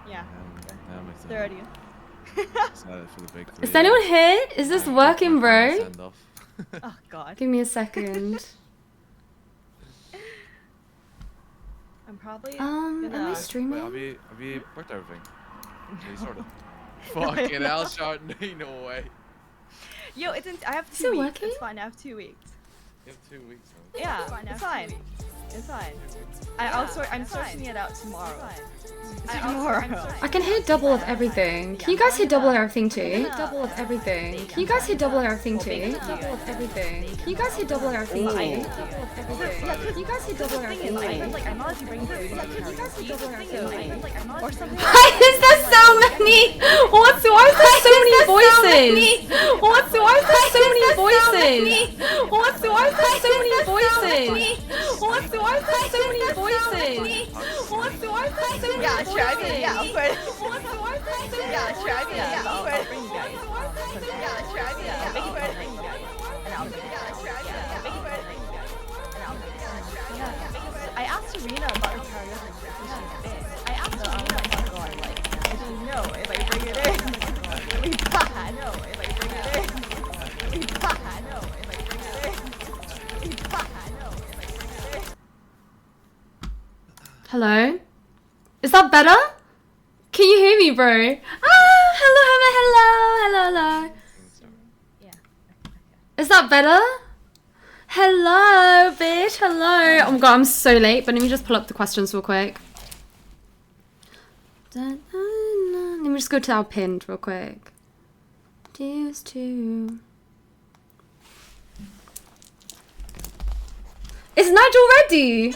Yeah. Now makes They're ready. excited for the big three. Is anyone here? Is this working, bro? Send off. Oh god. Give me a second. I'm probably Am I gonna... Wait, streaming? have you worked everything? Have you sorted? Fucking hell, Shard, no way. Yo, it's I have Is 2 it weeks. working? It's fine. I have 2 weeks. You have 2 weeks, man. Yeah, it's fine. It's fine. I'm sourcing it out tomorrow. I can hear double of everything. Can you guys hear double of everything too? Double of everything. Can you guys hear double of everything too? Double of everything. Can you guys hear double of everything too? Double of everything. Can you guys hear double of everything too? Like I'm not bringing food. Can you guys hear double of everything? Or something. Why is there so many? Why is there so many voices? Why is there so many voices? Why is there so many voices? Why is there so many voices? Why is there so many Yeah, voices? sure. I mean, yeah, of course. Yeah, Sure. I mean, yeah, of course. Yeah, sure. I mean, yeah, of course. And I'll make it. Yeah, sure. I mean, yeah, of course. And I'll make it. I asked Serena about her karaoke because she's big. I asked Serena about her like, I don't know if I bring it in. We bad. No, if I bring it in. We bad. No, if I bring it in. We bad. No, if I bring it in. Hello? Is that better? Can you hear me, bro? Hello. Yeah. Is that better? Hello, bitch, hello. Oh my god, I'm so late, but let me just pull up the questions real quick. Let me just go to our pinned real quick. Dues to... Is Nigel ready?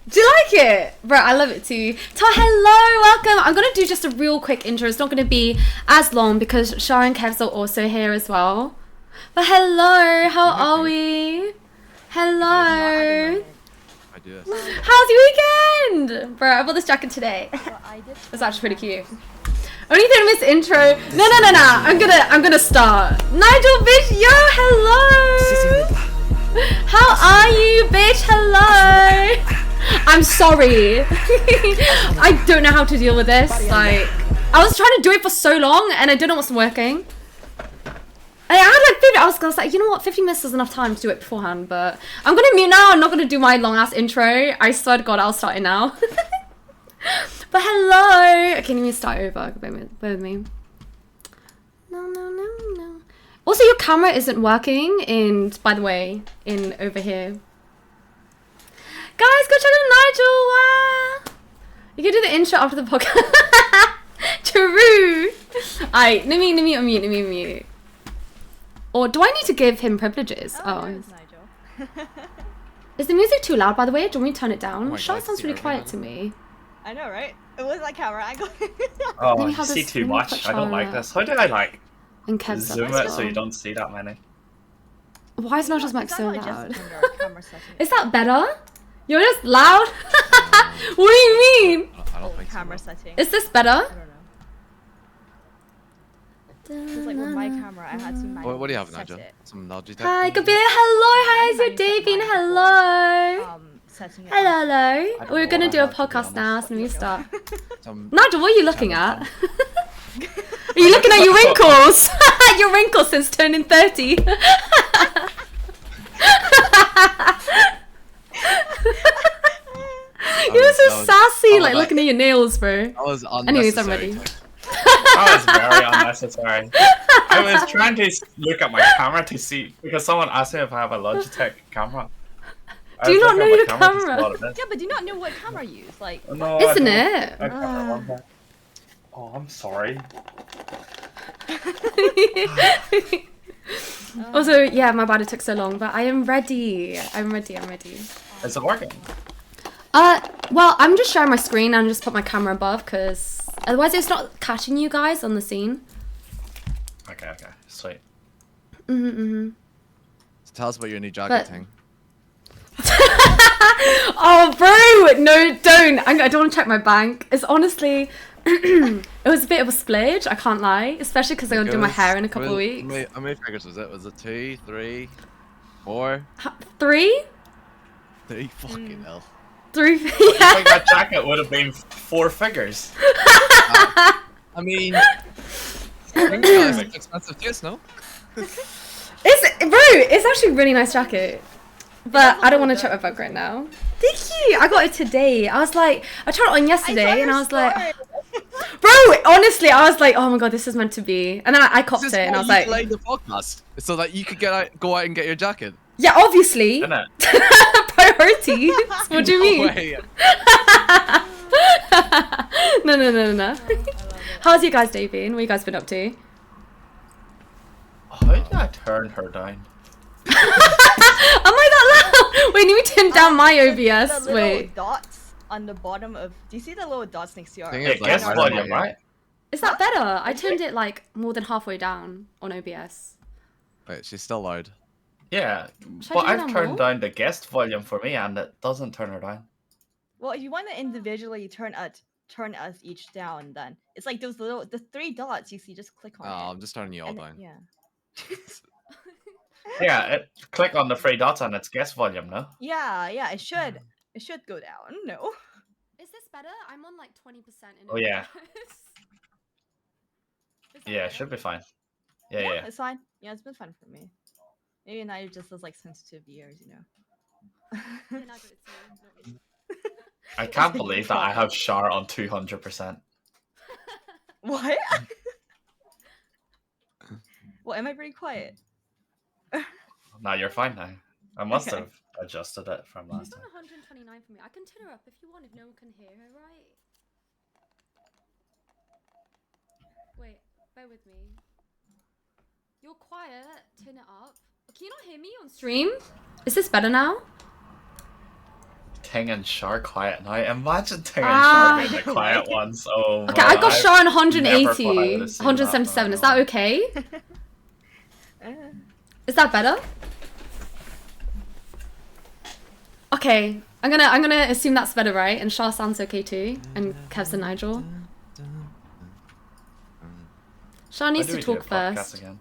Do you like it? Bro, I love it too. Hello, welcome. I'm going to do just a real quick intro. It's not going to be as long because Shara and Kevs are also here as well. But hello, how are we? Hello. I do this. How's your weekend? Bro, I bought this jacket today. It's actually pretty cute. Only thing I missed intro. No. I'm gonna start. Nigel, bitch, yo, hello. How are you, bitch? Hello. I'm sorry. I don't know how to deal with this. Like, I was trying to do it for so long and I didn't know what's working. I had like 50, I was like, you know what, 50 minutes is enough time to do it beforehand, but I'm gonna mute now. I'm not gonna do my long ass intro. I swear to God, I'll start it now. But hello. Okay, let me start over. Bear with me. No. Also, your camera isn't working by the way, in over here. Guys, go check out Nigel. You can do the intro after the podcast. True. Alright, let me unmute. Or do I need to give him privileges? Nigel. Is the music too loud, by the way? Do you want me to turn it down? Oh my Shah God, sounds really Sierra, quiet man. to me. I know, right? It was like camera angle. Oh, Let me you have see this- too let me much. put I don't like Charlotte this. How do I like And Kev's zoom up it as so you well. don't see that many? Why is Nigel's mic Is that so not just loud? under camera setting? Is that better? You're just loud? What do you mean? I don't think so. Camera man. setting. Is this better? I don't know. Because like with my camera, I had to What do you have, set Nigel? it. Some Logitech? Hi, Kabir. Hello. How's your day been? Hello. Setting it Hello. don't We're know gonna what do a I have, to be podcast now, so let me start. Some Nigel, what are you looking at? Are you looking at your wrinkles? Your wrinkles since turning 30. You're so sassy, like looking at your nails, bro. That was Anyways, I'm unnecessary. ready. That was very unnecessary. I was trying to look at my camera to see because someone asked me if I have a Logitech camera. I Do you was not looking know at your my to see camera? what it is. Yeah, but do you not know what camera you use? Like, No, Isn't I don't. it? I can't remember. Oh, I'm sorry. Also, yeah, my bad it took so long, but I am ready. I'm ready. Is it working? Well, I'm just sharing my screen and just put my camera above because otherwise it's not catching you guys on the scene. Okay, sweet. So Tell us about your new jacket But- thing. Oh, bro! No, don't. I don't want to check my bank. It's honestly, it was a bit of a splurge. I can't lie, especially because I'm gonna do my hair in a couple of weeks. How many figures was it? Was it 2, 3, 4? 3? 3 fucking hell. 3? I think that jacket would have been 4 figures. I mean, it's expensive taste, no? It's actually a really nice jacket. But I don't want to chat about right now. Thank you! I got it today. I was like, I tried it on yesterday and I was like, bro, honestly, I was like, oh my god, this is meant to be. And then I copped it and I was like, the podcast so that you could go out and get your jacket. yeah, obviously. Isn't it? Priorities. What do you mean? Way. No. How's your guys' day been? What you guys been up to? How did I turn her down? Am I that loud? Wait, let me turn down my OBS. The little Wait. dots on the bottom of. Do you see the little dots next to your? Thing Hey, is, like, guess I don't volume, know. right? Is that better? I turned it like more than halfway down on OBS. Wait, she's still loud. Yeah, Should I but do I've that turned more? down the guest volume for me, and it doesn't turn her down. Well, if you want to individually turn us each down, then it's like the 3 dots you see. Just click on Oh, it. I'm just turning you all and down. yeah. Yeah, click on the 3 dots and it's guest volume, no? Yeah, it should go down. No. Is this better? I'm on like 20% in Oh, yeah. OBS. Is that Yeah, it better? should be fine. Yeah. It's fine. Yeah, it's been fun for me. Maybe now you're just as like sensitive ears, you know. Yeah, no, but it's me, not you. I can't believe that I have Char on 200%. What? Well, am I very quiet? Now you're fine now. I must Okay. have adjusted it from last She's on time. 129 for me. I can turn her up if you want, if no one can hear her, right? Wait, bear with me. You're quiet, turn it up. Can you not hear me on stream? Is this better now? Ting and Char quiet now. Imagine Ting and Ah. Char being the quiet ones. Oh Okay, my, I got Shaw on never thought I 180, would've seen 177. that. Is that okay? Is that better? Okay, I'm gonna assume that's better, right? And Shah sounds okay too, and Kev's and Nigel. Shah When needs do to we do talk a podcast first. again?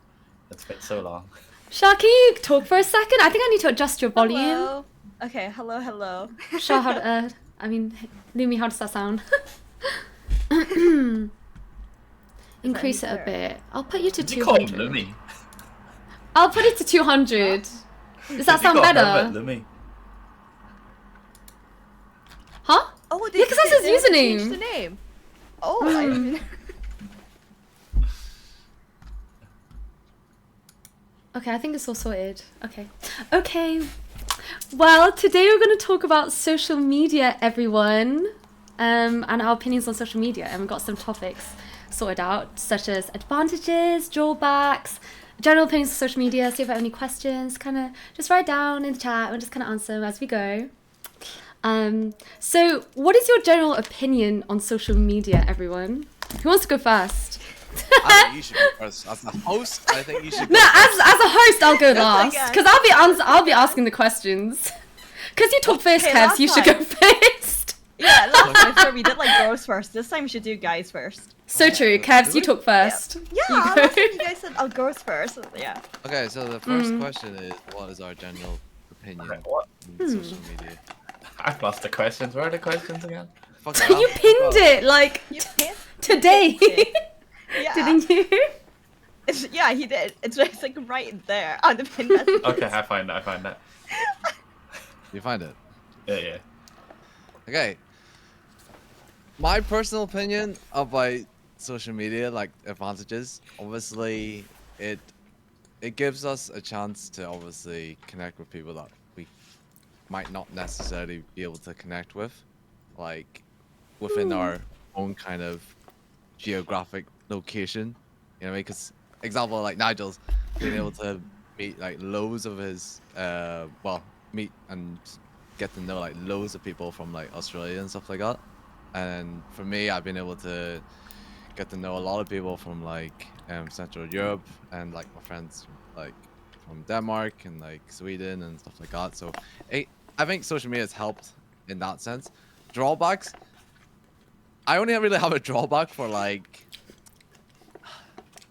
It's been so long. Shah, can you talk for a second? I think I need to adjust your volume. Hello. Okay, hello. Shah, how? I mean, Lumi, how does that sound? Increase it a better? bit. I'll put you to Did you call him 200. Lumi? I'll put it to 200. Does that Did you sound call better? Herbert Lumi? Oh, Huh? Yeah, 'cause that's his they changed username. the name. Oh, I didn't- Okay, I think it's all sorted. Okay. Well, today we're going to talk about social media, everyone, and our opinions on social media. And we've got some topics sorted out, such as advantages, drawbacks, general opinions on social media. So if you have any questions, kind of just write down in the chat. We'll just kind of answer them as we go. So what is your general opinion on social media, everyone? Who wants to go first? I think you should go first. As the host, I think you should go No, first. as a host, I'll go my last God. because I'll be asking the questions. Because you talk first, Okay, Kevs. last You should time. go first. Yeah, last time we did like girls first. This time we should do guys first. So true, Kevs. You talk first. Yeah, You last go. time you guys said girls first. Yeah. Okay, so the first question is, what is our general opinion Okay, what? on social media? I've lost the questions. Where are the questions again? Fuck it, You I'll- pinned it like You can't. today, Yeah. didn't you? Yeah, he did. It's like right there on the pin message. Okay, I find it. You find it? Yeah. Okay. My personal opinion about social media, like advantages, obviously it gives us a chance to obviously connect with people that we might not necessarily be able to connect with, like within our own kind of geographic location. You know, because example like Nigel's being able to meet like loads of his meet and get to know like loads of people from like Australia and stuff like that. And for me, I've been able to get to know a lot of people from like Central Europe and like my friends like from Denmark and like Sweden and stuff like that. So I think social media has helped in that sense. Drawbacks, I only really have a drawback for like,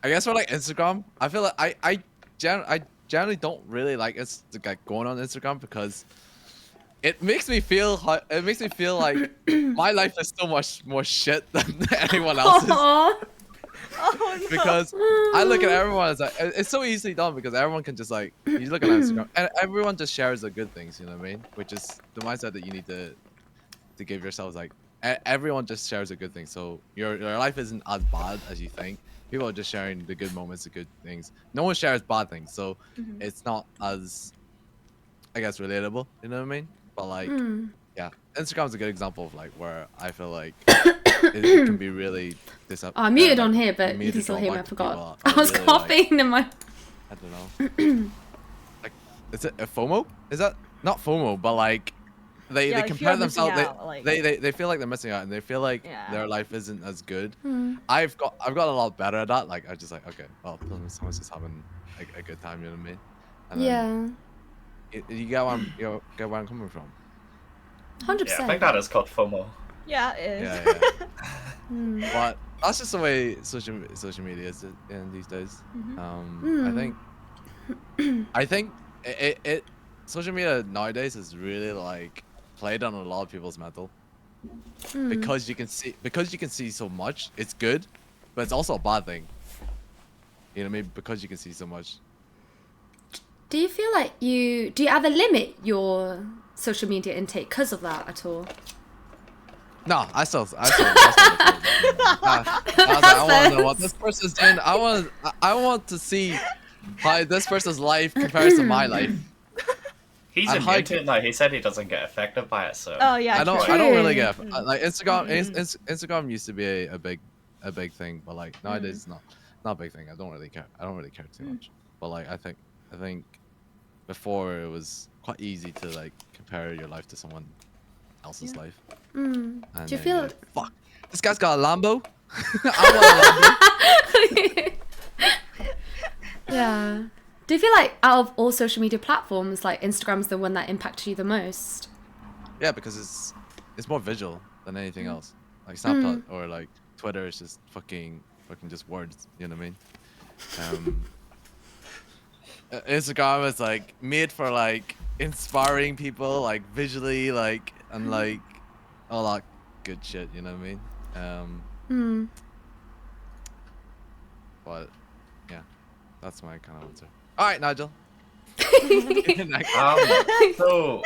I guess for like Instagram. I feel like I generally don't really like going on Instagram because it makes me feel like my life is so much more shit than anyone else's. Aw. Oh no. Because I look at everyone as like it's so easily done because everyone can just like you look at Instagram and everyone just shares the good things, you know what I mean? Which is the mindset that you need to give yourselves. Like everyone just shares the good things, so your life isn't as bad as you think. People are just sharing the good moments, the good things. No one shares bad things, so it's not as, I guess, relatable. You know what I mean? But like, yeah, Instagram's a good example of like where I feel like it can be really I'm muted on here, but you muted can still or hear me. I like forgot. people I are was really, coughing in my. I don't know. Like, is it a FOMO? Is that not FOMO, but like they Yeah, like, compare fear of missing themselves. out, like- They feel like they're missing out, and they feel like Yeah. their life isn't as good. Hmm. I've got a lot better at that. Like I just like, okay, well, someone's just having a good time. You know what I mean? And then Yeah. you get where I'm coming from. 100%. Yeah, I think that is called FOMO. Yeah, it is. Yeah. But that's just the way social media is in these days. I think it social media nowadays is really like played on a lot of people's mental because you can see so much. It's good, but it's also a bad thing. You know what I mean? Because you can see so much. Do you feel like do you ever limit your social media intake because of that at all? No, I still I want to know what this person's doing. I want to see how this person's life compares to my life. He's And immune to it now. He said he doesn't get affected by it, so. Oh yeah. I don't true. really get like Instagram. Instagram used to be a big thing, but like nowadays it's not a big thing. I don't really care too much. But like I think before it was quite easy to like compare your life to someone else's life. And Do you then feel? you're like, fuck, this guy's got a Lambo. I want a Lambo. Yeah. Do you feel like out of all social media platforms, like Instagram's the one that impacted you the most? Yeah, because it's more visual than anything else. Like Snapchat or like Twitter is just fucking just words. You know what I mean? Instagram is like made for like inspiring people, like visually, like and like all that good shit. You know what I mean? But yeah, that's my kind of answer. All right, Nigel. So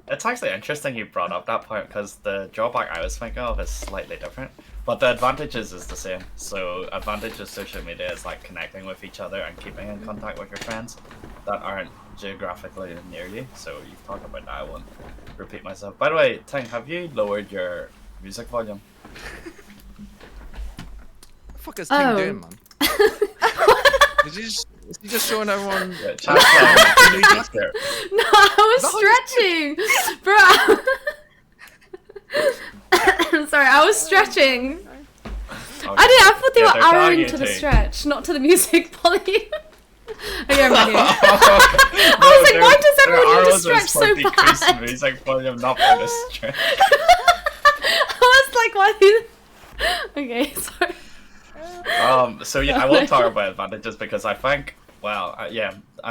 it's actually interesting you brought up that point because the drawback I was thinking of is slightly different, but the advantages is the same. So advantage of social media is like connecting with each other and keeping in contact with your friends that aren't geographically near you. So you've talked about that. I won't repeat myself. By the way, Ting, have you lowered your music volume? What the fuck is Ting doing, man? Is he just showing everyone? Yeah, chat volume. No, I was stretching, bro. I'm sorry, I was stretching. I thought they were arrowing to the stretch, not to the music volume. Okay, I'm ready. I was like, why does everyone need to stretch so bad? Music volume, not for the stretch. I was like, why? Okay, sorry. So yeah, I won't talk about advantages because I think, well, I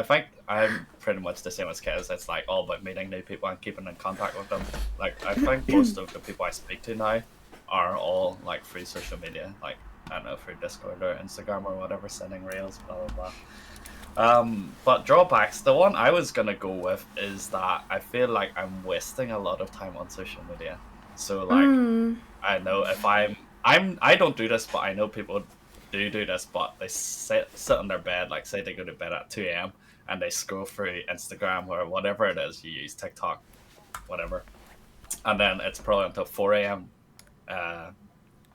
think I'm pretty much the same as Kez. It's like all about meeting new people and keeping in contact with them. Like I think most of the people I speak to now are all like through social media, like I don't know, through Discord or Instagram or whatever, sending reels, blah blah blah. But drawbacks, the one I was gonna go with is that I feel like I'm wasting a lot of time on social media. So like, I know if I don't do this, but I know people do this, but they sit on their bed, like say they go to bed at 2 a.m. and they scroll through Instagram or whatever it is you use, TikTok, whatever. And then it's probably until 4 a.m.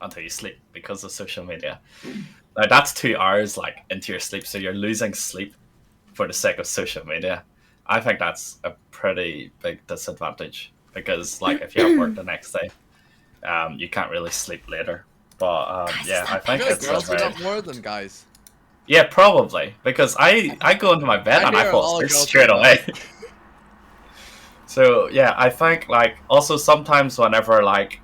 Until you sleep because of social media. Now that's 2 hours like into your sleep, so you're losing sleep for the sake of social media. I think that's a pretty big disadvantage because like if you have work the next day, you can't really sleep later. But yeah, I think it's girls do that more than guys. Yeah, probably because I go into my bed and I fall asleep straight away. So yeah, I think like also sometimes whenever like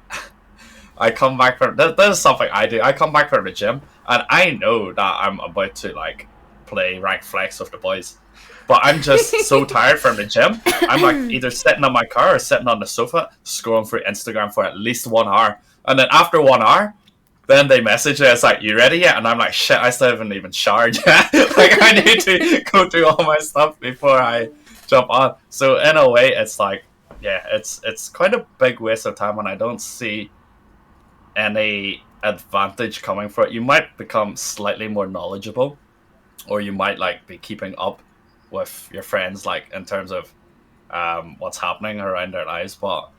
I come back from this is something I do. I come back from the gym and I know that I'm about to like play ranked flex with the boys, but I'm just so tired from the gym. I'm like either sitting on my car or sitting on the sofa scrolling through Instagram for at least 1 hour, and then after 1 hour, then they message me. It's like, you ready yet? And I'm like, shit, I still haven't even showered yet. Like, I need to go through all my stuff before I jump on. So in a way, it's like, yeah, it's quite a big waste of time, and I don't see any advantage coming for it. You might become slightly more knowledgeable, or you might like be keeping up with your friends, like in terms of what's happening around their lives, but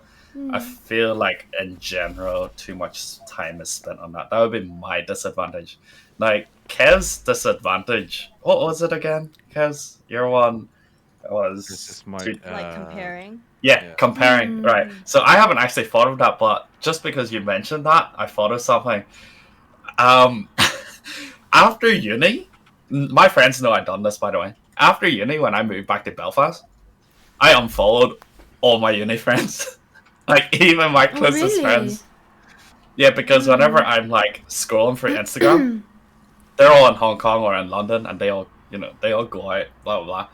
I feel like in general too much time is spent on that. That would be my disadvantage. Like Kev's disadvantage, what was it again? Kev's, your one was This is my Like comparing. yeah, comparing, right. So I haven't actually thought of that, but just because you mentioned that, I thought of something. After uni, my friends know I've done this, by the way. After uni, when I moved back to Belfast, I unfollowed all my uni friends. Like, even my closest really? friends. Yeah, because whenever I'm, like, scrolling through Instagram, they're all in Hong Kong or in London, and they all, you know, they all go out, blah, blah, blah.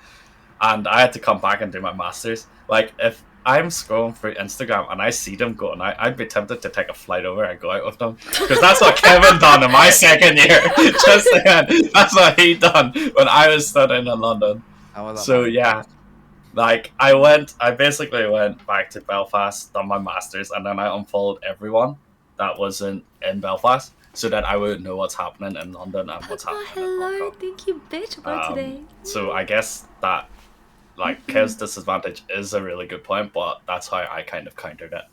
And I had to come back and do my master's. Like, if I'm scrolling through Instagram and I see them going out, I'd be tempted to take a flight over and go out with them. Because that's what Kevin done in my second year. Just saying, that's what he done when I was studying in London. How was that So, fun? yeah. Like, I basically went back to Belfast, done my master's, and then I unfollowed everyone that wasn't in Belfast, so that I would know what's happening in London and what's Oh, happening in Hong hello. Kong. Thank you, bitch, about today. So I guess that, like, Kev's disadvantage is a really good point, but that's how I kind of countered it.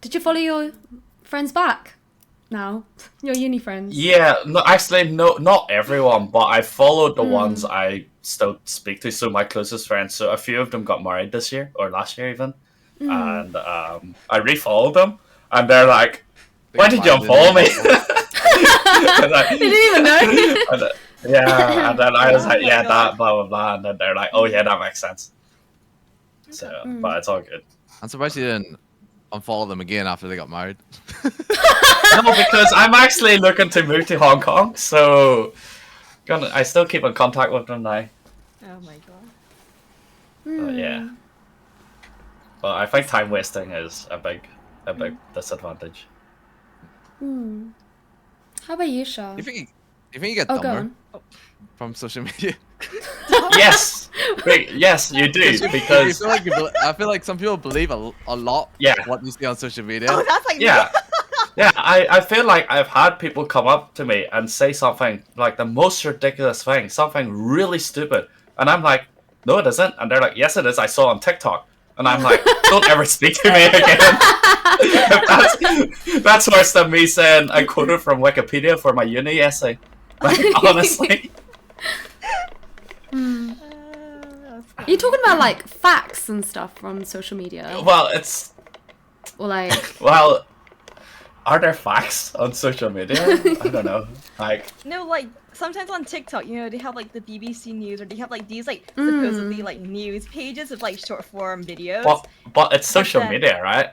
Did you follow your friends back now? Your uni friends? Yeah, no, actually, no, not everyone, but I followed the ones I still speak to. So my closest friends, so a few of them got married this year or last year even, and I refollowed them, and they're like, "Why did you unfollow me?" And They didn't even know. and then- yeah, and then I was like, "Yeah, that blah blah blah," and then they're like, "Oh yeah, that makes sense." So, but it's all good. I'm surprised you didn't unfollow them again after they got married. No, because I'm actually looking to move to Hong Kong, so I still keep in contact with them now. Oh my god. But yeah, but I think time wasting is a big disadvantage. How about you, Shaw? You think you get Oh, go dumber on. from social media? Yes, yes, you do because I feel like some people believe a lot Yeah. of what you see on social media. Oh, that's like yeah, yeah. I feel like I've had people come up to me and say something like the most ridiculous thing, something really stupid, and I'm like, no, it isn't, and they're like, yes, it is. I saw on TikTok. And I'm like, don't ever speak to me again. that's worse than me saying I quoted from Wikipedia for my uni essay. Like, honestly. Are you talking about like facts and stuff from social media? Well, it's Or like, well, are there facts on social media? I don't know. Like, No, like sometimes on TikTok, you know, they have like the BBC News, or they have like these like supposedly like news pages with like short form videos. but it's social then- media, right?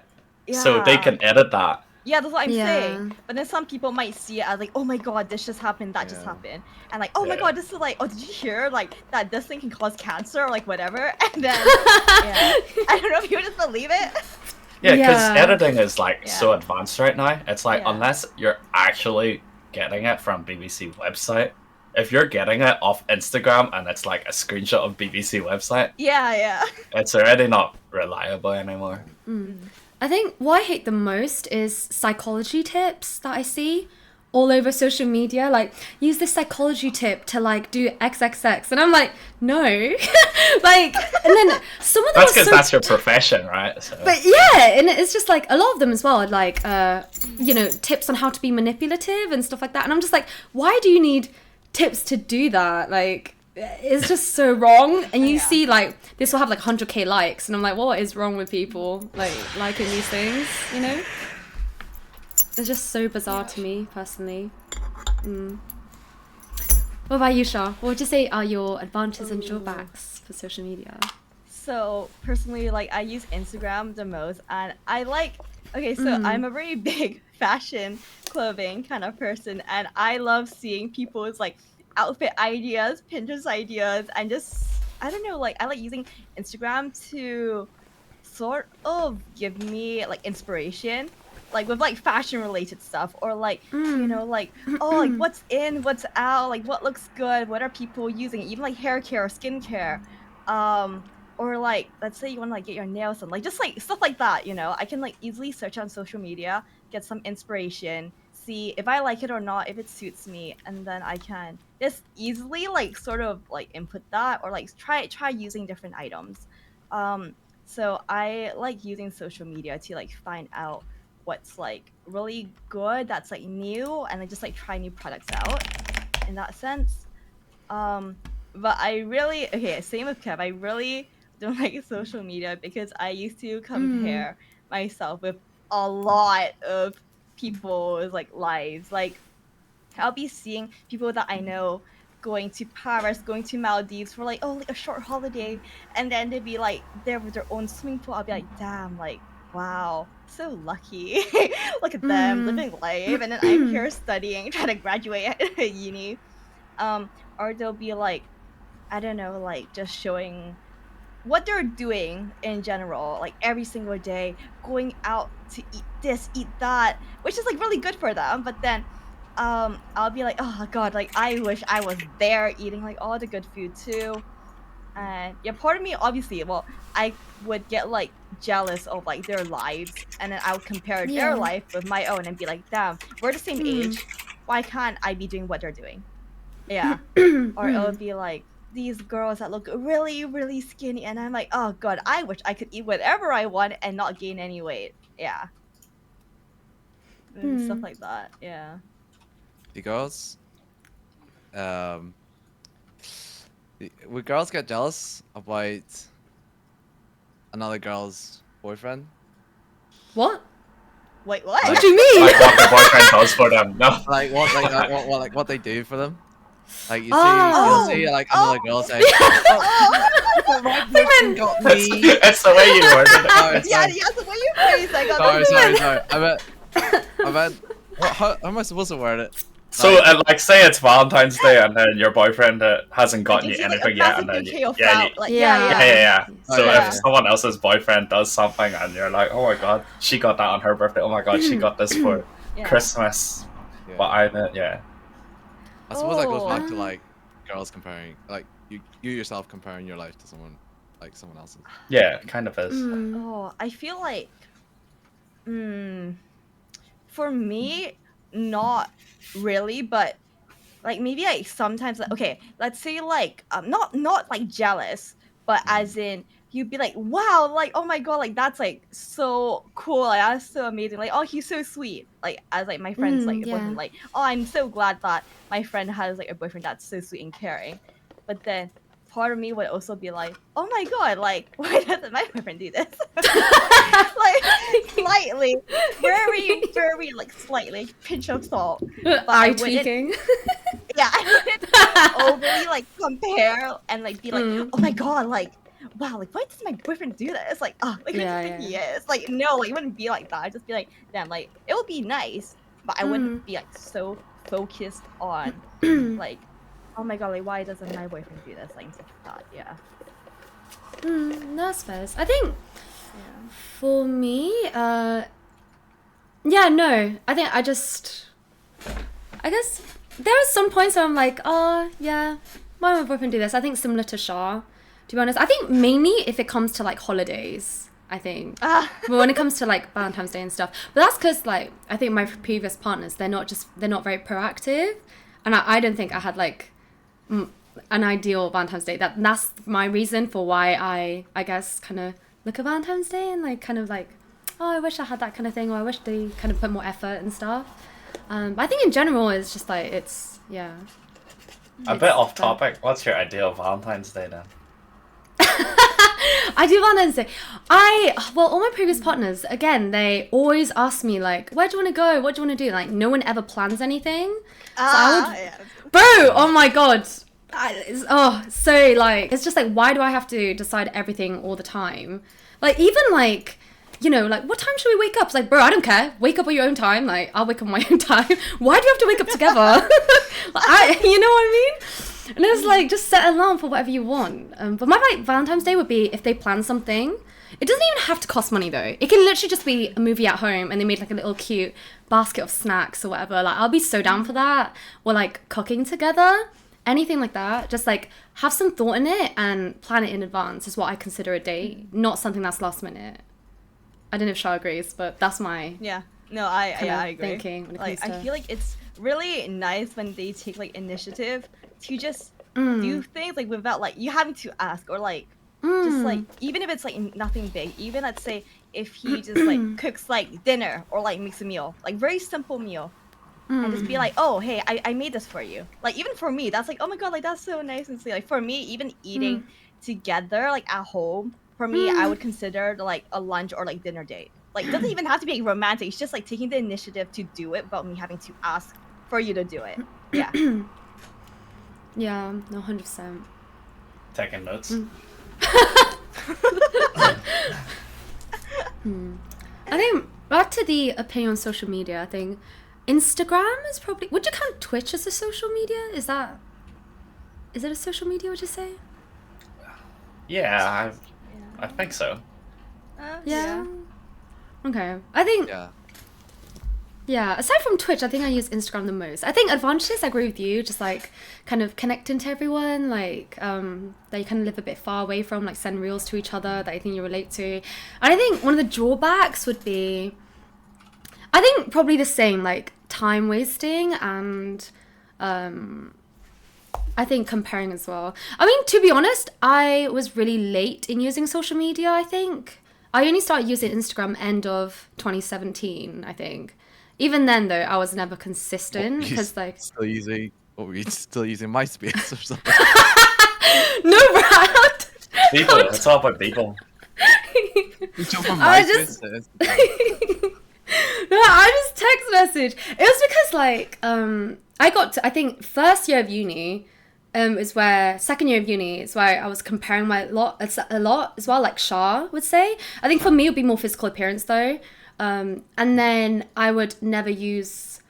So they Yeah. can edit that. Yeah, that's what I'm Yeah. saying. But then some people might see it as like, oh my god, this just happened, that just Yeah. happened, and like, oh my Yeah. god, this is like, oh, did you hear like that this thing can cause cancer or like whatever? And then yeah, I don't know if you would just believe it. Yeah, because Yeah. editing is like so Yeah. advanced right now. It's like Yeah. unless you're actually getting it from BBC website, if you're getting it off Instagram and it's like a screenshot of BBC website, Yeah. it's already not reliable anymore. I think what I hate the most is psychology tips that I see all over social media. Like, use this psychology tip to like do XXX, and I'm like, no, like, and then some of them That's are because so that's your profession, right? So. But yeah, and it's just like a lot of them as well, like you know, tips on how to be manipulative and stuff like that. And I'm just like, why do you need tips to do that? Like, it's just so wrong. And you Yeah. see like this will have like 100k likes, and I'm like, what is wrong with people like liking these things? You know, it's just so bizarre to me personally. What about you, Shah? What would you say are your advantages and drawbacks for social media? So personally, like I use Instagram the most, and I like. Okay, so I'm a very big fashion, clothing kind of person, and I love seeing people's like outfit ideas, Pinterest ideas, and just I don't know, like I like using Instagram to sort of give me like inspiration, like with like fashion related stuff, or like you know like oh like what's in, what's out, like what looks good, what are people using, even like hair care or skincare, or like let's say you want to like get your nails done, like just like stuff like that, you know. I can like easily search on social media, get some inspiration, see if I like it or not, if it suits me, and then I can just easily like sort of like input that or like try using different items. So I like using social media to like find out what's like really good, that's like new, and then just like try new products out in that sense. But I really okay, same with Kev. I really don't like social media because I used to compare myself with a lot of people's like lives. Like I'll be seeing people that I know going to Paris, going to Maldives for like like a short holiday, and then they'd be like there with their own swimming pool. I'll be like, damn, like wow, so lucky. Look at them living life, and then I'm here studying, trying to graduate at uni. Or they'll be like, I don't know, like just showing what they're doing in general, like every single day, going out to eat this, eat that, which is like really good for them. But then I'll be like, oh god, like I wish I was there eating like all the good food too. And yeah, part of me obviously, well, I would get like jealous of like their lives, and then I would compare their life with my own and be like, damn, we're the same age, why can't I be doing what they're doing? Yeah. Or it would be like these girls that look really, really skinny, and I'm like, oh god, I wish I could eat whatever I want and not gain any weight. Yeah. And stuff like that. Yeah. Because would girls get jealous about another girl's boyfriend? What? Wait, what? What do you mean? Like what the boyfriend does for them. No. Like what they do for them? Like you see, Oh. you'll see like another girl say, "Oh, my boyfriend got me." It's the way you worded it. No, it's Yeah, fine. yeah, the way you phrase I got Sorry. I meant. How am I supposed to word it? So, like, say it's Valentine's Day, and then your boyfriend hasn't gotten you gives you, like, a anything yet, and massive then bouquet of yeah, flower- like, yeah. yeah. So yeah. if someone else's boyfriend does something, and you're like, oh my god, she got that on her birthday. Oh my god, she got this for Yeah. Christmas. Yeah. But I suppose that goes back to Oh. like girls comparing, like you yourself comparing your life to someone else's. yeah, kind of is. Oh, I feel like, for me, not really, but like maybe like sometimes, like, okay, let's say like not like jealous, but as in you'd be like, wow, like oh my god, like that's like so cool, like that's so amazing, like oh he's so sweet, like as like my friends like yeah. boyfriend, like oh I'm so glad that my friend has like a boyfriend that's so sweet and caring, but then part of me would also be like, oh my god, like why doesn't my boyfriend do this? Like slightly, very like slightly pinch of salt. I Eye wouldn't- tweaking. Yeah, I wouldn't overly like compare and like be like, oh my god, like wow, like why does my boyfriend do this? Like oh, like who do you think he is? Like no, like it wouldn't be like that. I'd just be like, damn, like it would be nice, but I wouldn't be like so focused on like, oh my god, like why doesn't my boyfriend do this? Like stuff like that. Yeah. That's fair. I think for me, yeah, no. I think I guess there are some points where I'm like, oh yeah, why would my boyfriend do this? I think similar to Shah, to be honest. I think mainly if it comes to like holidays, I think. But when it comes to like Valentine's Day and stuff, but that's because like I think my previous partners, they're not very proactive, and I don't think I had like an ideal Valentine's Day. That's my reason for why I guess kind of look at Valentine's Day and like kind of like, oh, I wish I had that kind of thing, or I wish they kind of put more effort and stuff. But I think in general it's just like it's A bit off topic. What's your ideal Valentine's Day then? I do Valentine's Day. All my previous partners, again, they always ask me like, where do you want to go? What do you want to do? Like no one ever plans anything. Bro, oh my god. So like it's just like, why do I have to decide everything all the time? Like even like you know, like, what time should we wake up? It's like, bro, I don't care. Wake up at your own time. Like, I'll wake up at my own time. Why do you have to wake up together? You know what I mean? And it's like, just set an alarm for whatever you want. But my like Valentine's Day would be if they plan something. It doesn't even have to cost money though. It can literally just be a movie at home and they made like a little cute basket of snacks or whatever. Like, I'll be so down for that. Or like cooking together. Anything like that. Just like have some thought in it and plan it in advance is what I consider a date. Not something that's last minute. I don't know if Shah agrees, but that's my Yeah. No, I agree. thinking when it Like, comes to... I feel like it's really nice when they take like initiative to just do things like without like you having to ask or like just like even if it's like nothing big. Even let's say if he just like cooks like dinner or like makes a meal, like very simple meal, and just be like, oh hey, I made this for you. Like even for me, that's like, oh my god, like that's so nice and sweet. Like for me, even eating together like at home. For me, I would consider like a lunch or like dinner date. Like, it doesn't even have to be romantic. It's just like taking the initiative to do it without me having to ask for you to do it. Yeah. Yeah, no, 100%. Taking notes. I think back to the opinion on social media, I think Instagram is probably... Would you count Twitch as a social media? Is it a social media, would you say? Yeah, I think so. Yeah. Okay. I think... Yeah, aside from Twitch, I think I use Instagram the most. I think advantages, I agree with you, just like kind of connecting to everyone, like that you kind of live a bit far away from, like send reels to each other that I think you relate to. And I think one of the drawbacks would be, I think probably the same, like time wasting and I think comparing as well. I mean, to be honest, I was really late in using social media, I think. I only started using Instagram end of 2017, I think. Even then, though, I was never consistent because, like, still using MySpace or something. No, Brad. People, it's all about people. You jump from I MySpace just- to Instagram. No, I just text message. It was because, like, I got to, I think, first year of uni second year of uni is where I was comparing a lot as well, like Shah would say. I think for me, it would be more physical appearance, though. And then I would never use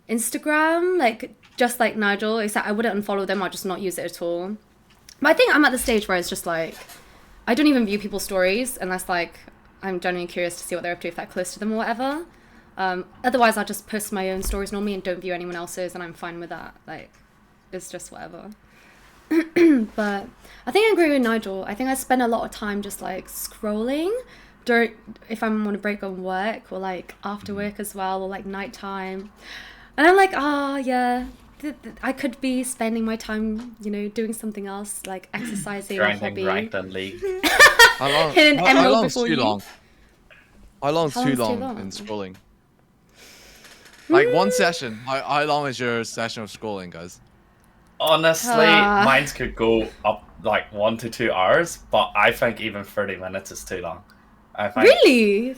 Instagram, like just like Nigel, except I wouldn't unfollow them or just not use it at all. But I think I'm at the stage where it's just like, I don't even view people's stories unless like I'm genuinely curious to see what they're up to if they're close to them or whatever. Otherwise, I'll just post my own stories normally and don't view anyone else's, and I'm fine with that. Like, it's just whatever. But I think I agree with Nigel. I think I spend a lot of time just like scrolling if I'm on a break on work or like after work as well, or like nighttime, and I'm like, yeah, I could be spending my time, you know, doing something else like exercising, a hobby. Grinding ranked and league. How long? Hit an How emerald long's before too you. long? How long's How too long's too long long? in scrolling? Like one session. How long is your session of scrolling, guys? Honestly, mine could go up like 1 to 2 hours, but I think even 30 minutes is too long. I think, Really?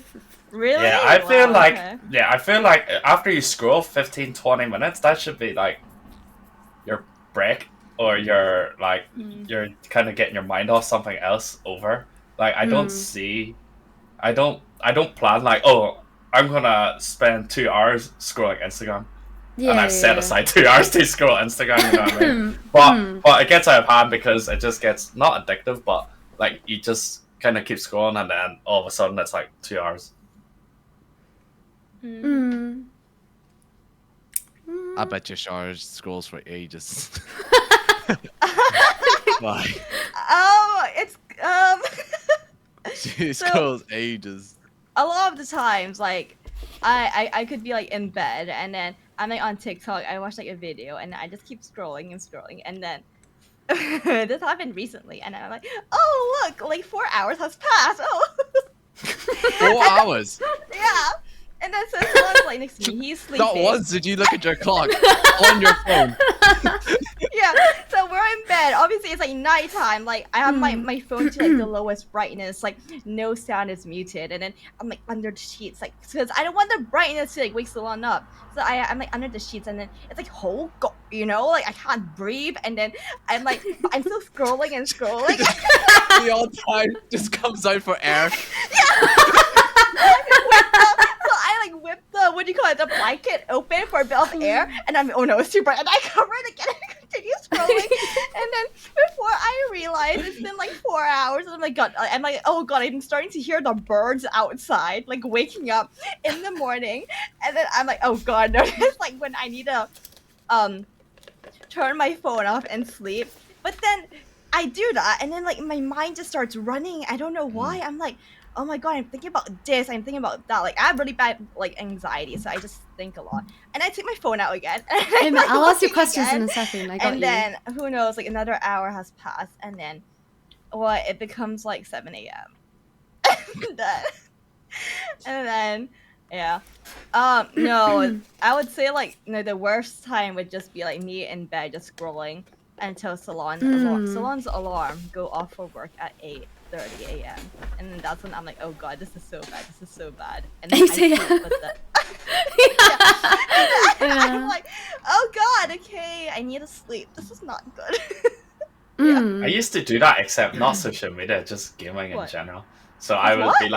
Really? Yeah, I feel Wow, like okay. I feel like after you scroll 15-20 minutes, that should be like your break, or your like you're kind of getting your mind off something else over. Like I don't plan like, oh, I'm gonna spend 2 hours scrolling Instagram. Yeah. And I've set aside 2 hours to scroll Instagram, you know what I mean? But it gets out of hand because it just gets not addictive, but like you just kind of keep scrolling, and then all of a sudden it's like 2 hours. I bet your Shar scrolls for ages. Why? It's She So- scrolls ages. a lot of the times, like, I could be like in bed and then I'm like on TikTok. I watch like a video and I just keep scrolling and scrolling, and then this happened recently, and I'm like, oh look, like 4 hours has passed. Oh, 4 hours. yeah. And then so someone's like next to me, he's sleeping. Not once did you look at your clock on your phone. Yeah, so we're in bed. Obviously, it's like nighttime. Like I have my phone to like the lowest brightness, like no sound is muted, and then I'm like under the sheets, like because I don't want the brightness to like wake someone up. So I'm like under the sheets, and then it's like you know, like I can't breathe, and then I'm like I'm still scrolling and scrolling. The old time just comes out for air. put the blanket open for a bit of air, and I'm, oh no, it's too bright, and I cover it again and continue scrolling. And then before I realize it's been like 4 hours, and I'm like, oh god, I'm starting to hear the birds outside, like waking up in the morning. And then I'm like, oh god, no, it's like when I need to turn my phone off and sleep. But then I do that, and then like my mind just starts running. I don't know why. I'm like, oh my god, I'm thinking about this, I'm thinking about that. Like I have really bad like anxiety, so I just think a lot. And I take my phone out again. Hey, Like, I'll ask you looking questions again, in a second. I got and you. then who knows? Like another hour has passed, and then what? It becomes like 7 a.m. and then yeah. No, I would say like no. The worst time would just be like me in bed just scrolling until salon's alarm go off for work at 8:30 a.m. and then that's when I'm like, oh god, this is so bad. This is so bad. And then I sleep with that. I'm like, oh god, okay, I need to sleep. This is not good. I used to do that, except not social media, just gaming in What? general. So I would be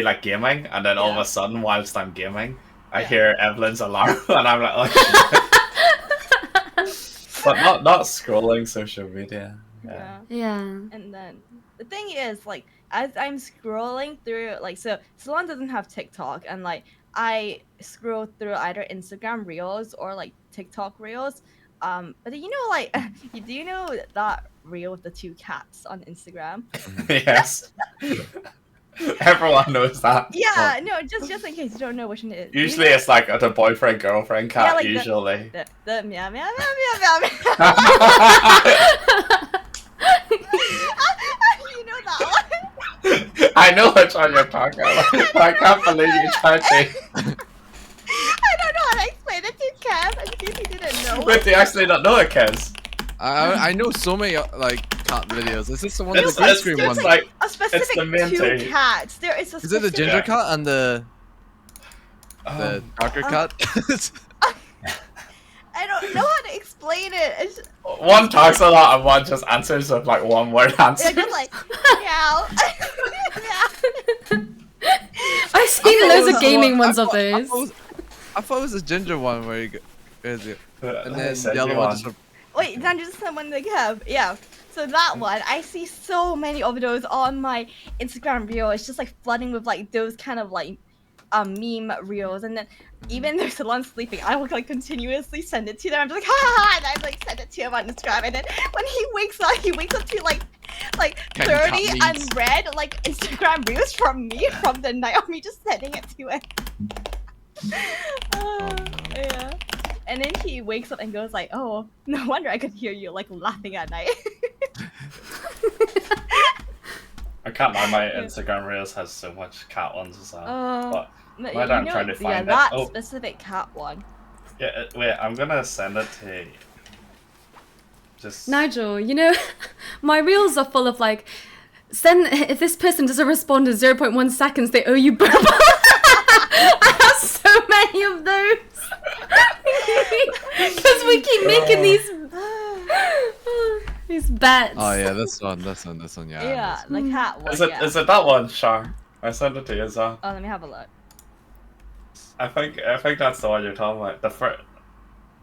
like, gaming, and then all of a sudden, whilst I'm gaming, I hear Evelyn's alarm, and I'm like, oh shit. But not scrolling social media. Yeah. And then the thing is, like, as I'm scrolling through, like, so Salon doesn't have TikTok, and like I scroll through either Instagram Reels or like TikTok Reels. But you know, like, do you know that reel with the 2 cats on Instagram? Yes. Everyone knows that. Yeah, no, just in case you don't know which one it is. Usually it's like the boyfriend girlfriend cat. Yeah, like usually. The meow meow meow meow meow meow. You know that one? I know which one you're talking about. I can't believe you tried to. I don't know how to explain it to Kev, in case he didn't know. Wait, do you actually not know it, Kez? I know so many like cat videos. Is this the one It's with the green screen one? like A specific the main 2 thing. cats. There is a Is it the specific... ginger cat and the darker cat? I don't know how to explain it. It's one talks a lot and one just answers with like one word answer. just like meow. Meow. I've seen loads of gaming ones of I those. thought it was the ginger one where you go, and then Send the other you one one. just. Wait, then just someone like Kev. Yeah. So that one, I see so many of those on my Instagram reel. It's just like flooding with like those kind of like meme reels, and then even there's someone sleeping, I will like continuously send it to them. I'm just like ha ha ha, and I like send it to him on Instagram, and then when he wakes up to like 30 unread like Instagram reels from me from the night of me just sending it to him. Yeah. And then he wakes up and goes like, oh, no wonder I could hear you like laughing at night. I can't lie, my Instagram Reels has so much cat ones as well. But No, why I'm trying to find it. that Oh. specific cat one. yeah, wait, I'm gonna send it to you. Just Nigel, you know, my reels are full of like, if this person doesn't respond in 0.1 seconds, they owe you burp. I have so many of those. Because we keep making these bets. Oh yeah, this one, yeah. Yeah, the cat one. Is it yeah. is it that one, Char? I sent it to you as well. Oh, let me have a look. I think that's the one you're talking about. The first.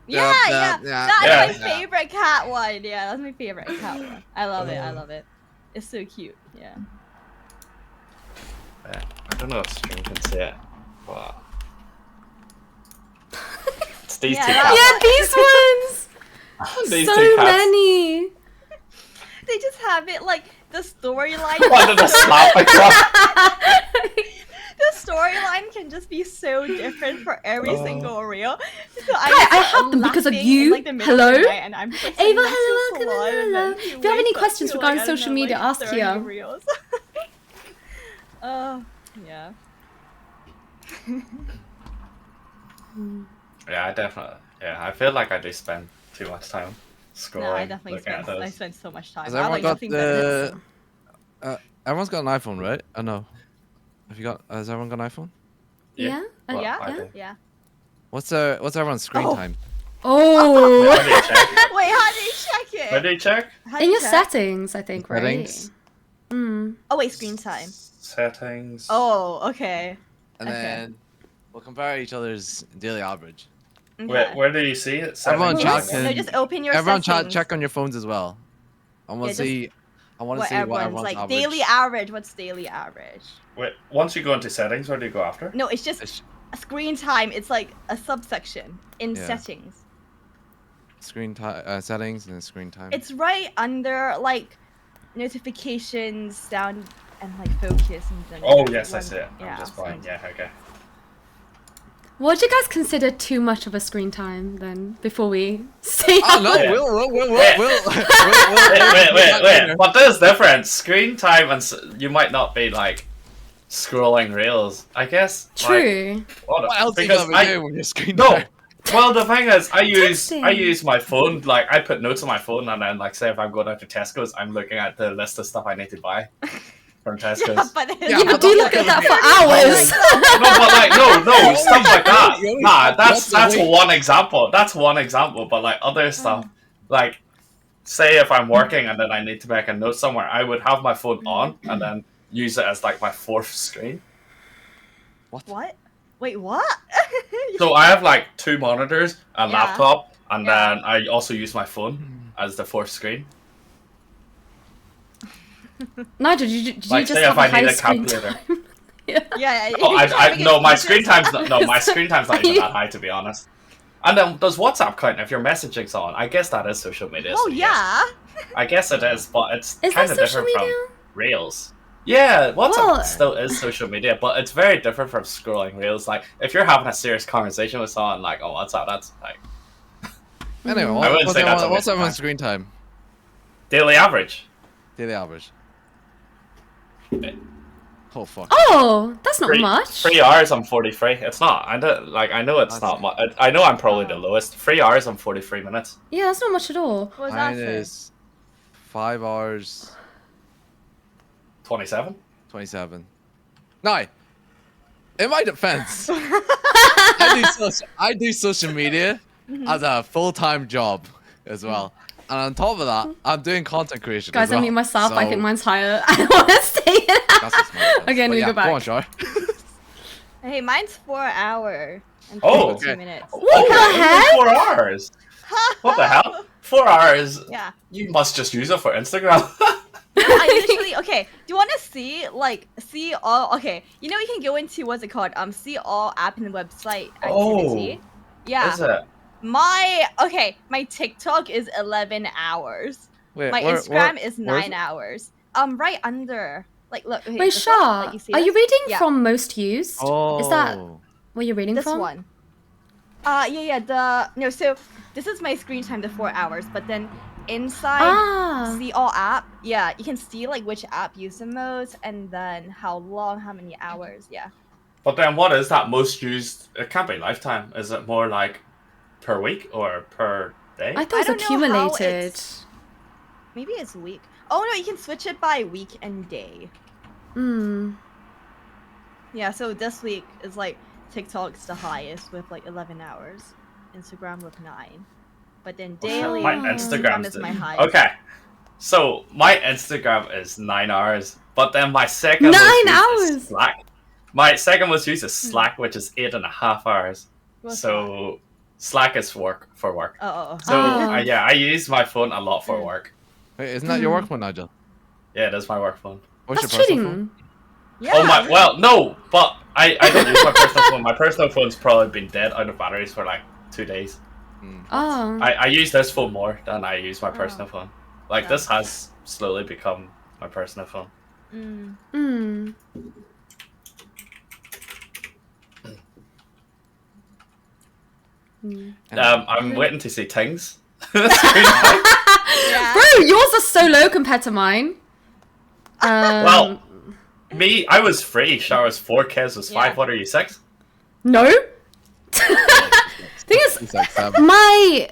Yeah, yeah, That's yeah. my favorite cat one. Yeah, that's my favorite cat one. I love it. I love it. It's so cute. Yeah. I don't know if stream can see it, but it's these Yeah, two that- cats. Yeah, these ones. These two So cats. many. They just have it like the storyline. Wanted to slap across. The storyline can just be so different for every single reel. So I have them because of laughing you. in, like, the middle of the Hello? night, and I'm just, like, Ava, next to hello, Salon, hello, and then hello. he If you have any wakes up questions to, regarding I don't social know, media, like, ask 30 here. reels. Yeah. Yeah, I definitely. Yeah, I feel like I do spend too much time scrolling. No, I definitely looking at spend. I those. spend so much time. Has I everyone like got nothing better than the? Everyone's got an iPhone, right? I know. Have you got? Has everyone got an iPhone? Yeah? Well, Yeah? I do. Yeah. What's everyone's screen Oh. time? Oh. Where do you check? Wait, how do you check it? Where do you check? How do In you your check? settings, I think, right? Settings, Mm. Oh wait, screen time. Settings. Oh, okay. and Okay. then we'll compare each other's daily average. Wait, where do you see it? Everyone Settings? chat No, just open your Everyone settings. check on your phones as well. I want to Yeah, just see. I want to What see what everyone's everyone's like average. daily average. What's daily average? Wait, once you go into settings, where do you go after? No, it's just It's- screen time. It's like a subsection in Yeah. settings. Screen time settings and then screen time. It's right under like notifications down and like focus and then. Oh yes, I one- see it. Yeah, I'm just so blind. Yeah, okay. What do you guys consider too much of a screen time then? Before we say. Oh no, Yeah. we'll Wait. But there's difference. Screen time and you might not be like scrolling reels. I guess. Like, True. What else are you because gonna be doing with your screen No. time? Well, the thing is, I Texting. use my phone. Like, I put notes on my phone, and then, like, say if I'm going out to Tesco's, I'm looking at the list of stuff I need to buy from Yeah, Tesco's. but Yeah, Yeah, but do you look at that for hours? No, but like, no, stuff like that. You only- Nah, that's that's the way- one example. That's one example. But like other stuff, like, say if I'm working and then I need to make a note somewhere, I would have my phone on and then use it as like my fourth screen. What? Wait, what? So I have like 2 monitors, a Yeah. laptop, and Yeah. then I also use my phone as the fourth screen. Nigel, did you Like, just say have if a I high need a screen calculator. time? Yeah. Yeah. Oh, you're trying to no, get my focus. screen time's not. No, my screen time's not even that high, to be honest. And then does WhatsApp count if your messaging's on? I guess that is social media. Oh so yes. yeah. I guess it is, but it's Is kind that of social different media? from Reels. Yeah, WhatsApp Well- still is social media, but it's very different from scrolling Reels. Like, if you're having a serious conversation with someone, like, on WhatsApp, that's like Anyway, I wouldn't say that's a what's waste of everyone's time. screen time? daily average. Daily average. Oh fuck. Oh, that's not much. 3 hours, I'm 43. It's not. I don't like. I know it's not much. I know I'm probably the lowest. 3 hours, I'm 43 minutes. Yeah, that's not much at all. What was that Mine for? is 5 hours 27. 27. No. In my defense, I do social media as a full-time job as well. And on top of that, I'm doing content creation Guys, as well. I mean myself, I So, think mine's higher. I don't want to say it. that's just my defense. Okay, But we yeah, go back. Go on, Char. Hey, mine's 4 hours and Oh. 52 Okay. minutes. What the heck? 4 hours. What the hell? 4 hours. Yeah. You must just use it for Instagram. I literally okay. Do you want to see all? Okay, you know you can go into what's it called? See all app and website activity. Yeah. Is it? My TikTok is 11 hours. Wait, My where- Instagram where- is where's 9 hours. Right under. Like look. Okay, Wait, this one, Shah, like, you see are you this? reading Yeah. from most used? Oh. Is that what you're reading This from? one. So this is my screen time, the 4 hours, but then inside Ah. see all app, yeah, you can see like which app use the most and then how long, how many hours, yeah. But then what is that most used? It can't be lifetime. Is it more like per week or per day? I thought it I was don't know how accumulated. it's- Maybe it's week. Oh no, you can switch it by week and day. Hmm. Yeah, so this week is like TikTok's the highest with like 11 hours, Instagram with 9. But then daily, My Instagram Instagram's is my highest. Okay. So my Instagram is 9 hours, but then my second 9 most used hours? is Slack. My second most used is Slack, which is 8.5 hours. What's So Slack is for work. Oh. So Oh. I use my phone a lot for work. Wait, isn't that your work one, Nigel? Yeah, that's my work phone. What's That's your personal phone? cheating. Yeah. Oh my! Well, no, but I don't use my personal phone. My personal phone's probably been dead out of batteries for like 2 days. Oh. I use this phone more than I use my personal phone. Like this has slowly become my personal phone. Mm. Hmm. I'm waiting to see things. Yeah. Bro, yours are so low compared to mine. Well, me, I was free. Shah was 4, Kez was 5. Yeah. What are you, 6? no. Thing is, It's like 7. my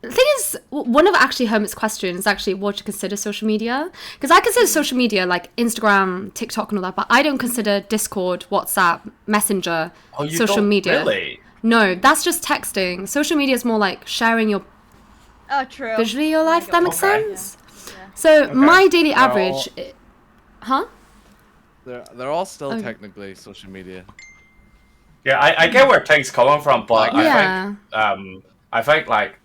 thing is, one of actually Hermit's questions is actually what you consider social media, because I consider social media like Instagram, TikTok, and all that, but I don't consider Discord, WhatsApp, Messenger Oh, you social don't media. Really? No, that's just texting. Social media is more like sharing your Oh, true. visually your life. If that makes Okay. sense. So my daily Well- average, huh? They're all still Okay. technically social media. Yeah, I get where things coming from, but Yeah. I think like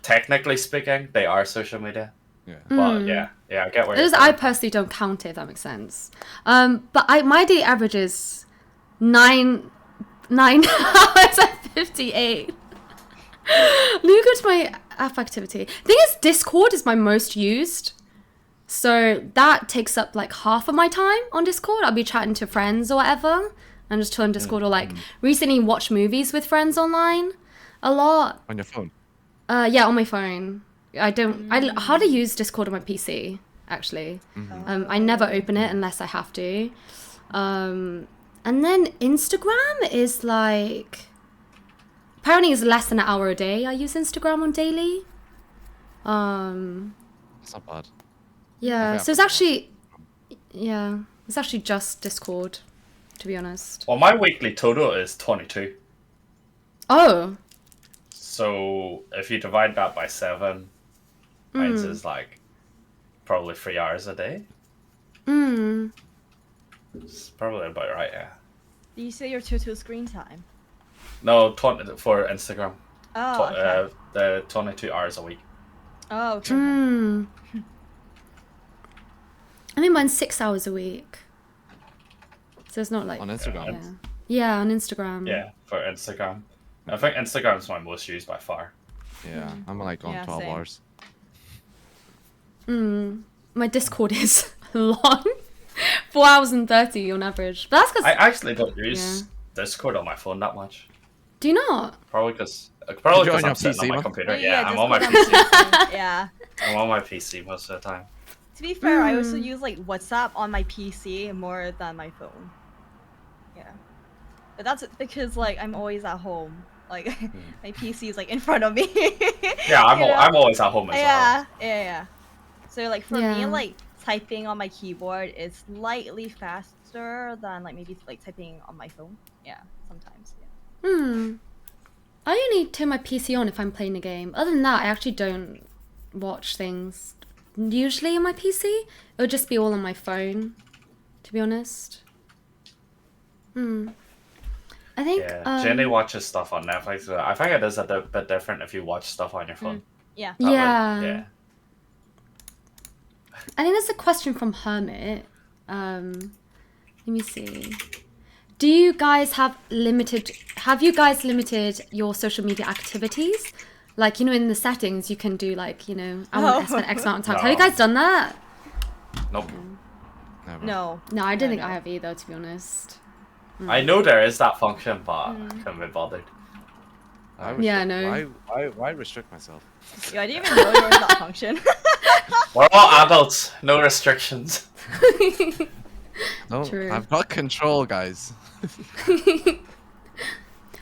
technically speaking, they are social media. Yeah. But yeah, I get where It you're is, I coming from. personally don't count it, if that makes sense. But my daily average is 9 hours and 58. Let me go to my app activity. Thing is, Discord is my most used. So that takes up like half of my time on Discord. I'll be chatting to friends or whatever. And just chill on Discord, or like recently watch movies with friends online a lot. On your phone. Yeah, on my phone. I hardly use Discord on my PC, actually. I never open it unless I have to. And then Instagram is like, apparently it's less than an hour a day. I use Instagram on daily. It's not bad. Yeah, think so it's I've- actually, yeah, it's actually just Discord, to be honest. Well, my weekly total is 22. Oh, So if you divide that by 7, mine is like probably 3 hours a day. It's probably about right, yeah. Do you say your total screen time? No, 20 for Instagram. Oh, okay. The 22 hours a week. Oh, okay. I think mine's 6 hours a week. So it's not like, On Instagram. yeah, on Instagram. Yeah, for Instagram. I think Instagram's my most used by far. Yeah. I'm like on Yeah, 12 same. hours. My Discord is long. 4 hours and 30 on average. But that's I because, actually don't use Discord on my phone that much. do you not? Probably because You're I'm on your sitting on PC, my man? computer. Yeah, Yeah, I'm on my Discord PC. Yeah. I'm on my PC most of the time. To be fair, I also use like WhatsApp on my PC more than my phone. Yeah. But that's because like I'm always at home. Like my PC is like in front of me. Yeah, You know? I'm always at home as well. Yeah. So like for me, Yeah. like typing on my keyboard is slightly faster than like maybe like typing on my phone. Yeah, sometimes. Yeah. I only turn my PC on if I'm playing a game. Other than that, I actually don't watch things usually on my PC. It would just be all on my phone, to be honest. I think. Yeah, Jenny watches stuff on Netflix. So I think it is a bit different if you watch stuff on your phone. Yeah. That would- Yeah. yeah. I think there's a question from Hermit. Let me see. Do you guys have you guys limited your social media activities? Like, you know, in the settings, you can do like, you know, I want to spend X amount of time. Have you No. guys done that? Nope. Never. No. No, I don't think no. I have either, to be honest. I know there is that function, but I couldn't be bothered. Why Yeah, restrict- no. Why restrict myself? Yeah, I didn't even know there was that function. We're all adults, no restrictions. No, True. I've got control, guys.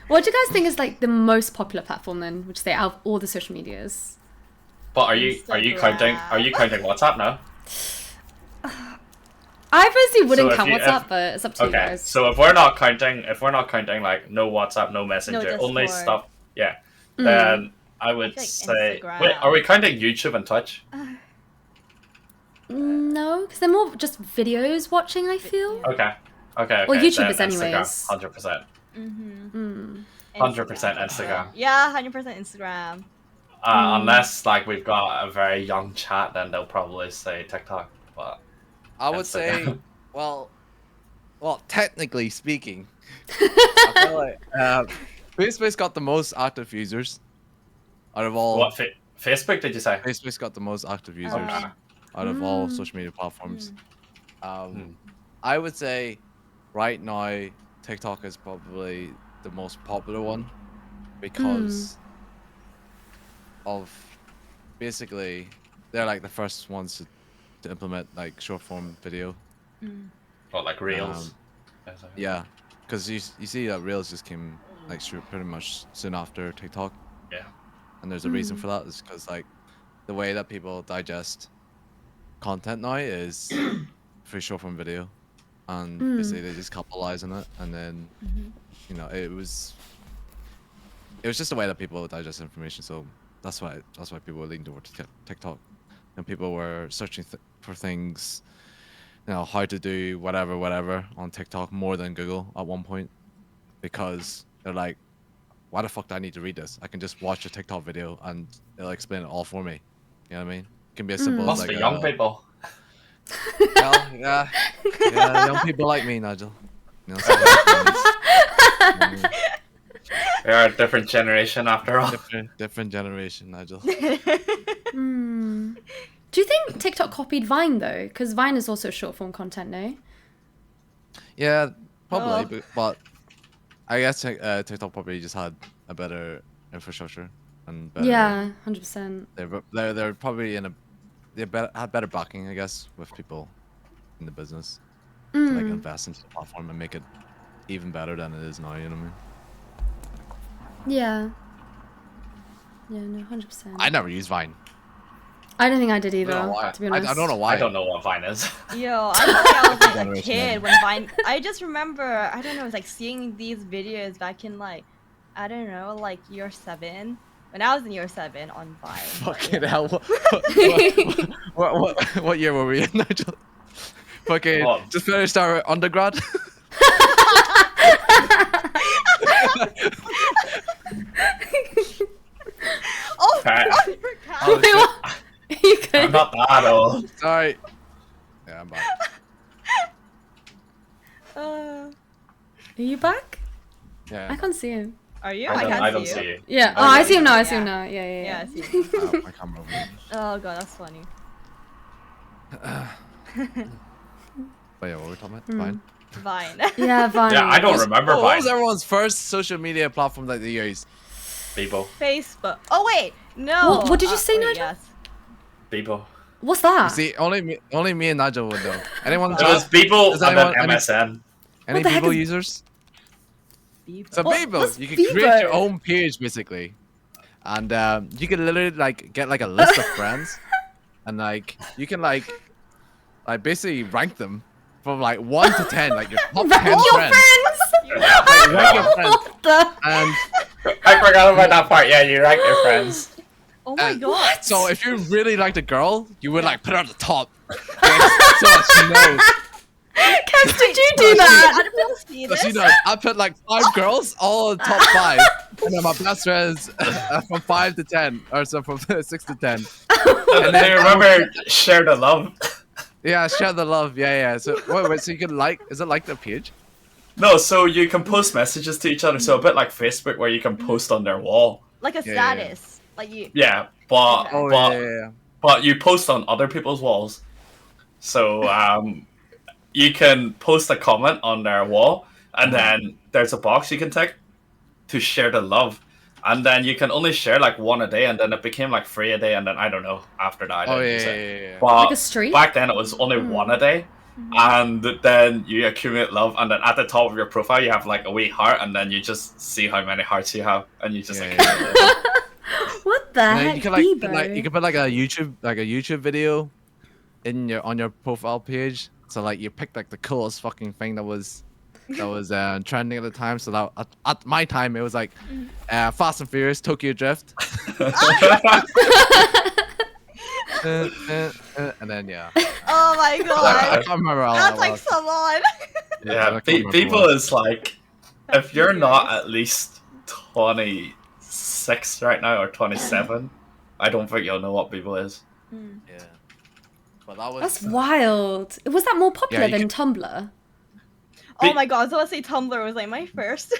What do you guys think is like the most popular platform then? Would you say out of all the social medias? But are you counting WhatsApp now? I personally wouldn't So if count you- WhatsApp, if- but it's up to you Okay, guys. so if we're not counting like no WhatsApp, no Messenger, only Discord. stuff, yeah, then I would Like say, Instagram. wait, are we counting YouTube and Twitch? No, because they're more just videos watching, I feel. Okay. Well, YouTube is then anyways. Instagram, 100%. 100% Instagram. Yeah, 100% Instagram. Unless like we've got a very young chat, then they'll probably say TikTok. But I would say, Instagram. well, technically speaking, I feel like Facebook's got the most active users out of all. what Facebook did you say? Facebook's got the most active users Okay. out of all social media platforms. I would say, right now, TikTok is probably the most popular one because of basically they're like the first ones to implement like short form video. What, like Reels? Yeah, because you see that Reels just came like pretty much soon after TikTok, Yeah. and there's a reason for that. Is because like the way that people digest content now is through short form video, and basically they just capitalize on it, and then you know it was just the way that people digest information. So that's why people were leaning towards TikTok, and people were searching for things, you know, how to do whatever on TikTok more than Google at one point. because they're like, why the fuck do I need to read this? I can just watch a TikTok video and it'll explain it all for me. You know what I mean? It can be as simple as Must like be young people. well, yeah, young people like me, Nigel. You know, so We are a different generation after all. different generation, Nigel. Hmm. Do you think TikTok copied Vine though? Because Vine is also short form content, no? Yeah, probably, Oh. but I guess TikTok probably just had a better infrastructure and better, Yeah, 100%. they're probably had better backing, I guess, with people in the business to like Mm. invest into the platform and make it even better than it is now. You know what I mean? Yeah. Yeah, no, 100%. I never used Vine. I don't think I did either, I don't know why. to be honest. I don't know why. I don't know what Vine is. Yo, I thought I was like a Generation kid X. when Vine. I just remember, I don't know, it was like seeing these videos back in like, I don't know, like year 7. When I was in year 7 on Vine. but Fucking yeah. hell! What year were we in, Nigel? Fucking Oh. just finished our undergrad. Oh, Okay. I forgot. Oh, shit. You I'm good? not that old. Sorry. Yeah, I'm back. Uh, Are you back? Yeah. I can't see him. are you? I don't see see you. you. Yeah. Oh, Oh, I yeah, see him now. I see yeah. him now. Yeah, yeah, Yeah, yeah. I see. you. My camera moved. Oh god, that's funny. But yeah, what were we talking about? Mm. Vine. Vine. Yeah, Vine. Yeah, I don't remember What Vine. was everyone's first social media platform that they used? Bebo. Facebook. Oh wait, no. What did you say, wait, Nigel? Yes. Bebo. What's that? See, only me and Nigel would know. Anyone? It was Bebo Does and then anyone- MSN. Any What the heck Bebo is- users? Bebo. So What- Bebo, what's you can create your Bebo? own page basically, and you can literally like get like a list of friends, and like you can like basically rank them from like 1 to 10, like your top 10 Your friends. friends! Like, rank your friends, What the? and I forgot about that part. Yeah, you rank your friends. Oh my and god. so if you really liked a girl, you would like put her at the top, so that she knows. Kes, did you do I that? don't want to see So this. she knows. I put like 5 girls, all in the top 5, and then my best friends from 5 to 10, or so from 6 to 10. And then you remember Share the Love? Yeah, share the love. Yeah. So wait. So you can like? Is it like the page? No, so you can post messages to each other. So a bit like Facebook, where you can post on their wall. Like a Yeah. status. Like you. Yeah, but Oh but yeah. but you post on other people's walls. So you can post a comment on their wall, and then there's a box you can tick to share the love. And then you can only share like 1 a day, and then it became like 3 a day, and then I don't know after that. I Oh didn't yeah. use it. Yeah. But Like a streak? back then it was only 1 a day, and then you accumulate love, and then at the top of your profile you have like a wee heart, and then you just see how many hearts you have, and you just Yeah, accumulate yeah. love. What the And then heck, you can like, Bebo? you can put like a YouTube video in on your profile page. So like you picked like the coolest fucking thing that was trending at the time. So that at my time it was like Fast and Furious, Tokyo Drift, and then yeah. Oh my I god. can't remember all That's that like was. someone. Yeah, I can't remember people what. is like, if you're not at least 26 right now or 27, I don't think you'll know what people is. Yeah. But that was. That's wild. Was that more popular you than Tumblr? Oh my god, so I say Tumblr was like my first.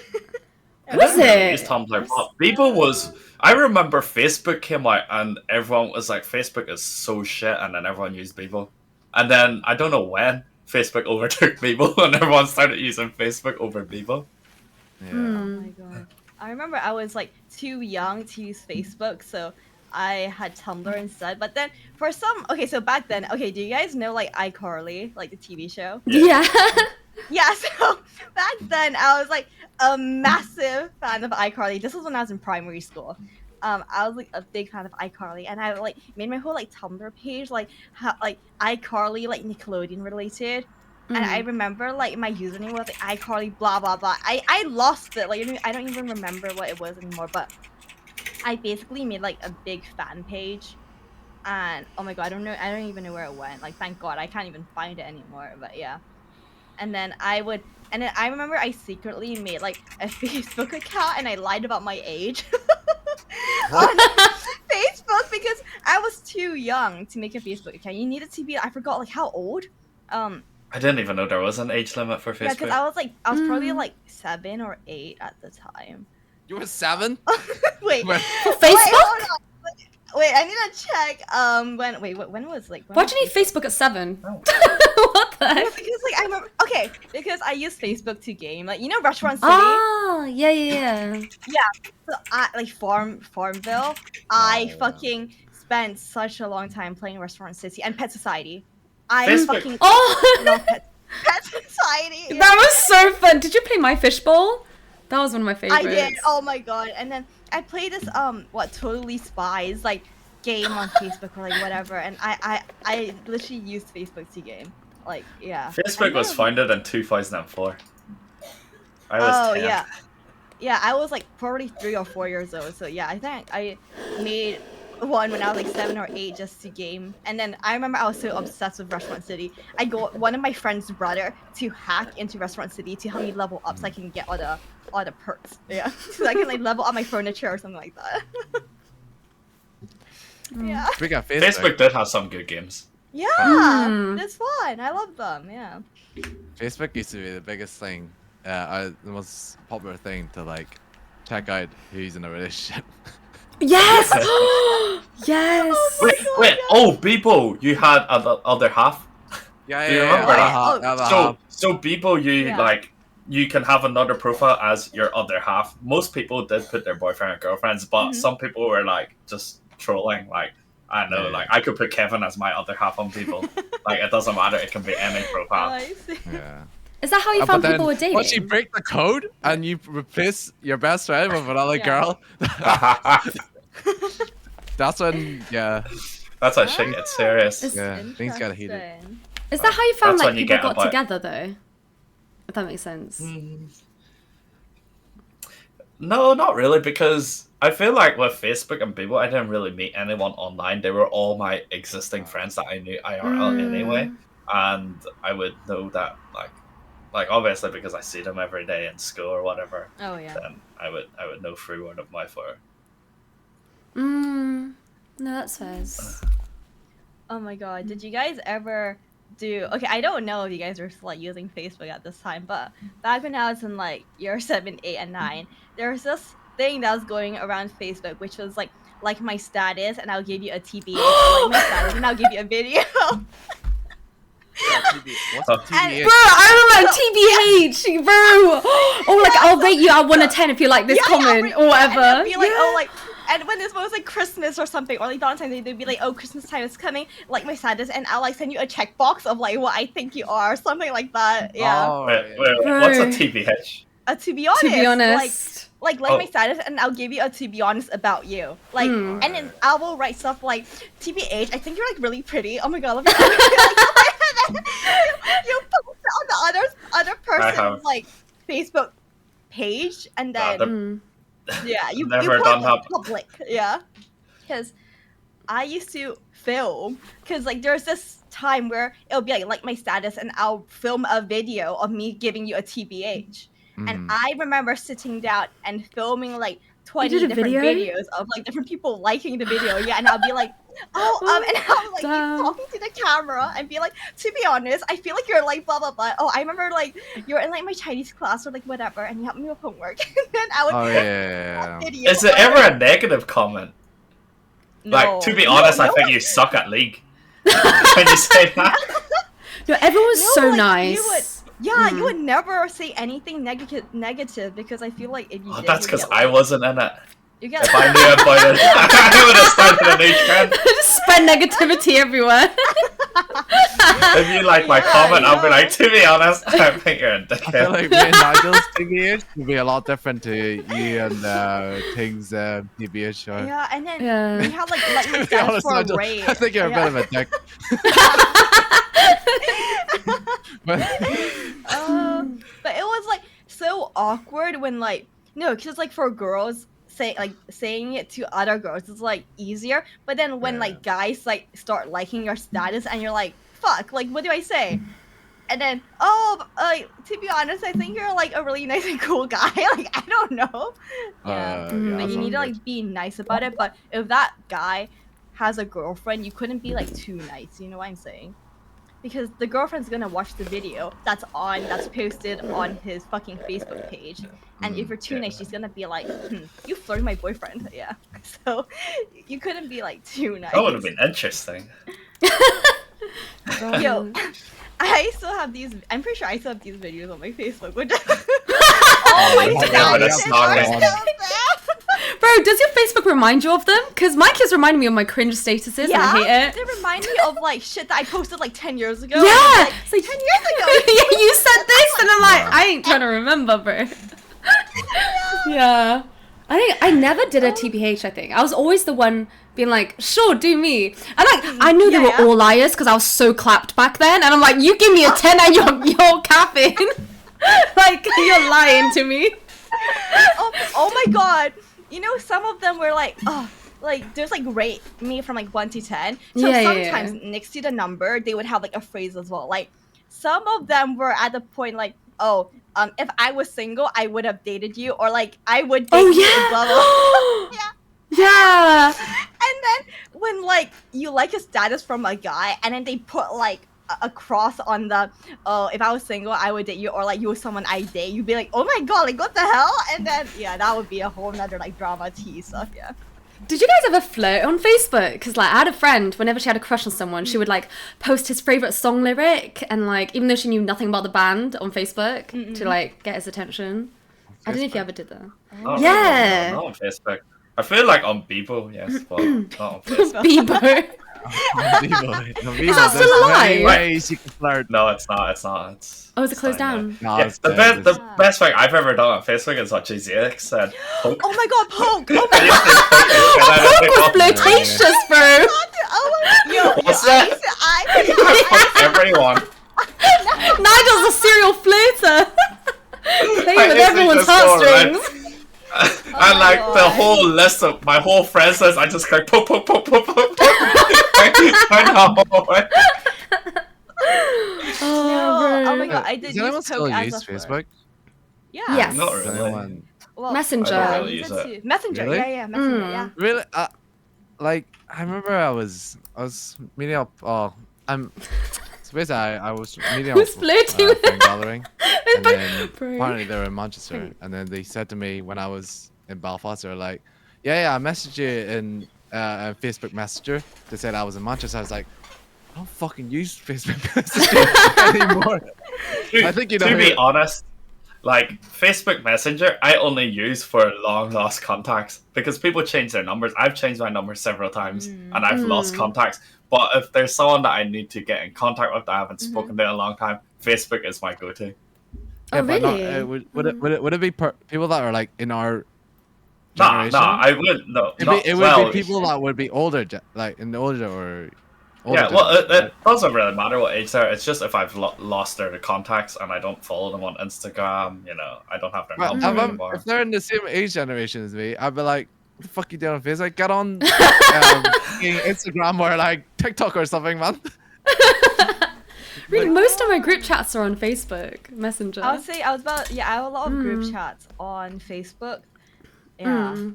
Was it? Use Tumblr. But people was. I remember Facebook came out and everyone was like, Facebook is so shit, and then everyone used Bebo. And then I don't know when Facebook overtook Bebo and everyone started using Facebook over Bebo. Yeah. Oh Hmm. my god. I remember I was like too young to use Facebook, so I had Tumblr instead. But then for some, okay, so back then, okay, do you guys know like iCarly, like the TV show? Yeah. Yeah, so back then I was like a massive fan of iCarly. This was when I was in primary school. I was like a big fan of iCarly, and I like made my whole like Tumblr page like how like iCarly like Nickelodeon related. And I remember like my username was like iCarly blah blah blah. I lost it, like I don't even remember what it was anymore. But I basically made like a big fan page, and oh my god, I don't even know where it went. Like thank God I can't even find it anymore. But yeah. and then I remember I secretly made like a Facebook account and I lied about my age on Facebook because I was too young to make a Facebook account. You needed to be, I forgot like how old. I didn't even know there was an age limit for Yeah, because Facebook. I was probably like 7 or 8 at the time. You were 7? Wait, When- For Facebook? hold on. Wait, I need to check. When was like? When Why'd was you need Facebook at 7? Oh. What the Yeah, heck? because like I remember. Okay, because I use Facebook to game. Like you know, Restaurant City. Ah, yeah. So I like Farmville. I Oh. fucking spent such a long time playing Restaurant City and Pet Society. I Facebook. fucking Oh, love Pet Society. Yeah. that was so fun. Did you play My Fishbowl? That was one of my favorites. I did. Oh my god! And then I played this Totally Spies like game on Facebook or like whatever, and I literally used Facebook to game. Like yeah. Facebook was founded in 2004. I was Oh 10. yeah. Yeah, I was like probably 3 or 4 years old. So yeah, I think I made one when I was like 7 or 8 just to game. And then I remember I was so obsessed with Restaurant City. I got one of my friend's brother to hack into Restaurant City to help me level up so I can get all the perks. Yeah. So I can like level up my furniture or something like that. Yeah. Speaking of Facebook did have some good games. Yeah. Mm. It's fun. I love them. Yeah. Facebook used to be the biggest thing, the most popular thing to like check out who's in a relationship. Yes! Yes! Wait, oh, Bebo, you had other half? Yeah, Do you remember that? that? So Bebo, Yeah. you can have another profile as your other half. Most people did put their boyfriend and girlfriends, but Mhm. some people were like just trolling. Like I know, Yeah. like I could put Kevin as my other half on people. Like it doesn't matter; it can be any profile. I see. Yeah. Is that how you But found then people were dating? once you break the code and you replace your best friend with another Yeah. girl, that's when That's how shit gets serious. Is- yeah things got heated. Interesting. Is that how you found That's like when you people get got a bite. together though? If that makes sense. No, not really, because I feel like with Facebook and Bebo, I didn't really meet anyone online. They were all my existing friends that I knew IRL Mm. anyway, and I would know that like obviously because I see them every day in school or whatever. Oh yeah. Then I would know through word of mouth or No, that's fair. Oh my god, did you guys ever do okay, I don't know if you guys were still like using Facebook at this time, but back when I was in like year 7, 8, and 9, there was this thing that was going around Facebook which was like my status and I'll give you a TBH, like my status and I'll give you a video. What's a TBH? Bro, I remember TBH, bro. Oh, like I'll rate you at 1 to 10 if you like this comment or And whatever. they'd be like, oh, like, and when it was like Christmas or something, or like Valentine's Day, they'd be like, oh, Christmas time is coming, like my status, and I'll like send you a checkbox of like what I think you are, something like that. Yeah. Oh, wait, Bro. what's a TBH? To be honest, To be honest, like Oh. my status, and I'll give you a to be honest about you, like, Hmm. and then I will write stuff like, TBH, I think you're like really pretty. Oh my god, let me. You post it on the other person's have- like Facebook page, and then. Mm. Yeah, you Never put done it that. public. Yeah, because I used to film. Because like there's this time where it'll be like my status, and I'll film a video of me giving you a TBH. And I remember sitting down and filming like 20 did a different video? videos of like different people liking the video. Yeah, and I'll be like, and I'll like Damn. keep talking to the camera and be like, to be honest, I feel like you're like blah blah blah. Oh, I remember like you're in like my Chinese class or like whatever, and you helped me with homework. And then I would Oh yeah. video. Is it ever a negative comment? Like to be honest, I think you suck at League. When you say that. Yo, everyone was No, so like, nice. you would never say anything negative because I feel like if you Oh, did, that's you'd because get, I like- wasn't in it. You get If I knew about it, I would have started a new trend. Just spread negativity everywhere. If you like my Yeah, comment, I'll be no. like, to be honest, I think you're a I feel dickhead. like me and Nigel's TBH would be a lot different to you and Ting's TBH show. Yeah, and then Yeah. we had like my To be status honest, for a Nigel, raid. I think you're a bit of a dick. But But it was like so awkward when like no, because like for girls saying it to other girls is like easier. But then when Yeah. like guys like start liking your status and you're like, fuck, like what do I say? And then, to be honest, I think you're like a really nice and cool guy. Like, I don't know. Yeah. Yeah, But you need to sounds like be nice about it. But if that guy has a girlfriend, you couldn't be like too nice. You know what I'm saying? Because the girlfriend's gonna watch the video that's posted on his fucking Facebook page. And if you're too nice, she's gonna be like, you flirting my boyfriend. Yeah. So you couldn't be like too nice. That would have been interesting. Yo, I still have these. I'm pretty sure I still have these videos on my Facebook. Which oh my yeah, god, that's not right. Bro, does your Facebook remind you of them? Because my kids remind me of my cringe statuses and I hate it. They remind me of like shit that I posted like 10 years ago. Yeah, Like, it's like 10 years ago. yeah, you said this, and I'm like, I ain't trying to remember, bro. Yeah, I never did a TBH. I think I was always the one being like, sure, do me. And like, I knew they were all liars because I was so clapped back then, and I'm like, you give me a 10 and you're capping, like you're lying to me. Oh my god. You know, some of them were like, like there's like rate me from like 1 to 10. So sometimes next to the number they would have like a phrase as well. Like some of them were at the point like, if I was single, I would have dated you, or like I would date you. Blah, blah. Yeah. And then when like you like a status from a guy, and then they put like a cross on the if I was single I would date you, or like you were someone I date, you'd be like, oh my god, like what the hell? And then that would be a whole nother like drama tea stuff. Did you guys ever flirt on Facebook? Because like I had a friend, whenever she had a crush on someone, she would like post his favorite song lyric, and like even though she knew nothing about the band, on Facebook to like get his attention. I don't know if you ever did that. Oh, Yeah. Not on Facebook. I feel like on Bebo, yes, but not on Facebook. Bieber. Is that still alive? Ways you can flirt. No, it's not. It's. Oh, is it closed down? No, Yeah, it's the dead. best thing I've ever done on Facebook is what JZX said. Poke. Oh my god, Poke! Oh And my you god! say Poke was flirtatious, bro. What's that? Poke everyone. Nigel's a serial flirter. Playing with It's everyone's just so right. heartstrings. And like the whole list of my whole friends list, I just click poke. I know. Oh, Oh my bro. god, I did Does use anyone Poke still as use a flirt. Facebook? Yeah. Yes. Not Does really. anyone Well, Messenger. I don't I really use use it it. too. Messenger. Really? Yeah, Messenger. Yeah. Really? Like I remember I was meeting up. I'm. So basically, I was meeting up. Who's flirting with friend gathering, and then Bro. apparently they were in Manchester, and then they said to me when I was in Belfast, they were like, "Yeah, I messaged you in Facebook Messenger." They said I was in Manchester. I was like, I don't fucking use Facebook Messenger anymore. I think you know. To be honest, like Facebook Messenger, I only use for long lost contacts because people change their numbers. I've changed my number several times and I've lost contacts. But if there's someone that I need to get in contact with that I haven't spoken to in a long time, Facebook is my go-to. Oh, but not- really? would it be people that are like in our Nah, generation? I wouldn't. No, It would be people that would be older, like in the older or. Older Yeah, well, generation, it doesn't really matter what age they're. It's just if I've lost their contacts and I don't follow them on Instagram, you know, I don't have their Well, number anymore. if they're in the same age generation as me, I'd be like, what the fuck you doing on Facebook? Get on Instagram or like TikTok or something, man. Really, most of my group chats are on Facebook Messenger. I would say I have a lot of group chats on Facebook. Yeah.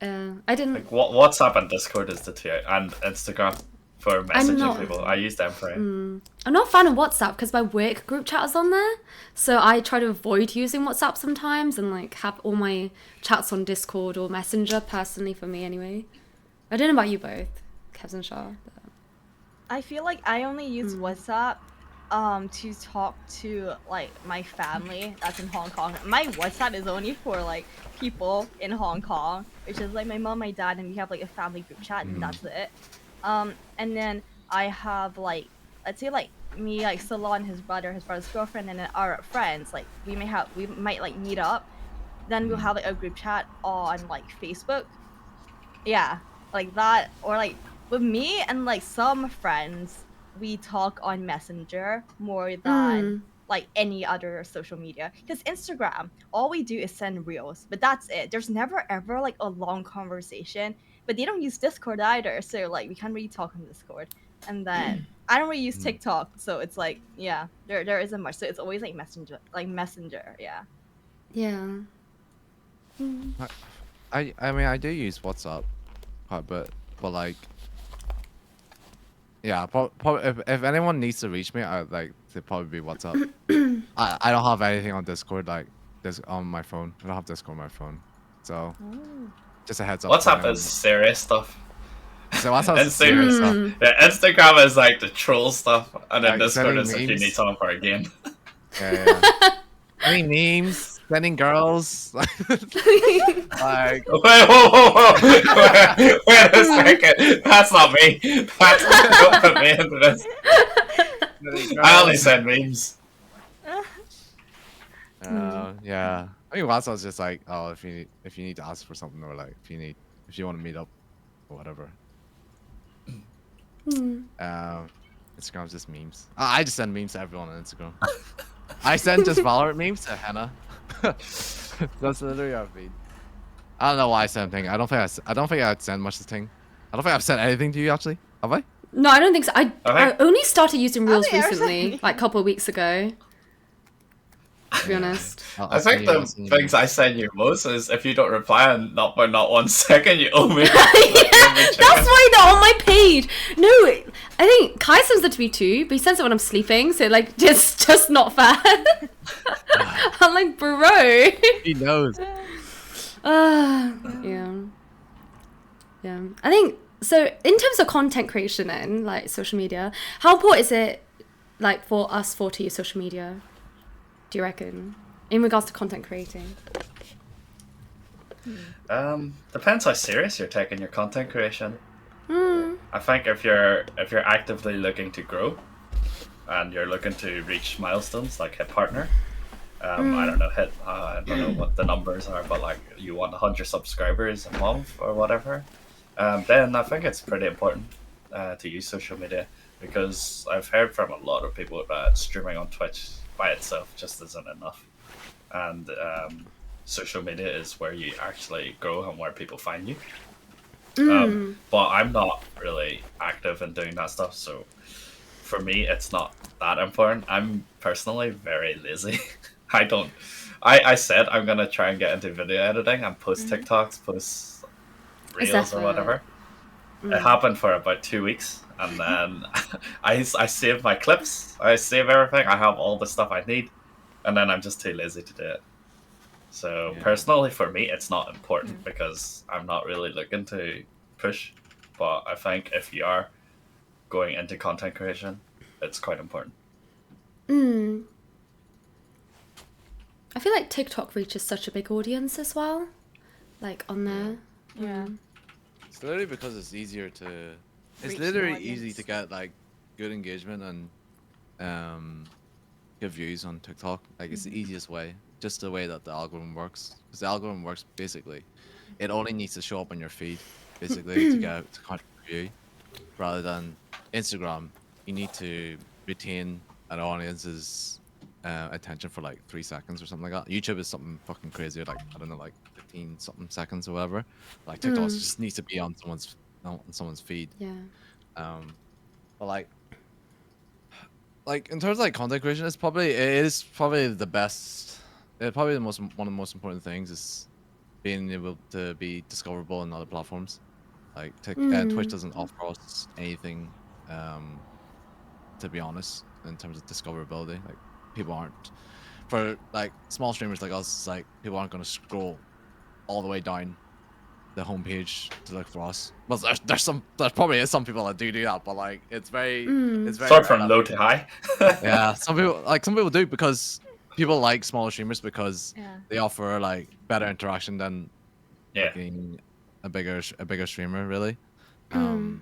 I didn't. Like WhatsApp and Discord is the two, and Instagram for messaging not- people. I use them for it. I'm not a fan of WhatsApp because my work group chat is on there, so I try to avoid using WhatsApp sometimes and like have all my chats on Discord or Messenger. Personally, for me anyway. I don't know about you both, Kevs and Shah. But... I feel like I only use WhatsApp to talk to like my family that's in Hong Kong. My WhatsApp is only for like people in Hong Kong, which is like my mom, my dad, and we have like a family group chat, and that's it. And then I have like, let's say like me, like Salon, his brother's girlfriend, and then our friends. Like we might like meet up. Then we'll have like a group chat on like Facebook. Yeah, like that, or like with me and like some friends, we talk on Messenger more than like any other social media. Because Instagram, all we do is send reels, but that's it. There's never ever like a long conversation. But they don't use Discord either, so like we can't really talk on Discord. and then I don't really use Mm. TikTok, so it's like yeah, there isn't much. So it's always like Messenger, yeah. Yeah. Mm. I mean, I do use WhatsApp quite a bit, but like, yeah, probably if anyone needs to reach me, I like to probably be WhatsApp. I don't have anything on Discord like this on my phone. I don't have Discord on my phone, so just a heads up. to WhatsApp anyone. is serious stuff. So WhatsApp's Instagram, serious stuff. yeah, Instagram is like the troll stuff, and then Like Discord sending is if you memes. need someone for a game. Yeah. Sending memes, sending girls. Like, Wait, whoa. Wait a second. That's not me. Don't put me into this. I only send memes. Yeah. I mean, WhatsApp's just like, oh, if you need to ask for something, or like if you want to meet up or whatever. Instagram's just memes. I just send memes to everyone on Instagram. I send just Valorant memes to Hannah. That's literally our feed. I don't know why I send thing. I don't think I'd send much to thing. I don't think I've sent anything to you actually. Have I? No, I don't think so. I Okay. only started using Reels think I ever recently, sent like a couple of weeks ago. To be honest. I think the things I send you most is if you don't reply in not 1 second, you owe me. Yeah, that's why they're on my page. No, I think Kai sends it to me too, but he sends it when I'm sleeping, so like it's just not fair. I'm like, bro. He knows. Yeah. Yeah. I think so in terms of content creation and like social media, how important is it like for us four to use social media? Do you reckon? In regards to content creating? Depends how serious you're taking your content creation. Hmm. I think if you're actively looking to grow, and you're looking to reach milestones like hit partner, I don't know I don't know what the numbers are, but like you want 100 subscribers a month or whatever, then I think it's pretty important to use social media, because I've heard from a lot of people that streaming on Twitch by itself just isn't enough, and social media is where you actually grow and where people find you. But I'm not really active in doing that stuff, so for me it's not that important. I'm personally very lazy. I said I'm gonna try and get into video editing and post TikToks, post reels or whatever. It happened for about 2 weeks, and then I save my clips, I save everything, I have all the stuff I need, and then I'm just too lazy to do it. So personally for me it's not important because I'm not really looking to push, but I think if you are going into content creation, it's quite important. I feel like TikTok reaches such a big audience as well, like on there. Yeah. It's literally because it's easier to. It's Reach literally more easy audience. to get like good engagement and good views on TikTok. Like it's the easiest way, just the way that the algorithm works. Because the algorithm works basically, it only needs to show up on your feed, basically, to get to contribute view, rather than Instagram. You need to retain an audience's attention for like 3 seconds or something like that. YouTube is something fucking crazy, like I don't know, like 15 something seconds or whatever. Like TikTok just needs to be on someone's feed. Yeah. But like in terms of like content creation, it is probably the best. Probably one of the most important things is being able to be discoverable on other platforms. Like Twitch doesn't offer us anything, to be honest, in terms of discoverability. Like people aren't, for like small streamers like us, it's like people aren't going to scroll all the way down the homepage to look for us. Well, there probably is some people that do that, but like it's very Start rare from that low to high. yeah, some people do, because people like smaller streamers because they offer like better interaction than Yeah. being a bigger streamer, really. But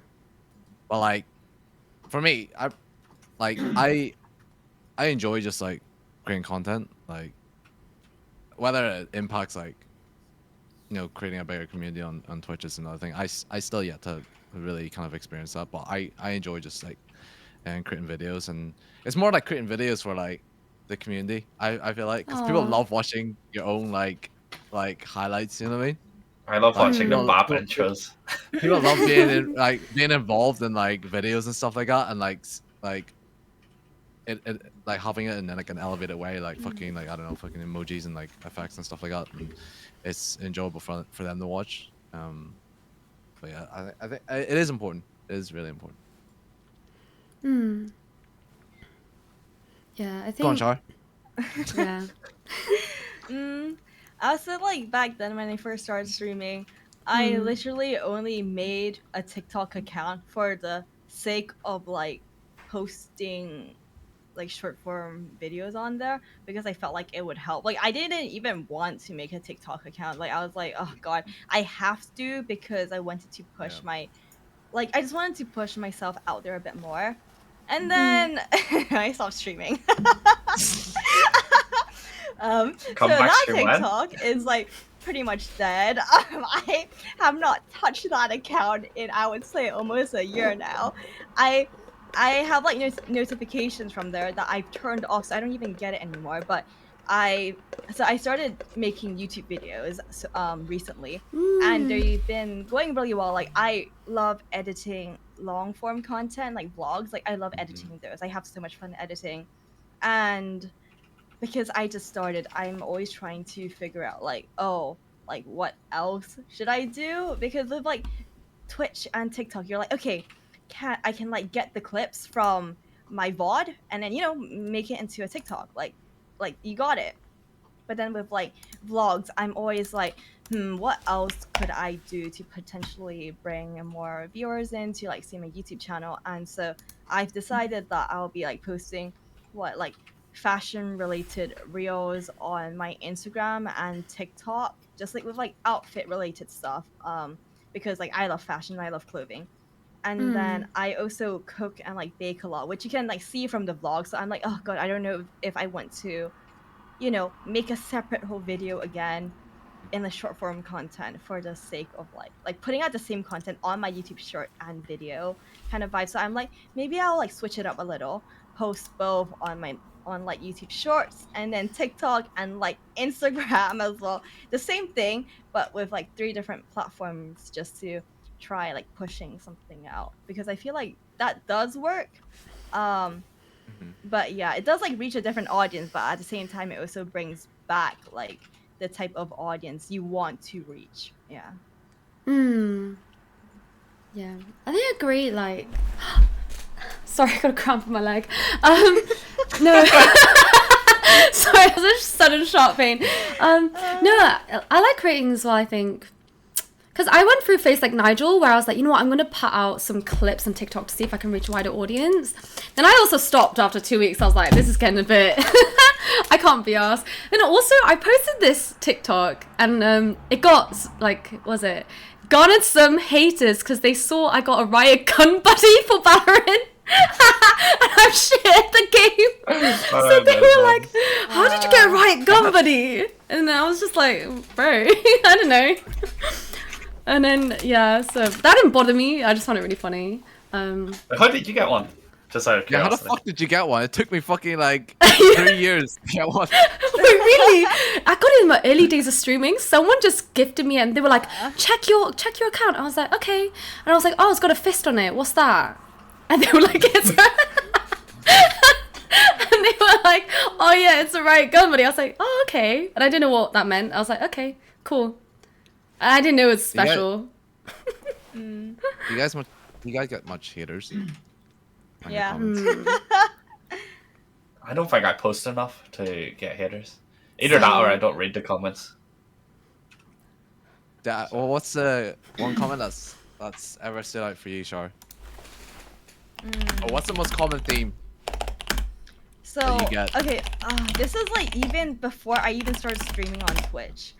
like for me, I enjoy just like creating content, like whether it impacts like creating a bigger community on Twitch is another thing. I still yet to really kind of experience that, but I enjoy just like creating videos, and it's more like creating videos for like the community. I feel like because people Aw. love watching your own like highlights, you know what I mean? I love watching the no, map no, intros. people love being involved in like videos and stuff like that, and like it like having it in like an elevated way, like fucking like I don't know, fucking emojis and like effects and stuff like that. And it's enjoyable for them to watch. But yeah, I think it is important. It is really important. Yeah, I think. Go on, Char. Yeah. I also like back then when I first started streaming, I literally only made a TikTok account for the sake of like posting like short form videos on there because I felt like it would help. Like I didn't even want to make a TikTok account. Like I was like, oh god, I have to because I wanted to push my I just wanted to push myself out there a bit more. And then I stopped streaming. So that TikTok is like pretty much dead. I have not touched that account in I would say almost a year now. I have like notifications from there that I've turned off, so I don't even get it anymore. But I started making YouTube videos recently, and they've been going really well. Like I love editing long form content, like vlogs. Like I love editing those. I have so much fun editing, and because I just started, I'm always trying to figure out like, oh, like what else should I do? Because with like Twitch and TikTok, you're like, okay, I can like get the clips from my VOD and then make it into a TikTok. Like you got it. But then with like vlogs, I'm always like, what else could I do to potentially bring more viewers in to like see my YouTube channel? And so I've decided that I'll be like posting like fashion related reels on my Instagram and TikTok, just like with like outfit related stuff. Because like I love fashion, I love clothing. And then I also cook and like bake a lot, which you can like see from the vlog. So I'm like, oh god, I don't know if I want to, make a separate whole video again in the short form content for the sake of like putting out the same content on my YouTube short and video kind of vibe. So I'm like, maybe I'll like switch it up a little, post both on like YouTube Shorts and then TikTok and like Instagram as well. The same thing, but with like 3 different platforms just to try like pushing something out because I feel like that does work. But yeah, it does like reach a different audience, but at the same time it also brings back like the type of audience you want to reach. Yeah. Yeah, I think I agree. Like, sorry, I got a cramp in my leg. No, sorry, it was a sudden sharp pain. No, I like creating as well. I think. Because I went through a phase like Nigel where I was like, you know what, I'm going to put out some clips on TikTok to see if I can reach a wider audience. Then I also stopped after 2 weeks. I was like, this is getting a bit, I can't be arsed. Then also I posted this TikTok and it got like, garnered some haters because they saw I got a Riot Gun buddy for Valorant. And I've shared the game. So they were like, how did you get a Riot Gun buddy? And I was just like, bro, I don't know. And then, yeah, so that didn't bother me. I just found it really funny. How did you get one? Just out of Yeah, how the curiosity. fuck did you get one? It took me fucking like 3 years to get one. Wait, really? I got it in my early days of streaming. Someone just gifted me and they were like, check your account. I was like, okay. And I was like, oh, it's got a fist on it. What's that? And they were like, it's and they were like, oh yeah, it's a Riot Gun buddy. I was like, oh, okay. And I didn't know what that meant. I was like, okay, cool. I didn't know it was special. Do you guys get much haters? On your Yeah. comments? I don't think I post enough to get haters. Either that or I don't read the comments. Well, what's the one comment that's ever stood out for you, Char? Or what's the most common theme? So, that you get? okay, this is like even before I even started streaming on Twitch.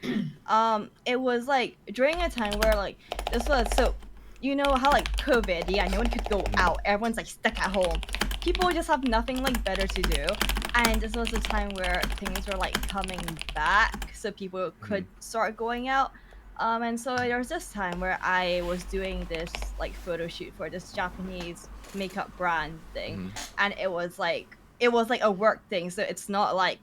It was like during a time where like this was so, you know how like COVID, yeah, no one could go out. Everyone's like stuck at home. People just have nothing like better to do. And this was a time where things were like coming back, so people could start going out. And so there was this time where I was doing this like photo shoot for this Japanese makeup brand thing, and it was like a work thing, so it's not like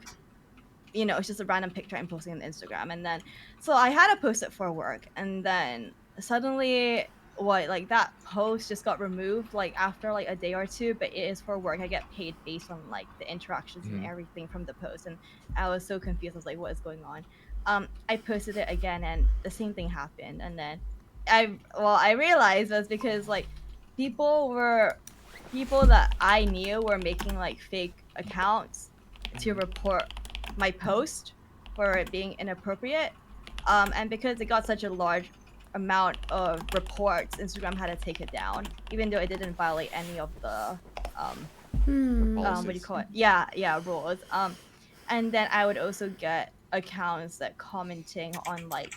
you know, it's just a random picture I'm posting on Instagram. And then, so I had to post it for work, and then suddenly, like that post just got removed like after like a day or two. But it is for work. I get paid based on like the interactions and Mhm. everything from the post, and I was so confused. I was like, what is going on? I posted it again, and the same thing happened. And then I realized it was because like people that I knew were making like fake accounts to report my post for it being inappropriate. And because it got such a large amount of reports, Instagram had to take it down, even though it didn't violate any of the what do you call it? Yeah, rules. And then I would also get accounts that commenting on like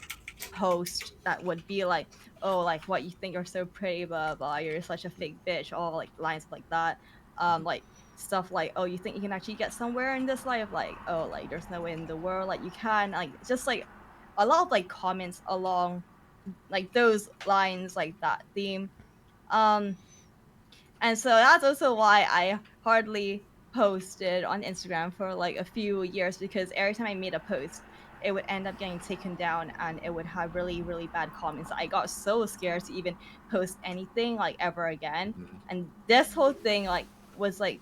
posts that would be like, oh, like what you think you're so pretty, blah blah, you're such a fake bitch, all like lines like that. Like stuff like, oh, you think you can actually get somewhere in this life, like, oh, like there's no way in the world like you can, like just like a lot of like comments along like those lines, like that theme. um and so that's also why I hardly posted on Instagram for like a few years, because every time I made a post, it would end up getting taken down and it would have really, really bad comments. I got so scared to even post anything like ever again. Mhm. And this whole thing like was like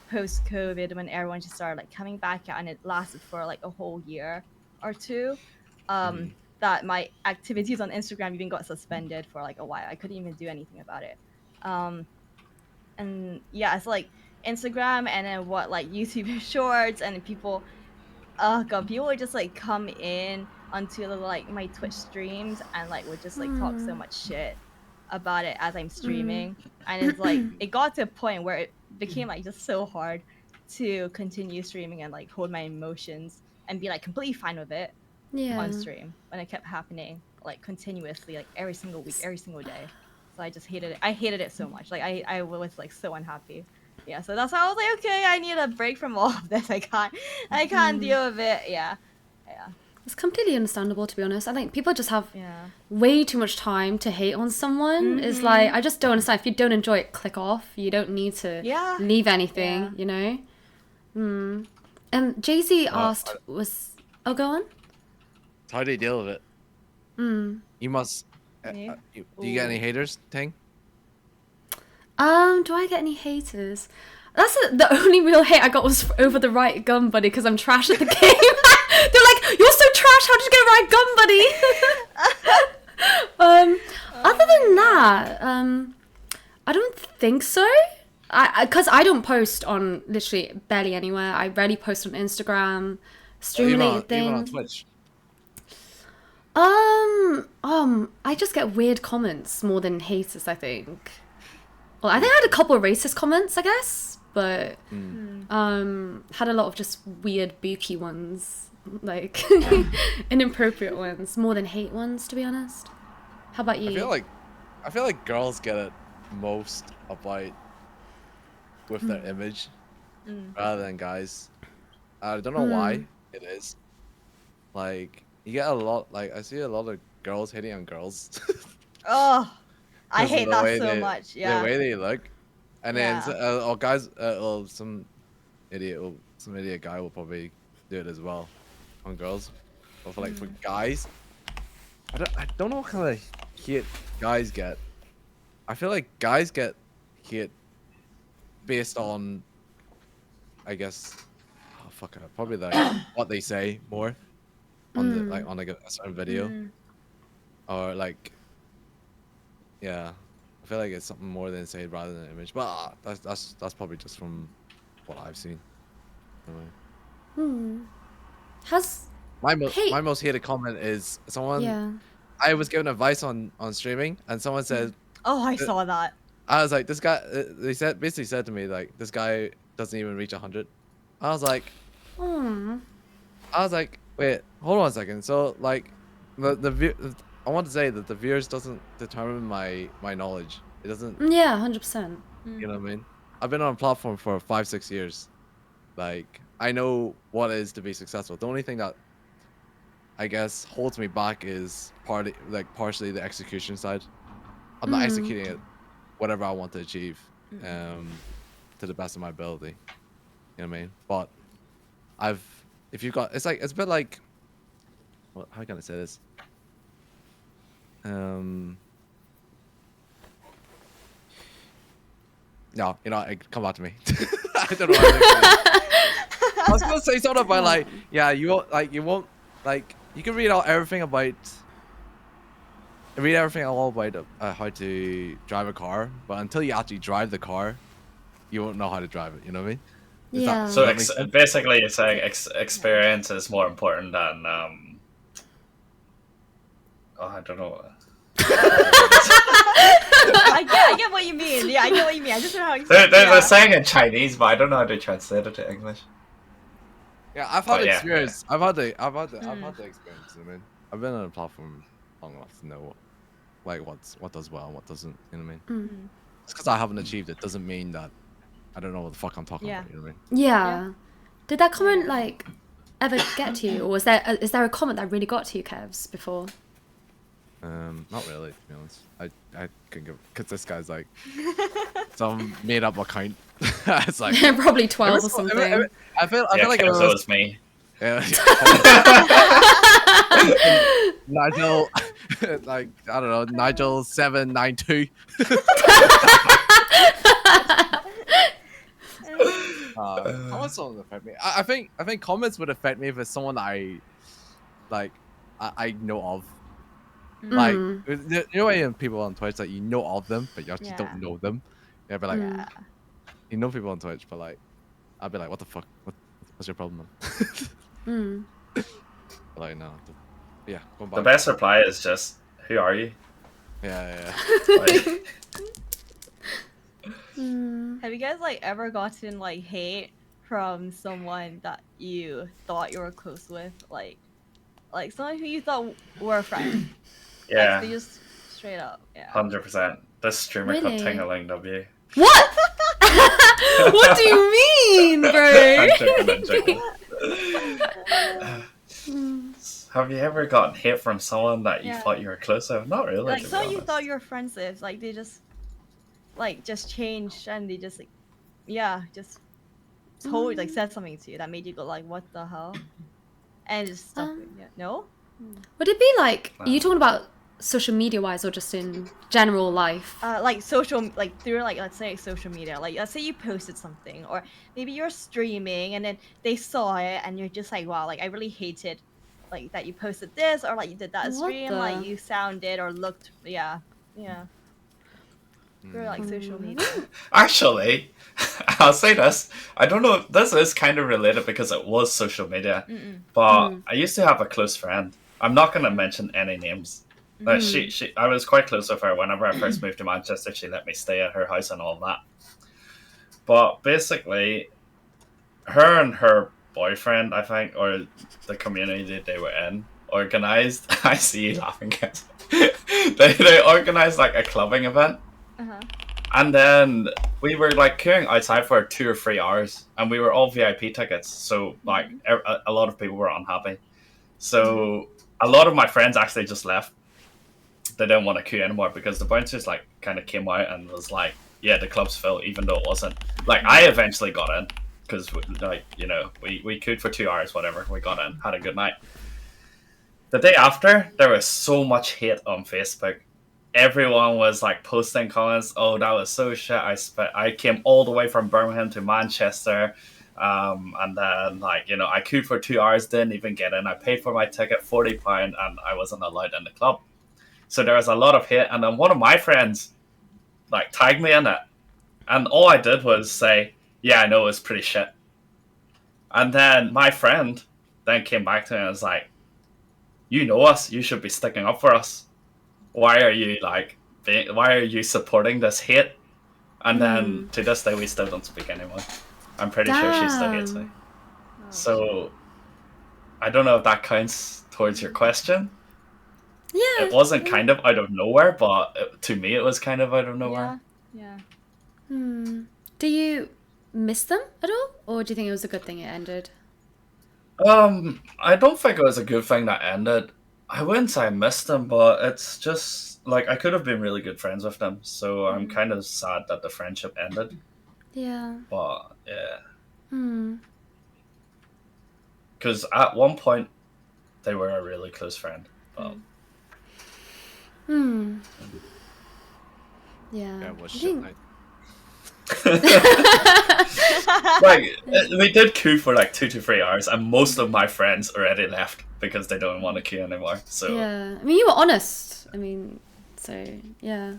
post COVID, when everyone just started like coming back out, and it lasted for like a whole year or two. Mhm. That my activities on Instagram even got suspended for like a while. I couldn't even do anything about it. Um, and yeah, it's like Instagram, and then what, like YouTube Shorts, and people, oh god, people would just like come in onto like my Twitch streams and like would just like talk so much shit about it as I'm streaming. And it's like it got to a point where it became like just so hard to continue streaming and like hold my emotions and be like completely fine with it Yeah. on stream when it kept happening like continuously, like every single week, every single day. So I just hated it. I hated it so much. Like I was like so unhappy. Yeah, so that's why I was like, okay, I need a break from all of this. I can't deal with it. Yeah. Yeah. It's completely understandable, to be honest. I think people just have Yeah. way too much time to hate on someone. It's like, I just don't understand. If you don't enjoy it, click off. You don't need to Yeah. leave anything, Yeah. you know? And Jay-Z Well, asked, oh, go on? How do you deal with it? You must. Me? Do you get any Ooh. haters, Ting? Do I get any haters? That's the only real hate I got was over the right gun buddy, because I'm trash at the game. They're like, you're so trash, how did you get right gun buddy? Other than that, I don't think so. Because I don't post on literally barely anywhere. I rarely post on Instagram, stream related Even on things. Twitch. I just get weird comments more than haters, I think. Well, I think I had a couple of racist comments, I guess, but had a lot of just weird booky ones, like inappropriate ones, more than hate ones, to be honest. How about you? I feel like girls get it most about with their image rather than guys. I don't know why it is. Like you get a lot. Like I see a lot of girls hating on girls. Oh, I 'Cause of hate the that way so they- much. Yeah. The way they look, and then Yeah. or guys, well, some idiot guy will probably do it as well on girls. But for guys, I don't know what kind of hate guys get. I feel like guys get hate based on, I guess, oh fuck it, probably like what they say more on the like on like a certain video or like. Yeah, I feel like it's something more than say rather than image, but that's probably just from what I've seen. Anyway. Has My hate? most hated comment is someone. Yeah. I was given advice on streaming, and someone said, Oh, I saw that. I was like, this guy. They basically said to me like, this guy doesn't even reach 100. I was like, wait, hold on a second. So like, I want to say that the viewers doesn't determine my knowledge. It doesn't. Yeah, 100%. You know what I mean? I've been on a platform for 5-6 years. Like I know what it is to be successful. The only thing that I guess holds me back is partially the execution side. I'm not executing it whatever I want to achieve to the best of my ability. You know what I mean? But if you got, it's a bit like, what? How can I say this? No, come back to me. I don't know. I was gonna say something about like, yeah, you won't you can read everything all about how to drive a car, but until you actually drive the car, you won't know how to drive it. You know what I mean? Yeah. So basically, you're saying experience is more important than oh, I don't know. I get what you mean. Yeah, I get what you mean. I just don't know how to explain. They're saying in Chinese, but I don't know how to translate it to English. Yeah, I've had But yeah. experience. I've had the experience. I mean, I've been on a platform long enough to know, like, what does well and what doesn't. You know what I mean? It's because I haven't achieved it doesn't mean that I don't know what the fuck I'm talking about. You know what I mean? Yeah. Did that comment like ever get to you, or is there a comment that really got to you, Kevs, before? Not really, to be honest. I can give, because this guy's like some made up account. It's like Probably 12 or something. I feel like it so was it's me. yeah. Nigel, like I don't know, Nigel 792. Comments don't affect me. I think comments would affect me if it's someone that I know of. Like you know when people on Twitch that you know of them but you actually don't know them. Yeah, but like you know people on Twitch, but like I'd be like, what the fuck? What's your problem, man? Like no. Yeah. The best reply is just, "Who are you?" Yeah. Like, Have you guys like ever gotten like hate from someone that you thought you were close with, like someone who you thought were a friend? yeah, Like, they just straight up, yeah. 100%. This streamer called Really? Tingling W. What? What do you mean, bro? I'm joking. Have you ever gotten hate from someone that you thought you were close with? Not really. Like to be someone you honest. thought you were friends with, like they just changed and they just like said something to you that made you go like, what the hell? And just stuff. No? Would it be like, are you talking about social media wise or just in general life? Like social, like through like, let's say social media, like let's say you posted something or maybe you're streaming and then they saw it and you're just like, wow, like I really hated like that you posted this or like you did that stream, like you sounded or looked, through like social media. Actually, I'll say this. I don't know. This is kind of related because it was social media. But I used to have a close friend. I'm not going to mention any names. But I was quite close with her whenever I first moved to Manchester. She let me stay at her house and all that. But basically, her and her boyfriend, I think, or the community that they were in, organized. I see you laughing, guys. They organized like a clubbing event. And then we were like queuing outside for 2 or 3 hours, and we were all VIP tickets. So like a lot of people were unhappy. So a lot of my friends actually just left. They didn't want to queue anymore because the bouncers like kind of came out and was like, "Yeah, the club's full," even though it wasn't. Like I eventually got in because like we queued for 2 hours, whatever. We got in, had a good night. The day after, there was so much hate on Facebook. Everyone was like posting comments. Oh, that was so shit. I came all the way from Birmingham to Manchester, and then like I queued for 2 hours, didn't even get in. I paid for my ticket, £40, and I wasn't allowed in the club. So there was a lot of hate, and then one of my friends like tagged me in it, and all I did was say, "Yeah, I know it's pretty shit." And then my friend then came back to me and was like, "You know us. You should be sticking up for us. Why are you supporting this hate?" And then to this day we still don't speak anymore. I'm pretty sure she still hates me. So I don't know if that counts towards your question. Yeah. It wasn't kind of out of nowhere, but to me it was kind of out of nowhere. Yeah. Do you miss them at all, or do you think it was a good thing it ended? I don't think it was a good thing that ended. I wouldn't say I missed them, but it's just like I could have been really good friends with them. So I'm kind of sad that the friendship ended. Yeah. But yeah. because at one point they were a really close friend. But Yeah. Yeah, what I shit think- night. like we did queue for like 2 to 3 hours, and most of my friends already left because they don't want to queue anymore. So Yeah. I mean, you were honest. I mean, so yeah.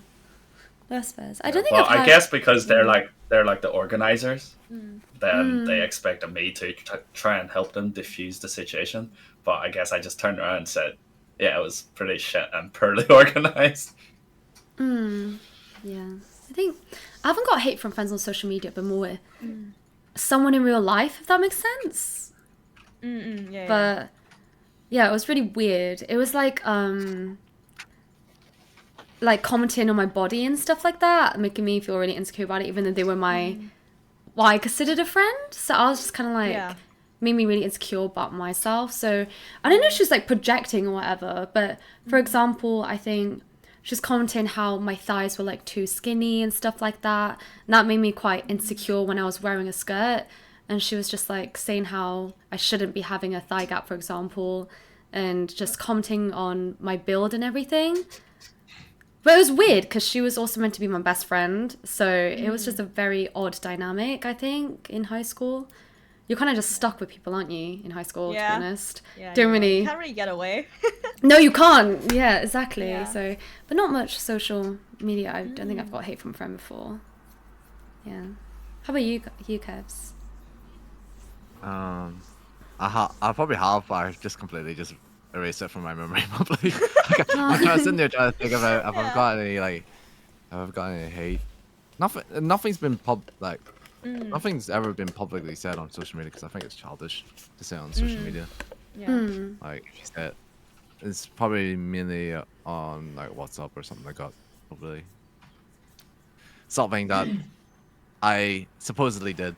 That's fair. I don't think well, I've had... I guess because they're like the organizers, then they Mm. expected me to try and help them diffuse the situation. But I guess I just turned around and said, "Yeah, it was pretty shit and poorly organized." Yeah. I think I haven't got hate from friends on social media, but more someone in real life, if that makes sense. Yeah. But yeah, it was really weird. It was like commenting on my body and stuff like that, making me feel really insecure about it, even though they were my what I considered a friend. So I was just kind of like Yeah. made me really insecure about myself. So I don't know if she was like projecting or whatever, but for example, I think she was commenting how my thighs were like too skinny and stuff like that. And that made me quite insecure when I was wearing a skirt. And she was just like saying how I shouldn't be having a thigh gap, for example, and just commenting on my build and everything. But it was weird because she was also meant to be my best friend. So it was just a very odd dynamic, I think, in high school. You're kind of just stuck with people, aren't you, in high school, to Yeah. be honest? Yeah. Don't You really... can't really get away. No, you can't. Yeah, exactly. Yeah. So, but not much social media. I don't think I've got hate from a friend before. Yeah. How about you, Kevs? I probably have, but I've just completely just erased it from my memory. Probably. Like, I'm sitting there trying to think about if I've got any if I've got any hate. Nothing's been nothing's ever been publicly said on social media because I think it's childish to say on social media. Yeah. Like you said, it's probably mainly on like WhatsApp or something like that. Probably something that I supposedly did.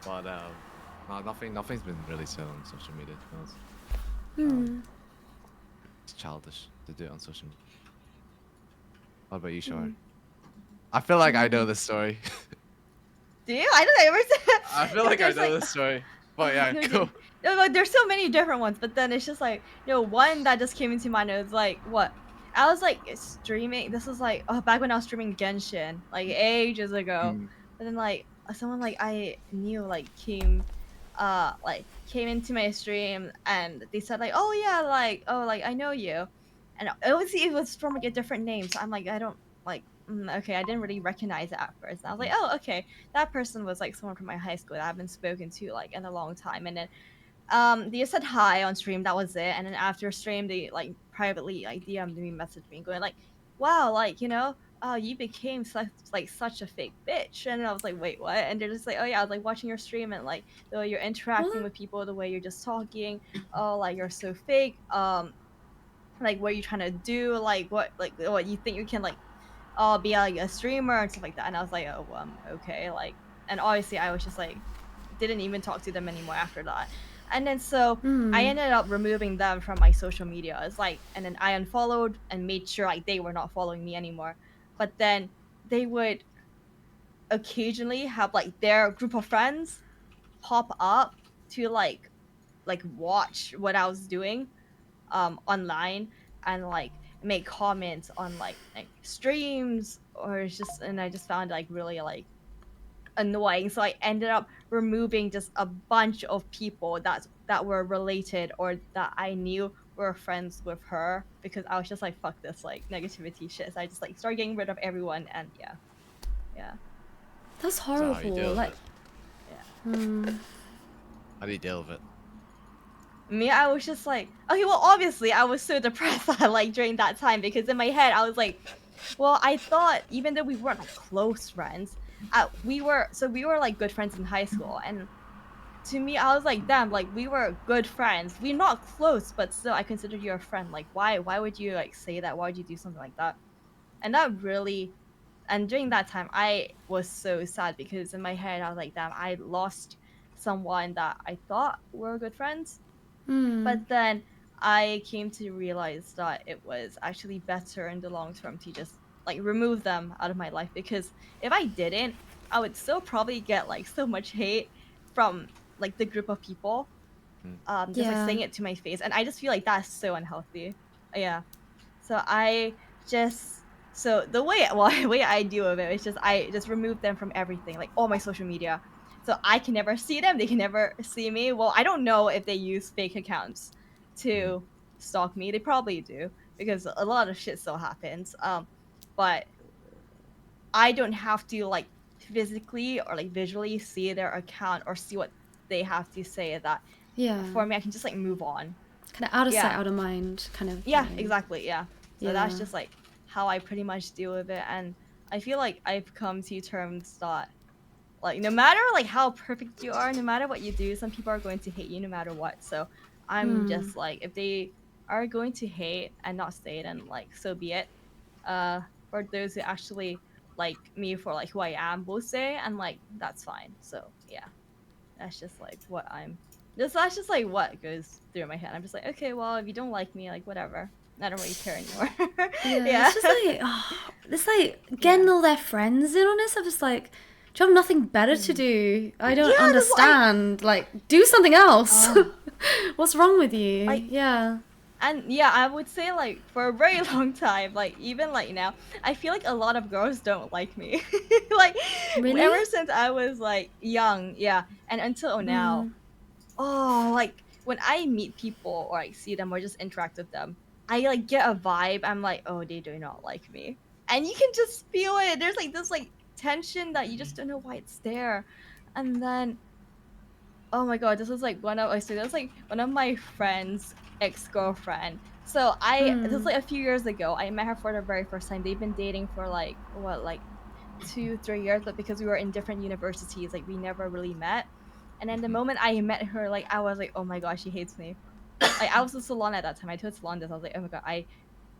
But no, nothing's been really said on social media. To be honest. It's childish to do it on social media. What about you, Shar? I feel like I know this story. Do you? I don't ever said. I feel like I There's, know this story. But yeah, go. No, like, there's so many different ones, but then it's just like, one that just came into my mind was like, what? I was like streaming. This was like back when I was streaming Genshin, like ages ago. But then like someone like I knew came into my stream and they said like, oh yeah, I know you, and obviously it was from like a different name. So I'm like, I don't like. Okay, I didn't really recognize it at first. And I was like, oh, okay, that person was like someone from my high school that I haven't spoken to like in a long time. And then they just said hi on stream, that was it. And then after stream they like privately like DM'd me, messaged me going like, wow, you became such a fake bitch. And I was like, wait, what? And they're just like, oh yeah, I was like watching your stream and like the way you're interacting with people, the way you're just talking, oh like you're so fake. Like what are you trying to do? Like what you think you can like be like a streamer and stuff like that. And I was like, oh okay, like, and obviously I was just like didn't even talk to them anymore after that. And then so I ended up removing them from my social media. It's like, and then I unfollowed and made sure like they were not following me anymore. But then they would occasionally have like their group of friends pop up to like watch what I was doing online and like make comments on like streams or just, and I just found like really like annoying. So I ended up removing just a bunch of people that were related or that I knew were friends with her, because I was just like, fuck this like negativity shit. So I just like started getting rid of everyone. And yeah That's how you horrible. deal with Like, it. How do you deal with it? Me, I was just like, okay, well, obviously I was so depressed like during that time, because in my head I was like, well, I thought even though we weren't like close friends, we were like good friends in high school, and to me I was like, damn, like we were good friends. We're not close, but still I consider you a friend. Like why would you like say that? Why would you do something like that? And that really, and during that time I was so sad, because in my head I was like, damn, I lost someone that I thought were good friends. But then I came to realize that it was actually better in the long term to just like remove them out of my life, because if I didn't, I would still probably get like so much hate from like the group of people, just like Yeah. saying it to my face, and I just feel like that's so unhealthy. Yeah. So I just the way I deal with it is just I just remove them from everything, like all my social media. So I can never see them, they can never see me. Well, I don't know if they use fake accounts to stalk me. They probably do because a lot of shit still happens. But I don't have to like physically or like visually see their account or see what they have to say. That Yeah. for me, I can just like move on. Kind of out of sight, Yeah. out of mind, kind of. Yeah, thing. exactly. Yeah. So that's Yeah. just like how I pretty much deal with it, and I feel like I've come to terms that like no matter like how perfect you are, no matter what you do, some people are going to hate you no matter what. So I'm just like, if they are going to hate and not say it, then like so be it. For those who actually like me for like who I am, will say, and like that's fine. So yeah, that's just like what I'm. That's just like what goes through my head. I'm just like, okay, well, if you don't like me, like whatever. I don't really care anymore. Yeah. It's just like, it's like getting all their friends in on this. I'm just like, do you have nothing better to do? I don't Yeah, that's what understand. Like, do something else. What's wrong with you? Like- yeah. And yeah, I would say like for a very long time, like even like now, I feel like a lot of girls don't like me. Like Really? ever since I was like young, yeah, and until now. Oh, like when I meet people or like see them or just interact with them, I like get a vibe. I'm like, oh, they do not like me, and you can just feel it. There's like this like tension that you just don't know why it's there, and then oh my god, this was like one of my friends' ex-girlfriend. So this was like a few years ago. I met her for the very first time. They've been dating for like what, like 2-3 years, but because we were in different universities, like we never really met. And then the moment I met her, like I was like, oh my god, she hates me. Like I was in salon at that time. I told salon this. I was like, oh my god, I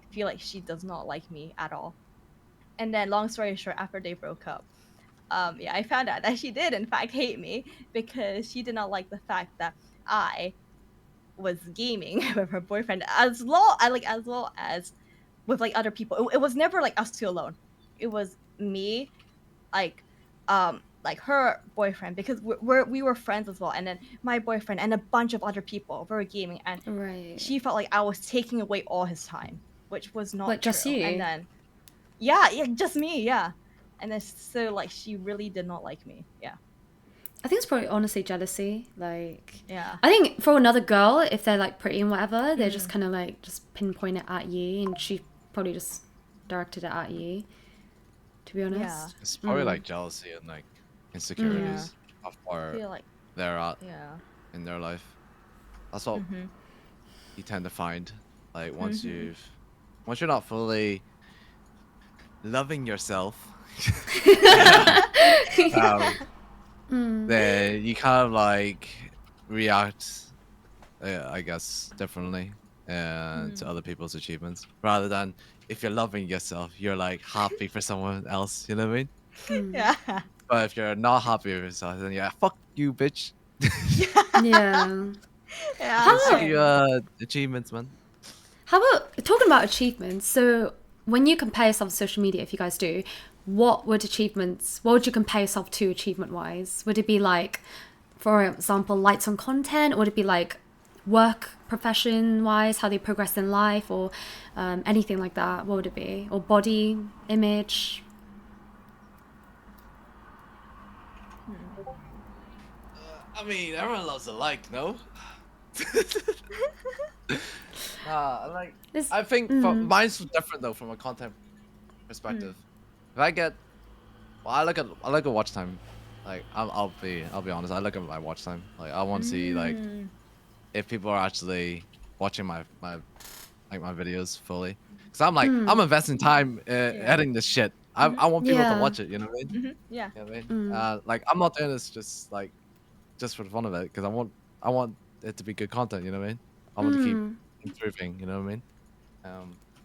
feel like she does not like me at all. And then long story short, after they broke up, yeah, I found out that she did in fact hate me because she did not like the fact that I was gaming with her boyfriend as well as with like other people. It was never like us two alone. It was me, like her boyfriend, because we were friends as well, and then my boyfriend and a bunch of other people were gaming, and Right. she felt like I was taking away all his time, which was not Like, just true. you? And then yeah, just me, yeah. And then so like she really did not like me. Yeah. I think it's probably honestly jealousy. Like, Yeah. I think for another girl, if they're like pretty and whatever, they're just kind of like just pinpoint it at you, and she probably just directed it at you. To be honest. Yeah. It's probably like jealousy and like insecurities of I where feel like they're at yeah. in their life. That's what you tend to find. Like once you're not fully loving yourself, then you kind of like react, I guess, differently to other people's achievements. Rather than if you're loving yourself, you're like happy for someone else. You know what I mean? Yeah. But if you're not happy with yourself, then yeah, fuck you, bitch. Yeah. Yeah. Fuck you, achievements, man. How about talking about achievements? So when you compare yourself to social media, if you guys do, what would you compare yourself to achievement wise? Would it be like, for example, likes on content? Or would it be like work profession wise, how they progress in life, or anything like that? What would it be? Or body image? I mean, everyone loves a like, no? Like, I think mine's different though from a content perspective. If I get, well, I look at watch time. Like, I'll be honest. I look at my watch time. Like, I want to see like if people are actually watching my videos fully. Cause I'm like I'm investing time editing this shit. I want people to watch it. You know what I mean? Yeah. You know what I mean? Like, I'm not doing this just for the fun of it. Cause I want it to be good content. You know what I mean? I want to keep improving. You know what I mean?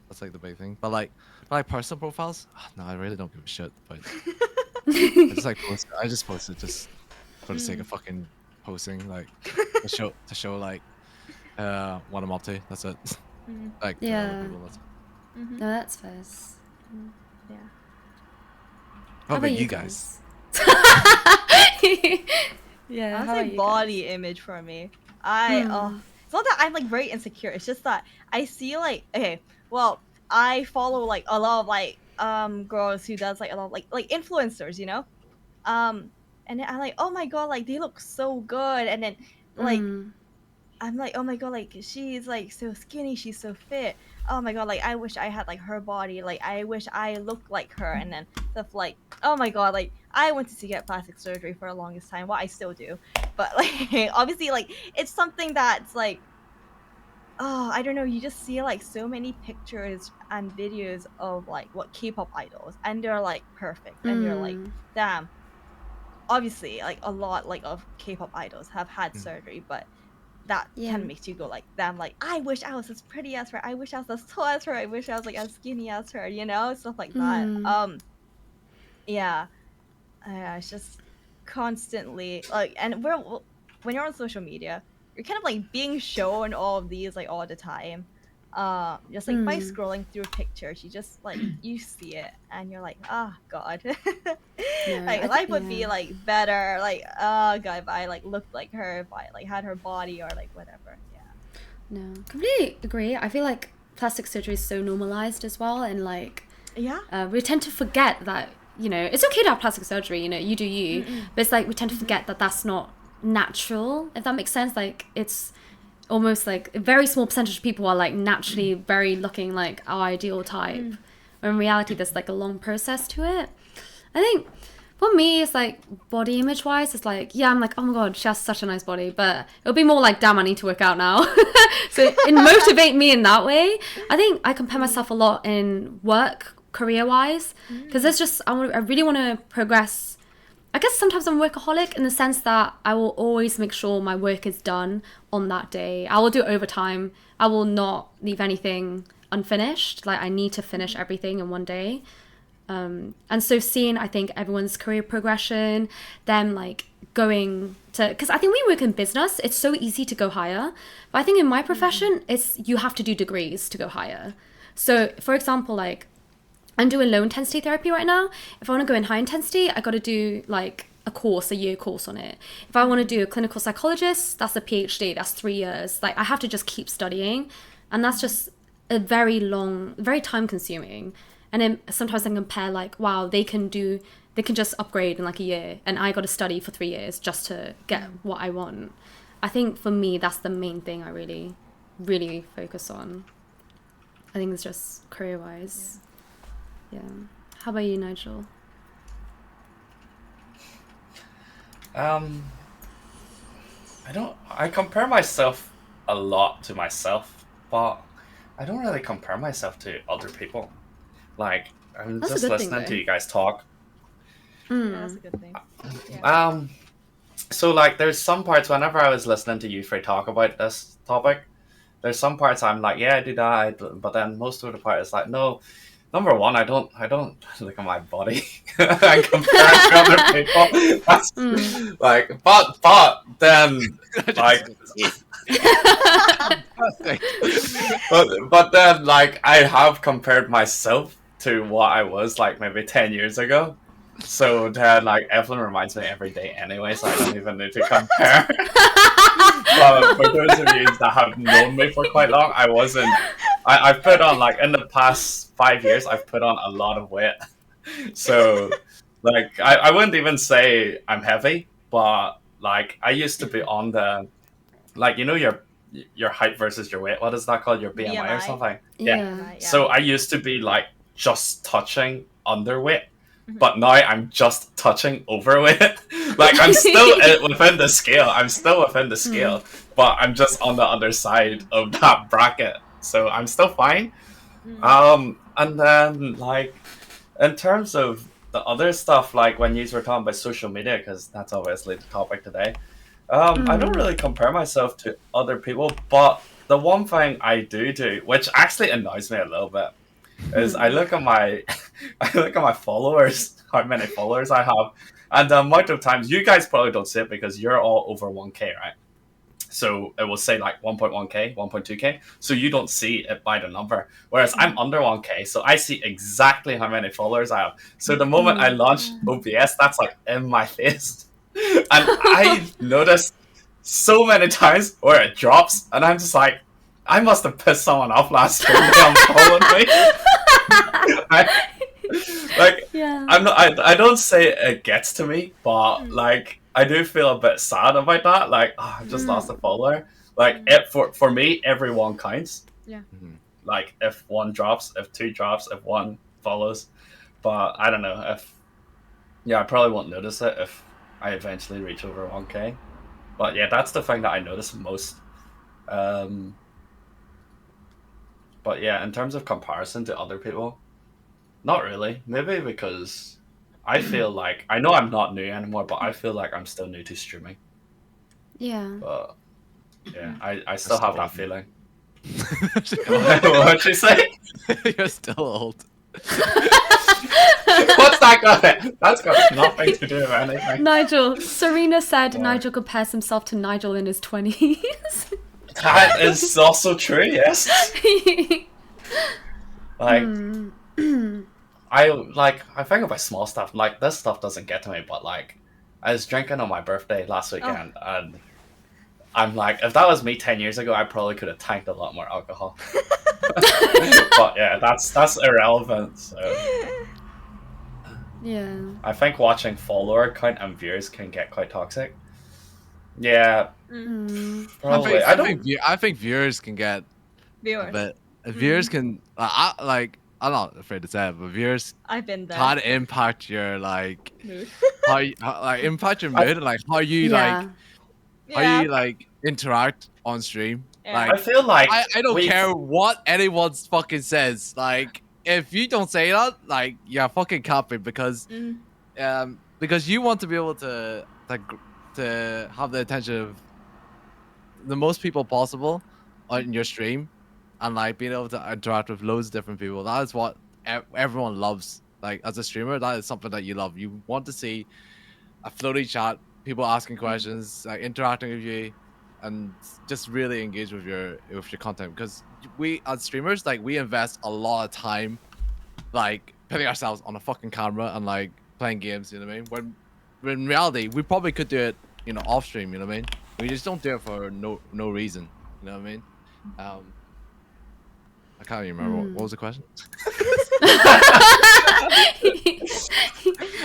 That's like the big thing. But like personal profiles, no, I really don't give a shit. But I just post it just for the sake of fucking posting, like to show like what I'm up to. That's it. Like to other people, that's it. No, that's fair. Yeah. How about you guys? Yeah. I'll how say about you body image for me. It's not that I'm like very insecure. It's just that I see like okay, well, I follow like a lot of like girls who does like a lot of like influencers, you know? And then I'm like, oh my god, like they look so good, and then guys? like I'm like, oh my god, like she's like so skinny, she's so fit. Oh my god, like I wish I had like her body, like I wish I looked like her, and then stuff like, oh my god, like I wanted to get plastic surgery for the longest time. Well, I still do, but like obviously, like it's something that's like, oh, I don't know. You just see like so many pictures and videos of like what K-pop idols, and they're like perfect, and you're like, damn. Obviously, like a lot like of K-pop idols have had surgery, but that Yeah. kind of makes you go like, damn, like I wish I was as pretty as her. I wish I was as tall as her. I wish I was like as skinny as her. You know, stuff like that. Yeah, it's just constantly like, and when you're on social media, you're kind of like being shown all of these like all the time. Just like by scrolling through pictures, you just like you see it, and you're like, oh god, like life would be like better. Like, oh god, if I like looked like her, if I like had her body or like whatever. Yeah. No, completely agree. I feel like plastic surgery is so normalized as well, and like we tend to forget that, you know, it's okay to have plastic surgery, you know, you do you, but it's like we tend to forget that that's not natural, if that makes sense. Like it's almost like a very small percentage of people are like naturally very looking like our ideal type, when in reality there's like a long process to it. I think for me it's like body image wise, it's like, yeah, I'm like, oh my god, she has such a nice body, but it'll be more like, damn, I need to work out now. So it motivate me in that way. I think I compare myself a lot in work career wise, because there's just I really want to progress. I guess sometimes I'm a workaholic in the sense that I will always make sure my work is done on that day. I will do overtime. I will not leave anything unfinished. Like I need to finish everything in one day. And so seeing, I think, everyone's career progression, them like going to, because I think we work in business, it's so easy to go higher. But I think in my profession, it's you have to do degrees to go higher. So for example, like I'm doing low intensity therapy right now. If I want to go in high intensity, I got to do like a year course on it. If I want to do a clinical psychologist, that's a PhD, that's 3 years. Like I have to just keep studying, and that's just a very long, very time consuming. And then sometimes I compare like, wow, they can just upgrade in like a year, and I got to study for 3 years just to get what I want. I think for me, that's the main thing I really, really focus on. I think it's just career-wise. Yeah. How about you, Nigel? I compare myself a lot to myself, but I don't really compare myself to other people. Like I'm That's a just good thing, listening though. to you guys talk. Yeah, that's a good thing. Yeah. So like there's some parts whenever I was listening to you three talk about this topic, there's some parts I'm like, yeah, I do that, but then most of the part is like, no. Number one, I don't look at my body. I compare it to other people. That's like, but then like, but then like I have compared myself to what I was like maybe 10 years ago. So then like Evelyn reminds me every day anyway, so I don't even need to compare. But for those of you that have known me for quite long, I've put on like in the past 5 years, I've put on a lot of weight. So like I wouldn't even say I'm heavy, but like I used to be on the, like, you know, your height versus your weight. What is that called? Your BMI or something? Yeah. So I used to be like just touching underweight. But now I'm just touching overweight. Like I'm still within the scale. I'm still within the scale, but I'm just on the other side of that bracket. So I'm still fine. And then like in terms of the other stuff, like when you were talking about social media, because that's obviously the topic today. I don't really compare myself to other people, but the one thing I do, which actually annoys me a little bit, is I look at my followers, how many followers I have, and the amount of times you guys probably don't see it because you're all over 1K, right? So it will say like 1.1K, 1.2K, so you don't see it by the number. Whereas I'm under 1K, so I see exactly how many followers I have. So the moment I launch OBS, that's like in my face. and I noticed so many times where it drops, and I'm just like, I must have pissed someone off last stream. They unfollowed me. Like, Yeah. I'm not. I don't say it gets to me, but like I do feel a bit sad about that. Like, oh, I've just lost a follower. Like, it for me, everyone counts. Mhm. Like, if one drops, if two drops, if one follows. But I don't know if. Yeah, I probably won't notice it if I eventually reach over 1K. But yeah, that's the thing that I notice most. But yeah, in terms of comparison to other people, not really. Maybe because I feel like I know I'm not new anymore, but I feel like I'm still new to streaming. Yeah. But yeah, I still have that feeling. You're What'd you say? still old. What's that got? That's got nothing to do with anything. Nigel. Serena said What? Nigel compares himself to Nigel in his 20s. That is also true. Yes. Like I think about small stuff. Like, this stuff doesn't get to me, but like I was drinking on my birthday last weekend, and I'm like, if that was me 10 years ago, I probably could have tanked a lot more alcohol. But yeah, that's irrelevant. So Yeah. I think watching follower count and viewers can get quite toxic. Yeah, probably. I think viewers can get a Viewers. bit. Viewers can I'm not afraid to say it, but viewers I've been there. can impact your like Mood. impact your mood and like how you Yeah. how you like interact on stream. Yeah. Like I feel like I don't we've- care what anyone fucking says. Like, if you don't say that, like, you're fucking capping because you want to be able to to have the attention of the most people possible on your stream, and like being able to interact with loads of different people. That is what everyone loves. Like, as a streamer, that is something that you love. You want to see a floaty chat, people asking questions, like interacting with you, and just really engage with your content. Because we as streamers, like, we invest a lot of time, like putting ourselves on a fucking camera and like playing games. You know what I mean? When in reality, we probably could do it, off stream. You know what I mean? We just don't do it for no reason. You know what I mean? I can't even remember what was the question.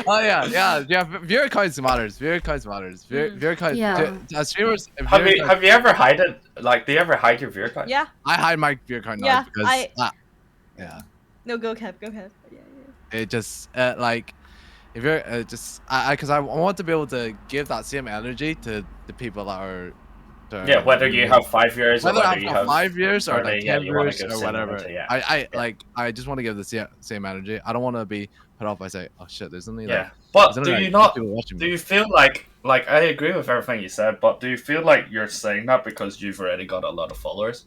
Oh yeah. Viewer counts matters. Viewer counts. Viewer counts. Yeah. As streamers, Have you ever hide it? Like, do you ever hide your viewer count? Yeah. I hide my viewer count now Yeah, because yeah, No, go Kev. Go Kev. Yeah. it just like if you're just because I want to be able to give that same energy to the people that are. Yeah, whether you have 5 years or Whether whether I you have have 5 years or or like yeah, 10 you wanna years give or same whatever. energy, yeah. I just want to give the same energy. I don't want to be put off by saying, oh shit, there's only Yeah, like but there's only, do like, you not? people watching Do me. you feel like I agree with everything you said, but do you feel like you're saying that because you've already got a lot of followers?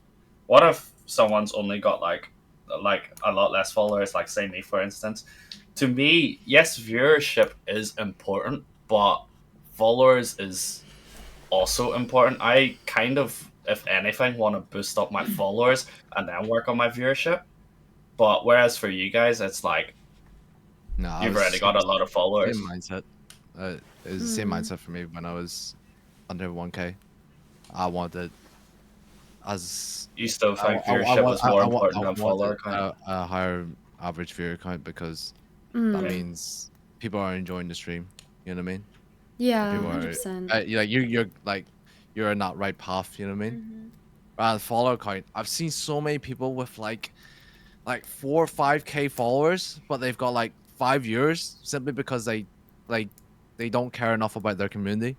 What if someone's only got like a lot less followers, like say me for instance? To me, yes, viewership is important, but followers is also important. I kind of, if anything, want to boost up my followers and then work on my viewership. But whereas for you guys, it's like No, I you've was already got a lot of followers. Same mindset. It was the same mindset for me when I was under 1K. I wanted as You still think viewership was more important than follower count? a higher average viewer count because that Mm. means people are enjoying the stream. You know what I mean? Yeah, People are, 100%. you're like you're in that right path. You know what I mean? Rather than follower count, I've seen so many people with like 4 or 5K followers, but they've got like 5 viewers simply because they don't care enough about their community,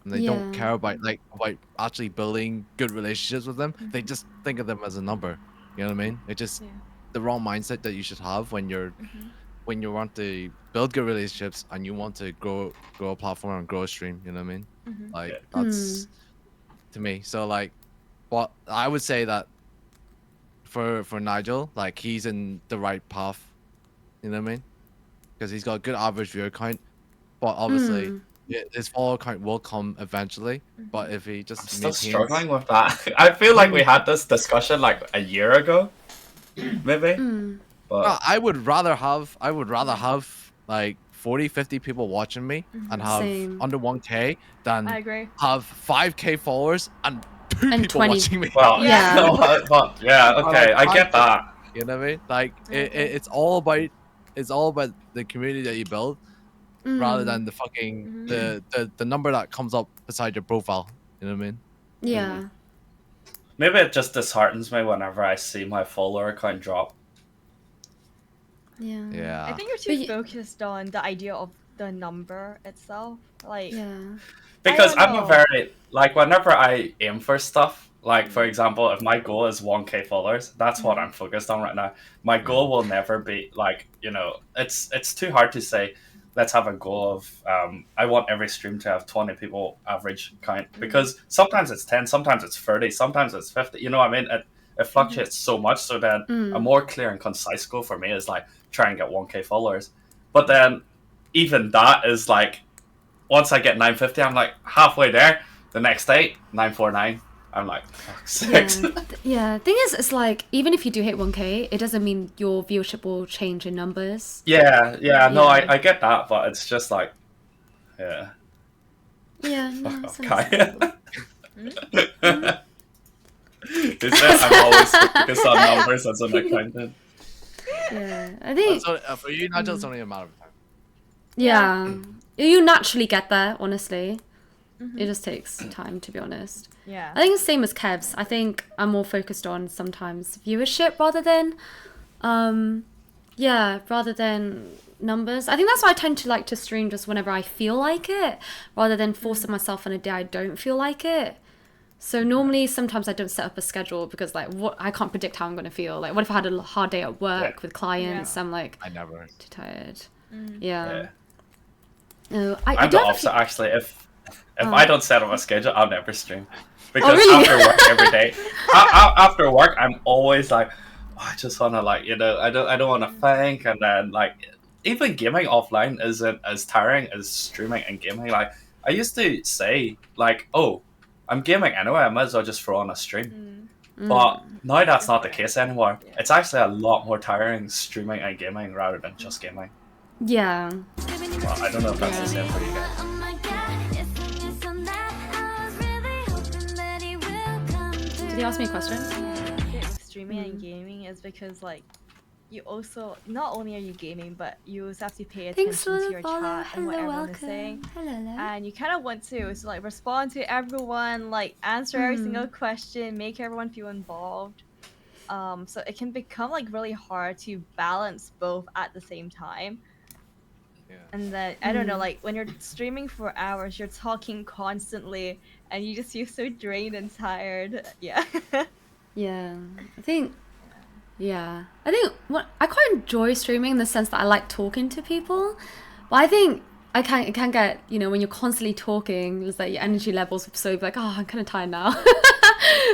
and they don't Yeah. care about about actually building good relationships with them. They just think of them as a number. You know what I mean? It's just the wrong mindset that you should have when you're when you want to build good relationships and you want to grow a platform and grow a stream. You know what I mean? Like, that's to me. So like, but I would say that for Nigel, like, he's in the right path. You know what I mean? Because he's got a good average viewer count, but obviously his follower count will come eventually. But if he just I'm still maintains, struggling with that. I feel like we had this discussion like a year ago, maybe. But I would rather have like 40, 50 people watching me and have Same. under 1K than I agree. have 5K followers and 2 And people 20. watching me. Well, Yeah. no, but yeah, okay, I get that. You know what I mean? Like it's all about the community that you build rather than the fucking the number that comes up beside your profile. You know what I mean? Yeah. Maybe it just disheartens me whenever I see my follower count drop. Yeah. Yeah. I think you're But too y- focused on the idea of the number itself. Like, Yeah. Because don't I'm a know. very like whenever I aim for stuff, like for example, if my goal is 1K followers, that's what I'm focused on right now. My goal will never be like, you know, it's too hard to say let's have a goal of I want every stream to have 20 people average count because sometimes it's 10, sometimes it's 30, sometimes it's 50. You know what I mean? It fluctuates so much, so then a more clear and concise goal for me is like try and get 1K followers. But then even that is like once I get 950, I'm like halfway there. The next day, 949. I'm like, fuck's Yeah. sake. Yeah. Thing is, it's like even if you do hit 1K, it doesn't mean your viewership will change in numbers. Yeah, no, Yeah. I get that, but it's just like, yeah. Yeah. No, Fuck it's off, Kai. understandable. He said I'm always focused on numbers as an accountant. Yeah. I think. So, for you, Nigel, it's only a matter of time. Yeah. You naturally get there. Honestly, it just takes time, to be honest. yeah. I think it's the same as Kev's. I think I'm more focused on sometimes viewership rather than, rather than numbers. I think that's why I tend to like to stream just whenever I feel like it, rather than forcing myself on a day I don't feel like it. So normally, sometimes I don't set up a schedule because like I can't predict how I'm gonna feel. Like, what if I had a hard day at work Yeah. with clients? I'm like I never. too tired. Yeah. Yeah. No, I I'm do the have a opposite few- actually. If I don't set up a schedule, I'll never stream. Because really? after work every day, after work, I'm always like, oh, I just wanna like, you know, I don't wanna think, and then like, even gaming offline isn't as tiring as streaming and gaming. Like, I used to say like, oh, I'm gaming anyway, I might as well just throw on a stream. But now that's not the case anymore. It's actually a lot more tiring streaming and gaming rather than just gaming. Yeah. Well, I don't know if that's the same for you guys. Did he ask me a question? With streaming and gaming is because like you also not only are you gaming but you also have to pay attention Thanks for to the your follow. chat and what Hello, everyone welcome. is saying. Hello. And you kind of want to so like respond to everyone, like answer every single question, make everyone feel involved. So it can become like really hard to balance both at the same time. Yeah. And then I don't know, like when you're streaming for hours, you're talking constantly, and you just feel so drained and tired. Yeah. Yeah, I think what I quite enjoy streaming in the sense that I like talking to people, but I think it can get, you know, when you're constantly talking, it's like your energy levels are so like, oh, I'm kind of tired now.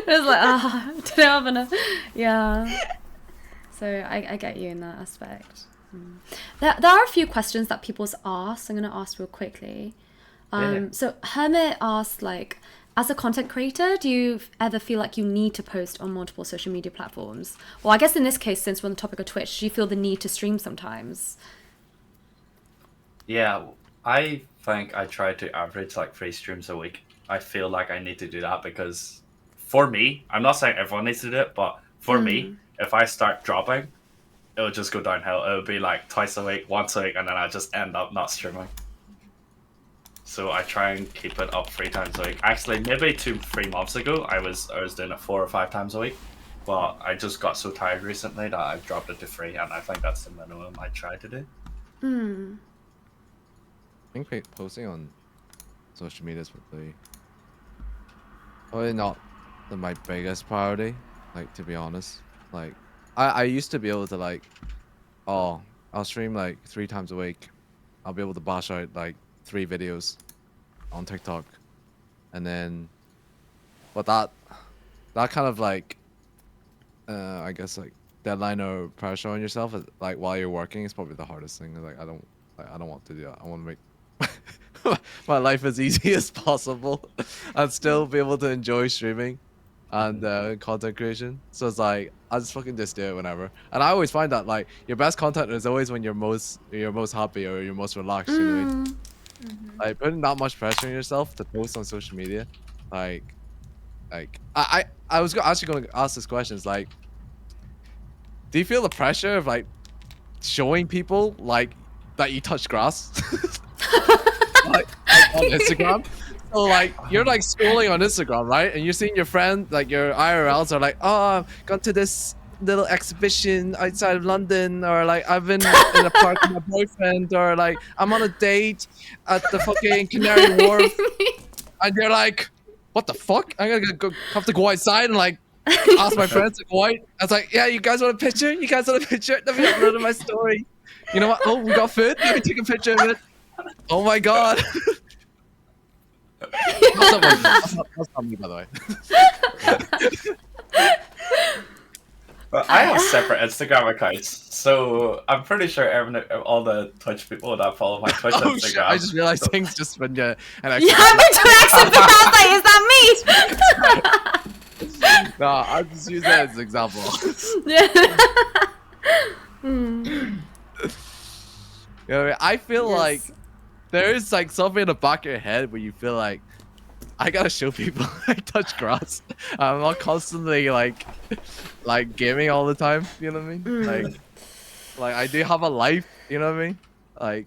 It's like, I don't have enough. Yeah. So I get you in that aspect. There are a few questions that people's asked. I'm gonna ask real quickly. Yeah. So Hermit asked, like, as a content creator, do you ever feel like you need to post on multiple social media platforms? Well, I guess in this case, since we're on the topic of Twitch, do you feel the need to stream sometimes? Yeah, I think I try to average like 3 streams a week. I feel like I need to do that because for me, I'm not saying everyone needs to do it, but for me, if I start dropping, it'll just go downhill. It'll be like twice a week, once a week, and then I just end up not streaming. So I try and keep it up 3 times a week. Actually, maybe 2-3 months ago, I was doing it 4 or 5 times a week. But I just got so tired recently that I've dropped it to 3, and I think that's the minimum I try to do. I think posting on social media is probably not my biggest priority. Like, to be honest, like I used to be able to like, oh, I'll stream like 3 times a week. I'll be able to bash out like 3 videos on TikTok, and then, but that kind of like, I guess like deadline or pressure on yourself, like while you're working, is probably the hardest thing. Like I don't want to do that. I want to make my life as easy as possible and still be able to enjoy streaming. and content creation. So it's like I just fucking just do it whenever. And I always find that like your best content is always when you're most happy or you're most relaxed. You know what I mean? Like putting that much pressure on yourself to post on social media, like I was actually going to ask this question. It's like, do you feel the pressure of like showing people like that you touch grass like on Instagram? So like you're like scrolling on Instagram, right? And you're seeing your friend, like your IRLs are like, oh, I've gone to this little exhibition outside of London, or like I've been in a park with my boyfriend, or like I'm on a date at the fucking Canary Wharf, and you're like, what the fuck? I'm gonna have to go outside and like ask my friends to go out. I was like, yeah, you guys want a picture? You guys want a picture? Let me upload my story. You know what? Oh, we got food. Let me take a picture of it. Oh my god. That's not me, by the way. But I have separate Instagram accounts, so I'm pretty sure all the Twitch people that follow my Twitch Oh Instagram. shit, I just realized things just when you're an Yeah, I went to accent the past, like, is that me? No, I just use that as an example. Yeah. You know what I mean? I feel Yes. like there is like something in the back of your head where you feel like I gotta show people I touch grass. I'm not constantly like gaming all the time. You know what I mean? Like I do have a life. You know what I mean? Like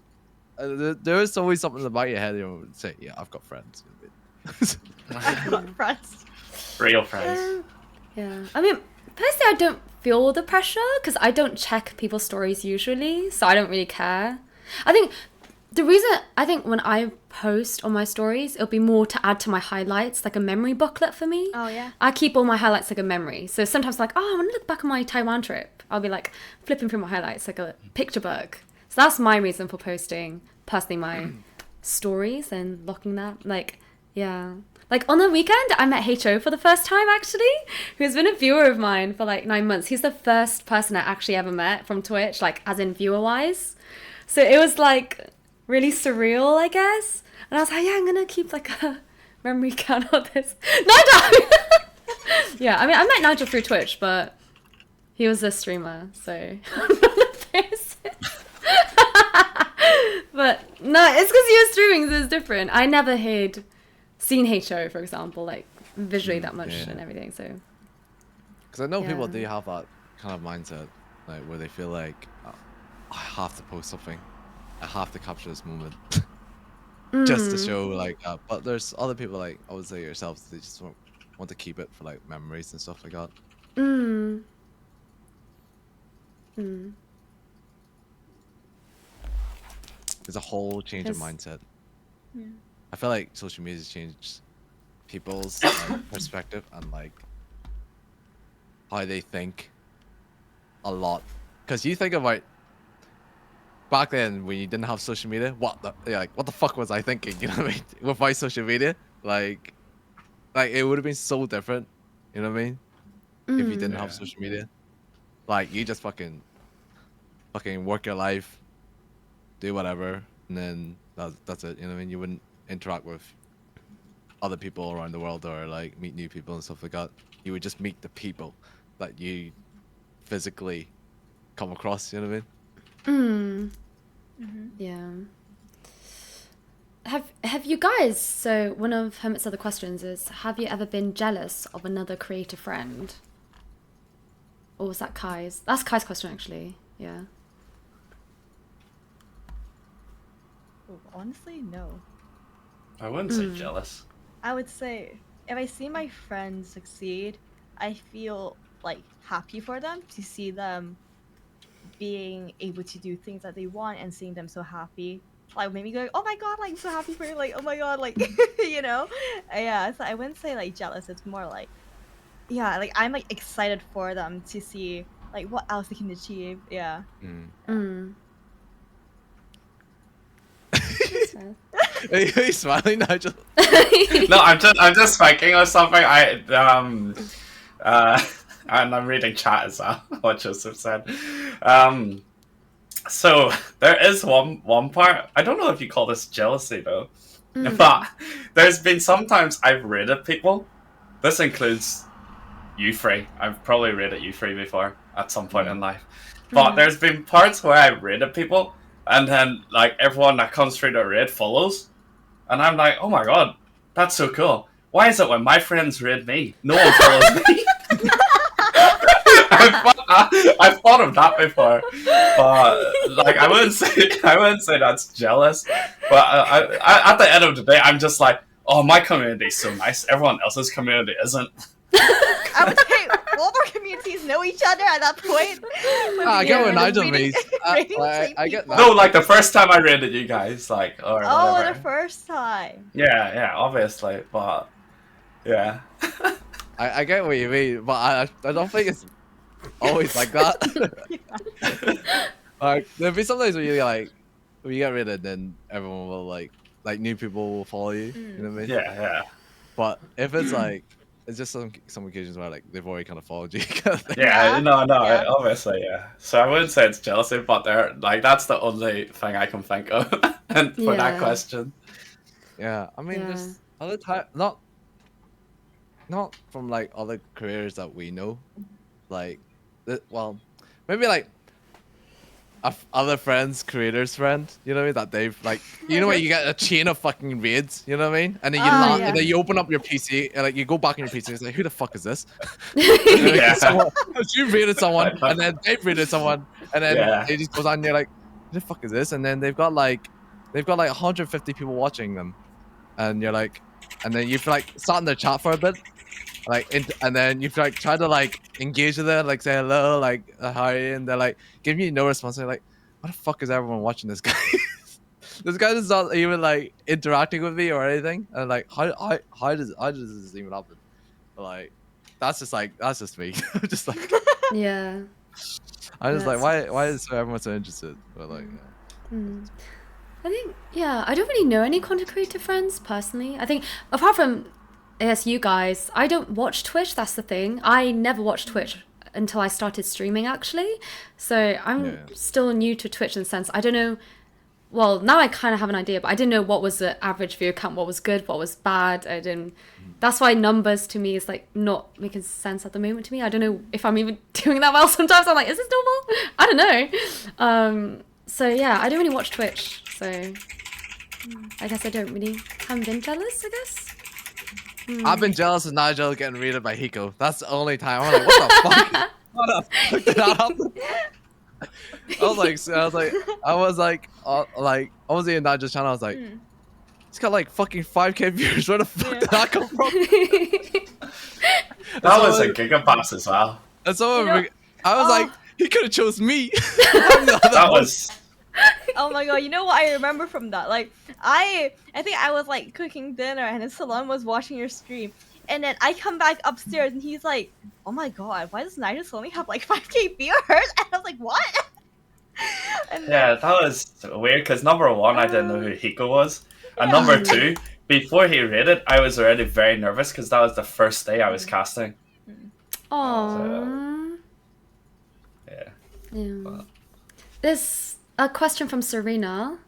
there is always something in the back of your head. You would say, yeah, I've got friends. Friends. Real friends. Yeah. I mean, personally, I don't feel the pressure because I don't check people's stories usually, so I don't really care. I think the reason when I post on my stories, it'll be more to add to my highlights, like a memory booklet for me. Oh yeah. I keep all my highlights like a memory. So sometimes like, oh, I want to look back on my Taiwan trip. I'll be like flipping through my highlights like a picture book. So that's my reason for posting personally my stories and locking that. Like, yeah. Like on the weekend, I met HO for the first time actually, who's been a viewer of mine for like 9 months. He's the first person I actually ever met from Twitch, like as in viewer wise. So it was like really surreal, I guess. And I was like, yeah, I'm gonna keep like a memory count of this. Nigel! Yeah, I mean, I met Nigel through Twitch, but he was a streamer, so I'm not a person. But no, it's because he was streaming, so it's different. I never had seen HO, for example, like visually that much and everything, so. Because I know people Yeah. do have that kind of mindset, like where they feel like, oh, I have to post something, I have to capture this moment, just to show like. But there's other people like obviously yourselves, they just want to keep it for like memories and stuff like that. There's a whole change of mindset. Yeah. I feel like social media's changed people's perspective and like how they think a lot. Because you think about back then when you didn't have social media, what the fuck was I thinking? You know what I mean? Without social media, like it would have been so different. You know what I mean? If you didn't have social media, like you just fucking work your life, do whatever, and then that's it. You know what I mean? You wouldn't interact with other people around the world or like meet new people and stuff like that. You would just meet the people that you physically come across. You know what I mean? Yeah. Have you guys, so one of Hermit's other questions is, have you ever been jealous of another creator friend? Or was that Kai's? That's Kai's question actually, yeah. Ooh, honestly, no. I wouldn't say jealous. I would say if I see my friends succeed, I feel like happy for them to see them being able to do things that they want and seeing them so happy. Like made me go, oh my god, like I'm so happy for you, like oh my god, like you know, yeah. So I wouldn't say like jealous. It's more like, yeah, like I'm like excited for them to see like what else they can achieve. Yeah. Are you smiling, Nigel? No, I'm just thinking of something. And I'm reading chat as well. What Joseph said. So there is one part. I don't know if you call this jealousy though, but there's been sometimes I've rated people. This includes you three. I've probably rated you three before at some point in life. But there's been parts where I rated people, and then like everyone that comes through the raid follows, and I'm like, oh my god, that's so cool. Why is it when my friends raid me, no one follows me? I've thought of that before, but like I wouldn't say that's jealous. But at the end of the day, I'm just like, oh, my community is so nice. Everyone else's community isn't. I would say all of our communities know each other at that point. I get what Nigel means. I get that. No, like the first time I raided you guys, like or Oh, whatever. the first time. Yeah, obviously, but yeah. I get what you mean, but I don't think it's always like that. Like there'll be sometimes where you like when you get raided, then everyone will like new people will follow you. You know what I mean? Yeah. But if it's like it's just some occasions where like they've already kind of followed you. Yeah, no, Yeah. obviously, yeah. So I wouldn't say it's jealousy, but they're like that's the only thing I can think of, and for that Yeah. question. Yeah, I mean, Yeah. there's other time not from like other creators that we know, like, well, maybe like other friends, creators' friend, you know what I mean? That they've like, you know what? You get a chain of fucking raids, you know what I mean? And then you Oh, and then you open up your PC and like you go back in your PC and it's like, who the fuck is this? Yeah. You raided someone and then they've raided someone and then Yeah. it just goes on. And you're like, who the fuck is this? And then they've got like 150 people watching them, and you're like, and then you've like sat in their chat for a bit. Like, and then you've like tried to like engage with them, like say hello, like hi, and they're like giving you no response. They're like, what the fuck is everyone watching this guy? This guy is not even like interacting with me or anything. And like, how does this even happen? But, like, that's just me. I'm just like, Yeah. I'm just like, That's- why is everyone so interested? But like, I think, yeah, I don't really know any content creator friends personally. I think, apart from, I guess, you guys, I don't watch Twitch, that's the thing. I never watched Twitch until I started streaming, actually. So I'm Yeah. still new to Twitch in the sense, I don't know, well, now I kind of have an idea, but I didn't know what was the average view count, what was good, what was bad. I didn't, that's why numbers to me is like not making sense at the moment to me. I don't know if I'm even doing that well sometimes. I'm like, is this normal? I don't know. So yeah, I don't really watch Twitch, so I guess I haven't been jealous, I guess. I've been jealous of Nigel getting raided by Hiko. That's the only time. I'm like, what the fuck? What the fuck did that happen? I was in Nigel's channel. I was like, he's got like fucking 5K viewers. Where the fuck did that come from? That was a gigapass as well. And so You know- I was Oh. like, he could have chose me. I'm the other That one. was Oh my god, you know what I remember from that? Like, I think I was like cooking dinner and his salon was watching your stream. And then I come back upstairs and he's like, oh my god, why does Nigel only have like 5K viewers? And I was like, what? And yeah, that was weird because number one, I didn't know who Hiko was, and number two, before he raided, I was already very nervous because that was the first day I was casting. Aww. Yeah. Yeah. There's a question from Serena.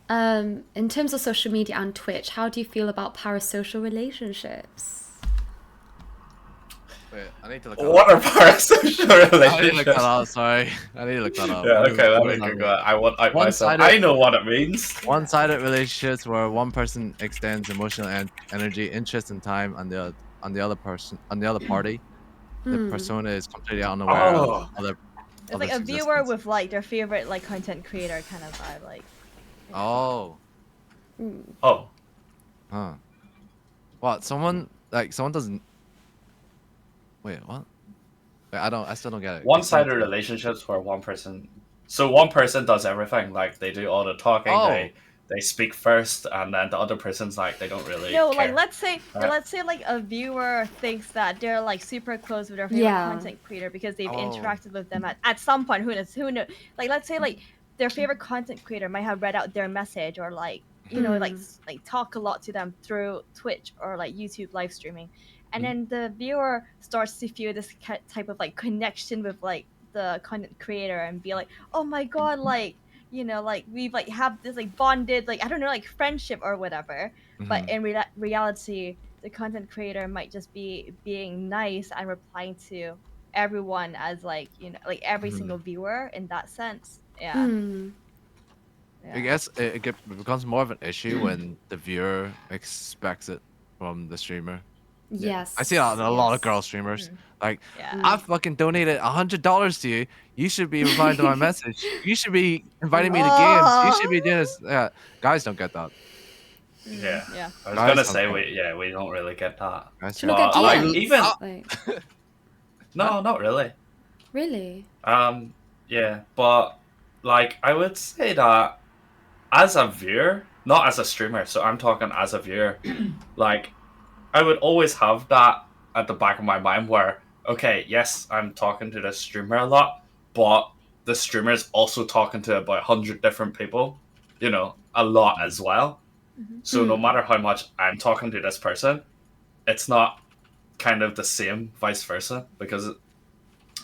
In terms of social media and Twitch, how do you feel about parasocial relationships? Wait, I need to look What are parasocial I need to look relationships? that up. Sorry, I need to look that up. Yeah, okay, let me Google it. I want myself. One-sided- I know what it means. One-sided relationships where one person extends emotional energy, interest, and time on the other party. The persona is completely unaware Oh. of other. it's like a others' viewer existence. with like their favorite like content creator kind of vibe. Like, Oh. Oh, Huh. What? Someone doesn't. Wait, what? Wait, I still don't get it. one-sided relationships where one person. So one person does everything. Like they do all the talking. Oh. They speak first, and then the other person's like they don't really. no, care. like let's say Right. like a viewer thinks that they're like super close with their favorite Yeah. content creator because they've Oh. interacted with them at some point. Who knows? Like let's say like their favorite content creator might have read out their message or like like talk a lot to them through Twitch or like YouTube live streaming, and then the viewer starts to feel this type of like connection with like the content creator and be like, oh my god, like like we've like have this like bonded like I don't know like friendship or whatever. But in reality, the content creator might just be being nice and replying to everyone as like like every Mhm. single viewer in that sense. Yeah. Hmm. I guess it becomes more of an issue when the viewer expects it from the streamer. Yes. I see a lot of yes. girl streamers like, Yeah. I fucking donated $100 to you. You should be replying to my message. You should be inviting me to games. You should be doing this. Yeah, guys don't get that. Yeah. Yeah. I was Guys gonna don't say get we don't really get that. Guys Do you not get But, like, DMs? even Like, no, not really. really? Yeah, but like I would say that as a viewer, not as a streamer, so I'm talking as a viewer, like I would always have that at the back of my mind where, okay, yes, I'm talking to the streamer a lot, but the streamer is also talking to about 100 different people, a lot as well. So no matter how much I'm talking to this person, it's not kind of the same vice versa, because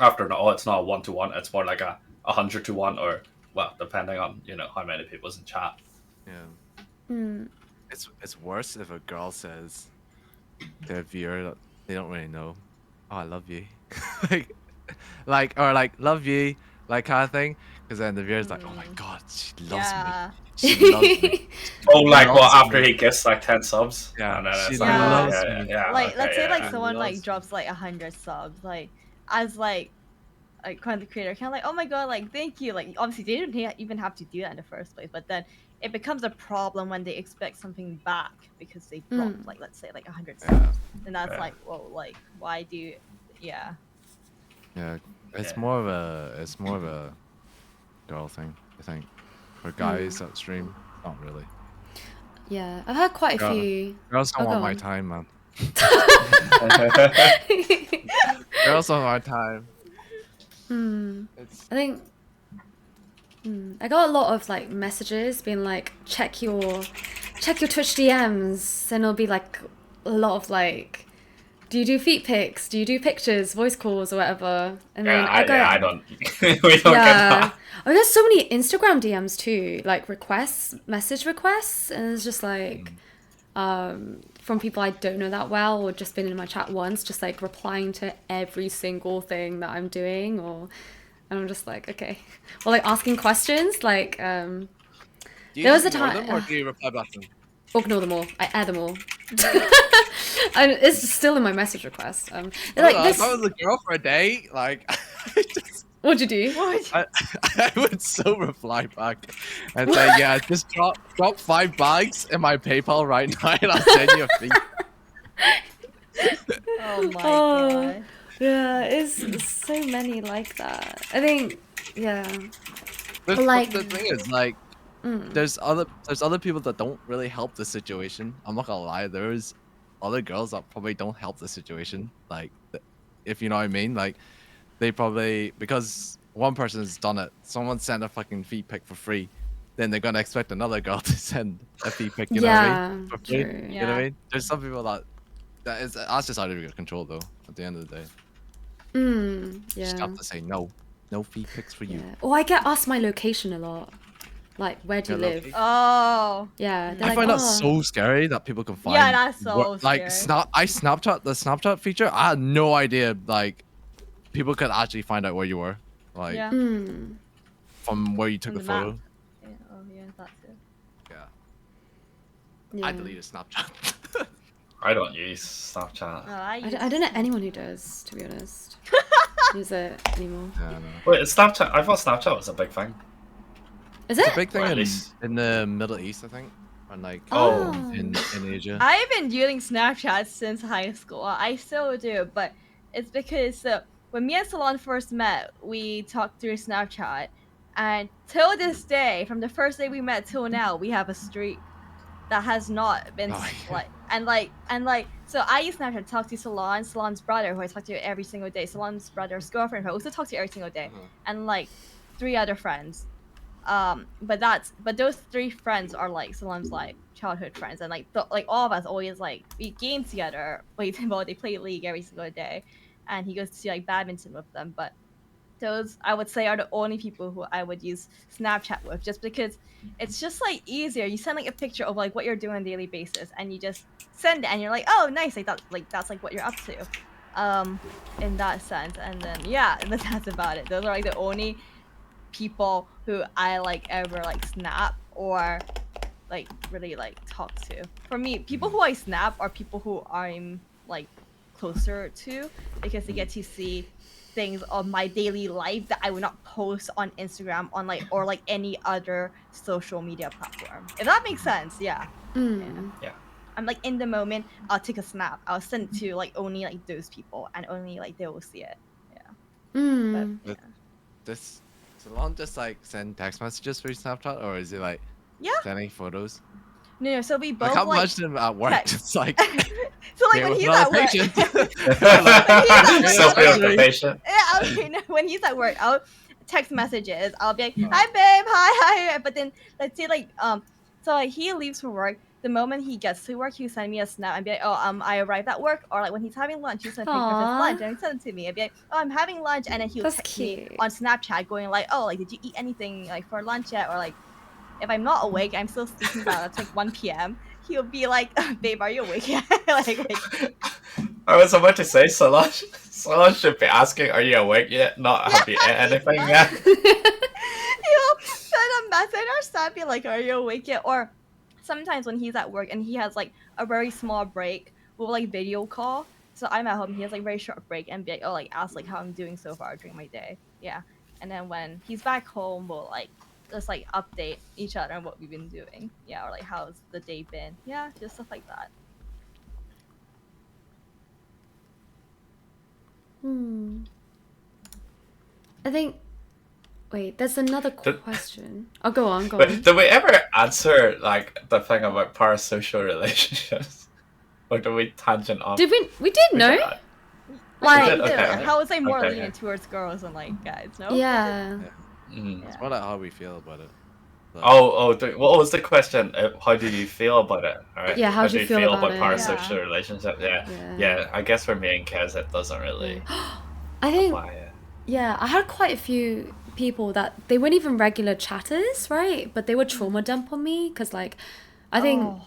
after all, it's not a 1-to-1, it's more like a 100-to-1, or well, depending on how many people's in chat. Yeah. Hmm. It's worse if a girl says to a viewer that they don't really know, oh, I love you, or like love you, like kind of thing, because then the viewer's like, oh my god, she loves Yeah. me. She loves me. Oh, like loves what? After me. he gets like 10 subs, Yeah, and then she it's like, loves me. Like let's say like yeah. someone like Loves drops like 100 subs, like as like content creator, kind of like, oh my god, like thank you. Like obviously they didn't even have to do that in the first place, but then it becomes a problem when they expect something back because they dropped like, let's say like 100 subs, and that's like, well, like why do you, yeah. Yeah, it's Yeah. more of a girl thing, I think. For guys that stream, not really. Yeah, I've had quite a Yeah. few. Girls don't Oh, want go my on. time, man. Girls don't want my time. It's I think I got a lot of like messages being like, check your Twitch DMs, and it'll be like a lot of like, do you do feet pics? Do you do pictures, voice calls, or whatever? And then I don't. We don't get that. Oh, there's so many Instagram DMs too, like message requests, and it's just like from people I don't know that well, or just been in my chat once, just like replying to every single thing that I'm doing, and I'm just like, okay, or like asking questions, like do you there was just a ignore time- them or do you reply back to them? ignore them all. I add them all. And it's still in my message request. They're like, If this. I was a girl for a day, like, What'd you do? I would so reply back and say, yeah, just drop 5 bags in my PayPal right now, and I'll send you a fee. Oh my Oh. god. Yeah, it's so many like that. I think, yeah. But Like- the thing is, like, there's other people that don't really help the situation. I'm not gonna lie. There's other girls that probably don't help the situation. Like, if you know what I mean. Like, they probably, because one person's done it, someone sent a fucking feed pic for free, then they're gonna expect another girl to send a feed pic. You know what I mean? For free. true. You know what I mean? There's some people that's just out of your control though. At the end of the day, you just Yeah. have to say no feed pics for you. Yeah. Oh, I get asked my location a lot. Like, where do you Your live? location? Oh. Yeah. They're I like, find oh. that so scary that people can find. Yeah, that's so like scary. the Snapchat feature. I had no idea like people could actually find out where you were, like Yeah. from where you took From a the map. photo. Yeah, oh yeah, that's it. Yeah, I Yeah. deleted Snapchat. I don't use Snapchat. No, I don't know anyone who does, to be honest. Use it anymore. Yeah, no. Wait, Snapchat? I thought Snapchat was a big thing. Is It's it? a big thing Or at in, least- in the Middle East, I think, and like Oh. in Asia. I've been using Snapchat since high school. I still do, but it's because when me and Salon first met, we talked through Snapchat, and till this day, from the first day we met till now, we have a streak that has not been Oh, like so I use Snapchat to talk to Salon's brother, who I talk to every single day, Salon's brother's girlfriend, who I also talk to every single day, and like 3 other friends. But those 3 friends are like Salon's like childhood friends, and like all of us always like we game together. Well, they play League every single day, and he goes to like badminton with them. But those I would say are the only people who I would use Snapchat with, just because it's just like easier. You send like a picture of like what you're doing on a daily basis, and you just send it, and you're like, oh, nice, like that's like what you're up to, in that sense. And then yeah, and then that's about it. Those are like the only people who I like ever like snap or like really like talk to. For me, people who I snap are people who I'm like closer to, because they get to see things of my daily life that I would not post on Instagram on like or like any other social media platform. If that makes sense, yeah. Yeah. I'm like in the moment, I'll take a snap. I'll send it to like only like those people, and only like they will see it. Yeah. But, This Salon just like send text messages for Snapchat, or is it like yeah. sending photos? No, so we both I can't like imagine him at work. text. It's like so like "Here when with he's another at work. patient." Self-preoccupation. Yeah, okay, no, when he's at work, I'll text messages. I'll be like, hi babe, hi. But then let's say like so like he leaves for work. The moment he gets to work, he'll send me a snap and be like, oh I arrived at work, or like when he's having lunch, he'll send a picture of his Aw. lunch and send it to me. I'll be like, oh, I'm having lunch, and then he'll That's text me cute. on Snapchat going like, oh, like did you eat anything like for lunch yet? Or like if I'm not awake, I'm still sleeping about it's like 1 p.m. He'll be like, babe, are you awake yet? like I was about to say, Solange should be asking, are you awake yet? Not, have you ate anything yet? He'll send a message or snap be like, are you awake yet? Or sometimes when he's at work and he has like a very small break, we'll like video call. So I'm at home, he has like very short break, and be like, oh, like ask like how I'm doing so far during my day. Yeah. And then when he's back home, we'll like just like update each other on what we've been doing. Yeah, or like how's the day been. Yeah, just stuff like that. I think. Wait, there's another Did- question. Oh, go on. But did we ever answer like the thing about parasocial relationships? Or did we tangent off? Did we did no? Like, did? Okay. How is I more Okay, lenient towards girls and like guys? No. yeah. Mm. It's more like how we feel about it. Like, What was the question? How do you feel about it? Alright. Yeah, how do you feel about it? parasocial Yeah. relationships? Yeah. Yeah, I guess for me and Kez, it doesn't really I think apply. yeah, I had quite a few people that they weren't even regular chatters, right? But they would trauma dump on me because like I think Oh,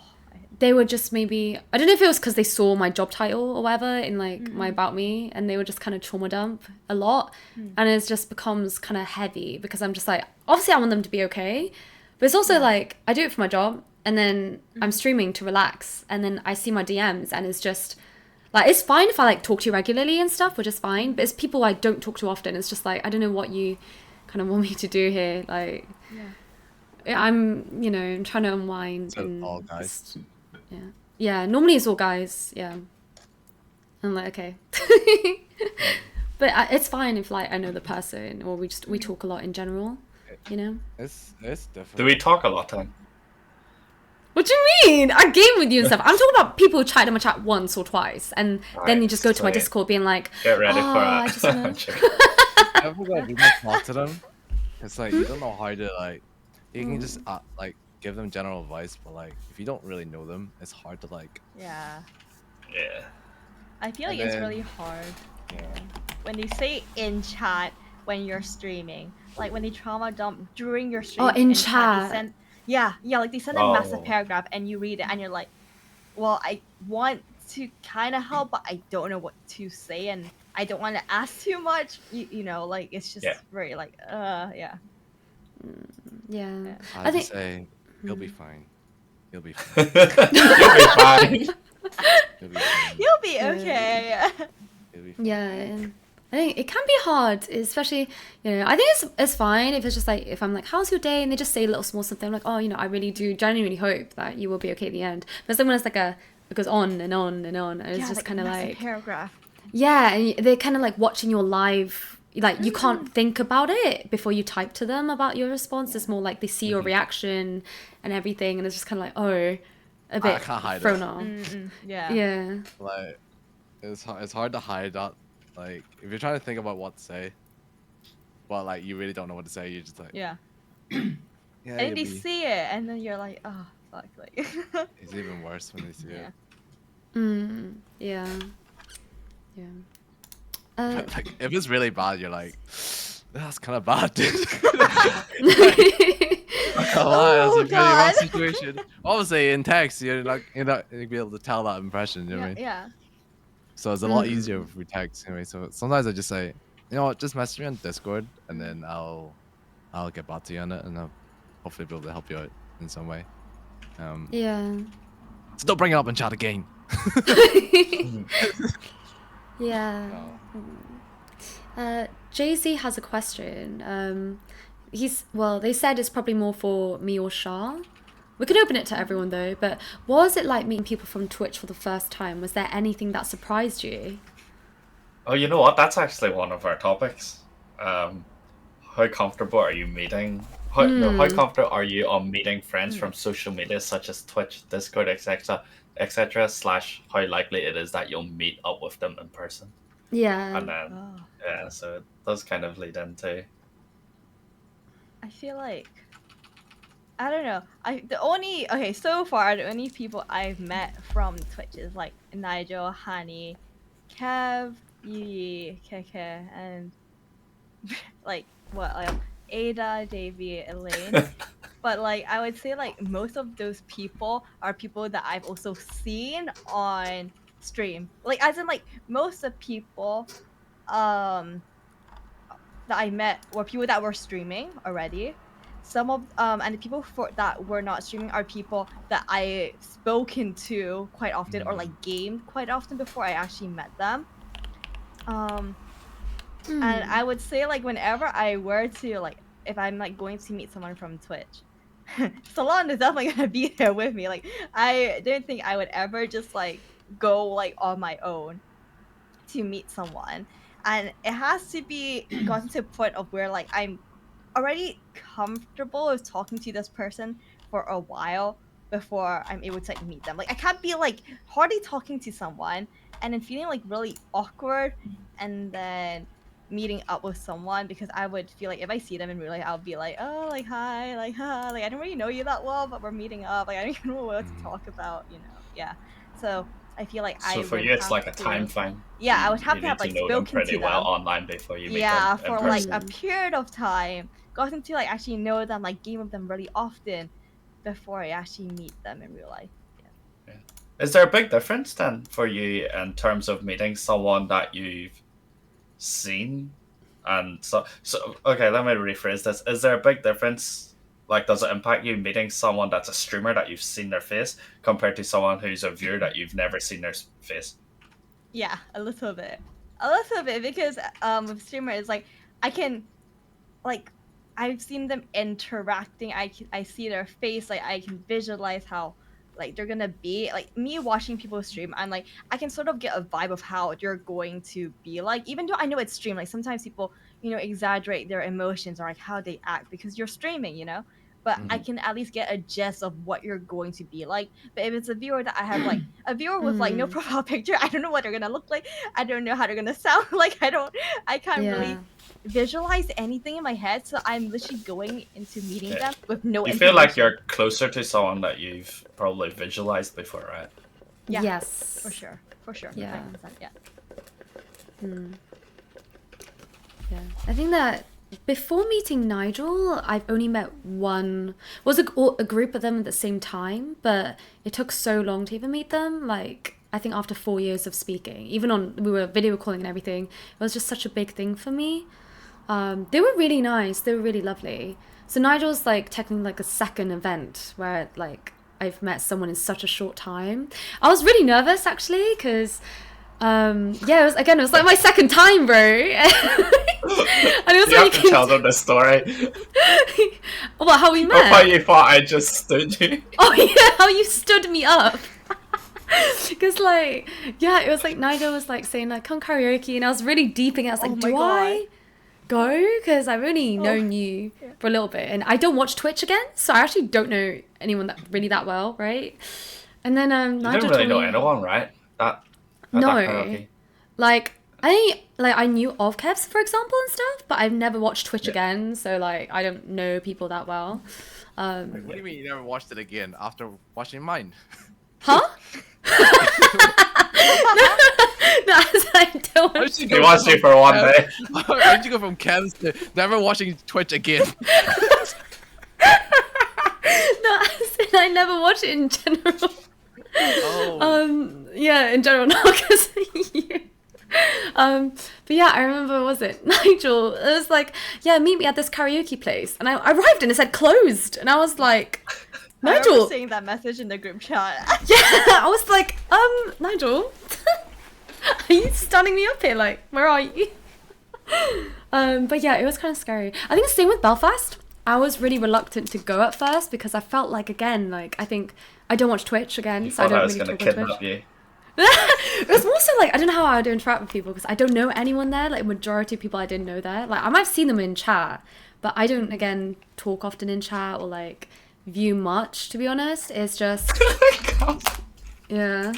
they were just maybe I don't know if it was because they saw my job title or whatever in like my about me, and they would just kind of trauma dump a lot, and it just becomes kind of heavy because I'm just like obviously I want them to be okay, but it's also like I do it for my job, and then I'm streaming to relax, and then I see my DMs, and it's just like it's fine if I like talk to you regularly and stuff, which is fine, but it's people I don't talk to often. It's just like I don't know what you kind of want me to do here, like I'm I'm trying to unwind So and all guys. just- yeah, normally it's all guys, yeah. I'm like, okay. But it's fine if like I know the person, or we talk a lot in general, you know. It's different. Do we talk a lot then? What do you mean? I game with you and stuff. I'm talking about people who chat in my chat once or twice, and then you just go to my Sweet. Discord being like, Get ready "Oh, for I it. just wanna-" I'm joking. You ever got people talk to them? It's like you don't know how to like. You can just like give them general advice, but like if you don't really know them, it's hard to like. yeah. Yeah. I feel like And it's then- really hard when they say in chat when you're streaming, like when they trauma dump during your stream. in they chat. send, yeah, like they send a massive Oh. paragraph and you read it and you're like, well, I want to kind of help, but I don't know what to say, and I don't want to ask too much. You know, like it's just Yeah. very like, yeah. yeah. I think- just say you'll be fine. You'll be fine. You'll be fine. You'll be fine. You'll be okay. You'll be fine. Yeah, and I think it can be hard, especially, I think it's fine if it's just like, if I'm like, how's your day? And they just say a little small something, I'm like, oh, I really do genuinely hope that you will be okay at the end. But then when it's like it goes on and on and on, and it's Yeah, just like a kind of massive like, paragraph. yeah, and they're kind of like watching your live, like you can't think about it before you type to them about your response. It's more like they see your reaction and everything, and it's just kind of like, oh, a bit can't hide it. thrown off. Yeah. Yeah. Like it's hard to hide that. Like if you're trying to think about what to say, but like you really don't know what to say, you're just like Yeah. yeah. And you'll they be- see it, and then you're like, oh, fuck, like. It's even worse when they see Yeah. it. Yeah. Yeah. Like if it's really bad, you're like, That's kind of bad, dude. yeah, That's a pretty God. rough situation. Obviously, in text, you're not be able to tell that impression. You know what I mean? Yeah. So it's a lot Mm. easier if we text anyway. So sometimes I just say, you know what, just message me on Discord, and then I'll get back to you on it, and I'll hopefully be able to help you out in some way. yeah. So don't bring it up in chat again. Yeah. Jay-Z has a question. They said it's probably more for me or Shah. We can open it to everyone though, but what was it like meeting people from Twitch for the first time? Was there anything that surprised you? Oh, you know what? That's actually one of our topics. How comfortable are you meeting? How comfortable are you on meeting friends from social media such as Twitch, Discord, etc., etc. / how likely it is that you'll meet up with them in person? Yeah. And then yeah, so it does kind of lead into. I feel like I don't know. So far the only people I've met from Twitch is like Nigel, Hani, Kev, Yi, Keke, and like Ada, Davey, Elaine. But like I would say like most of those people are people that I've also seen on stream. Like as in like most of the people that I met were people that were streaming already. Some of and the people that were not streaming are people that I spoken to quite often or like gamed quite often before I actually met them. And I would say like whenever I were to like if I'm like going to meet someone from Twitch, Salon is definitely gonna be there with me. Like I don't think I would ever just like go like on my own to meet someone. And it has to be gotten to a point of where like I'm already comfortable with talking to this person for a while before I'm able to like meet them. Like I can't be like hardly talking to someone and then feeling like really awkward and then meeting up with someone because I would feel like if I see them in real life, I'll be like, oh, like hi, like hi, like I don't really know you that well, but we're meeting up. Like I don't even know what to talk about, you know? Yeah. So I feel like So for you, it's like a time thing. Yeah, I would have you to have need like know them spoken pretty to well them. online before you meet Yeah, them in for like person. a period of time, gotten to like actually know them, like game with them really often before I actually meet them in real life. Yeah. Is there a big difference then for you in terms of meeting someone that you've seen? And so okay, let me rephrase this. Is there a big difference? Like, does it impact you meeting someone that's a streamer that you've seen their face compared to someone who's a viewer that you've never seen their face? Yeah, a little bit because with streamers like I can like I've seen them interacting. I see their face, like I can visualize how like they're gonna be. Like me watching people stream, I'm like I can sort of get a vibe of how you're going to be like, even though I know it's stream. Like sometimes people, you know, exaggerate their emotions or like how they act because you're streaming, you know. But I can at least get a gist of what you're going to be like. But if it's a viewer that I have like a viewer with like no profile picture, I don't know what they're gonna look like. I don't know how they're gonna sound like. I can't really visualize anything in my head, so I'm literally going into meeting them with no You information. feel like you're closer to someone that you've probably visualized before, right? Yeah, Yes. for sure. Yeah. 100%, yeah. Yeah. I think that before meeting Nigel, I've only met one. Was a group of them at the same time, but it took so long to even meet them. Like I think after 4 years of speaking, even we were video calling and everything, it was just such a big thing for me. They were really nice. They were really lovely. So Nigel's like technically like a second event where like I've met someone in such a short time. I was really nervous actually because it was like my second time, bro. And it was You have to tell them the story. Well, how we met. Or how you thought I just stood you. Oh yeah, how you stood me up. Because like, yeah, it was like Nigel was like saying like come karaoke, and I was really deeping it. I was like, do I go? Because I've only known you for a little bit, and I don't watch Twitch again, so I actually don't know anyone that well, right? And then You Nigel didn't really know told me, anyone, right? At no, that karaoke. like I knew of Kevs for example and stuff, but I've never watched Twitch again, so like I don't know people that well. What do you mean you never watched it again after watching mine? Huh? No, I was like, don't want He wants you for one day. Why don't you go from Kems to never watching Twitch again? No, I said I never watch it in general. Oh. Yeah, in general, not because of you. But yeah, I remember, what was it Nigel? It was like, yeah, meet me at this karaoke place, and I arrived and it said closed, and I was like, I remember Nigel. seeing that message in the group chat. Yeah, I was like, Nigel, are you standing me up here? Like, where are you? But yeah, it was kind of scary. I think the same with Belfast. I was really reluctant to go at first because I felt like, again, like, I think I don't watch Twitch again, so I Thought don't I was really gonna talk on kidnap Twitch. you. It was more so like, I don't know how I would interact with people because I don't know anyone there. Like, majority of people I didn't know there. Like, I might have seen them in chat, but I don't, again, talk often in chat or like view much, to be honest. It's just, yeah.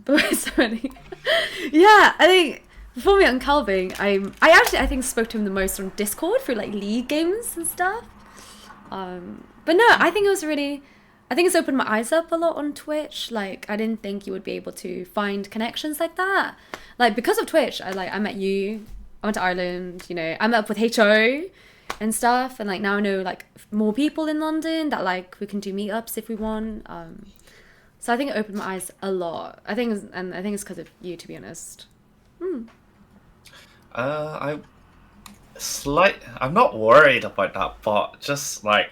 But sorry. Yeah, I think before me on Calvin, I actually, I think, spoke to him the most on Discord for like League games and stuff. But no, I think it was really, I think it's opened my eyes up a lot on Twitch. Like, I didn't think you would be able to find connections like that. Like, because of Twitch, I met you, I went to Ireland, you know, I met up with HO and stuff, and like now I know like more people in London that like we can do meetups if we want. So I think it opened my eyes a lot. I think it's because of you, to be honest. I'm not worried about that, but just like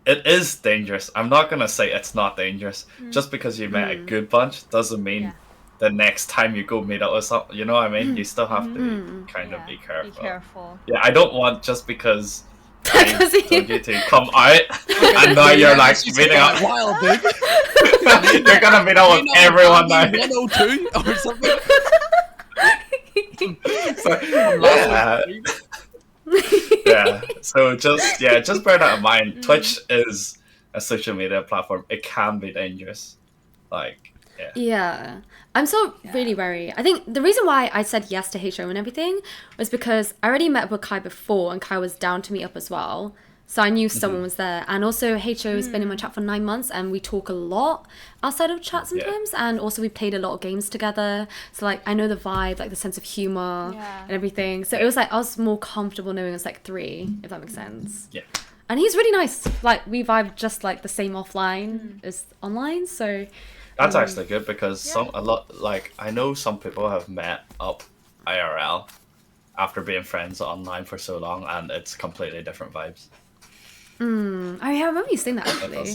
it is dangerous. I'm not gonna say it's not dangerous. Just because you met a good bunch doesn't mean the next time you go meet up with something, you know what I mean? You still have to kind of be careful. Be careful. Yeah, I don't want just because I told you to come out and now you're like meeting up. Wild, dude. You're gonna meet up with everyone now. 102 or something. So, yeah. So just bear that in mind. Twitch is a social media platform. It can be dangerous. Like, yeah. Yeah. I'm so really wary. I think the reason why I said yes to HO and everything was because I already met with Kai before, and Kai was down to meet up as well. So I knew someone was there. And also HO has been in my chat for 9 months, and we talk a lot outside of chat sometimes. And also we played a lot of games together. So like, I know the vibe, like the sense of humor and everything. So it was like, I was more comfortable knowing it's like 3, if that makes sense. Yeah. And he's really nice. Like, we vibe just like the same offline as online. So That's actually good because I know some people have met up IRL after being friends online for so long, and it's completely different vibes. I remember you saying that actually.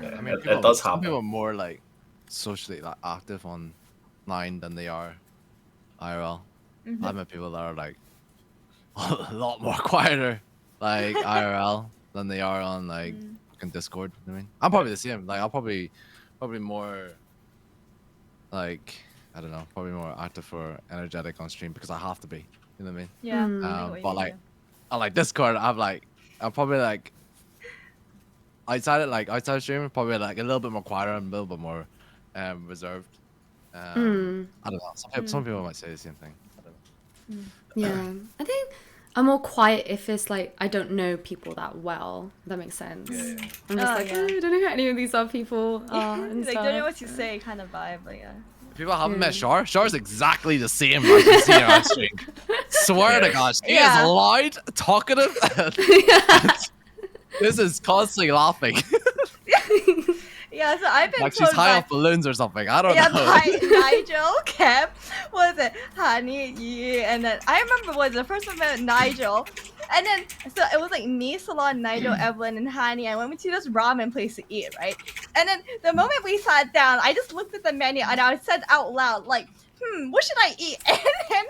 I mean, it does some happen. people are more like socially like active online than they are IRL. I met people that are like a lot more quieter like IRL than they are on like fucking Discord. I mean, I'm probably the same. Like, I'll probably more like, I don't know, probably more active or energetic on stream because I have to be. You know what I mean? Yeah. I know what you But mean. like, I like Discord. I'm probably like outside of streaming, probably like a little bit more quieter and a little bit more reserved. I don't know. Some people might say the same thing. I don't know. Yeah. I think I'm more quiet if it's like I don't know people that well. If that makes sense. Yeah. I'm just like, I don't know who any of these other people are. And Like, stuff. don't know what to say kind of vibe, but yeah. People haven't met Shar. Shar's exactly the same as you see her on stream. Swear to God, she is loud, talkative. This is constantly laughing. Yeah, so I've been Like she's told high by- off balloons or something. I don't yeah, know. Nigel, Kev, what was it? Honey, you, and then I remember was the first time I met Nigel, and then so it was like me, Salon, Nigel, Evelyn, and Hani. I went to this ramen place to eat, right? And then the moment we sat down, I just looked at the menu and I said out loud, like, what should I eat? And then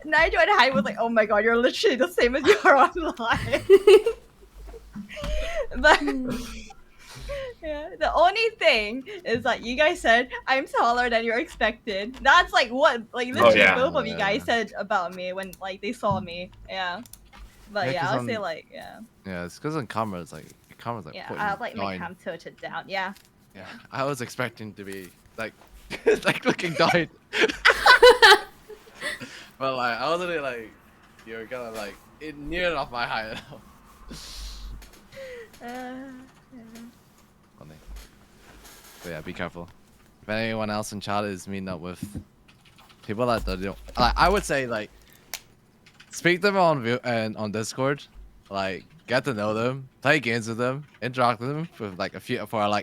Nigel and Hani was like, oh my god, you're literally the same as you are online. But yeah, the only thing is that you guys said I'm taller than you're expected. That's like what, like literally both of you guys said about me when like they saw me. Yeah, but yeah, I'll say like yeah. Yeah, it's because on camera, it's like camera's like. Yeah, I like my cam tilted down. Yeah. Yeah, I was expecting to be like, like looking down. But like, I wasn't like, you're kind of like near enough my height. Yeah. Funny. But yeah, be careful. If anyone else in chat is meeting up with people that they don't, I would say like speak to them on Discord, like get to know them, play games with them, interact with them for like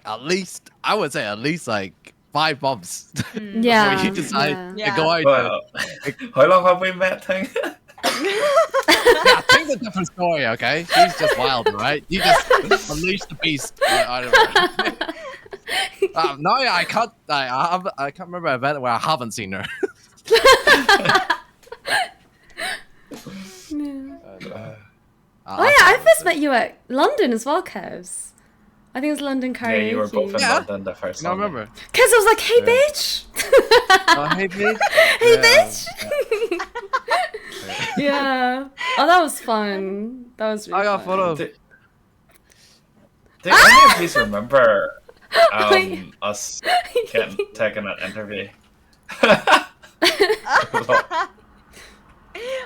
at least I would say at least like 5 months Yeah. before you decide yeah. to go out. Well, how long have we met, Ting? Yeah, Ting's a different story, okay? She's just wild, right? You just unleashed the beast. I don't know. No, yeah, I can't remember an event where I haven't seen her. Oh yeah, I first met you at London as well, Kevs. I think it was London Yeah, karaoke. you were both in Yeah. London the first I time. remember. Kevs, I was like, hey Yeah. bitch! Oh, hey, bitch. Hey Yeah. bitch! Yeah. Oh, that was fun. That was really I got fun. photos. Do any of you remember Wait. us taking an interview?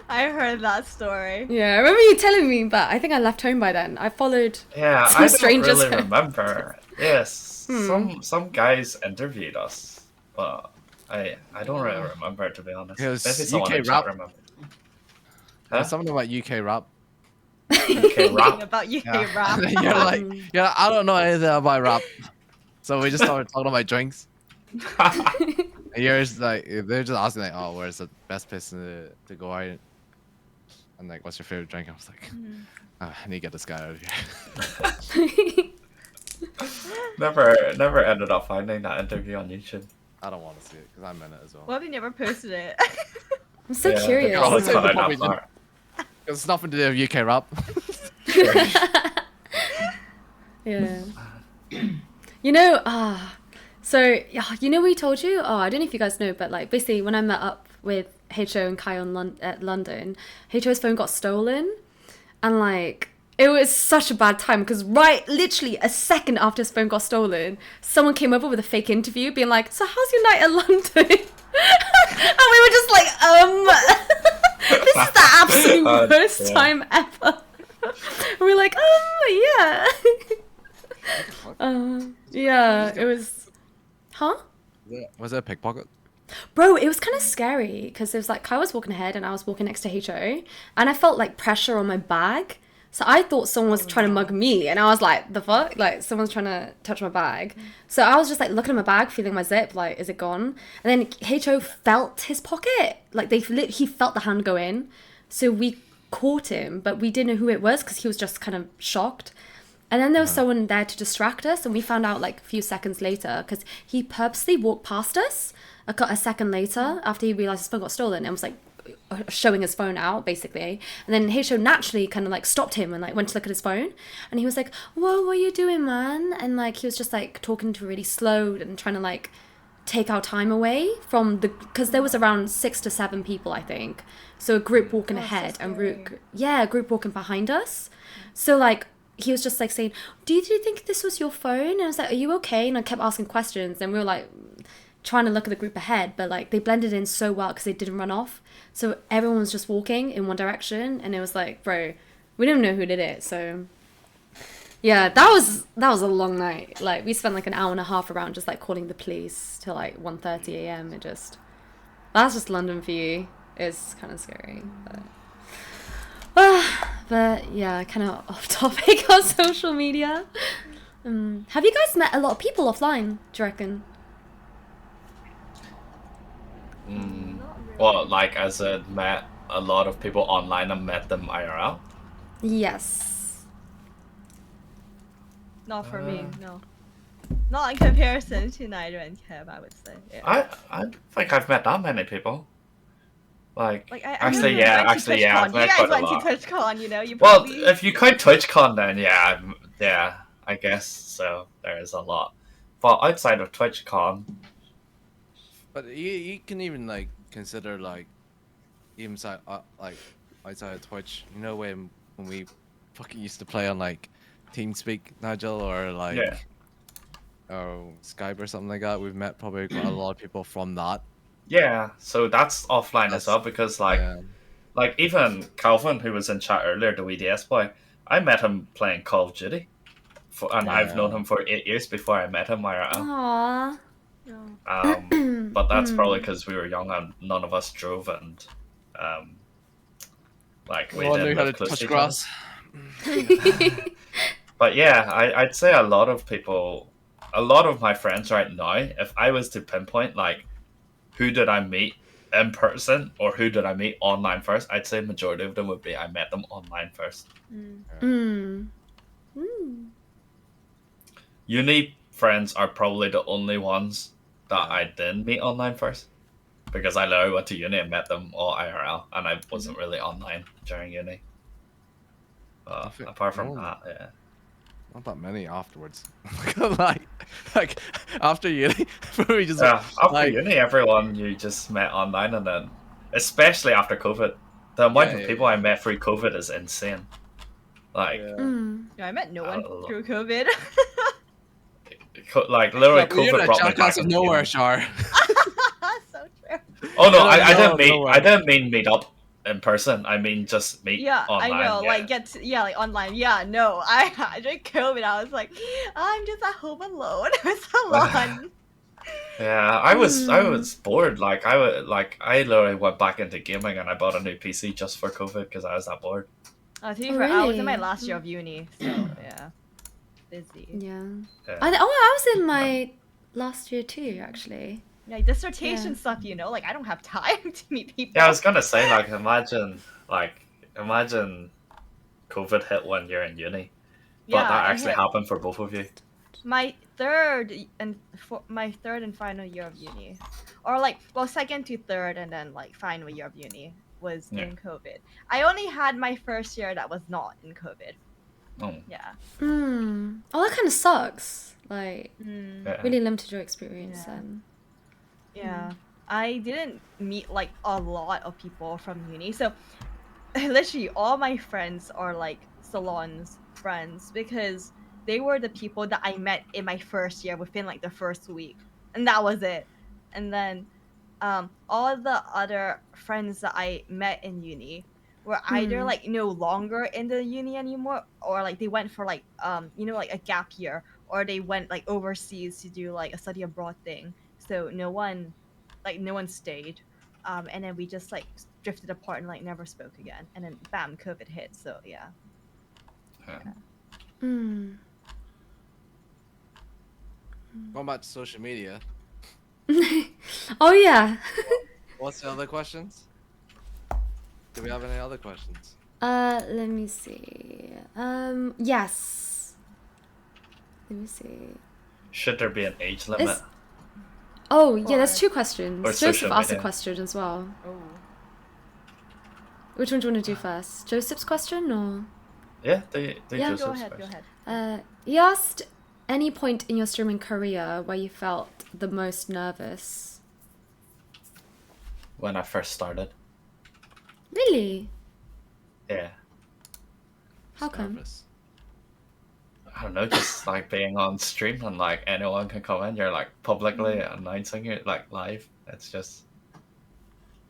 I heard that story. Yeah, I remember you telling me, but I think I left home by then. I followed. Yeah, Some I don't strangers really home. remember. Yes, Hmm. some guys interviewed us, but I don't really remember, to be honest. It was Maybe someone UK in chat rap. remember. Something about UK rap. Okay, rap. About UK Yeah. rap. And then you're like, yeah, I don't know anything about rap. So we just started talking about drinks. And you're just like, they're just asking like, oh, where's the best place to go out? And like, what's your favorite drink? I was like, I need to get this guy out of here. Never ended up finding that interview on YouTube. I don't want to see it because I'm in it as well. What if you never posted it? I'm so Yeah, they curious. probably Honestly, cut they out probably that part. It's nothing to do with UK rap. Yeah. You know, so yeah, you know we told you? Oh, I don't know if you guys know, but like basically when I met up with HO and Kai at London, HO's phone got stolen, and like it was such a bad time because literally a second after his phone got stolen, someone came over with a fake interview, being like, "So how's your night at London?" And we were just like, this is the absolute worst yeah. time ever. And we're like, yeah. Yeah, it was. Huh? Was it a pickpocket? Bro, it was kind of scary because it was like Kai was walking ahead and I was walking next to HO, and I felt like pressure on my bag. So I thought someone was trying to mug me, and I was like, the fuck? Like, someone's trying to touch my bag. So I was just like looking at my bag, feeling my zip, like, is it gone? And then HO felt his pocket. Like, he felt the hand go in. So we caught him, but we didn't know who it was because he was just kind of shocked. And then there was someone there to distract us, and we found out like a few seconds later because he purposely walked past us a second later after he realized his phone got stolen and was like showing his phone out basically. And then Heisho naturally kind of like stopped him and like went to look at his phone, and he was like, "Whoa, what are you doing, man?" And like he was just like talking to really slow and trying to like take our time away from because there was around 6 to 7 people, I think. So a group walking ahead and a group walking behind us. So like he was just like saying, do you think this was your phone? And I was like, are you okay? And I kept asking questions, and we were like trying to look at the group ahead, but like they blended in so well because they didn't run off. So everyone was just walking in one direction, and it was like, bro, we didn't know who did it. So yeah, that was a long night. Like we spent like an hour and a half around just like calling the police till like 1:30 a.m. That's just London for you. It's kind of scary, but yeah, kind of off topic on social media. Have you guys met a lot of people offline, do you reckon? Well, like as I met a lot of people online and met them IRL. Yes. Not for me, no. Not in comparison to Nigel and Kev, I would say. Yeah. I don't think I've met that many people. Like I actually, remember yeah, we went to actually, yeah, I've TwitchCon. met You guys quite a went lot. to TwitchCon, you know. You Well, probably... if you count TwitchCon, then yeah, I guess so. There is a lot, but outside of TwitchCon, But you can even like consider like even like outside of Twitch. You know when we fucking used to play on like TeamSpeak, Nigel, or like Yeah. or Skype or something like that. We've met probably quite a lot of people from that. yeah. So that's offline as That's- well because like Yeah. like even Calvin, who was in chat earlier, the WDS boy, I met him playing Call of Duty. and I've known him for 8 years before I met him IRL. Aww. But that's probably because we were young and none of us drove, and like we No one didn't knew how live to close touch to each other. grass. But yeah, I'd say a lot of people, a lot of my friends right now, if I was to pinpoint like who did I meet in person or who did I meet online first, I'd say majority of them would be I met them online first. Uni friends are probably the only ones that I didn't meet online first, because I literally went to uni and met them all IRL, and I wasn't really online during uni. Apart from that, yeah. Not that many afterwards. like after uni, we just After like, uni, everyone you just met online, and then especially after COVID, the amount of people I met through COVID is insane. Like, Yeah, I met no one Oh. through COVID. like literally you're COVID the brought me jackass back of into nowhere, gaming. Char. So true. Oh no, I No, didn't meet. no way. I didn't mean meet up in person. I mean just meet Yeah, online. I know. yeah. Like like online. Yeah, no. During COVID, I was like, I'm just at home alone. It's a lot. Yeah, I was bored. Like I literally went back into gaming and I bought a new PC just for COVID because I was that bored. To be fair, I was in my Really? last year of uni, so yeah, busy. Yeah. Yeah. I was in my last year too, actually. Like dissertation Yeah. stuff, you know. Like I don't have time to meet people. Yeah, I was gonna say imagine COVID hit when you're in uni, but that it actually hit happened for both of you. my third and final year of uni, or like second to third and then like final year of uni was Yeah. in COVID. I only had my first year that was not in COVID. Oh, Yeah. Oh, that kind of sucks. Like, yeah. really limited your experience Yeah. then. Yeah. I didn't meet like a lot of people from uni. So literally all my friends are like salons friends because they were the people that I met in my first year within like the first week. And that was it. And then all the other friends that I met in uni were either like no longer in the uni anymore, or like they went for like like a gap year, or they went like overseas to do like a study abroad thing. So no one stayed, and then we just like drifted apart and like never spoke again. And then bam, COVID hit. So yeah. Going back to social media. Oh yeah. What's the other questions? Do we have any other questions? Let me see. Yes. Let me see. Should there be an age limit? Is- Oh, yeah, there's Or- 2 questions. or Joseph social asked a media. question as well. Oh. Which one do you want to do first? Joseph's question or? Yeah, they Yeah. just Go ahead. He asked any point in your streaming career where you felt the most nervous. When I first started. Really? Yeah. How come? Nervous. I don't know, just like being on stream and like anyone can come in, you're like publicly announcing it like live. It's just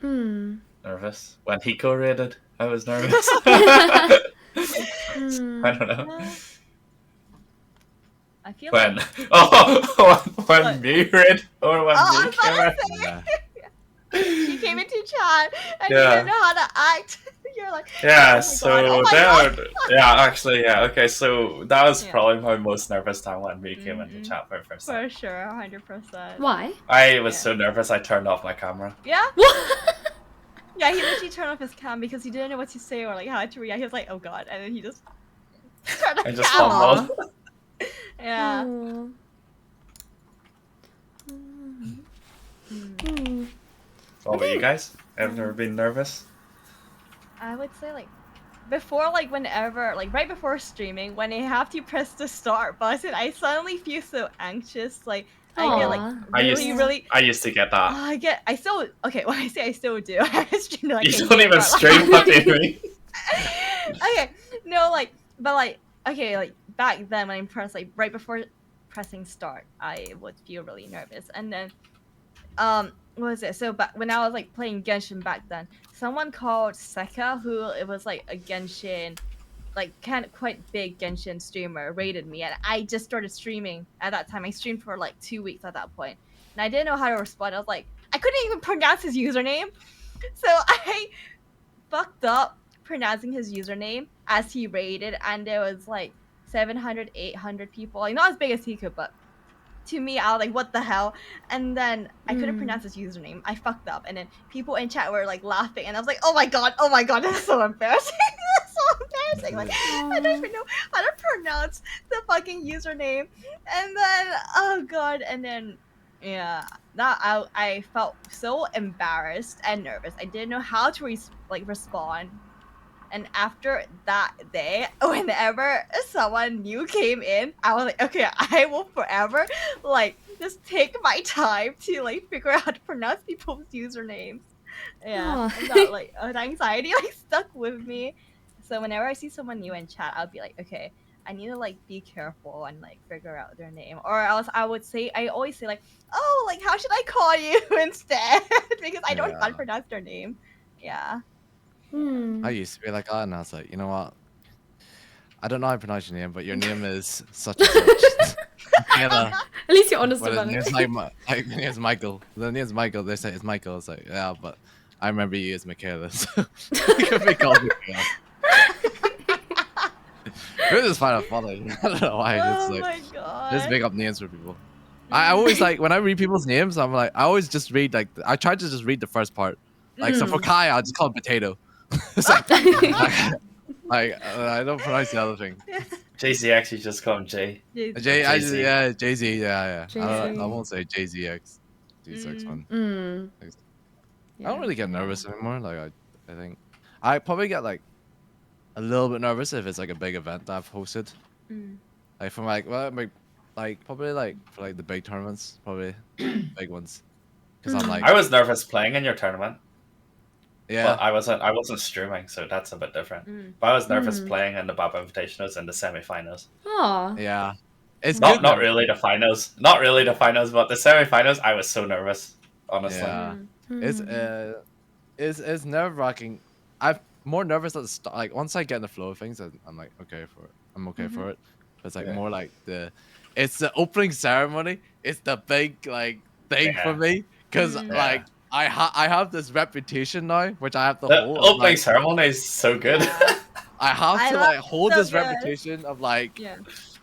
nervous. When Hiko raided, I was nervous. I don't know. I feel When like when me raid or when I me was came about in. to say, she came into chat and you Yeah. didn't know how to act. You're like, Yeah, oh my so God, oh my God. yeah, actually, yeah, okay, so that was Yeah. probably my most nervous time when we came into chat for the first time. For sure, 100%. Why? I was Yeah. so nervous I turned off my camera. Yeah? What? Yeah, he literally turned off his cam because he didn't know what to say or like how to react. He was like, oh God, and then he just turned off I the just camera. fumbled. Yeah. What about you guys? Have you ever been nervous? I would say like before, like whenever, like right before streaming, when I have to press the start button, I suddenly feel so anxious. Like I get like Aw. I used- really. I used to get that. I still okay. When I say I still do, I stream like You a don't even year. stream, what do you mean? Okay, no, like, but like, okay, like back then when I pressed like right before pressing start, I would feel really nervous, and then, what was it? So, but when I was like playing Genshin back then, someone called Seka, who it was like a Genshin, quite big Genshin streamer raided me, and I just started streaming at that time. I streamed for like 2 weeks at that point, and I didn't know how to respond. I was like, I couldn't even pronounce his username, so I fucked up pronouncing his username as he raided, and there was like 700, 800 people. Like, not as big as he could, but to me, I was like, what the hell? And then I couldn't pronounce his username. I fucked up, and then people in chat were like laughing, and I was like, oh my god, that's so embarrassing. That's so embarrassing. Like, I don't even know how to pronounce the fucking username. And then, oh god, and then, yeah, that I felt so embarrassed and nervous. I didn't know how to respond. And after that day, whenever someone new came in, I was like, okay, I will forever like just take my time to like figure out how to pronounce people's usernames. Yeah, and that like that anxiety like stuck with me. So whenever I see someone new in chat, I'll be like, okay, I need to like be careful and like figure out their name, or else I always say like, oh, like how should I call you instead? Because I don't know how to pronounce their name. Yeah. I used to be like that, and I was like, you know what? I don't know how to pronounce your name, but your name is such and such. Michaela. At least you're honest But about his it. name's like my name's Michael. The name's Michael. They say it's Michael. It's like, yeah, but I remember you as Michaela, so you can be called Michaela. It was kind of funny. I don't know why. Oh Just my like god. just make up names for people. I always like when I read people's names. I'm like, I always just read like I try to just read the first part. Like so for Kai, I just call him Potato. It's like, I don't pronounce the other thing. JZX, you just call him J. Jay-Z, yeah, Jay-Z, yeah. Jay-Z. I won't say JZX. JZX one. I don't Yeah. really get nervous anymore. Like I think I probably get like a little bit nervous if it's like a big event that I've hosted. Like from like probably like for like the big tournaments, probably big ones. Because I'm like, I was nervous playing in your tournament. yeah, But I wasn't streaming, so that's a bit different. But I was nervous playing in the Baba Invitationals and the semi-finals. Aw. yeah. It's Not good. not really the finals. Not really the finals, but the semi-finals I was so nervous, honestly. Yeah. It's nerve wracking. I'm more nervous at the start. Like once I get in the flow of things, I'm like okay for it. I'm okay for it. It's like more like it's the opening ceremony. It's the big like thing for me because like I have this reputation now, which I have to The hold. opening Like, ceremony is so good. I have to love like hold so this good. reputation of like Yeah.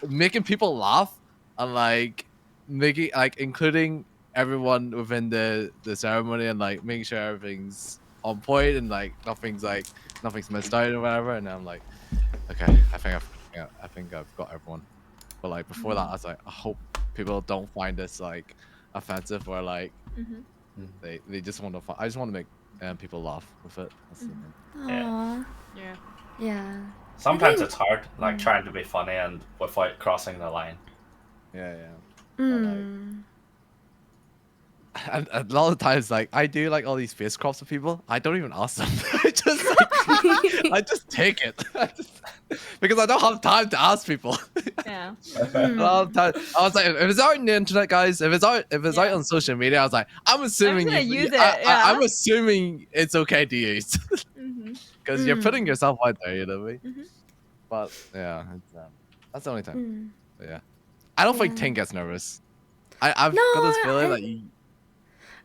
making people laugh and like making like including everyone within the ceremony and like making sure everything's on point and like nothing's missed out or whatever. And I'm like, okay, I think I've got everyone. But like before that, I was like, I hope people don't find this like offensive or like they just want to. I just want to make people laugh with it. That's the thing. Aw. Yeah. Yeah. Sometimes it's hard, like trying to be funny and without crossing the line. Yeah. Mm. And a lot of times, like I do like all these face crops of people. I don't even ask them. I just take it. Because I don't have time to ask people. Yeah. I don't have time. I was like, if it's out on the internet, guys, if it's out on social media, I was like, I'm assuming gonna use it, I'm assuming it's okay to use Mhm. because you're putting yourself out there, you know what I mean? But yeah, it's, that's the only time. But, yeah, I don't think Ting gets nervous. I've got this feeling that you.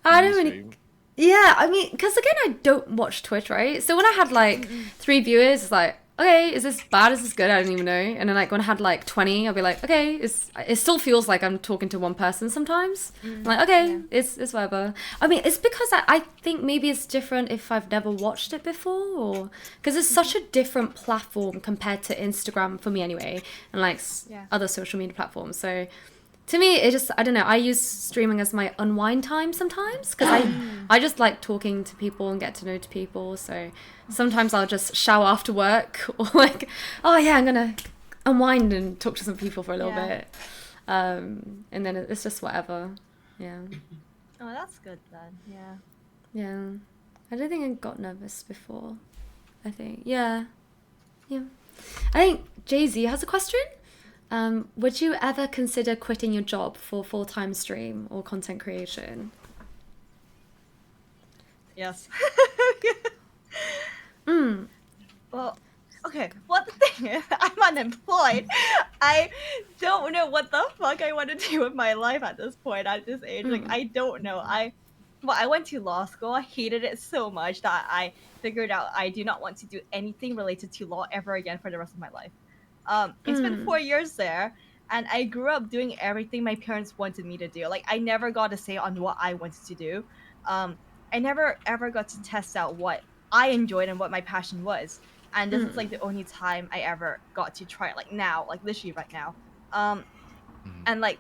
I don't really. Yeah, I mean, because again, I don't watch Twitch, right? So when I had like 3 viewers, it's like, okay, is this bad? Is this good? I don't even know. And then like when I had like 20, I'll be like, okay, it still feels like I'm talking to one person sometimes. I'm like, okay, it's whatever. I mean, it's because I think maybe it's different if I've never watched it before, or because it's such a different platform compared to Instagram for me anyway, and like other social media platforms. So. To me, it just, I don't know, I use streaming as my unwind time sometimes because I just like talking to people and get to know people. So sometimes I'll just shower after work or like, oh yeah, I'm going to unwind and talk to some people for a little bit. And then it's just whatever. Yeah. Oh, that's good then. Yeah. Yeah. I don't think I got nervous before. I think. Yeah. I think Jay-Z has a question. Would you ever consider quitting your job for full-time stream or content creation? Yes. Mm. Well, okay, well the thing is, I'm unemployed. I don't know what the fuck I want to do with my life at this point, at this age. Like, I don't know. I went to law school. I hated it so much that I figured out I do not want to do anything related to law ever again for the rest of my life. I spent 4 years there, and I grew up doing everything my parents wanted me to do. Like, I never got a say on what I wanted to do. I never ever got to test out what I enjoyed and what my passion was. And this is like the only time I ever got to try it. Like now, like literally right now. And like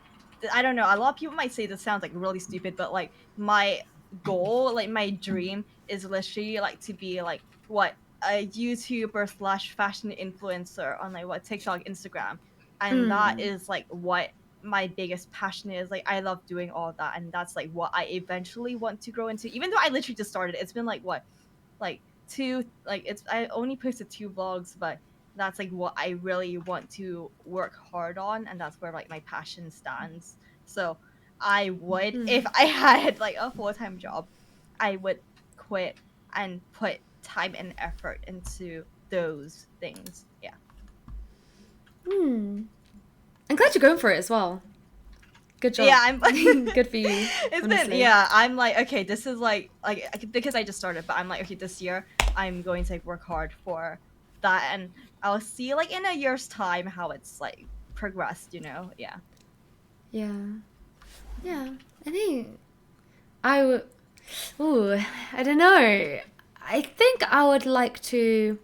I don't know. A lot of people might say this sounds like really stupid, but like my goal, like my dream, is literally like to be like what a YouTuber slash fashion influencer on like what TikTok, Instagram, and that is like what my biggest passion is. Like I love doing all of that, and that's like what I eventually want to grow into. Even though I literally just started, it's been like what, like I only posted 2 vlogs, but that's like what I really want to work hard on, and that's where like my passion stands. So I would, if I had like a full-time job, I would quit and put time and effort into those things. Yeah. I'm glad you're going for it as well. Good job. Yeah, I'm good for you. It's honestly. been, yeah, I'm like, okay, this is like because I just started, but I'm like, okay, this year I'm going to like work hard for that, and I'll see like in a year's time how it's like progressed, you know? Yeah. Yeah. I think I would. Ooh, I don't know. I think I would like to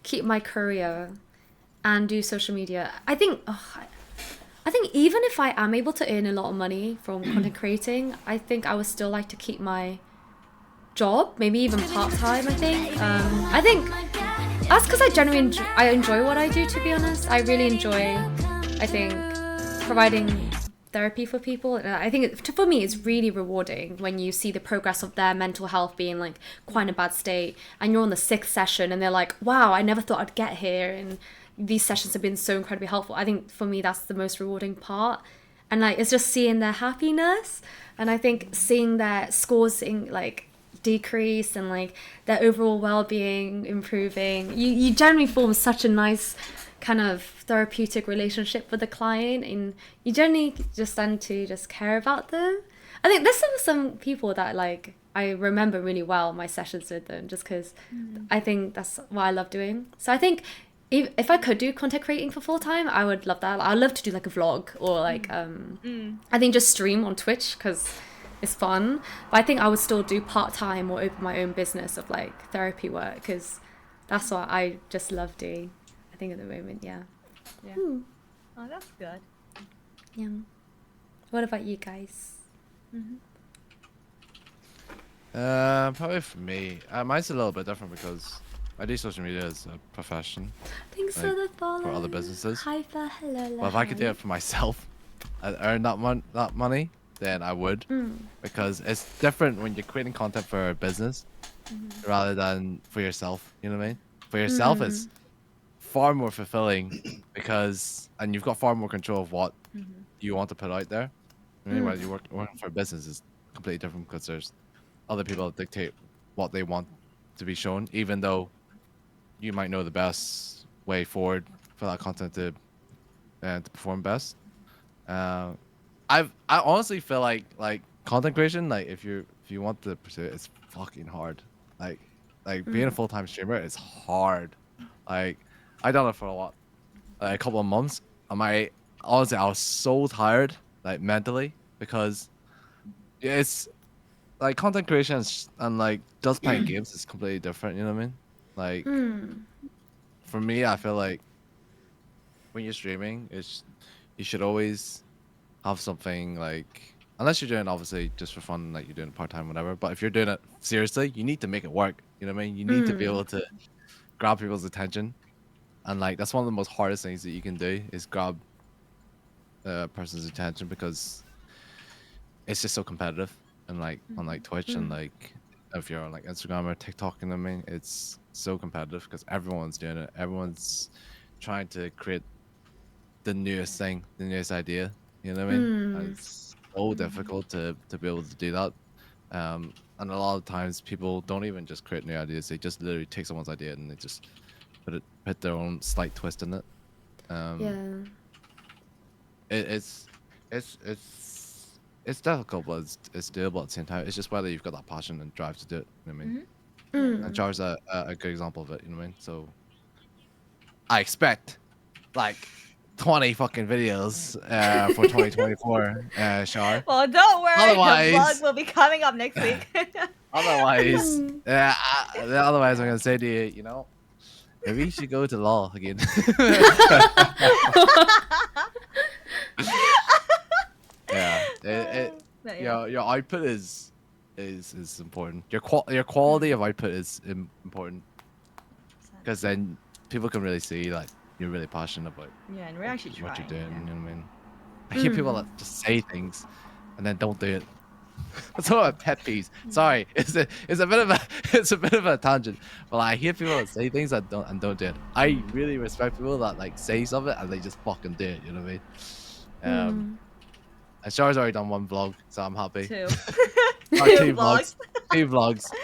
keep my career and do social media. I think even if I am able to earn a lot of money from content creating, I think I would still like to keep my job, maybe even part-time. I think that's because I genuinely enjoy what I do, to be honest. I really enjoy, I think, providing therapy for people, and I think for me it's really rewarding when you see the progress of their mental health being like quite in a bad state, and you're on the 6th session and they're like, wow, I never thought I'd get here, and these sessions have been so incredibly helpful. I think for me that's the most rewarding part, and like it's just seeing their happiness, and I think seeing their scores in like decrease and like their overall well-being improving, you generally form such a nice kind of therapeutic relationship with the client, and you generally just tend to just care about them. I think there's some people that like I remember really well my sessions with them, just because I think that's what I love doing. So I think if I could do content creating for full time, I would love that. I'd love to do like a vlog or like I think just stream on Twitch because it's fun. But I think I would still do part time or open my own business of like therapy work, because that's what I just love doing. I think at the moment, yeah. Oh, that's good. Yeah. What about you guys? Probably for me, mine's a little bit different because I do social media as a profession. Thanks Like, for the follow. for other businesses. Hyper, hello. But if I could do it for myself and earn that money, then I would. Because it's different when you're creating content for a business rather than for yourself. You know what I mean? For yourself, it's far more fulfilling and you've got far more control of what you want to put out there. When you're working for a business, is completely different because there's other people that dictate what they want to be shown, even though you might know the best way forward for that content to perform best. I honestly feel like content creation, like if you want to pursue it, it's fucking hard. Like being a full-time streamer is hard. Like I done it for a couple of months. Honestly, I was so tired, like mentally, because it's like content creation and like just playing games is completely different. You know what I mean? Like for me, I feel like when you're streaming, you should always have something like, unless you're doing it obviously just for fun, like you're doing it part-time, whatever. But if you're doing it seriously, you need to make it work. You know what I mean? You need to be able to grab people's attention, and like that's one of the most hardest things that you can do is grab a person's attention, because it's just so competitive, and like on like Twitch and like if you're on like Instagram or TikTok, you know what I mean? It's so competitive because everyone's doing it. Everyone's trying to create the newest thing, the newest idea. You know what I mean? And it's so difficult to be able to do that. And a lot of times people don't even just create new ideas. They just literally take someone's idea and they just put their own slight twist in it. Yeah. It's difficult, but it's doable at the same time. It's just whether you've got that passion and drive to do it. You know what I mean? And Char's a good example of it. You know what I mean? So I expect like 20 fucking videos for 2024, Char. Well, don't worry. Otherwise- The vlog will be coming up next week. Otherwise, otherwise I'm gonna say to you, you know, maybe you should go to law again. Yeah, But yeah. your output is important. Your quality of output is important because then people can really see like you're really passionate about Yeah, and we're actually trying. what you're doing. yeah. You know what I mean? I hear people that just say things and then don't do it. That's one of my pet peeves. Sorry, it's a bit of a tangent, but I hear people that say things that don't do it. I really respect people that like say something and they just fucking do it. You know what I mean? And Char's already done one vlog, so I'm happy. Two. Oh, Two vlogs. Two vlogs. So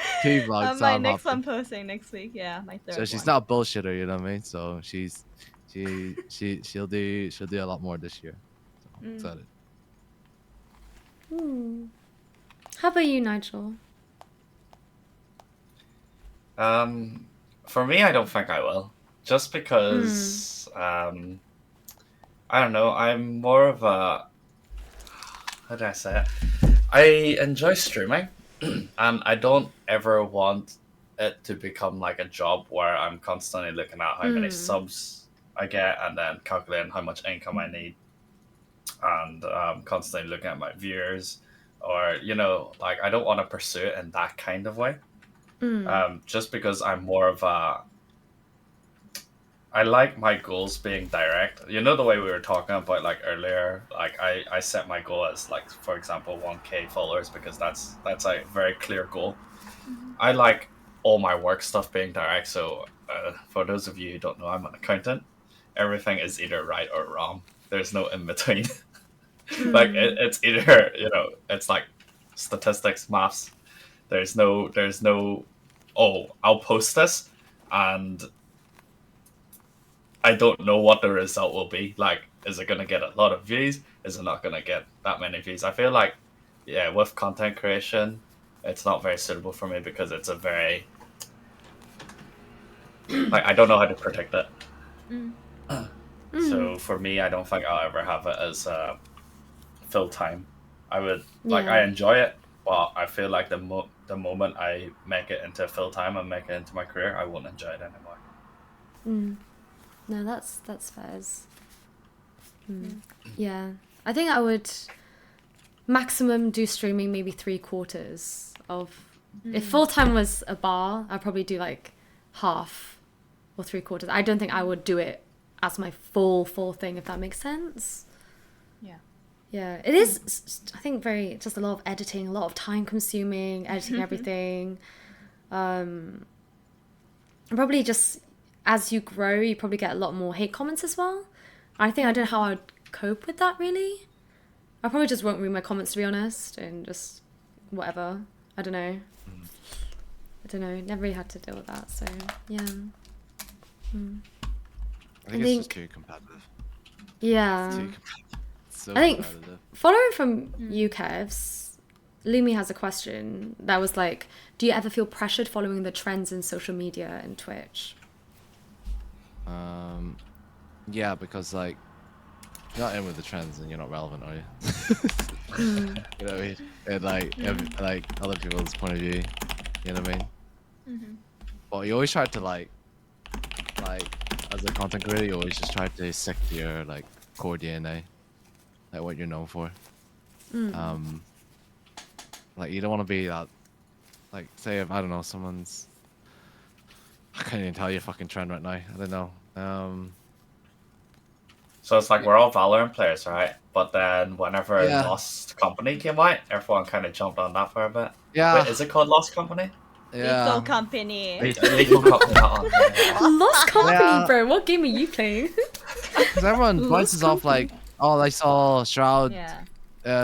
My I'm next happy. one posting next week. Yeah, my third So she's one. not a bullshitter, you know what I mean? So she'll do a lot more this year. So excited. How about you, Nigel? For me, I don't think I will. Just because, I don't know, I'm more of a, how do I say it? I enjoy streaming, and I don't ever want it to become like a job where I'm constantly looking at how many subs I get and then calculating how much income I need, and constantly looking at my viewers, or, you know, like, I don't want to pursue it in that kind of way. Just because I'm more of a, I like my goals being direct. You know, the way we were talking about like earlier, like I set my goal as like, for example, 1K followers, because that's a very clear goal. I like all my work stuff being direct. So for those of you who don't know, I'm an accountant. Everything is either right or wrong. There's no in between. Like it's either, you know, it's like statistics, maths. There's no, oh, I'll post this and I don't know what the result will be. Like, is it going to get a lot of views? Is it not going to get that many views? I feel like, yeah, with content creation, it's not very suitable for me because it's a very, like, I don't know how to predict it. So for me, I don't think I'll ever have it as full time. I would, like, I enjoy it, but I feel like the moment I make it into full time and make it into my career, I won't enjoy it anymore. No, that's fair. Yeah, I think I would maximum do streaming maybe 3/4 of. If full time was a bar, I'd probably do like half or 3/4. I don't think I would do it as my full thing, if that makes sense. Yeah, it is. I think just a lot of editing, a lot of time consuming, editing everything. Probably just as you grow, you probably get a lot more hate comments as well. I think I don't know how I'd cope with that really. I probably just won't read my comments, to be honest, and just whatever. I don't know. Never really had to deal with that, so yeah. I think it's just too competitive. Yeah. It's too competitive. It's so I think competitive. following from you, Kevs, Lumi has a question that was like, do you ever feel pressured following the trends in social media and Twitch? Yeah, because like you're not in with the trends and you're not relevant, are you? You know what I mean? And like other people's point of view, you know what I mean? But you always try to like as a content creator, you always just try to stick to your like core DNA, like what you're known for. Like you don't want to be that, like say if I don't know someone's, I can't even tell you a fucking trend right now. I don't know. So it's like we're all Valorant players, right? But then whenever Lost Company came out, everyone kind of jumped on that for a bit. Yeah. Wait, is it called Lost Company? Yeah. Lethal Company. Lethal Company. Not on. Lost Company, Yeah. bro. What game are you playing? Because everyone bounces off like, oh, I saw Shroud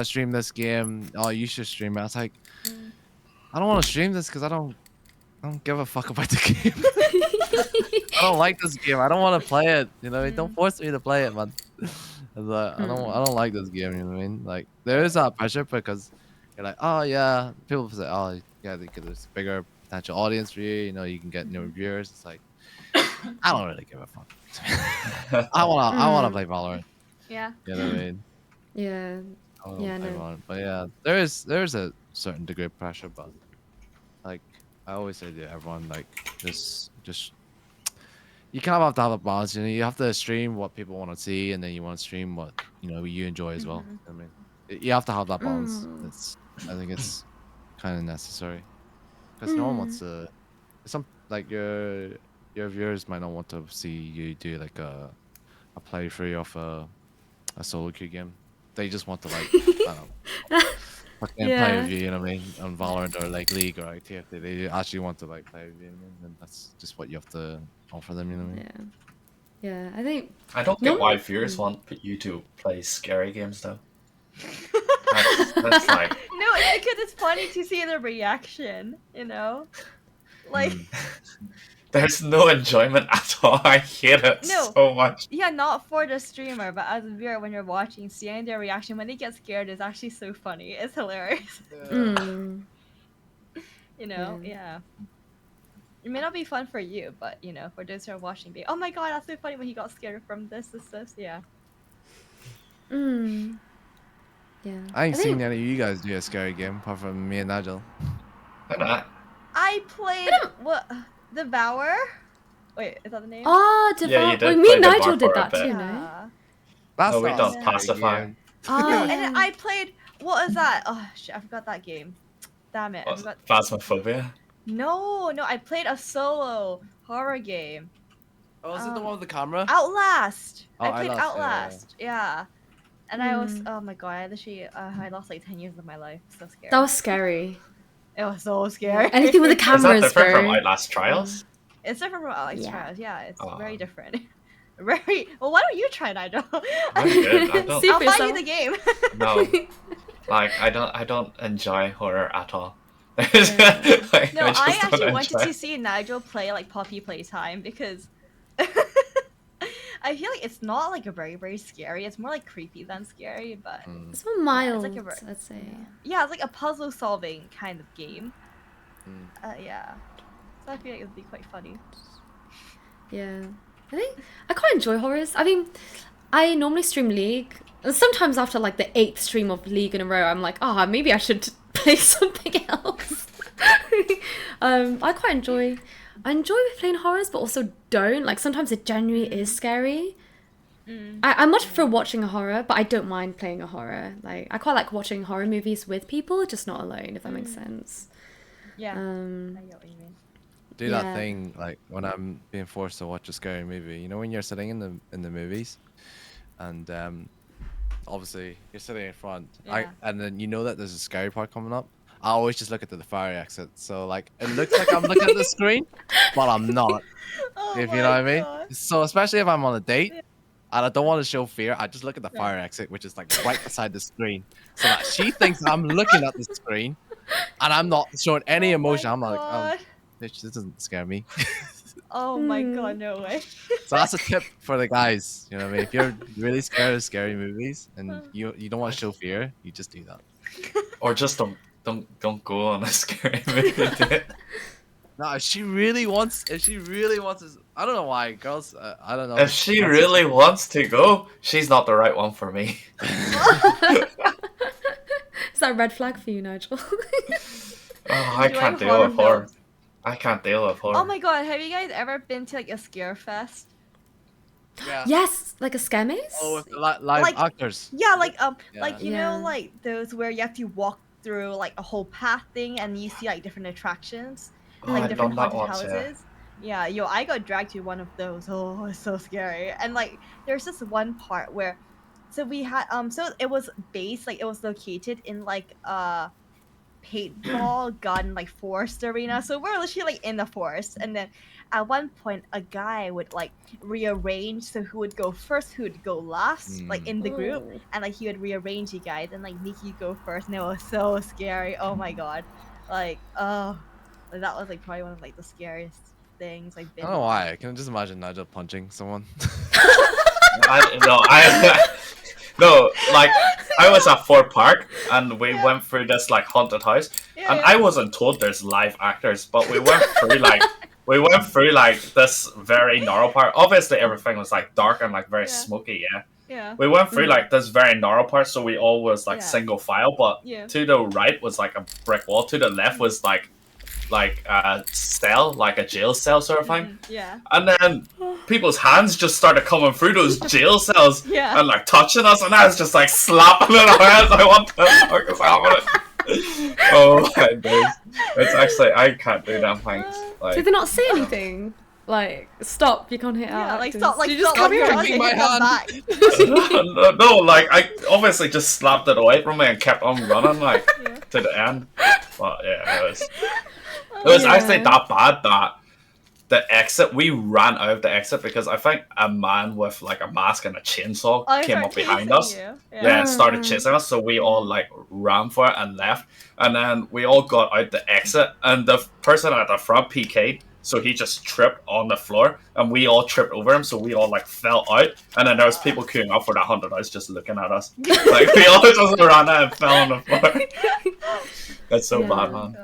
stream this game. Oh, you should stream it. I was like, I don't want to stream this because I don't give a fuck about the game. I don't like this game. I don't want to play it. You know, don't force me to play it, man. I don't like this game. You know what I mean? Like there is that pressure because you're like, oh yeah, people say, oh yeah, there's a bigger potential audience for you. You know, you can get new viewers. It's like I don't really give a fuck. I wanna play Valorant. Yeah. You know what I mean? Yeah. I wanna Yeah, play no. Valorant. But yeah, there's a certain degree of pressure, but like I always say to everyone, like just you kind of have to have a balance. You know, you have to stream what people want to see, and then you want to stream what you enjoy as well. You know what I mean, you have to have that balance. I think it's kind of necessary because no one wants to. Some like your viewers might not want to see you do like a playthrough of a solo queue game. They just want to like I don't know. Fucking play with you, you know what I mean? On Valorant or like League or like TFT, they actually want to like play with you, and that's just what you have to offer them, you know what I mean? Yeah, I think I don't get why viewers want you to play scary games though. That's like No, it's because it's funny to see the reaction, you know? Like there's no enjoyment at all. I hate it so much. Yeah, not for the streamer, but as a viewer when you're watching, seeing their reaction when they get scared is actually so funny. It's hilarious. Mm. You know, yeah. It may not be fun for you, but you know, for those who are watching, be oh my god, that's so funny when he got scared from this, yeah. Mm. Yeah. I ain't seen any of you guys do a scary game apart from me and Nigel. I played what Devour? Wait, is that the name? Oh, Devour. Yeah, you did Wait, me and play Nigel Devour did for a that bit. too, Yeah. no? That's we not don't a scary pacify. game. Oh, No, yeah. and then I played what is that? Oh shit, I forgot that game. Damn it, I forgot. Phasmophobia? No, I played a solo horror game. Oh, is it the one with the camera? Outlast. Oh, I played Outlast, Outlast. Yeah. And I was oh my god, I literally I lost like 10 years of my life. So scary. That was scary. It was so scary. Anything with the Is camera that is different from scary. Outlast Trials? It's different from Outlast Yeah. Trials. Yeah, it's Oh. very different. Very well. Why don't you try, Nigel? I'm good. I don't. See I'll for buy you yourself. the game. No, like I don't enjoy horror at all. No, just I don't actually wanted enjoy to see Nigel play like Poppy Playtime because I feel like it's not like a very scary. It's more like creepy than scary, but It's more mild, like a I'd say. yeah, it's like a puzzle solving kind of game. Mm. Yeah, so I feel like it would be quite funny. Yeah. I think I quite enjoy horrors. I mean, I normally stream League. And sometimes after like the 8th stream of League in a row, I'm like, oh, maybe I should play something else. I quite enjoy. I enjoy playing horrors, but also don't. Like sometimes it genuinely is scary. I much prefer watching a horror, but I don't mind playing a horror. Like I quite like watching horror movies with people, just not alone. If that makes sense. Yeah, I Um. get what you mean. Do Yeah. that thing like when I'm being forced to watch a scary movie. You know when you're sitting in the movies, and obviously you're sitting in front. Yeah. And then you know that there's a scary part coming up. I always just look at the fire exit. So like it looks like I'm looking at the screen, but I'm not. Oh If you know what I my mean. God. So especially if I'm on a date, and I don't want to show fear, I just look at the fire exit, which is like right beside the screen, so that she thinks I'm looking at the screen, and I'm not showing any emotion. I'm like, oh, God. bitch, this doesn't scare me. Oh my god, no way. So that's a tip for the guys. You know what I mean? If you're really scared of scary movies and you don't want to show fear, you just do that. Or just don't go on a scary movie date. No, if she really wants, this, I don't know why girls. I don't know. If she really wants to go, she's not the right one for me. Is that a red flag for you, Nigel? Oh, I Do I can't deal horror with horror. films? I can't deal with horror. Oh my god, have you guys ever been to like a scare fest? Yeah. Yes, like a scare maze. Oh, with the live Like- actors. Yeah, like Yeah. like you Yeah. know, like those where you have to walk through like a whole path thing, and you see like different attractions, Oh, like I've different done that haunted once, yeah. houses. Yeah, yo, I got dragged to one of those. Oh, it's so scary. And like, there's this one part where, so we had so it was based like it was located in like paintball gun like forest arena. So we're literally like in the forest, and then at one point a guy would like rearrange so who would go first, who would go last, like in the group, Ooh. and like he would rearrange you guys and like make you go first, and it was so scary. Oh my god, like that was like probably one of like the scariest things like. I don't know why. I can just imagine Nigel punching someone. No, like I was at Fort Park and we went through this like haunted house, and I wasn't told there's live actors, but we went through like this very narrow part. Obviously, everything was like dark and like very smoky. Yeah. Yeah. We went through like this very narrow part, so we all was like single file. But to the right was like a brick wall. To the left was like a cell, like a jail cell sort of thing. Yeah. And then people's hands just started coming through those jail cells and like touching us, and I was just like slapping it around. Like, what the fuck is happening? Oh my days! It's actually I can't do that. Thanks. Like, Did they not say anything? Like, stop! You can't hit out. Yeah, like actors. stop! Like Did you just stop! carry Like, on? Kicking my hand. no, like I obviously just slapped it away from me and kept on running like to the end. But yeah, it was actually that bad that the exit, we ran out of the exit because I think a man with like a mask and a chainsaw came up behind us. Yeah, and started chasing us, so we all like ran for it and left. And then we all got out the exit, and the person at the front PK'd, so he just tripped on the floor, and we all tripped over him, so we all like fell out. And then there was people queuing up for that 100 hours just looking at us. Like we all just ran out and fell on the floor. That's so bad, man.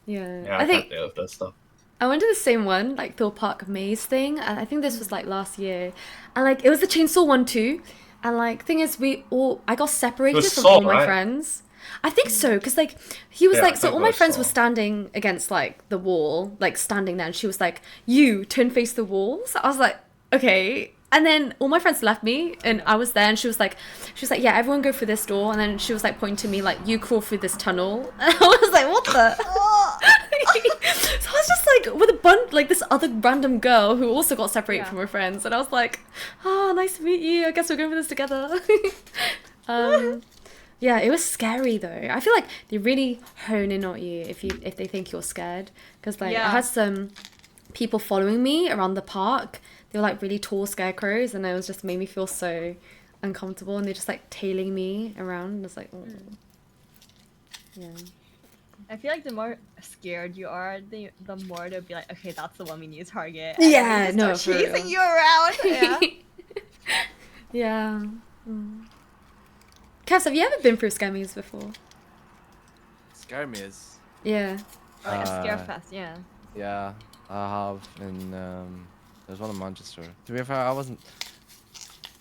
Yeah, I think can't deal with this stuff. I went to the same one, like Thor Park Maze thing, and I think this was like last year, and like it was the chainsaw one too, and like thing is I got separated from all my friends. I think so, because like he was like, so all my friends were standing against like the wall, like standing there, and she was like, you turn face the wall. So I was like, okay. And then all my friends left me, and I was there, and she was like, yeah, everyone go through this door, and then she was like pointing to me like, you crawl through this tunnel, and I was like, what the? So I was just like with a bunch, like this other random girl who also got separated from her friends, and I was like, oh, nice to meet you. I guess we're going through this together. Yeah, it was scary though. I feel like they really hone in on you if they think you're scared, because like I had some people following me around the park. They were like really tall scarecrows, and it was just made me feel so uncomfortable, and they're just like tailing me around, and it's like, oh. Yeah. I feel like the more scared you are, the more they'll be like, okay, that's the one we need to target. Yeah, and no, start for chasing real. you around. Yeah. Yeah. Cass, have you ever been through scare maze before? Scare maze. Yeah. Like a scare fest, yeah. Yeah, I have in there's one in Manchester. To be fair, I wasn't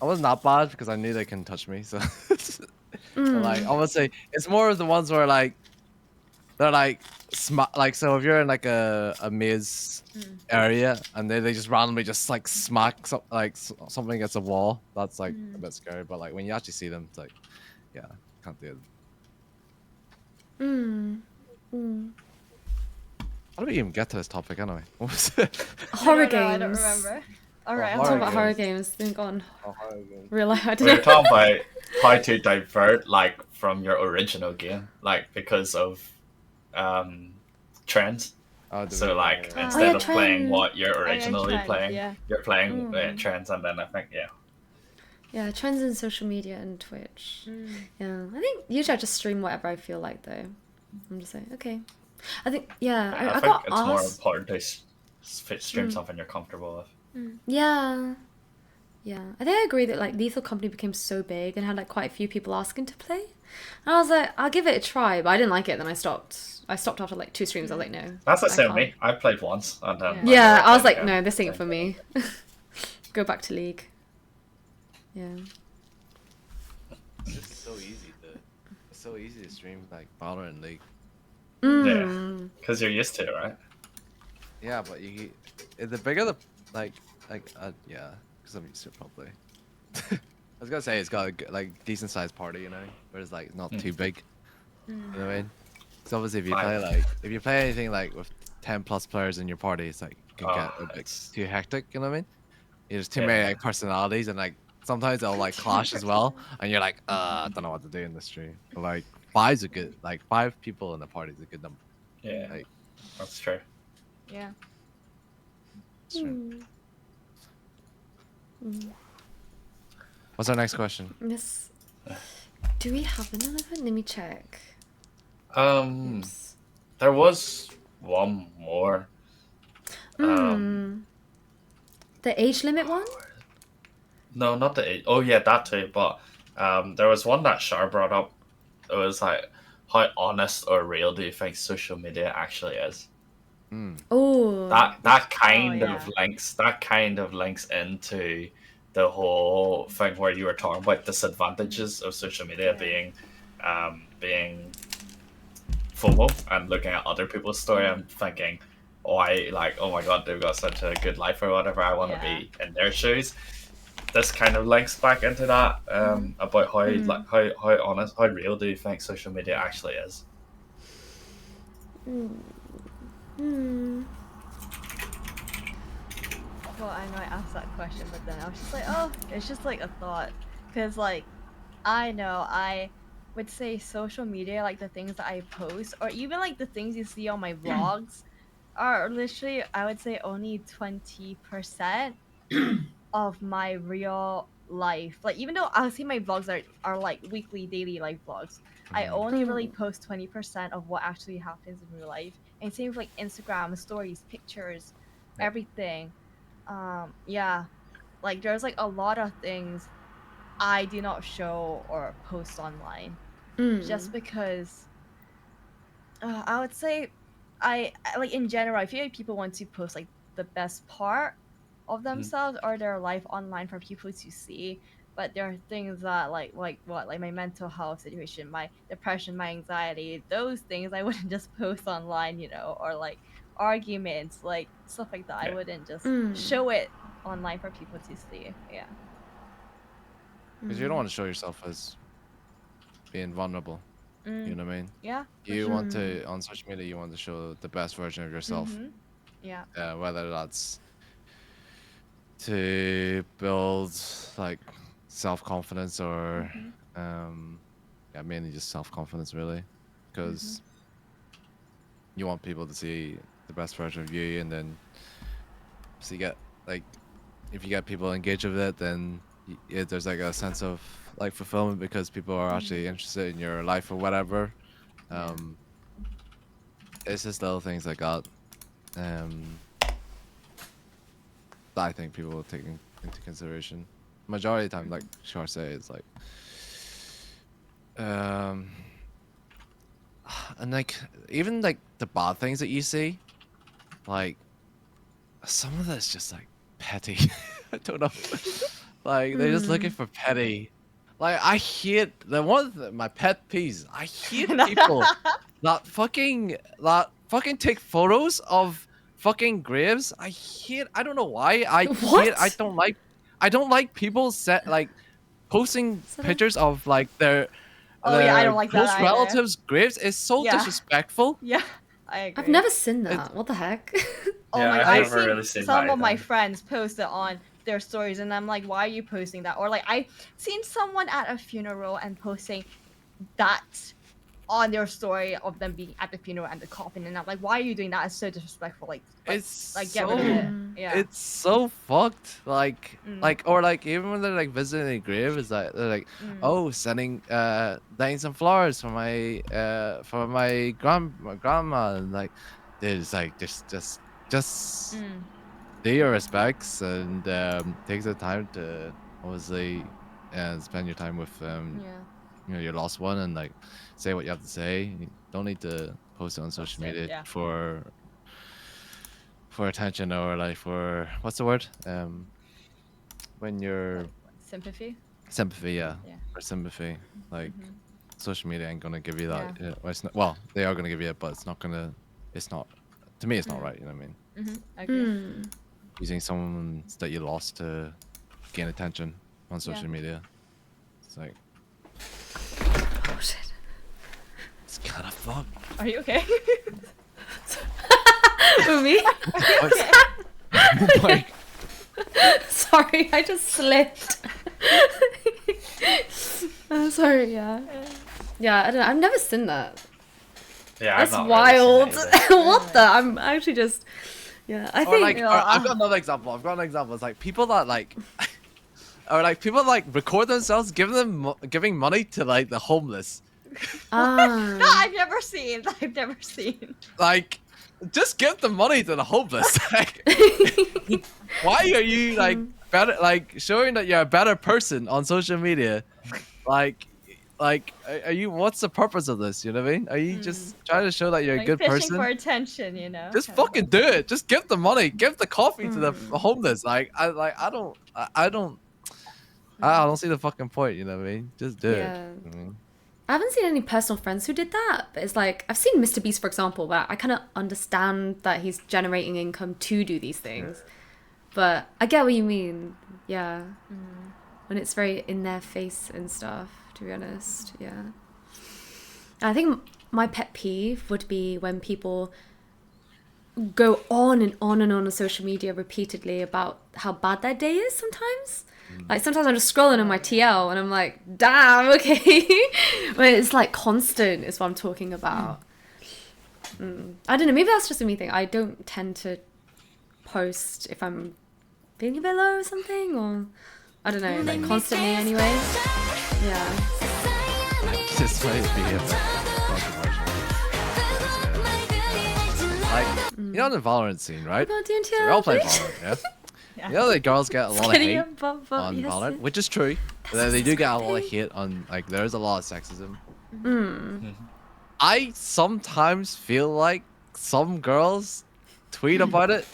that bad because I knew they can touch me, so but, like obviously it's more of the ones where like they're like like, so if you're in like a maze area and they just randomly just like smack something against a wall, that's like a bit scary. But like when you actually see them, it's like, yeah, can't do it. How do we even get to this topic anyway? What was it? Horror games. I don't remember. Alright, I'm talking about horror games. Think on horror games. real life. I don't We're know. talking about how to divert like from your original game, like because of trends. Oh, So like yeah. instead of playing what you're originally trends, playing, yeah. you're playing trends, and then I think Yeah, trends in social media and Twitch. Yeah, I think usually I just stream whatever I feel like though. I'm just like, okay. I think, yeah, I I think got it's more asked. important to stream something you're comfortable with. Yeah. Yeah. I think I agree that like Lethal Company became so big and had like quite a few people asking to play. And I was like, I'll give it a try, but I didn't like it, then I stopped. I stopped after like 2 streams. I was like, no. That's the I same with can't. me. I played once, and then Yeah, I was like, yeah. no, this ain't for me. Go back to League. Yeah. It's so easy to stream like Valorant League. Mm. Yeah, because you're used to it, right? Yeah, but the bigger the yeah, because I'm used to it probably. I was gonna say it's got a like decent sized party, you know, where it's like not too big. You know what I mean? Because obviously if you play anything like with 10+ players in your party, it's like it can get a bit too hectic. You know what I mean? There's too many like personalities, and like sometimes they'll like clash as well, and you're like, I don't know what to do in this stream. But, like 5's a good, like 5 people in the party is a good number. Yeah, Like, that's true. Yeah. it's true. What's our next question? Yes. Do we have another one? Let me check. There was one more. The age limit one? No, not the age. Oh yeah, that too. But there was one that Shar brought up. It was like, how honest or real do you think social media actually is? Oh. That kind yeah. of links into the whole thing where you were talking about disadvantages of social media being FOMO and looking at other people's story and thinking, oh my god, they've got such a good life or whatever, I want to be in their shoes. This kind of links back into that about how honest, how real do you think social media actually is? Well, I know I asked that question, but then I was just like, oh, it's just like a thought. Because, like, I know I would say social media, like the things that I post, or even like the things you see on my vlogs, are literally, I would say, only 20% of my real life. Like, even though I'll see my vlogs are like weekly, daily life vlogs, I only really post 20% of what actually happens in real life. And same with like Instagram, stories, pictures, everything. Yeah, like there's like a lot of things I do not show or post online just because I would say I like in general I feel like people want to post like the best part of themselves or their life online for people to see, but there are things that like my mental health situation, my depression, my anxiety, those things I wouldn't just post online, you know, or like arguments, like stuff like that. I wouldn't just show it online for people to see. Yeah. Because you don't want to show yourself as being vulnerable. You know what I mean? Yeah. You want to, on social media, you want to show the best version of yourself. Yeah. Whether that's to build like self-confidence or yeah, mainly just self-confidence really, because you want people to see the best version of you, and then so you get like, if you get people engaged with it, then there's like a sense of like fulfillment because people are actually interested in your life or whatever. It's just little things like that that I think people will take into consideration. Majority of the time, like Shar say, it's like and like even like the bad things that you see, like some of that's just like petty. I don't know. Like they're just looking for petty. Like I hate my pet peeves. I hate people that fucking take photos of fucking graves. I don't know why. I don't like people posting pictures of like their I don't like that close either. relatives' graves. It's so disrespectful. Yeah, I agree. I've never seen that. What the heck? Oh Yeah, my god, I've I've never seen really seen some that of my either. friends post it on their stories, and I'm like, why are you posting that? Or like, I've seen someone at a funeral and posting that on their story of them being at the funeral and the coffin, and I'm like, why are you doing that? It's so disrespectful. Like It's get so rid of it. Yeah. it's so fucked. Like or like even when they're like visiting a grave, is that they're like, oh, sending laying some flowers for my grandma, and like there's like just do your respects and take the time to obviously spend your time with you know, your lost one, and like say what you have to say. You don't need to post it on social media for attention, or like for what's the word when you're Sympathy. yeah, or sympathy. Like social media ain't gonna give you that. Well, it's not, well, they are gonna give you it, but it's not to me it's not right, you know what I mean? I agree. Using someone that you lost to gain attention on social media, it's like, Oh shit. it's kind of fun. Are you okay? For me? Oh my. Sorry, I just slipped. I'm sorry, yeah. Yeah, I don't know. I've never seen that. Yeah, That's I've not wild. Really seen that either. What the? I'm actually just. Yeah, I Or think. like, or I've got another example. It's like people that like, or like people like record themselves giving money to like the homeless. No, I've never seen. Like, just give the money to the homeless. Like, why are you like better, like showing that you're a better person on social media? Like, are you? What's the purpose of this? You know what I mean? Are you just trying to show that you're a Like good fishing person? for attention, you know. Just kind of. fucking do it. Just give the money. Give the coffee to the homeless. I don't see the fucking point. You know what I mean? Just do Yeah. it. You know what I mean? I haven't seen any personal friends who did that, but it's like I've seen Mr. Beast, for example, where I kind of understand that he's generating income to do these things, but I get what you mean. Yeah, when it's very in their face and stuff. To be honest, yeah. And I think my pet peeve would be when people go on and on and on social media repeatedly about how bad their day is sometimes. Like sometimes I'm just scrolling on my TL and I'm like, damn, okay. But it's like constant is what I'm talking about. I don't know, maybe that's just a me thing. I don't tend to post if I'm feeling a bit low or something, or I don't know, like constantly anyway. Yeah. This might be a bit controversial. Like, you know the Valorant scene, right? About DNTL, So we all play please. Valorant, yeah? You know the girls get a lot of Getting hate a bump up, on yes, Valorant, yes. which is true. They do get a lot of hate on, like, there's a lot of sexism. I sometimes feel like some girls tweet about it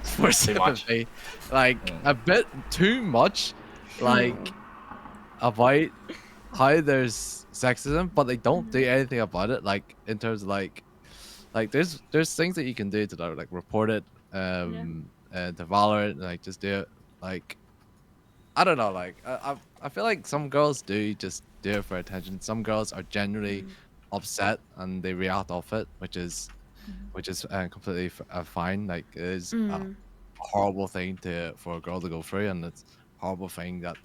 for sympathy. Like, a bit too much, like, about how there's sexism, but they don't do anything about it, like, in terms of, like there's things that you can do to, like, report it, to Valorant, like, just do it, like, I don't know, like, I feel like some girls do just do it for attention. Some girls are genuinely upset and they react off it, which is completely fine. Like, it is a horrible thing for a girl to go through, and it's a horrible thing that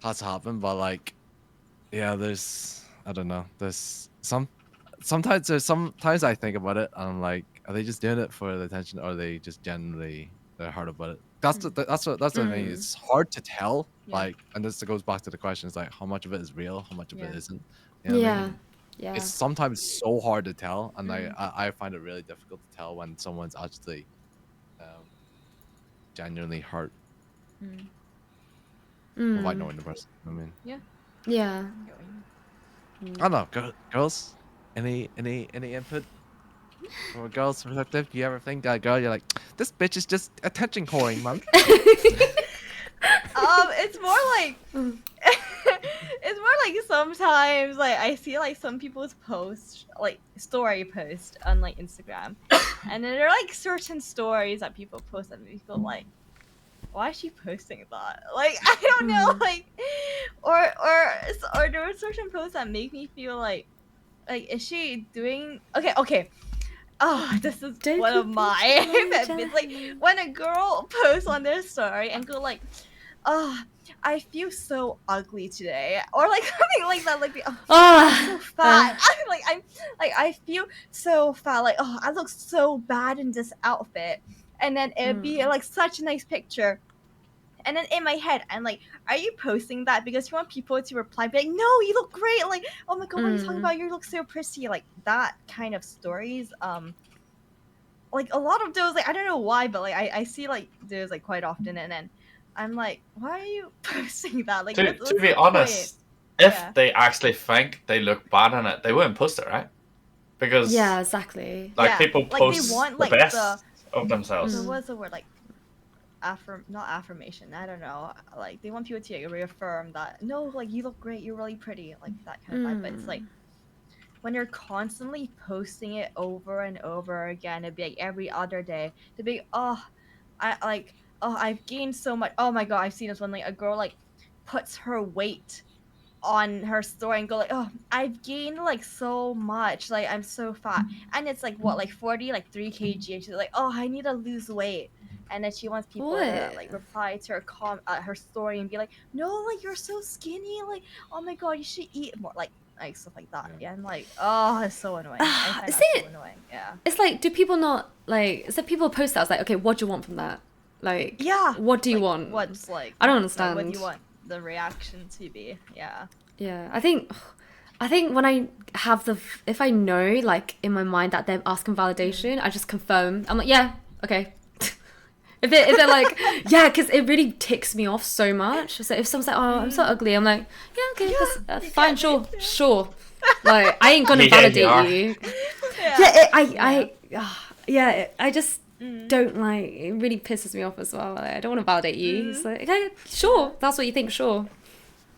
has happened. But, like, yeah, I don't know, sometimes I think about it and I'm like, are they just doing it for the attention, or are they just genuinely they're hurt about it? That's the thing. It's hard to tell. Like, and this goes back to the question: is like, how much of it is real, how much of it isn't? You know what I mean? Yeah. It's sometimes so hard to tell, and I find it really difficult to tell when someone's actually genuinely hurt without knowing the person. I mean, Yeah. I don't know, girls. Any input from a girl's perspective? Do you ever think that girl, you're like, this bitch is just attention whoring, man? It's more like it's more like sometimes like I see like some people's posts, like story post on like Instagram, and then there are like certain stories that people post that make me feel like, why is she posting that? Like, I don't know, like, or there are certain posts that make me feel like is she doing okay? Oh, this is one of my pet peeves. Like, when a girl posts on their story and go like, oh, I feel so ugly today, or like something like that, like, I'm so fat. I feel so fat. Like, oh, I look so bad in this outfit, and then it'd be like such a nice picture. And then in my head, I'm like, are you posting that because you want people to reply, be like, no, you look great, like, oh my god, what are you talking about? You look so pretty, like that kind of stories. Like a lot of those, like, I don't know why, but like I see like those like quite often, and then I'm like, why are you posting that? Like, to be honest, if they actually think they look bad in it, they wouldn't post it, right? Because exactly. like people like, post they want, the like, best of themselves. What's the word, like, not affirmation, I don't know, like they want people to like, reaffirm that, no, like, you look great, you're really pretty, like that kind of vibe. But it's like when you're constantly posting it over and over again, it'd be like every other day, to be I've gained so much. Oh my god, I've seen this one, like a girl like puts her weight on her story and go like, oh, I've gained like so much, like I'm so fat, and it's like what, like 40, like 3 kg, and she's like, oh, I need to lose weight. And then she wants people to like reply to her her story and be like, no, like, you're so skinny, like, oh my god, you should eat more, like stuff like that. Yeah, I'm like, oh, it's so annoying. I find that so annoying. Yeah, it's like, do people not like, is that people post that? It's like, okay, what do you want from that? Like, what do you want? What's like, I don't understand. Like, what do you want the reaction to be? Yeah. I think I think when I have if I know, like, in my mind that they're asking validation, I just confirm. I'm like, yeah, okay. if they're like, yeah, because it really ticks me off so much. So if someone's like, oh, I'm so ugly, I'm like, yeah, okay, that's fine, sure. Like, I ain't gonna validate you. I just don't like, it really pisses me off as well. Like, I don't want to validate you. It's like, okay, sure, that's what you think, sure.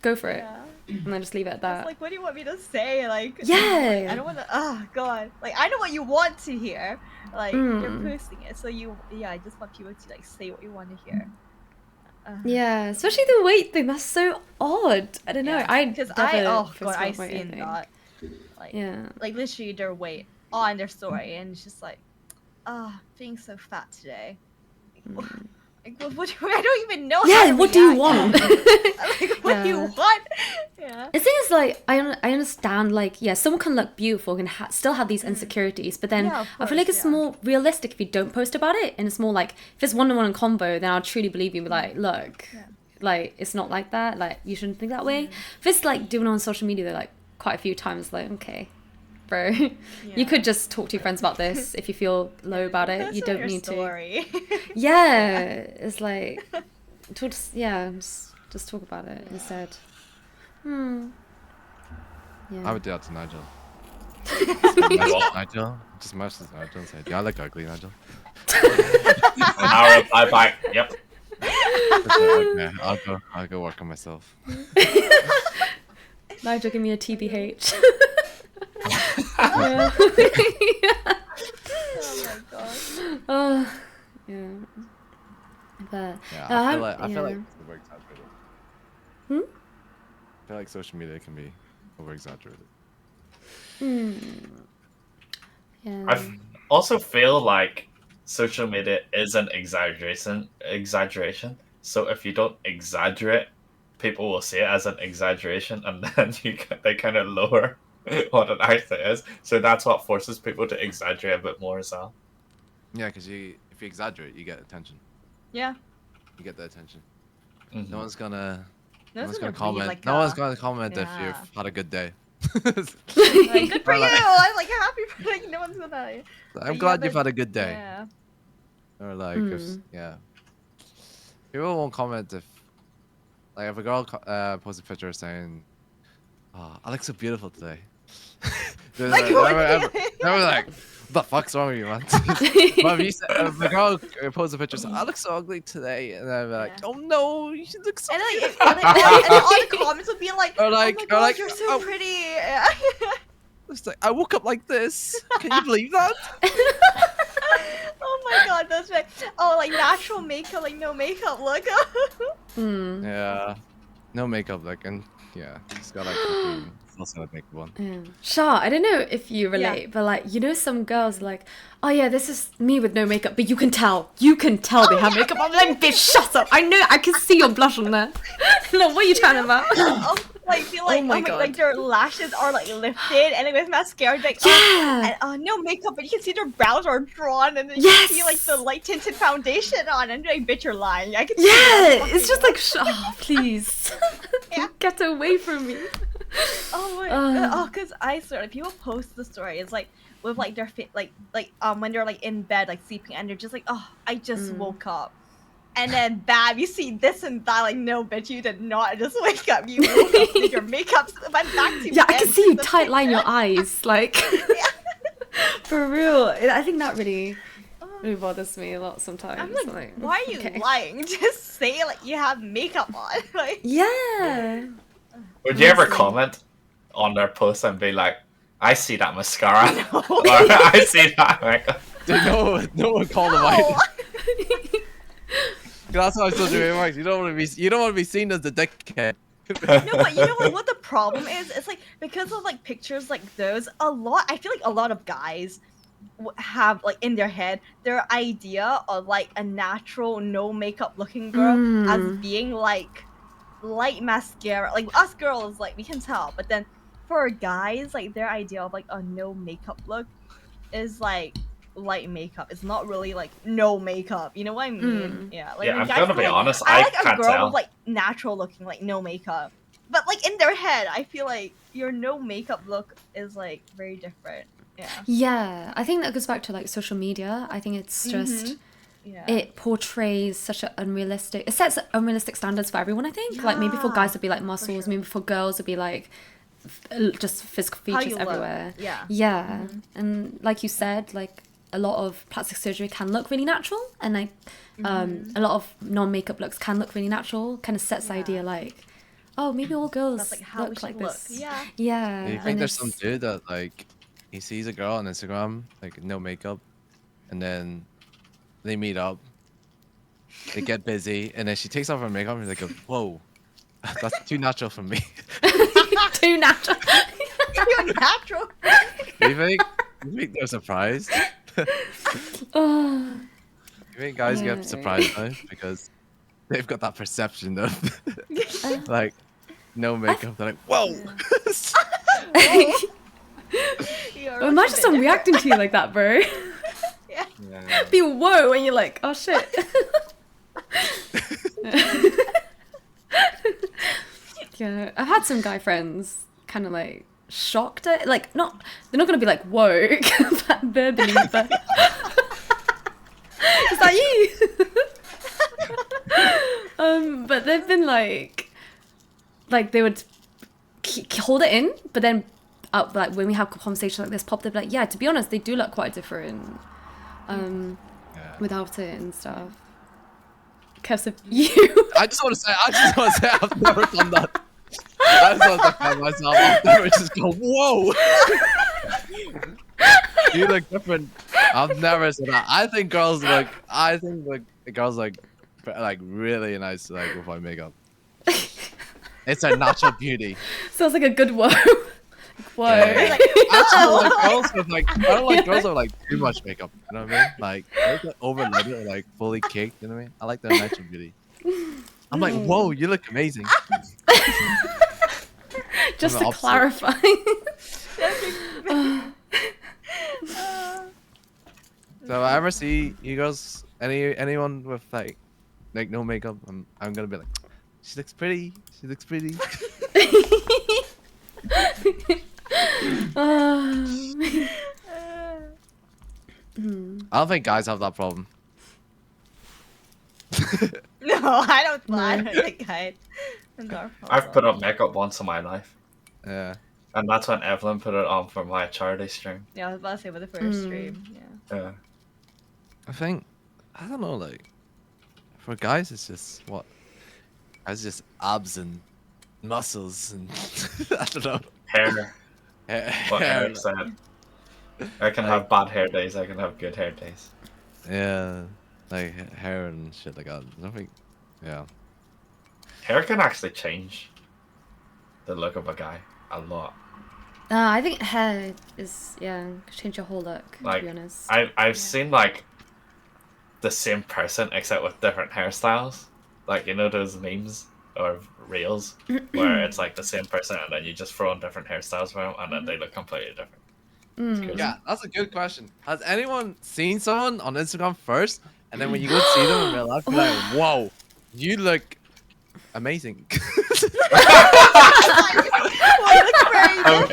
Go for it. And then just leave it at that. It's like, what do you want me to say? Like, yeah. I don't want to. Oh God. Like, I know what you want to hear. Like, you're posting it, so I just want people to like say what you want to hear. Yeah, especially the weight thing. That's so odd. I don't know. Because I've seen that. Like, like literally their weight on their story, and it's just like, being so fat today. Like, what I don't even know. Yeah, what do you want? Like, what do you want? Yeah. The thing is, like, I understand, like, yeah, someone can look beautiful and still have these insecurities, but then I feel like it's more realistic if you don't post about it, and it's more like, if it's one-on-one combo, then I'll truly believe you, like, look, like, it's not like that, like, you shouldn't think that way. If it's, like, doing it on social media, like, quite a few times, like, okay, bro, you could just talk to your friends about this if you feel low about it. You don't need to. Yeah, it's like, just talk about it instead. Yeah. I would do that to Nigel. Nigel, just message Nigel and say, "Do I look ugly, Nigel?" And I'll reply back, yep. Okay, I'll go work on myself. Nigel, give me a TBH. Oh my god. Yeah. But I feel like it's over exaggerated. I feel like social media can be over exaggerated. Yeah. I also feel like social media is an exaggeration. So if you don't exaggerate, people will see it as an exaggeration, and then they kind of lower what it actually is. So that's what forces people to exaggerate a bit more as well. Yeah, because if you exaggerate, you get attention. Yeah. You get the attention. Mm-hmm. No one's gonna comment. Like, no one's gonna comment if you've had a good day. Like, good for you. I'm like happy for like no one's gonna. I'm glad you've had a good day. Yeah. Or like, people won't comment if a girl posts a picture saying, "Oh, I look so beautiful today." They're like, what the fuck's wrong with you, man? But if a girl posts a picture saying, "I look so ugly today," and I'm like, "Oh no, you should look so." And then all the comments would be like, "Oh my god, you're so pretty." It's like, I woke up like this. Can you believe that? Oh my god, that's right. Oh, like natural makeup, like no makeup look. Yeah, no makeup look, and just got like also a makeup one. Yeah. Sure, I don't know if you relate, but like, you know, some girls are like, oh yeah, this is me with no makeup, but you can tell they have makeup. I'm like, bitch, shut up. I know, I can see your blush on there. No, what are you trying about? Like, feel like, my God. like their lashes are like lifted, and with mascara, like, no makeup, but you can see their brows are drawn, and then you see like the light tinted foundation on, and like, bitch, you're lying. I can see it's just like, please, get away from me. Oh my god. Cause I swear, like, people post the story, it's like with like their when they're like in bed, like sleeping, and they're just like, oh, I just woke up. And then, bam, you see this and that. Like, no, bitch, you did not just wake up. You woke up with your makeup went back to bed. I can see you tight line your eyes. Like, for real. I think that really bothers me a lot sometimes. I'm like, why are you lying? Just say, like, you have makeup on. Like, Would you ever comment on their post and be like, I see that mascara. Or I see that makeup. Dude, no one called them out. That's how social media works. You don't want to be seen as the dickhead. No, but you know what the problem is? It's like, because of like pictures like those, I feel like a lot of guys have like in their head their idea of like a natural no makeup looking girl as being like light mascara. Like, us girls, like, we can tell, but then for guys, like, their idea of like a no makeup look is like light makeup. It's not really like no makeup. You know what I mean? Yeah. Like, I'm guys gonna be like, honest. I I like a can't girl tell. with like natural looking, like no makeup. but like in their head, I feel like your no makeup look is like very different. Yeah. Yeah, I think that goes back to like social media. I think it's just Yeah. it portrays such an unrealistic. It sets unrealistic standards for everyone. I think like maybe for guys it'd be like muscles, sure. maybe for girls it'd be like just physical How features you look, everywhere. yeah. Yeah, and like you said, like a lot of plastic surgery can look really natural, and like a lot of non-makeup looks can look really natural. Kind of sets the idea like, oh, maybe all girls That's like how we look should like look. this. Yeah. Yeah. Do you and think there's some it's- dude that like he sees a girl on Instagram like no makeup, and then they meet up, they get busy, and then she takes off her makeup and they go, "Whoa, that's too natural for me." too natural. You're natural. Do you think they're surprised? Oh. You think guys Yeah. get surprised though because they've got that perception of like no makeup. They're like, "Whoa." You're Well, imagine a bit someone different. reacting to you like that, bro. Yeah. Yeah. Be whoa, and you're like, oh shit. Yeah, I've had some guy friends kind of like shocked at like not they're not gonna be like whoa verbally, but is that you? But they've been like they would hold it in, but then like when we have conversations like this pop, they'd be like, yeah, to be honest, they do look quite different Yeah. without it and stuff. Because of you. I just want to say, I've never done that. I just want to defend myself. I've never just go, "Whoa." You look different. I've never said that. I think girls look really nice like without makeup. It's a natural beauty. Sounds like a good whoa. Whoa. Yeah. Like, I don't like girls with like I don't like girls with like too much makeup. You know what I mean? Like they get overloaded or like fully caked. You know what I mean? I like their natural beauty. I'm like, "Whoa, you look amazing." Just I'm to the opposite. clarify. So if I ever see you girls, anyone with like no makeup, I'm gonna be like, "She looks pretty. She looks pretty." I don't think guys have that problem. no, I don't think I've put up makeup once in my life, Yeah. and that's when Evelyn put it on for my charity stream. Yeah, I was about to say with the first stream. Yeah. Yeah. I think I don't know. Like for guys, it's just guys just abs and muscles and I don't know. Hair. What Hair. Eric said. I can have bad hair days. I can have good hair days. Yeah, like hair and shit like that. I don't think. Yeah. Hair can actually change the look of a guy a lot. I think hair is could change your whole look, Like, to be honest. I've seen like the same person except with different hairstyles. Like, you know those memes or reels where it's like the same person and then you just throw in different hairstyles for them and then they look completely different. It's crazy. Yeah, that's a good question. Has anyone seen someone on Instagram first, and then when you go see them in real life, you're like, "Whoa, you look amazing." Well, you look very different.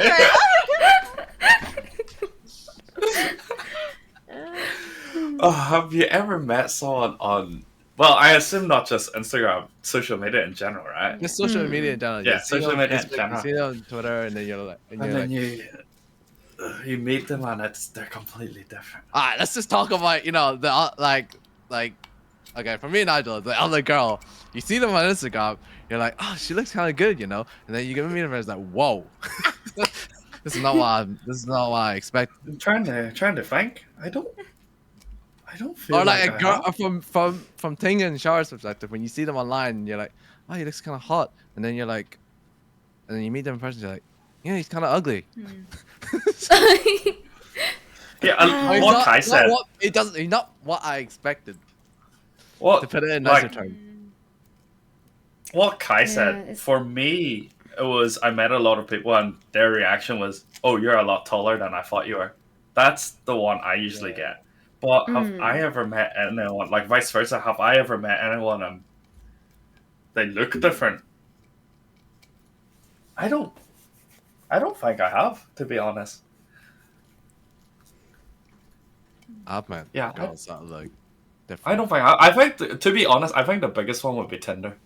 Oh, have you ever met someone on? Well, I assume not just Instagram, social media in general, right? Just social media in general. Yeah, You see social them on media in Facebook, general. You see them on Twitter, and then you're like, And then you meet them and they're completely different. Alright, let's just talk about the like okay, for me and Nigel, the other girl, you see them on Instagram, you're like, "Oh, she looks kind of good," and then you get to meet them and it's like, "Whoa, this is not what I expect." I'm trying to think. I don't feel Or like I a girl have. from Ting and Char's perspective, when you see them online, you're like, "Oh, he looks kind of hot," and then and then you meet them in person, you're like, "Yeah, he's kind of ugly." Yeah, He's what not- Kai not said. what- it doesn't. He's not what I expected. What To put it in nicer like, terms. what Kai said, it's- for me, it was I met a lot of people and their reaction was, "Oh, you're a lot taller than I thought you were." That's the one I usually get. But have I ever met anyone, like vice versa, have I ever met anyone and they look different? I don't think I have, to be honest. I've met Yeah, girls that look different. I don't think I think to be honest, I think the biggest one would be Tinder.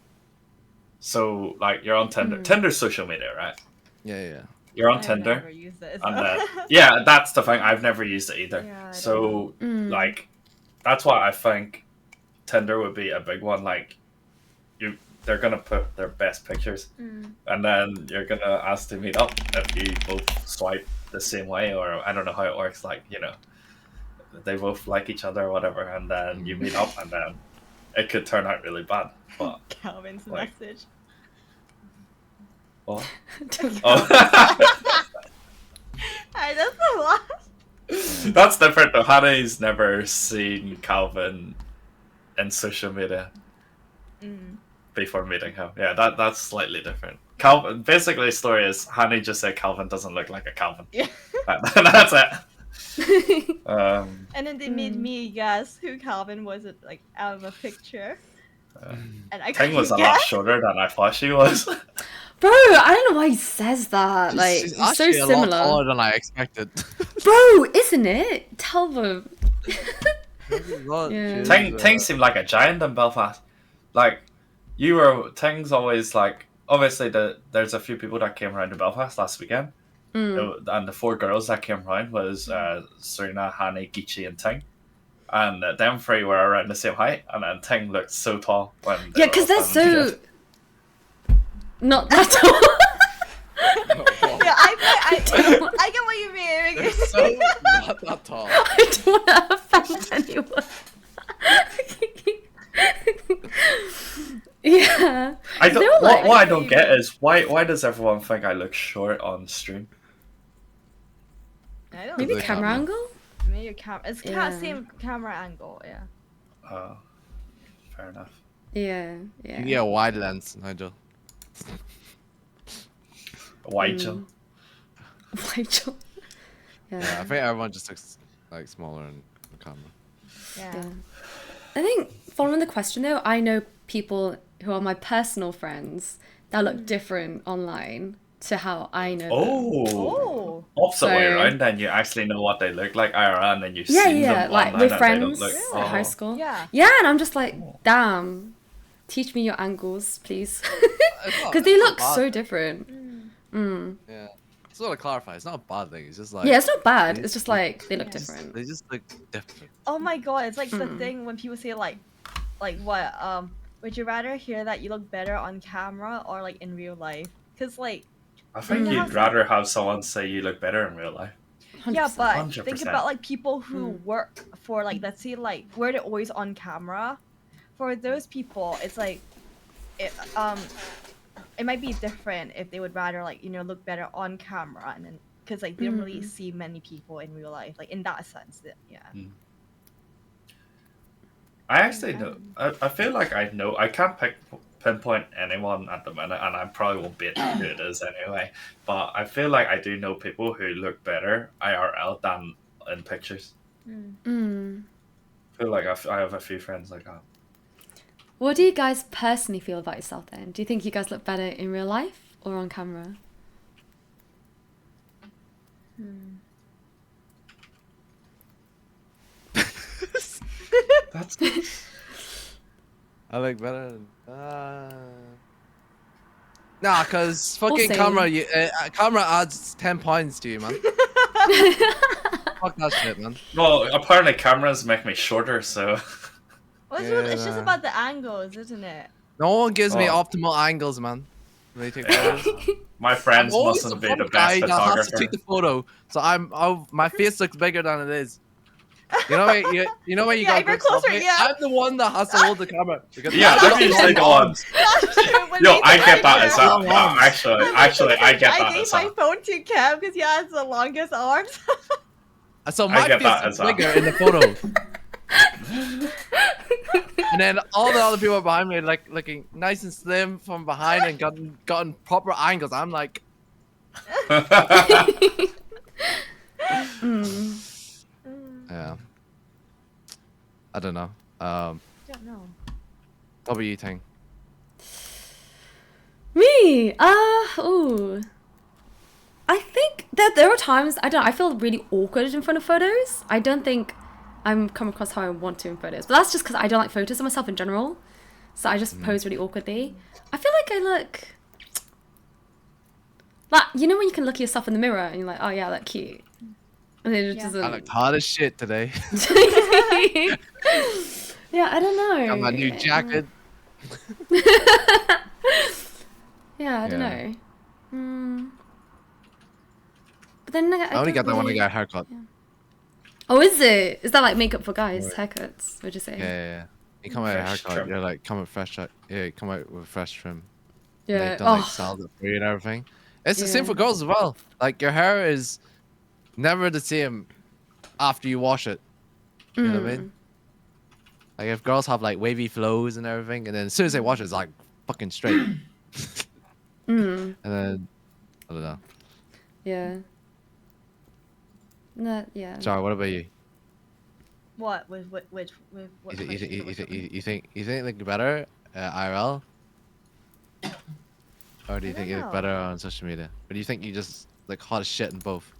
So like you're on Tinder. Tinder's social media, right? Yeah. You're on I've Tinder. never used it. And So. yeah, that's the thing. I've never used it either. Yeah, I don't So Mm. like, that's why I think Tinder would be a big one. Like, they're gonna put their best pictures, and then you're gonna ask to meet up if you both swipe the same way, or I don't know how it works. Like, they both like each other or whatever, and then you meet up, and then it could turn out really bad. But Calvin's Like- message. well, Don't oh. I just laugh. That's different though. Hannah's never seen Calvin in social media before meeting him. Yeah, that's slightly different. Calvin, basically, the story is Hannah just said Calvin doesn't look like a Calvin. Yeah. That's it. And then they made me guess who Calvin was, like out of a picture. And I Ting was a couldn't lot guess. shorter than I thought she was. Bro, I don't know why he says that. Like, She's he's so actually a lot similar. taller than I expected. Bro, isn't it? Tell them. Yeah. Ting seemed like a giant in Belfast. Like, Ting's always like, obviously there's a few people that came around to Belfast last weekend. And the 4 girls that came around was Serena, Hanny, Geechee, and Ting. And them 3 were around the same height, and then Ting looked so tall when Yeah, because they're so not that tall. Yeah, I get what you mean. They're so not that tall. I don't want to offend anyone. Yeah. I don't, They were like- what I don't get is why does everyone think I look short on stream? I don't Maybe The camera camera. angle? Maybe your camera. It's kind Yeah. of same camera angle. Yeah. Fair enough. Yeah. Yeah, wide lens, Nigel. Wide jump. Rachel. Yeah, I think everyone just looks like smaller in the camera. Yeah. Yeah. I think following the question though, I know people who are my personal friends that look different online to how I know them. Oh. Opposite way So- around, then you actually know what they look like IRL, and then you Yeah, see yeah, them like online with and they don't friends look. at high school. Yeah. Yeah, and I'm just like, damn, teach me your angles, please. It's not- Because they it's not look bad. so different. Yeah. It's not to clarify, it's not a bad thing, it's just like... Yeah, it's not bad. they It's just just- like they look Yeah. different. They just look different. Oh my god, it's like the thing when people say like what would you rather hear that you look better on camera or like in real life? Cause like I think Yeah. you'd rather have someone say you look better in real life. 100%. yeah, but 100%. think about like people who work for like let's say like where they're always on camera. For those people, it's like it might be different if they would rather like look better on camera and then because like they don't really see many people in real life like in that sense yeah. I actually know. I feel like I know. I can't pinpoint anyone at the minute, and I probably won't be who it is anyway. But I feel like I do know people who look better IRL than in pictures. Mm. I feel like I have a few friends like that. What do you guys personally feel about yourself then? Do you think you guys look better in real life or on camera? That's I look better. Nah, cause fucking same. camera adds 10 points to you, man. Fuck that shit, man. well. Apparently, cameras make me shorter, so Well, it's just Yeah. about the angles, isn't it? No one gives me Oh. optimal angles, man. When they take Yeah. photos. my friends I'm always mustn't be front the best guy that has to photographer. take the photo, so my face looks bigger than it is. You know when you know when you Yeah, got if you're good closer, selfie? yeah. I'm the one that has to hold the camera. Because Yeah, I've got I'm usually long the one. arms. That's true. When Yo, we I get that picture- as well. Long arms. Actually, I get I that gave as my well. phone to Kev because he has the longest arms. So I my get that face as is well. bigger in the photo. And then all the other people behind me are like looking nice and slim from behind and gotten proper angles. I'm like, yeah. I don't know. don't know. What were you think? Me? Ooh. I think that there are times, I feel really awkward in front of photos. I don't think I'm come across how I want to in photos. But that's just because I don't like photos of myself in general. So I just pose really awkwardly. I feel like I look... Like, you know when you can look at yourself in the mirror and you're like, oh yeah, I look cute. And then it just doesn't... I look hot as shit today. Yeah, I don't know. Got my new jacket. Yeah, I don't know. But then I only got don't that when I really- got a haircut. Oh, is it? Is that like makeup for guys? Haircuts, would you say? Yeah. You come out with a Fresh haircut, trim. you're like, come with fresh, you come out with fresh trim. Yeah. They don't like sell it for you and everything. It's the same for Yeah. girls as well. Like your hair is never the same after you wash it. You know what I mean? Like if girls have like wavy flows and everything, and then as soon as they wash it, it's like fucking straight. And then I don't know. Yeah. No, yeah. Sorry, what about you? What? With what? With what? You think it look better IRL? Or do you I think don't you look know. better on social media? Or do you think you just like hot as shit in both?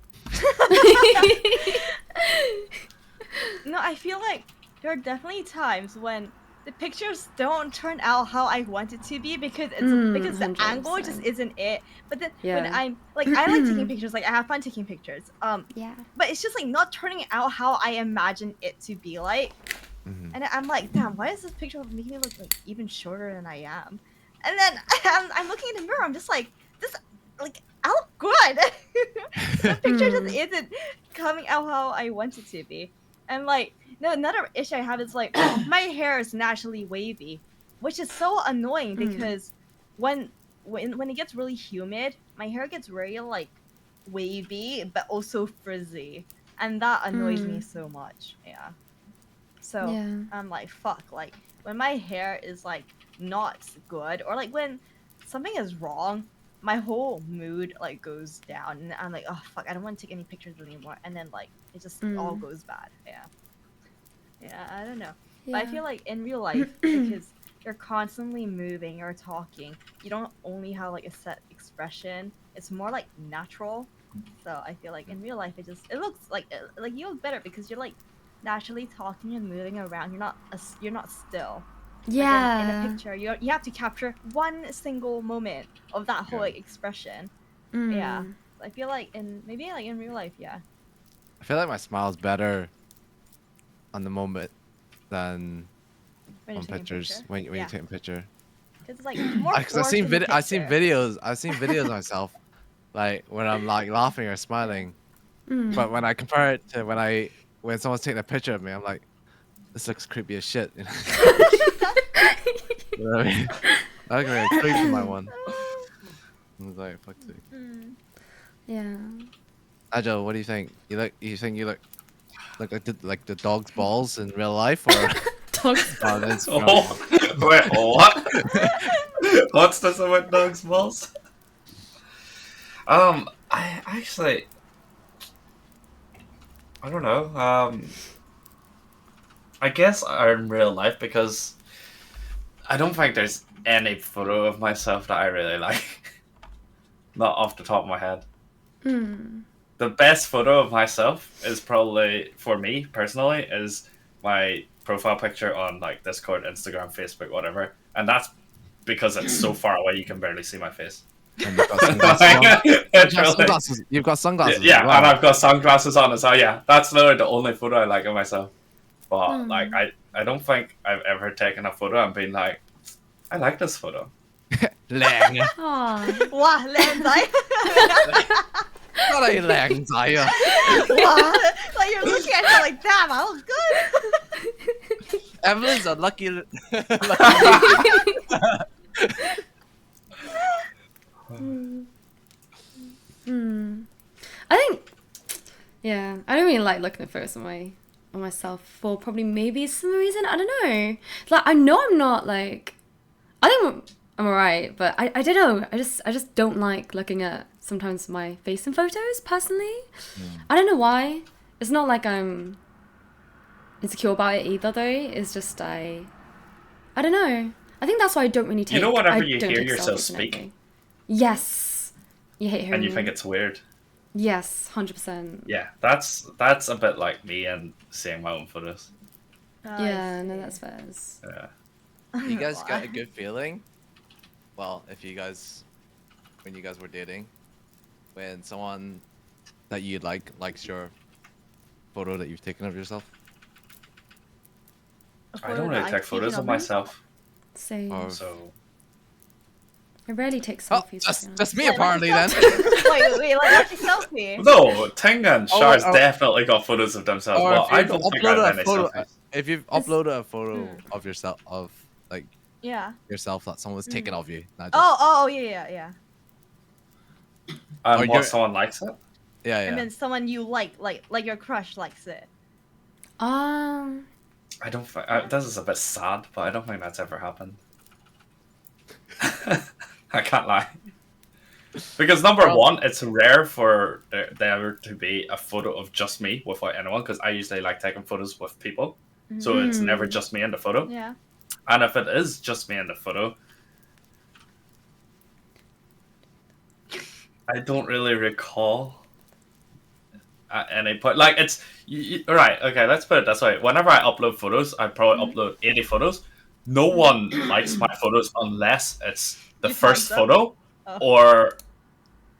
No, I feel like there are definitely times when the pictures don't turn out how I want it to be because because the angle just 100%. isn't it. But then when Yeah. I'm like, I like taking pictures. Like I have fun taking pictures. Yeah. But it's just like not turning out how I imagine it to be like. Mhm. And I'm like, damn, why is this picture making me look like even shorter than I am? And then I'm looking in the mirror. I'm just like, this, like, I look good. The picture just isn't coming out how I want it to be. And like, no, another issue I have is like, my hair is naturally wavy, which is so annoying because when it gets really humid, my hair gets very like wavy but also frizzy, and that annoys me so much. Yeah. So Yeah. I'm like, fuck, like when my hair is like not good or like when something is wrong, my whole mood like goes down and I'm like, oh fuck, I don't want to take any pictures anymore, and then like it just all goes bad. Yeah, I don't know. But I feel like in real life, because you're constantly moving or talking, you don't only have like a set expression. It's more like natural. So I feel like in real life, it looks like you look better because you're like naturally talking and moving around. You're not still. Like, Yeah. in a picture, you have to capture one single moment of that whole like expression. Yeah. I feel like maybe like in real life, yeah. I feel like my smile's better on the moment than When you're on taking a pictures picture. when you're Yeah. taking a picture. It's like more Because I've forced seen in the I've seen picture. videos of myself, like when I'm like laughing or smiling. But when I compare it to when someone's taking a picture of me, I'm like, this looks creepy as shit. You know, you know what I mean? I look like a creep in my one. I was like, fuck you. Yeah. Agile, what do you think? You think you look like the dog's balls in real life, or Dogs. on Instagram? Oh, wait, what? What's this about dogs' balls? I actually, I don't know. I guess in real life because I don't think there's any photo of myself that I really like. Not off the top of my head. The best photo of myself is probably, for me personally, is my profile picture on like Discord, Instagram, Facebook, whatever. And that's because it's so far away you can barely see my face. And you've got sunglasses on. Literally. You've got sunglasses. Yeah, as well. and I've got sunglasses on as well. Yeah, that's literally the only photo I like of myself. But like, I don't think I've ever taken a photo and been like, I like this photo. Lang. Aw. Wow, 靚仔. Not a lang仔啊. Wow, like you're looking at her like, damn, I look good. Evelyn's a lucky. I think, yeah, I don't really like looking at photos on myself for probably maybe some reason. I don't know. Like, I know I'm not like, I think I'm alright, but I don't know. I just don't like looking at sometimes my face in photos personally. I don't know why. It's not like I'm insecure about it either though. It's just I don't know. I think that's why I don't really take. You know, whenever I you don't hear take yourself selfies and speak, everything. Yes. You hate hearing and you me. think it's weird. Yes, 100%. Yeah, that's a bit like me and seeing my own photos. Yeah, no, that's fair. Yeah. You guys got a good feeling? Well, if you guys, when you guys were dating, when someone that you like likes your photo that you've taken of yourself, I don't really take photos of myself, Same. or so I rarely take oh, selfies. to be that's honest. me Yeah, apparently like then. wait, like that's a selfie. no. Ting and Oh, Char's oh. definitely got photos of themselves, Or but if I you've don't think I uploaded have a any photo, selfies. if you've It's- uploaded a photo of yourself, of like Yeah. yourself that someone's taken of you, not just, Oh, yeah. Or And you're- what someone likes it. yeah, I yeah. mean, someone you like your crush likes it. Um, I don't think this is a bit sad, but I don't think that's ever happened. I can't lie. Because number Well- one, it's rare for there to be a photo of just me without anyone. Because I usually like taking photos with people, so it's never just me in the photo. Yeah. And if it is just me in the photo, I don't really recall at any point. Like it's right. Okay, let's put it this way. Whenever I upload photos, I probably upload 80 photos. No one likes my photos unless it's the You first tag them? photo, Oh. or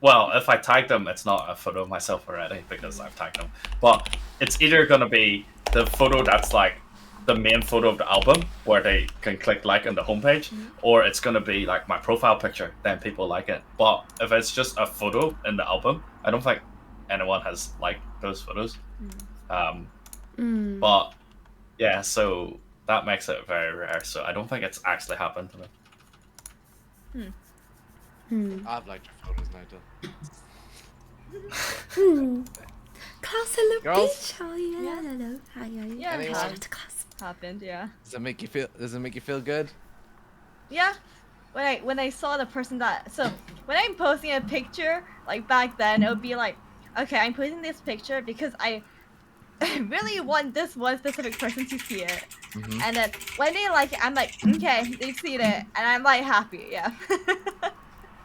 well, if I tag them, it's not a photo of myself already because I've tagged them. But it's either gonna be the photo that's like the main photo of the album where they can click like on the homepage, or it's gonna be like my profile picture, then people like it. But if it's just a photo in the album, I don't think anyone has liked those photos. But yeah, so that makes it very rare. So I don't think it's actually happened to me. I've liked your photos, Nigel. Class, hello, Girls? bitch. How are you? Yeah. Hello. How are you? Yeah, Anyone? Shout out to class. Happened, yeah. Does it make you feel? Does it make you feel good? Yeah. When I saw the person that when I'm posting a picture, like back then, it would be like, okay, I'm posting this picture because I really want this one specific person to see it. Mhm. And then when they like it, I'm like, okay, they've seen it, and I'm like happy, yeah.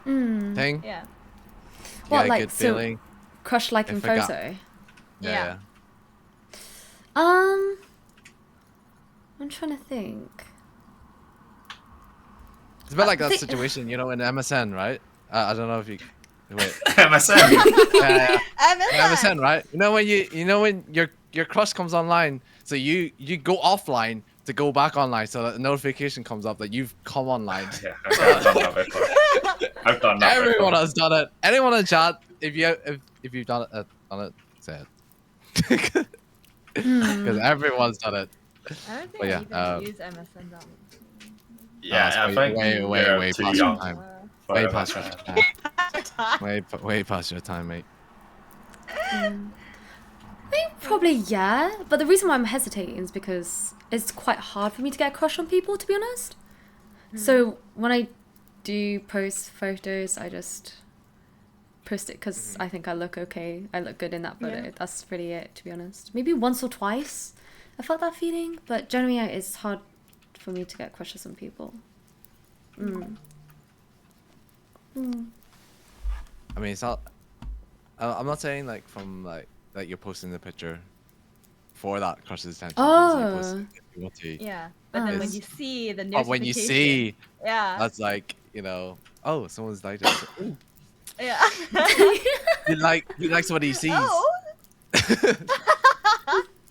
Thing. Yeah. You What, get a like, good so- feeling. Crush liking If I got- photo. Yeah. I'm trying to think. It's a bit like that think- situation, you know, in MSN, right? I don't know if you. Wait. MSN. Yeah, yeah. MSN. MSN, right? You know when your crush comes online, so you go offline to go back online, so that a notification comes up that you've come online. Yeah, I've done that before. I've done that. Everyone before. has done it. Anyone in chat, if you've done it, say it. Because everyone's done it. I don't think But yeah, I even use MSN that much. Yeah, it's I think way you're too past your young time. for Way it. past your time. Way past your time, mate. I think probably yeah, but the reason why I'm hesitating is because it's quite hard for me to get a crush on people, to be honest. So when I do post photos, I just post it because I think I look okay. I look good in that photo. Yeah. That's really it, to be honest. Maybe once or twice I felt that feeling, but generally it's hard for me to get crushes on people. I mean, it's not. I'm not saying like from like that you're posting the picture for that crush's attention. Oh. You're posting it if you want to. Yeah. But then when Is- you see the But notification. when you see, Yeah. that's like, you know, oh, someone's liked it. Ooh. Yeah. You like what he sees. Oh.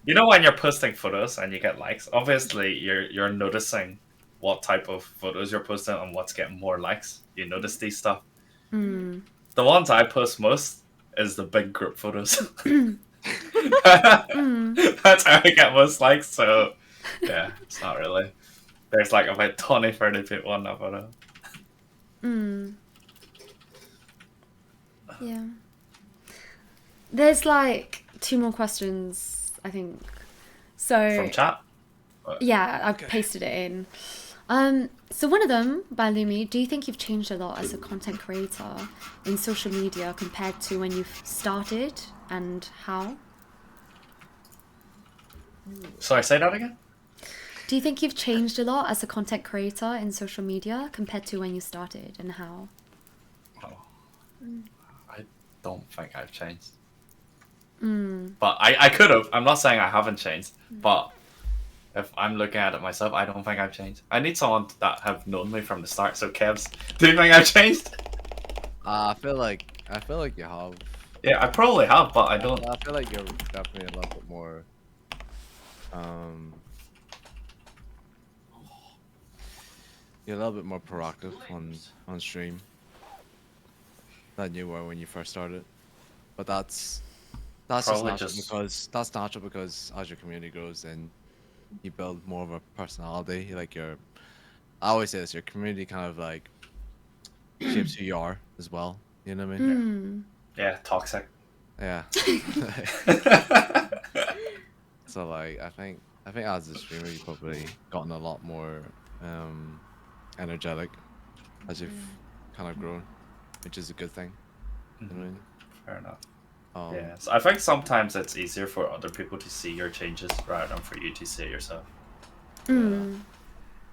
You know when you're posting photos and you get likes, obviously you're noticing what type of photos you're posting and what's getting more likes. You notice these stuff. The ones I post most is the big group photos. That's how I get most likes, so yeah, it's not really. There's like about 20, 30 people on that photo. Yeah. There's like 2 more questions, I think. So From chat? yeah, I've pasted it in. So one of them by Lumi, do you think you've changed a lot as a content creator in social media compared to when you started, and how? Sorry, say that again? Do you think you've changed a lot as a content creator in social media compared to when you started, and how? Oh, I don't think I've changed. Mm. But I could have. I'm not saying I haven't changed, but if I'm looking at it myself, I don't think I've changed. I need someone that have known me from the start. So Kevs, do you think I've changed? I feel like you have. Yeah, I probably have, but I don't. I feel like you're definitely a little bit more. You're a little bit more proactive on stream than you were when you first started. But that's just Probably natural just- because as your community grows and you build more of a personality, like I always say this, your community kind of like shapes who you are as well. You know what I mean? Mm. Yeah, toxic. Yeah. So like I think as a streamer you've probably gotten a lot more energetic as you've kind of grown, which is a good thing. You know what I mean? Fair enough. Um, Yeah, so I think sometimes it's easier for other people to see your changes rather than for you to see it yourself. Mm.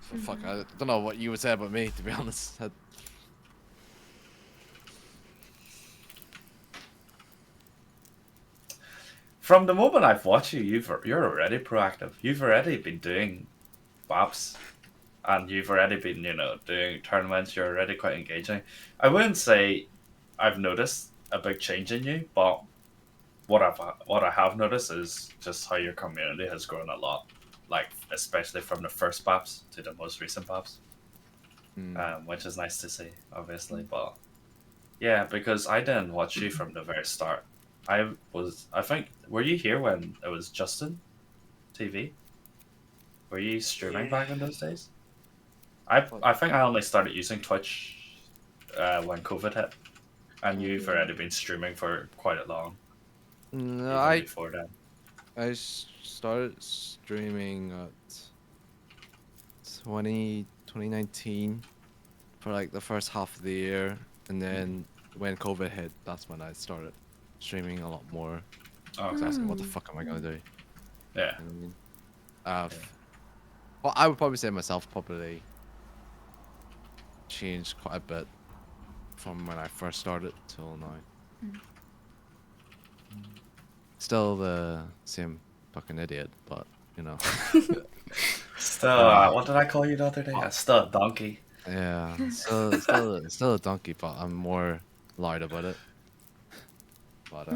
Fuck, I don't know what you would say about me, to be honest. From the moment I've watched you, you're already proactive. You've already been doing BAPs, and you've already been, doing tournaments. You're already quite engaging. I wouldn't say I've noticed a big change in you, but what I have noticed is just how your community has grown a lot. Like especially from the first BAPs to the most recent BAPs, which is nice to see, obviously. But yeah, because I didn't watch you from the very start. I think, were you here when it was Justin TV? Were you streaming back in those days? I think I only started using Twitch when COVID hit, and you've already been streaming for quite a long. No, Even before that. I started streaming at 2019 for like the first half of the year, and then when COVID hit, that's when I started streaming a lot more. Oh, I was asking, what the fuck am I gonna do? yeah. You know what I mean? Well, I would probably say myself probably changed quite a bit from when I first started till now. Still the same fucking idiot, but you know. Still, what did I call you the other day? Still a donkey. Yeah, still a donkey, but I'm more loud about it. But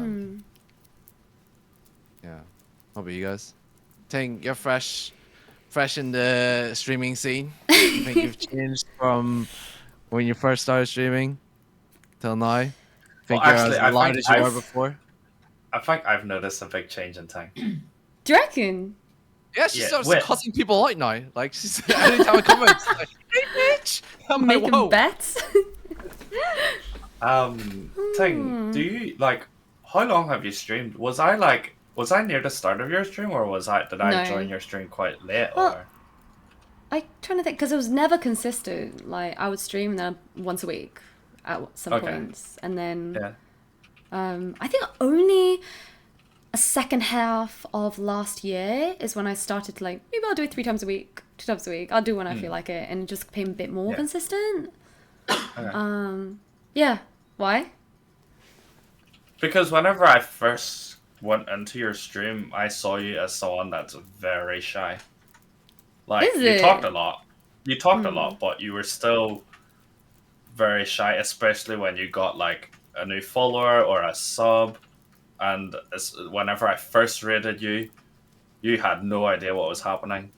yeah. What about you guys? Think you're fresh in the streaming scene? You think you've changed from when you first started streaming till now? Think Well, you're actually, as loud as you were I've- before? I think I've noticed a big change in Tang. Do you reckon? Yeah, she Yeah, starts wait. cussing people out now. Like she's anytime I comment, she's like, "Hey, bitch!" I'm like, Making "Whoa." bets? Ting, do you how long have you streamed? Was I near the start of your stream, or did I No. join your stream quite late? Well, Or I'm trying to think, because it was never consistent. Like, I would stream and then once a week at some Okay. points. And then, yeah, I think only a second half of last year is when I started to, like, maybe I'll do it 3 times a week, 2 times a week. I'll do when I feel like it, and it just became a bit more Yeah. consistent. okay. Yeah. Why? Because whenever I first went into your stream, I saw you as someone that's very shy. Like Is you it? talked a lot. You talked a lot, but you were still very shy, especially when you got like a new follower or a sub. And whenever I first raided you, you had no idea what was happening.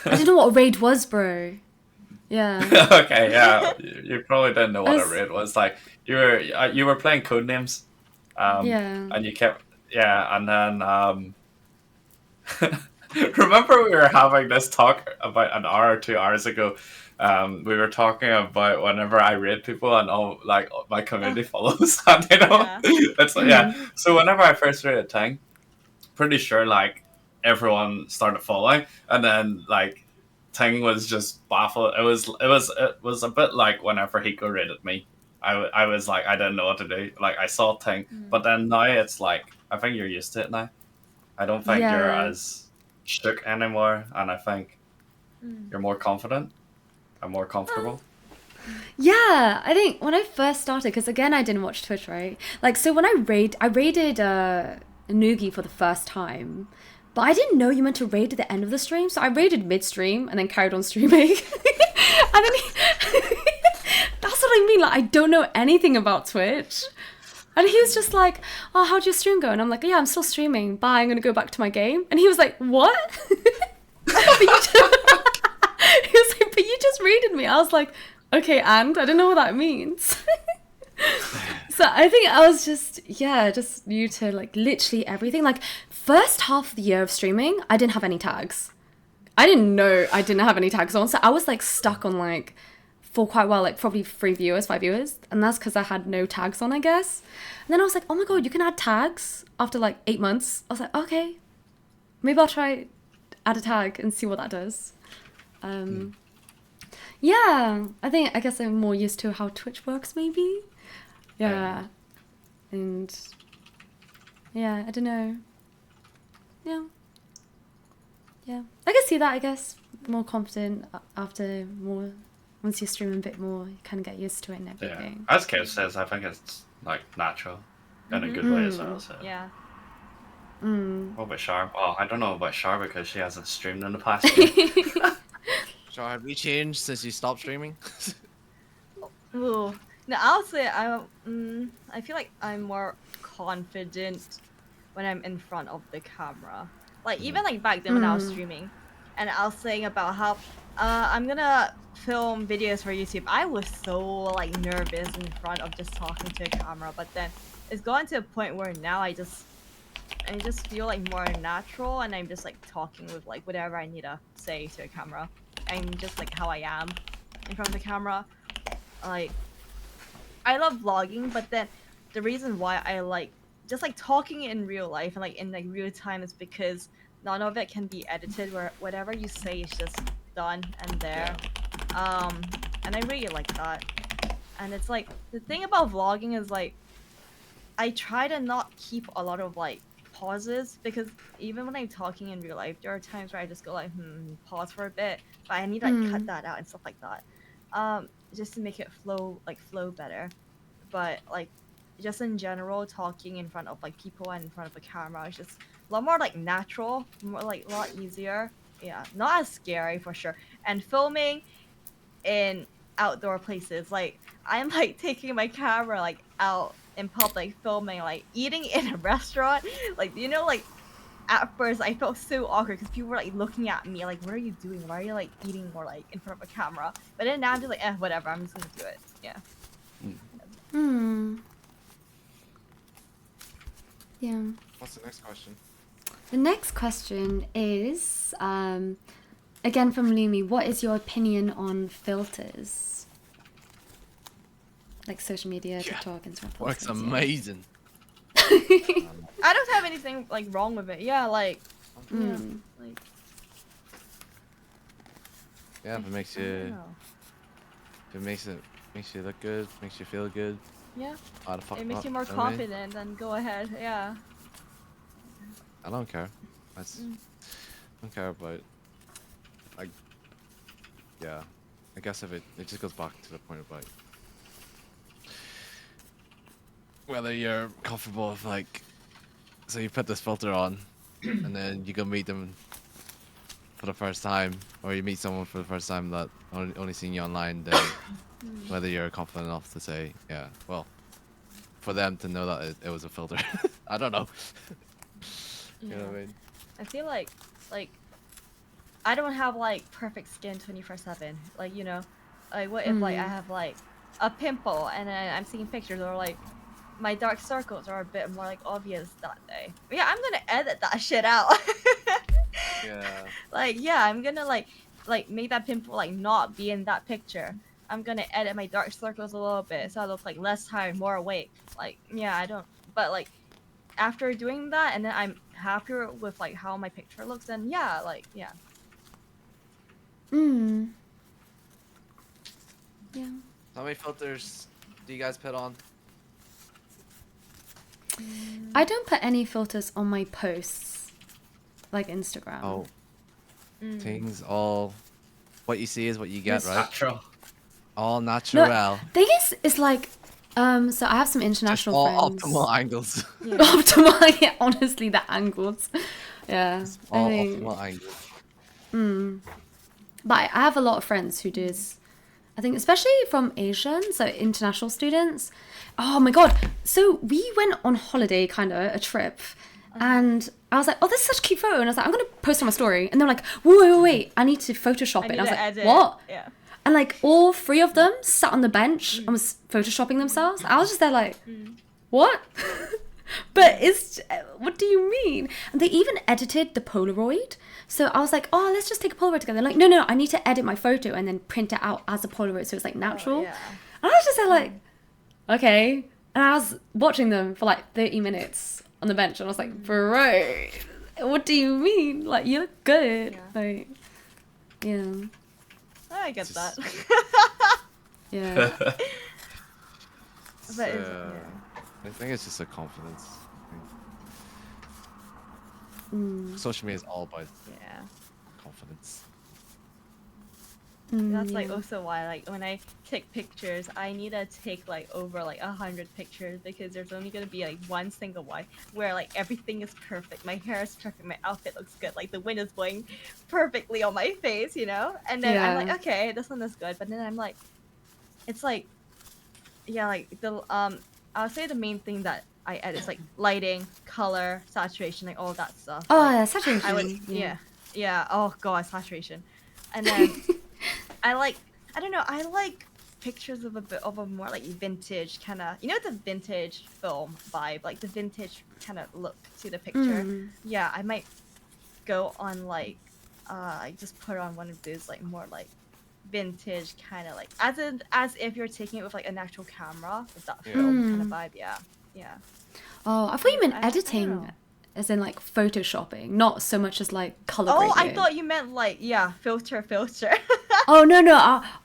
I didn't know what a raid was, bro. Yeah. Okay, yeah, you probably didn't know what a As- raid was. Like you were playing Codenames, Yeah. and you kept and then remember we were having this talk about an hour or 2 hours ago. We were talking about whenever I raid people and all like my community follows, and Yeah. it's So whenever I first raided Tang, pretty sure like everyone started following, and then like Tang was just baffled. It was a bit like whenever Hiko raided me. I was like, I didn't know what to do. Like I saw Tang, but then now it's like I think you're used to it now. I don't think you're Yeah. as shook anymore, and I think you're more confident and more comfortable. Yeah, I think when I first started, because again, I didn't watch Twitch, right? Like, so when I raided Noogie for the first time, but I didn't know you meant to raid at the end of the stream, so I raided mid-stream and then carried on streaming. And then that's what I mean, like, I don't know anything about Twitch. And he was just like, oh, how'd your stream go? And I'm like, yeah, I'm still streaming. Bye, I'm gonna go back to my game. And he was like, what? But you just... he was like, but you just raided me. I was like, okay, and I don't know what that means. So I think I was just new to like literally everything. Like first half of the year of streaming, I didn't have any tags. I didn't know I didn't have any tags on. So I was like stuck on like for quite well, like probably 5 viewers. And that's because I had no tags on, I guess. And then I was like, oh my God, you can add tags after like 8 months. I was like, okay, maybe I'll try add a tag and see what that does. Yeah, I guess I'm more used to how Twitch works, maybe. Yeah, and yeah, I don't know. Yeah, I can see that. I guess more confident after more. Once you stream a bit more, you kind of get used to it and everything. Yeah. As Kev says, I think it's like natural in a good way as well. So. Yeah. What about Char? Oh, I don't know about Char because she hasn't streamed in the past year. Char, have you changed since you stopped streaming? Ooh. No, I'll say I feel like I'm more confident when I'm in front of the camera. Like even like back then when I was streaming, and I was saying about how I'm gonna film videos for YouTube. I was so like nervous in front of just talking to a camera, but then it's gotten to a point where now I just feel like more natural, and I'm just like talking with like whatever I need to say to a camera. I'm just like how I am in front of the camera. Like I love vlogging, but then the reason why I like just like talking in real life and like in like real time is because none of it can be edited, where whatever you say is just done and there. And I really like that. And it's like the thing about vlogging is like I try to not keep a lot of like pauses, because even when I'm talking in real life, there are times where I just go like pause for a bit, but I need to like cut that out and stuff like that, just to make it flow better. But like just in general, talking in front of like people and in front of a camera is just a lot more like natural, more like a lot easier. Yeah, not as scary for sure. And filming in outdoor places, like I'm like taking my camera like out in public, filming like eating in a restaurant, like you know, like at first I felt so awkward because people were like looking at me like, what are you doing, why are you like eating more like in front of a camera? But then now I'm just like whatever, I'm just gonna do it. Yeah. Yeah. What's the next question? The next question is again from Lumi. What is your opinion on filters? Like social media, TikTok, Instagram. Works amazing. I don't have anything like wrong with it. Yeah, like yeah, like yeah, if it makes you, if it makes you look good, makes you feel good. Yeah. Why the fuck it makes not? you more You know what I mean? confident, then go ahead. Yeah. I don't care. That's I don't care about like yeah. I guess if it just goes back to the point about whether you're comfortable with like, so you put this filter on and then you go meet them for the first time, or you meet someone for the first time that only seen you online, then whether you're confident enough to say, yeah, well, for them to know that it was a filter. I don't know. You know what I mean? I feel like I don't have like perfect skin 24/7. Like, you know, like what if like I have like a pimple and then I'm seeing pictures, or like my dark circles are a bit more like obvious that day. But yeah, I'm gonna edit that shit out. Yeah. Like yeah, I'm gonna like make that pimple like not be in that picture. I'm gonna edit my dark circles a little bit so I look like less tired, more awake. Like yeah, I don't. But like after doing that, and then I'm happier with like how my picture looks, then yeah, like yeah. Yeah. How many filters do you guys put on? I don't put any filters on my posts, like Instagram. Oh. Things all. What you see is what you get, It's right? natural. All natural. Thing is like, so I have some Just international all friends. optimal angles. Optimal, yeah, honestly, the angles. Yeah. all I think, optimal angles. but I have a lot of friends who do this. I think especially from Asian, so international students. Oh my god. So we went on holiday, kind of a trip. And I was like, oh, this is such a cute photo. And I was like, I'm going to post it on my story. And they're like, wait, I need to Photoshop it. And I was like, what? Yeah. And like all three of them sat on the bench and was Photoshopping themselves. I was just there like, what? But what do you mean? And they even edited the Polaroid. So I was like, oh, let's just take a Polaroid together. Like, no, I need to edit my photo and then print it out as a Polaroid so it's like natural. yeah. And I was just there like, okay. And I was watching them for like 30 minutes on the bench and I was like, bro, what do you mean? Like, you look good. Yeah. Like, yeah. I get that. Yeah. But It's, yeah. I think it's just a confidence. Social media is all about Yeah. confidence. That's like yeah. also why like when I take pictures, I need to take like over like 100 pictures because there's only gonna be like one single one where like everything is perfect. My hair is perfect, my outfit looks good, like the wind is blowing perfectly on my face, you know? And then I'm Yeah. like, okay, this one is good. But then I'm like, it's like, yeah, like the I'll say the main thing that I edit is like lighting, color, saturation, like all that stuff. Oh, Like, yeah, saturation. I would, yeah. Oh god, saturation, and then I don't know. I like pictures of a bit of a more like vintage kind of, you know, the vintage film vibe, like the vintage kind of look to the picture. Yeah, I might go on like, I just put on one of those like more like vintage kind of like as if you're taking it with like an actual camera with that film kind of vibe. Yeah. Oh, I thought you meant I don't editing, know. as in like photoshopping, not so much as like color Oh, I grading. thought you meant like filter. Oh no!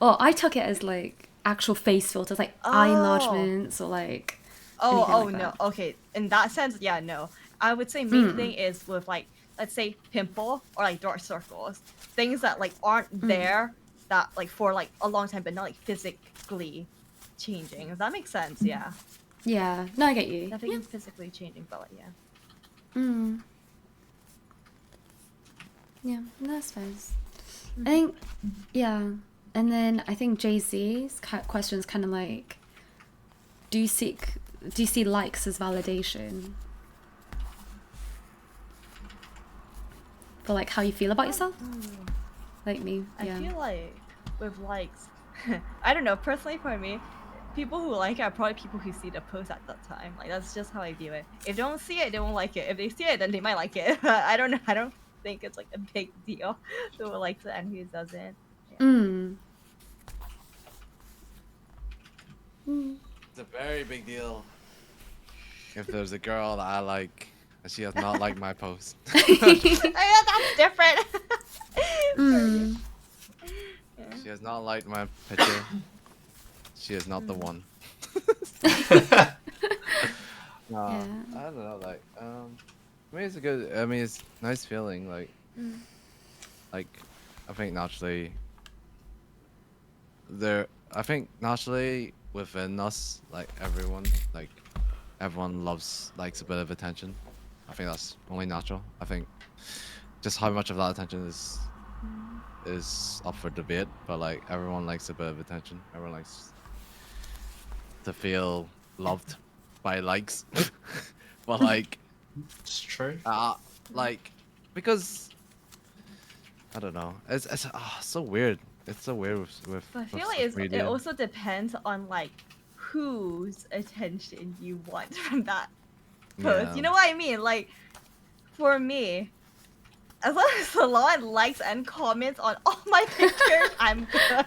I took it as like actual face filters, like eye Oh. enlargements or like. anything like No. that. Okay, in that sense, yeah, no. I would say main thing is with like, let's say pimple or like dark circles, things that like aren't there that like for like a long time, but not like physically changing. If that makes sense, yeah. Yeah. No, I get you. Nothing physically changing, but like, yeah. Yeah, no, that's fair. I think, yeah. And then I think Jay-Z's question is kind of like, do you see likes as validation for like how you feel about yourself? Like me, yeah. I feel like with likes, I don't know, personally for me, people who like it are probably people who see the post at that time. Like that's just how I view it. If they don't see it, they won't like it. If they see it, then they might like it. I don't know. I don't think it's like a big deal who likes it and who doesn't. It's a very big deal. If there's a girl that I like and she has not liked my post. That's different. She has not liked my picture. She is not the one. No, Yeah. I don't know. Like, I mean, it's a good. I mean, it's nice feeling. Like, I think naturally. I think naturally within us, like everyone likes a bit of attention. I think that's only natural. I think just how much of that attention is up for debate, but like everyone likes a bit of attention. Everyone likes to feel loved by likes. But like It's true. like because I don't know. It's so weird. It's so weird with But I feel with like social it media. also depends on like whose attention you want from that post. Yeah. You know what I mean? Like for me, as long as Salon likes and comments on all my pictures, I'm good.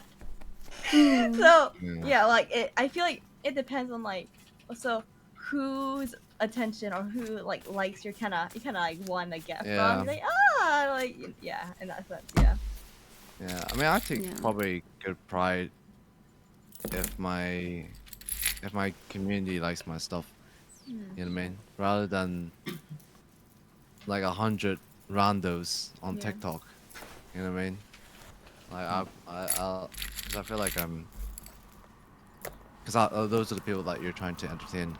So yeah, like I feel like it depends on like also whose attention or who like likes you kind of like want to get Yeah. from. You're like yeah, in that sense, yeah. Yeah, I mean, I take Yeah. probably good pride if my community likes my stuff. You know what I mean? Rather than like 100 randos on Yeah. TikTok. You know what I mean? Like I feel like I'm because those are the people that you're trying to entertain.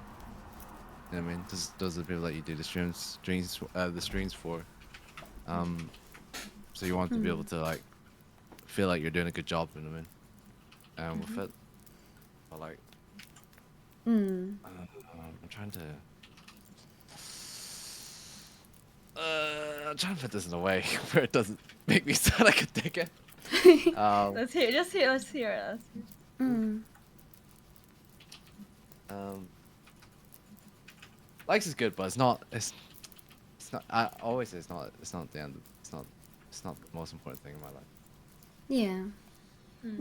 You know what I mean? Those are the people that you do the streams for. So you want to be able to like feel like you're doing a good job. You know what I mean? With it, but like, I'm trying to. I'm trying to put this in a way where it doesn't make me sound like a dickhead. Let's hear. Let's hear. Let's hear. Likes is good, but it's not. It's not. I always say it's not. It's not the end. It's not. It's not the most important thing in my life. Yeah.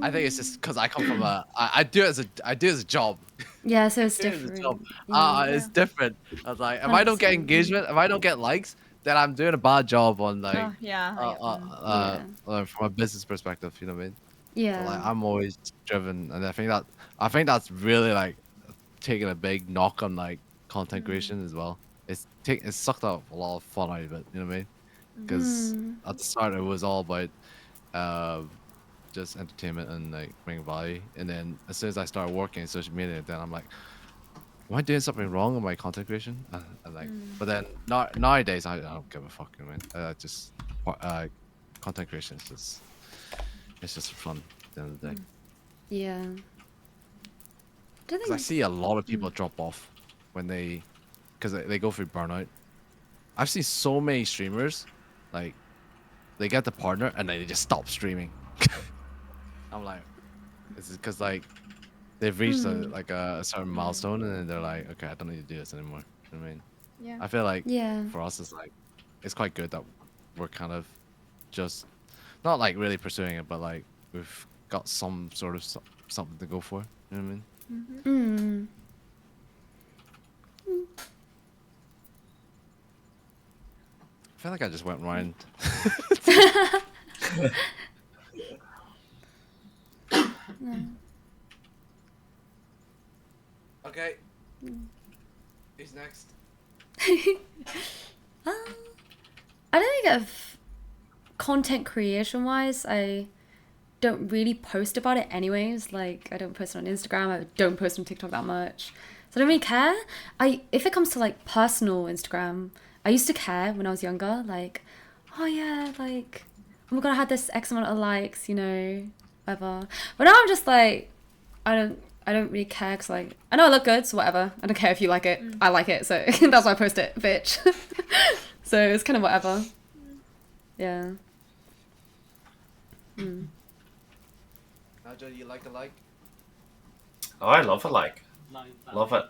I think it's just because I come from a. I do it as a job. Yeah, so it's I do it as a different. job. Yeah. It's different. I was like, if I don't get 100%. engagement, if I don't get likes, then I'm doing a bad job on like. Oh, yeah. From a business perspective, you know what I mean? Yeah. So, like, I'm always driven, and I think that's really like taking a big knock on like content creation as well. It's sucked out a lot of fun out of it. You know what I mean? Because at the start it was all about just entertainment and like bringing value, and then as soon as I started working in social media, then I'm like, am I doing something wrong in my content creation? And like, but then nowadays I don't give a fuck. You know what I mean? Just content creation is just for fun at the end of the day. Yeah. Because I see a lot of people drop off when because they go through burnout. I've seen so many streamers, like, they get the partner and then they just stop streaming. I'm like, is it because like they've reached a certain milestone and then they're like, okay, I don't need to do this anymore. You know what I mean? Yeah. I feel like Yeah. for us, it's like it's quite good that we're kind of just not like really pursuing it, but like we've got some sort of something to go for. You know what I mean? I feel like I just went round. Okay. Who's next? I don't think of content creation wise, I don't really post about it anyways. Like, I don't post it on Instagram, I don't post on TikTok that much. So I don't really care. If it comes to like personal Instagram, I used to care when I was younger, like, oh yeah, like, oh my god, I had this X amount of likes, you know, whatever. But now I'm just like, I don't really care because like I know I look good, so whatever. I don't care if you like it. I like it, so that's why I post it, bitch. So it's kind of whatever. Yeah. Nigel, you like a like? Oh, I love a like. Love it.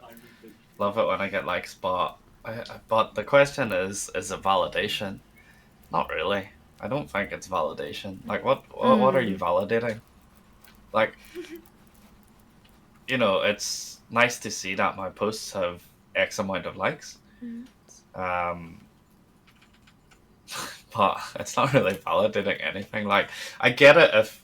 Love it when I get likes, but the question is it validation? Not really. I don't think it's validation. Like, what are you validating? Like, you know, it's nice to see that my posts have X amount of likes. But it's not really validating anything. Like, I get it if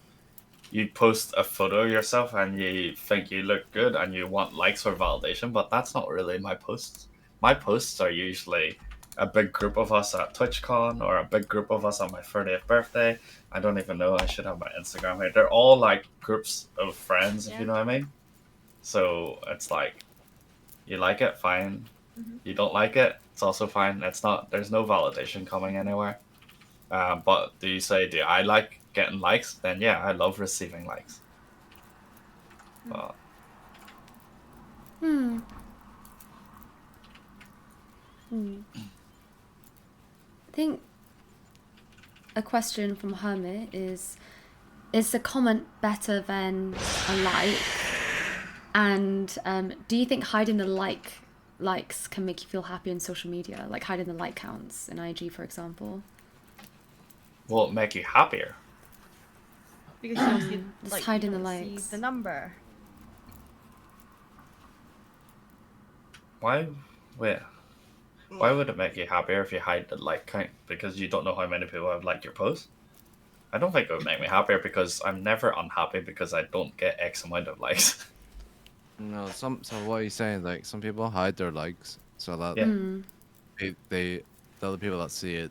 you post a photo of yourself and you think you look good and you want likes or validation, but that's not really my posts. My posts are usually a big group of us at TwitchCon or a big group of us on my 30th birthday. I don't even know. I should have my Instagram here. They're all like groups of friends, if you know what I mean. So it's like, you like it, fine. You don't like it, it's also fine. There's no validation coming anywhere. But do I like getting likes? Then yeah, I love receiving likes. But I think a question from Hermit is the comment better than a like? And do you think hiding the likes can make you feel happy on social media? Like hiding the like counts in IG, for example? will it make you happier? Because you don't see, Just like, hiding you the don't see likes. the number. Why would it make you happier if you hide the like count? Because you don't know how many people have liked your post? I don't think it would make me happier because I'm never unhappy because I don't get X amount of likes. No, so what are you saying? Like, some people hide their likes so that Yeah. the other people that see it.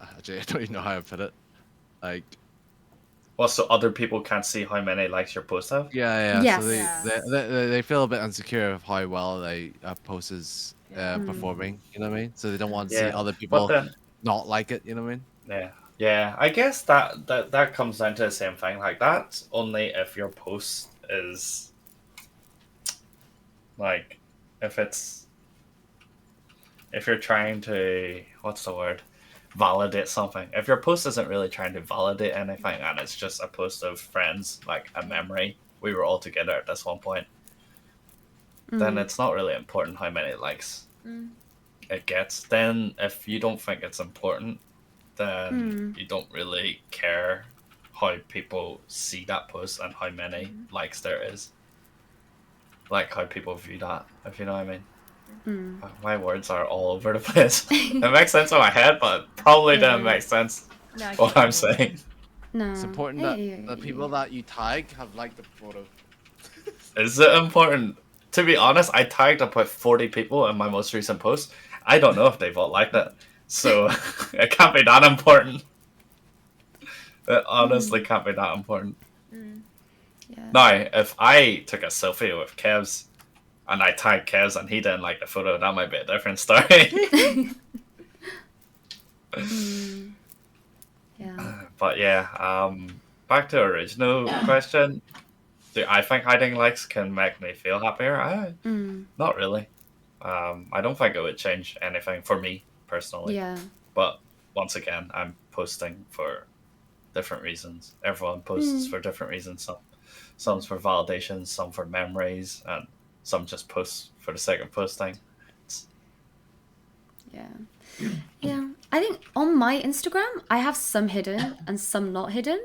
Actually, I don't even know how to put it. Like, Well, so other people can't see how many likes your post have? Yeah. Yes. So Yeah. they feel a bit insecure of how well they post is Yeah. performing. You know what I mean? So they don't want to see Yeah. other But people then, not like it. You know what I mean? yeah, I guess that comes down to the same thing. Like that's only if your post is like if you're trying to what's the word? Validate something. If your post isn't really trying to validate anything and it's just a post of friends, like a memory, we were all together at this one point, then it's not really important how many likes it gets. Then if you don't think it's important, then you don't really care how people see that post and how many likes there is. Like how people view that, if you know what I mean. My words are all over the place. It makes sense in my head, but probably doesn't make sense No, I what get I'm it. saying. No. It's important that the people that you tag have liked the photo. Is it important? To be honest, I tagged about 40 people in my most recent post. I don't know if they've all liked it. So it can't be that important. It honestly can't be that important. Yeah. Now, if I took a selfie with Kevs and I tagged Kevs and he didn't like the photo, that might be a different story. Yeah. But yeah, back to the original question. Do I think hiding likes can make me feel happier? Not really. I don't think it would change anything for me personally. Yeah. But once again, I'm posting for different reasons. Everyone posts for different reasons. Some's for validation, some for memories, and some just post for the sake of posting. Yeah. Yeah. I think on my Instagram, I have some hidden and some not hidden.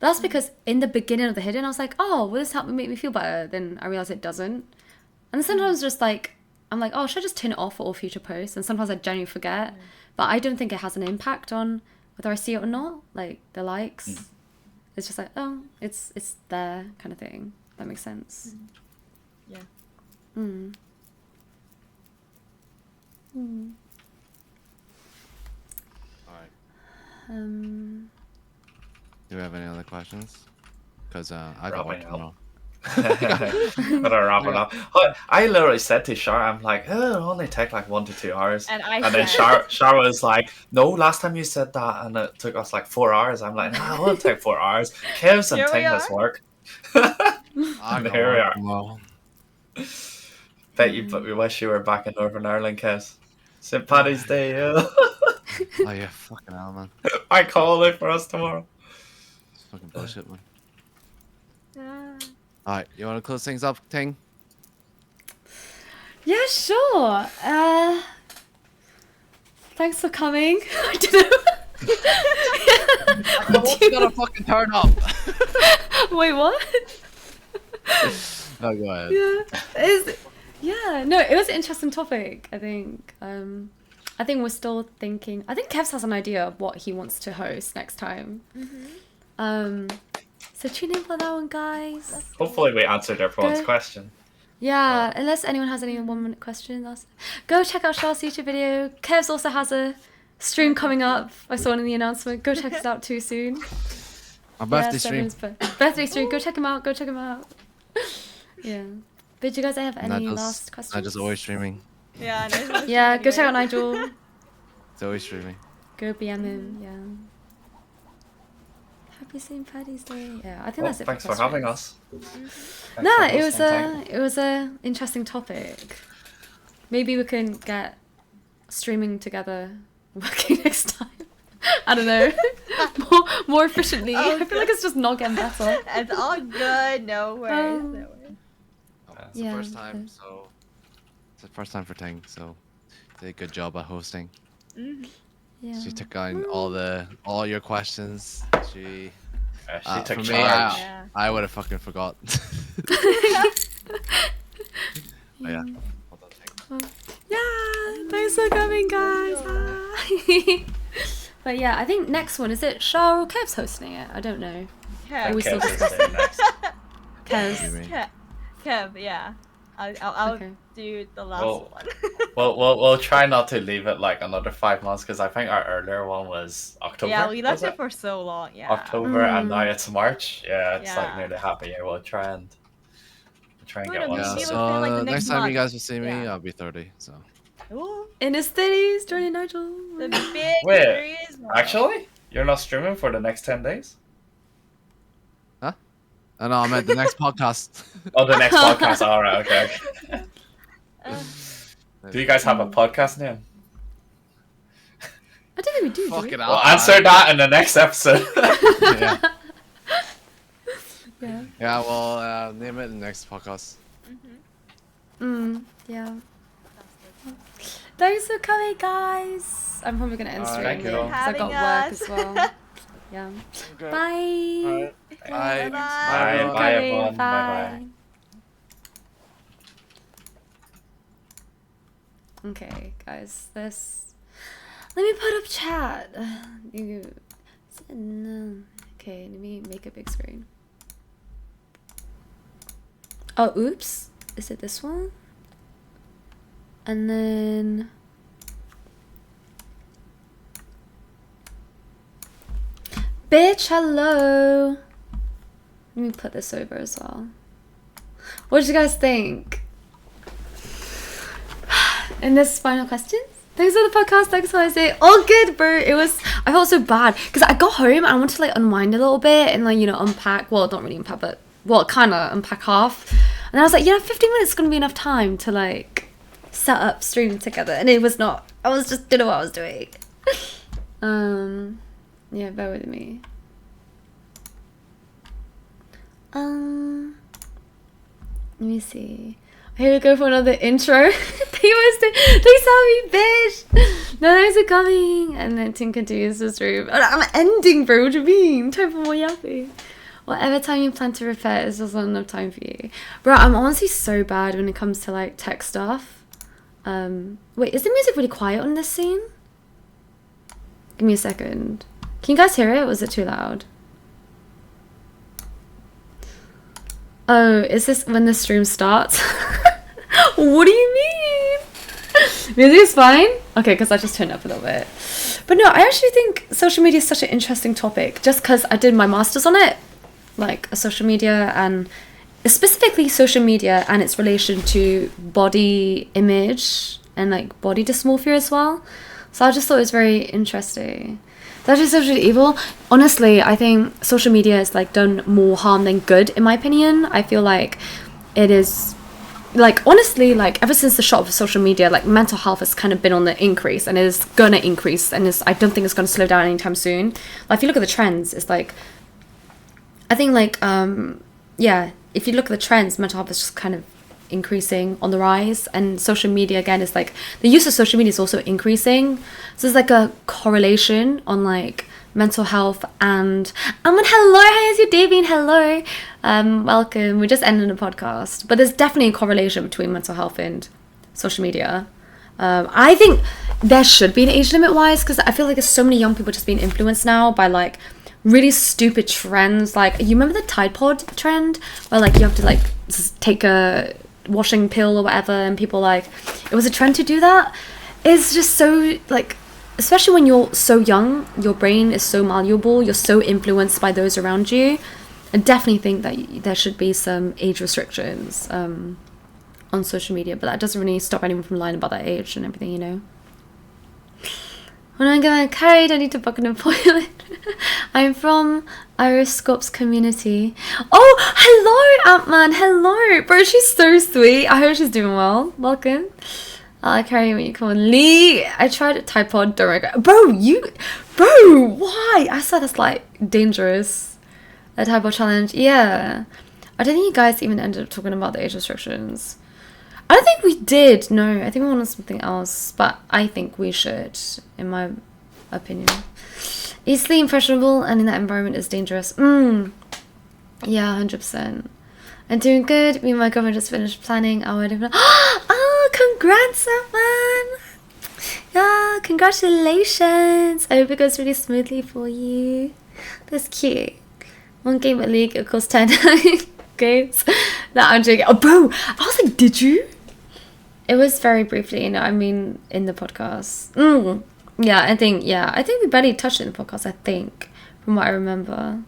But that's because in the beginning of the hidden, I was like, oh, will this help me make me feel better? Then I realized it doesn't. And then sometimes just like, I'm like, oh, should I just turn it off for all future posts? And sometimes I genuinely forget. But I don't think it has an impact on whether I see it or not. Like the likes. It's just like, oh, it's there kind of thing. That makes sense. Yeah. Alright. Do we have any other questions? Because I got one Wrapping up. tomorrow. Better wrap it up. I literally said to Shar, I'm like, oh, it'll only take like 1 to 2 hours. And then Shar was like, no, last time you said that and it took us like 4 hours. I'm like, nah, it won't take 4 hours. Kevs and Here we Ting has are. work. I And got here we one are. tomorrow. Bet you, but we wish you were back in Northern Ireland, Kevs. St. Paddy's Day, yeah. Oh yeah, fucking hell, man. I call it for us tomorrow. It's fucking bullshit, man. Ah. Alright, you want to close things up, Ting? Yeah, sure. Thanks for coming. I don't know. What's gonna fucking turn up? Wait, what? No, go ahead. No, it was an interesting topic, I think. I think we're still thinking. I think Kevs has an idea of what he wants to host next time. So tune in for that one, guys. Hopefully we answered everyone's Good. question. Yeah, unless anyone has any 1 minute questions, go check out Charles' YouTube video. Kevs also has a stream coming up. I saw it in the announcement. Go check us out too soon. My birthday stream. Birthday stream. Go check him out. Go check him out. Yeah. But do you guys have any last questions? Nigel's always streaming. Yeah, no, Yeah, go check out Nigel. He's always streaming. Go BM him. Yeah. Happy St. Paddy's Day. Yeah, I think Well, that's it. thanks for having us. No, Thanks for hosting, Ting. it was a interesting topic. Maybe we can get streaming together working next time. I don't know. more efficiently. Oh, I feel like it's just not getting better. It's all good. No worries. No worries. It's the Yeah, first time, so it's the first time for Ting, so did a good job at hosting. Yeah. She took on all your questions. She She took for me, charge. Yeah. I would have fucking forgot. Oh, yeah. Well done, Ting. Yeah, thanks for coming, guys. Hi. But yeah, I think next one, is it Shar or Kev's hosting it? I don't know. Kev. we still Kev's discussing? staying next. What do you Kev's. mean? Kev, yeah. I'll Okay. do the last Well, one. we'll try not to leave it like another 5 months because I think our earlier one was October. Yeah, we left was it for so long. Yeah. October, and now it's March. Yeah, it's like Yeah. nearly half a year. We'll try and No, get no, one. maybe Yeah, we'll soon. say, like, the so next next time you month. guys will see me, Yeah. I'll be 30. So Ooh, In his studies, joining Nigel. the big Wait, serious one. Actually, you're not streaming for the next 10 days? I know I'm at the next podcast. Oh, the next podcast. All right, okay. Do you guys have a podcast name? I don't think we do. Fuck do we? it Well, out. answer that in the next episode. Yeah. Yeah. Yeah, well, name it in the next podcast. Yeah. Thanks for coming, guys. I'm probably gonna end Alright, stream thank you. because I got Having work us. as well. Yeah. Bye. Bye. Bye. Bye, Okay, everyone. Bye-bye. Okay, guys, this. Let me put up chat. Okay, let me make a big screen. Oh, oops. Is it this one? And then. Bitch, hello. Let me put this over as well. What did you guys think? And this final questions? Thanks for the podcast, thanks for Isaiah. All good, bro. I felt so bad because I got home and I wanted to like unwind a little bit and like, unpack. Well, not really unpack, but kind of unpack half. And I was like, 15 minutes is going to be enough time to like set up stream together. And it was not. I was just didn't know what I was doing. Yeah, bear with me. Let me see. Here we go for another intro. Thanks for me, bitch. No, thanks for coming. And then Tinker does the stream. I'm ending, bro. What do you mean? Time for more yapping. Whatever time you plan to repair is just not enough time for you. Bro, I'm honestly so bad when it comes to like tech stuff. Wait, is the music really quiet on this scene? Give me a second. Can you guys hear it? Or is it too loud? Oh, is this when the stream starts? What do you mean? Music's fine? Okay, because I just turned up a little bit. But no, I actually think social media is such an interesting topic just because I did my master's on it. Like social media and specifically social media and its relation to body image and like body dysmorphia as well. So I just thought it was very interesting. That's just social evil. Honestly, I think social media has like done more harm than good in my opinion. I feel like it is like honestly like ever since the shot of social media, like mental health has kind of been on the increase and is gonna increase and I don't think it's gonna slow down anytime soon. Like if you look at the trends, it's like I think like if you look at the trends, mental health is just kind of increasing on the rise, and social media again is like the use of social media is also increasing, so there's like a correlation on like mental health and hello, how's your day been? Hello, welcome. We just ended a podcast, but there's definitely a correlation between mental health and social media. I think there should be an age limit wise because I feel like there's so many young people just being influenced now by like really stupid trends. Like you remember the Tide Pod trend where like you have to like just take a washing pill or whatever, and people like it was a trend to do that. It's just so like, especially when you're so young, your brain is so malleable, you're so influenced by those around you. I definitely think that there should be some age restrictions on social media, but that doesn't really stop anyone from lying about their age and everything, When I get carried, I need to book an appointment. I'm from Iriscope's community. Oh, hello, Ant-Man. Hello. Bro, she's so sweet. I hope she's doing well. Welcome. I'll carry you when you come on. Lee, I tried a Tide Pod. Don't regret. Bro, why? I said that's like dangerous. A Tide Pod challenge. Yeah. I don't think you guys even ended up talking about the age restrictions. I don't think we did. No, I think we wanted something else, but I think we should, in my opinion. Easily impressionable and in that environment is dangerous. Yeah, 100%. I'm doing good. Me and my girlfriend just finished planning our wedding. Oh, congrats, man! Yeah, congratulations. I hope it goes really smoothly for you. That's cute. One game at League equals 10 games. No, I'm joking. Oh, bro, I was like, did you? It was very briefly, I mean, in the podcast. Yeah, I think we barely touched it in the podcast, I think, from what I remember.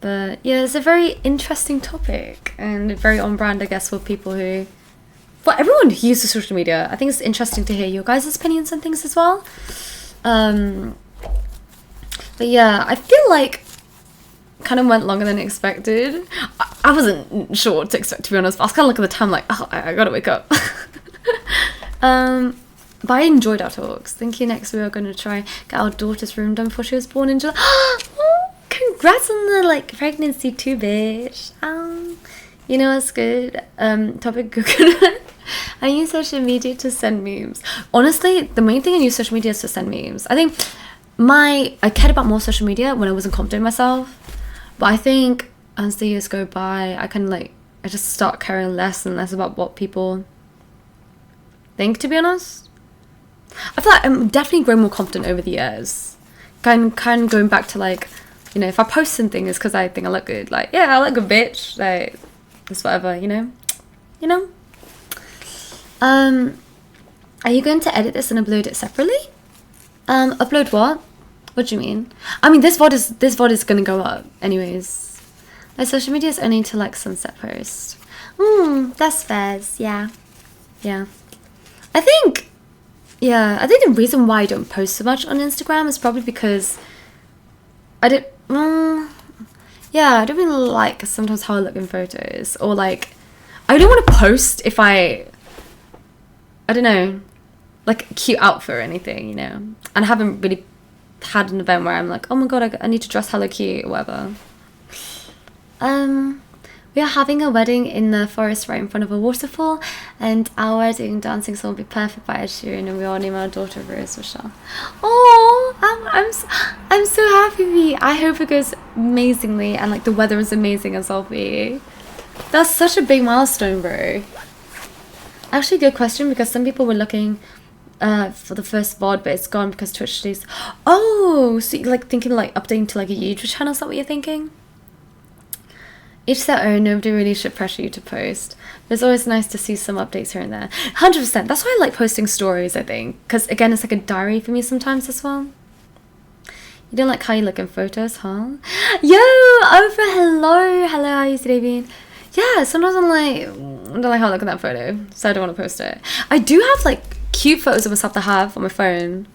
But yeah, it's a very interesting topic and very on brand, I guess, for people who, for everyone who uses social media. I think it's interesting to hear your guys' opinions on things as well. But yeah, I feel like kind of went longer than expected. I wasn't sure what to expect, to be honest, but I was kind of looking at the time like, oh, I gotta wake up. But I enjoyed our talks. Thinking next we are going to try get our daughter's room done before she was born in July. Oh, congrats on the like pregnancy too, bitch. You know what's good? Topic coconut. I use social media to send memes. Honestly, the main thing I use social media is to send memes. I think I cared about more social media when I wasn't confident in myself. But I think as the years go by, I just start caring less and less about what people think, to be honest. I feel like I'm definitely growing more confident over the years. Kind of going back to like, if I post something, it's because I think I look good. Like, yeah, I look good, bitch. Like, it's whatever, you know. Are you going to edit this and upload it separately? Upload what? What do you mean? I mean, this VOD is gonna go up anyways. My social media is only to like sunset post. That's fair. Yeah. I think the reason why I don't post so much on Instagram is probably because I don't really like sometimes how I look in photos, or like I don't want to post if I don't know, like cute outfit or anything, and I haven't really had an event where I'm like, oh my god, I need to dress hella cute or whatever. We are having a wedding in the forest right in front of a waterfall, and our wedding dancing song will be perfect by Ed Sheeran, and we all name our daughter Rose Rochelle. Oh, I'm so happy for you. I hope it goes amazingly, and like the weather is amazing as well for you. That's such a big milestone, bro. Actually, good question, because some people were looking for the first VOD, but it's gone because Twitch days. Oh, so you're like thinking like updating to like a YouTube channel? Is that what you're thinking? Each their own. Nobody really should pressure you to post. But it's always nice to see some updates here and there. 100%. That's why I like posting stories, I think, because again, it's like a diary for me sometimes as well. You don't like how you look in photos, huh? Yo, Oprah, hello, how are you today, Bean? Yeah, sometimes I don't like how I look in that photo, so I don't want to post it. I do have like cute photos of myself to have on my phone.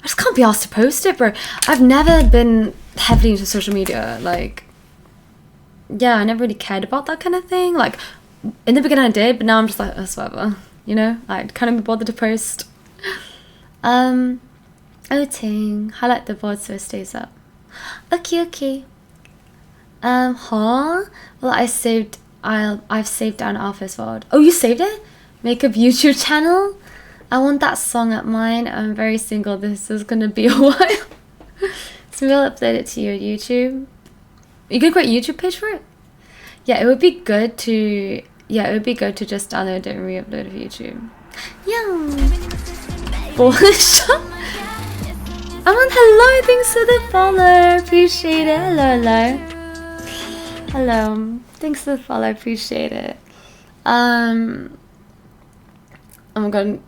I just can't be asked to post it, bro. I've never been heavily into social media. Like, yeah, I never really cared about that kind of thing. Like, in the beginning I did, but now I'm just like, oh, whatever. I can't be bothered to post. Oh, ting. Highlight the VOD so it stays up. Okay. Well, I've saved down our first VOD. Oh, you saved it? Makeup YouTube channel? I want that song at mine. I'm very single. This is gonna be a while. So we'll upload it to your YouTube. You could create a YouTube page for it? Yeah, it would be good to just download it and re-upload it to YouTube. Yeah. Bullish. Hello, thanks for the follow. Appreciate it. Hello. Thanks for the follow, appreciate it. Oh my god.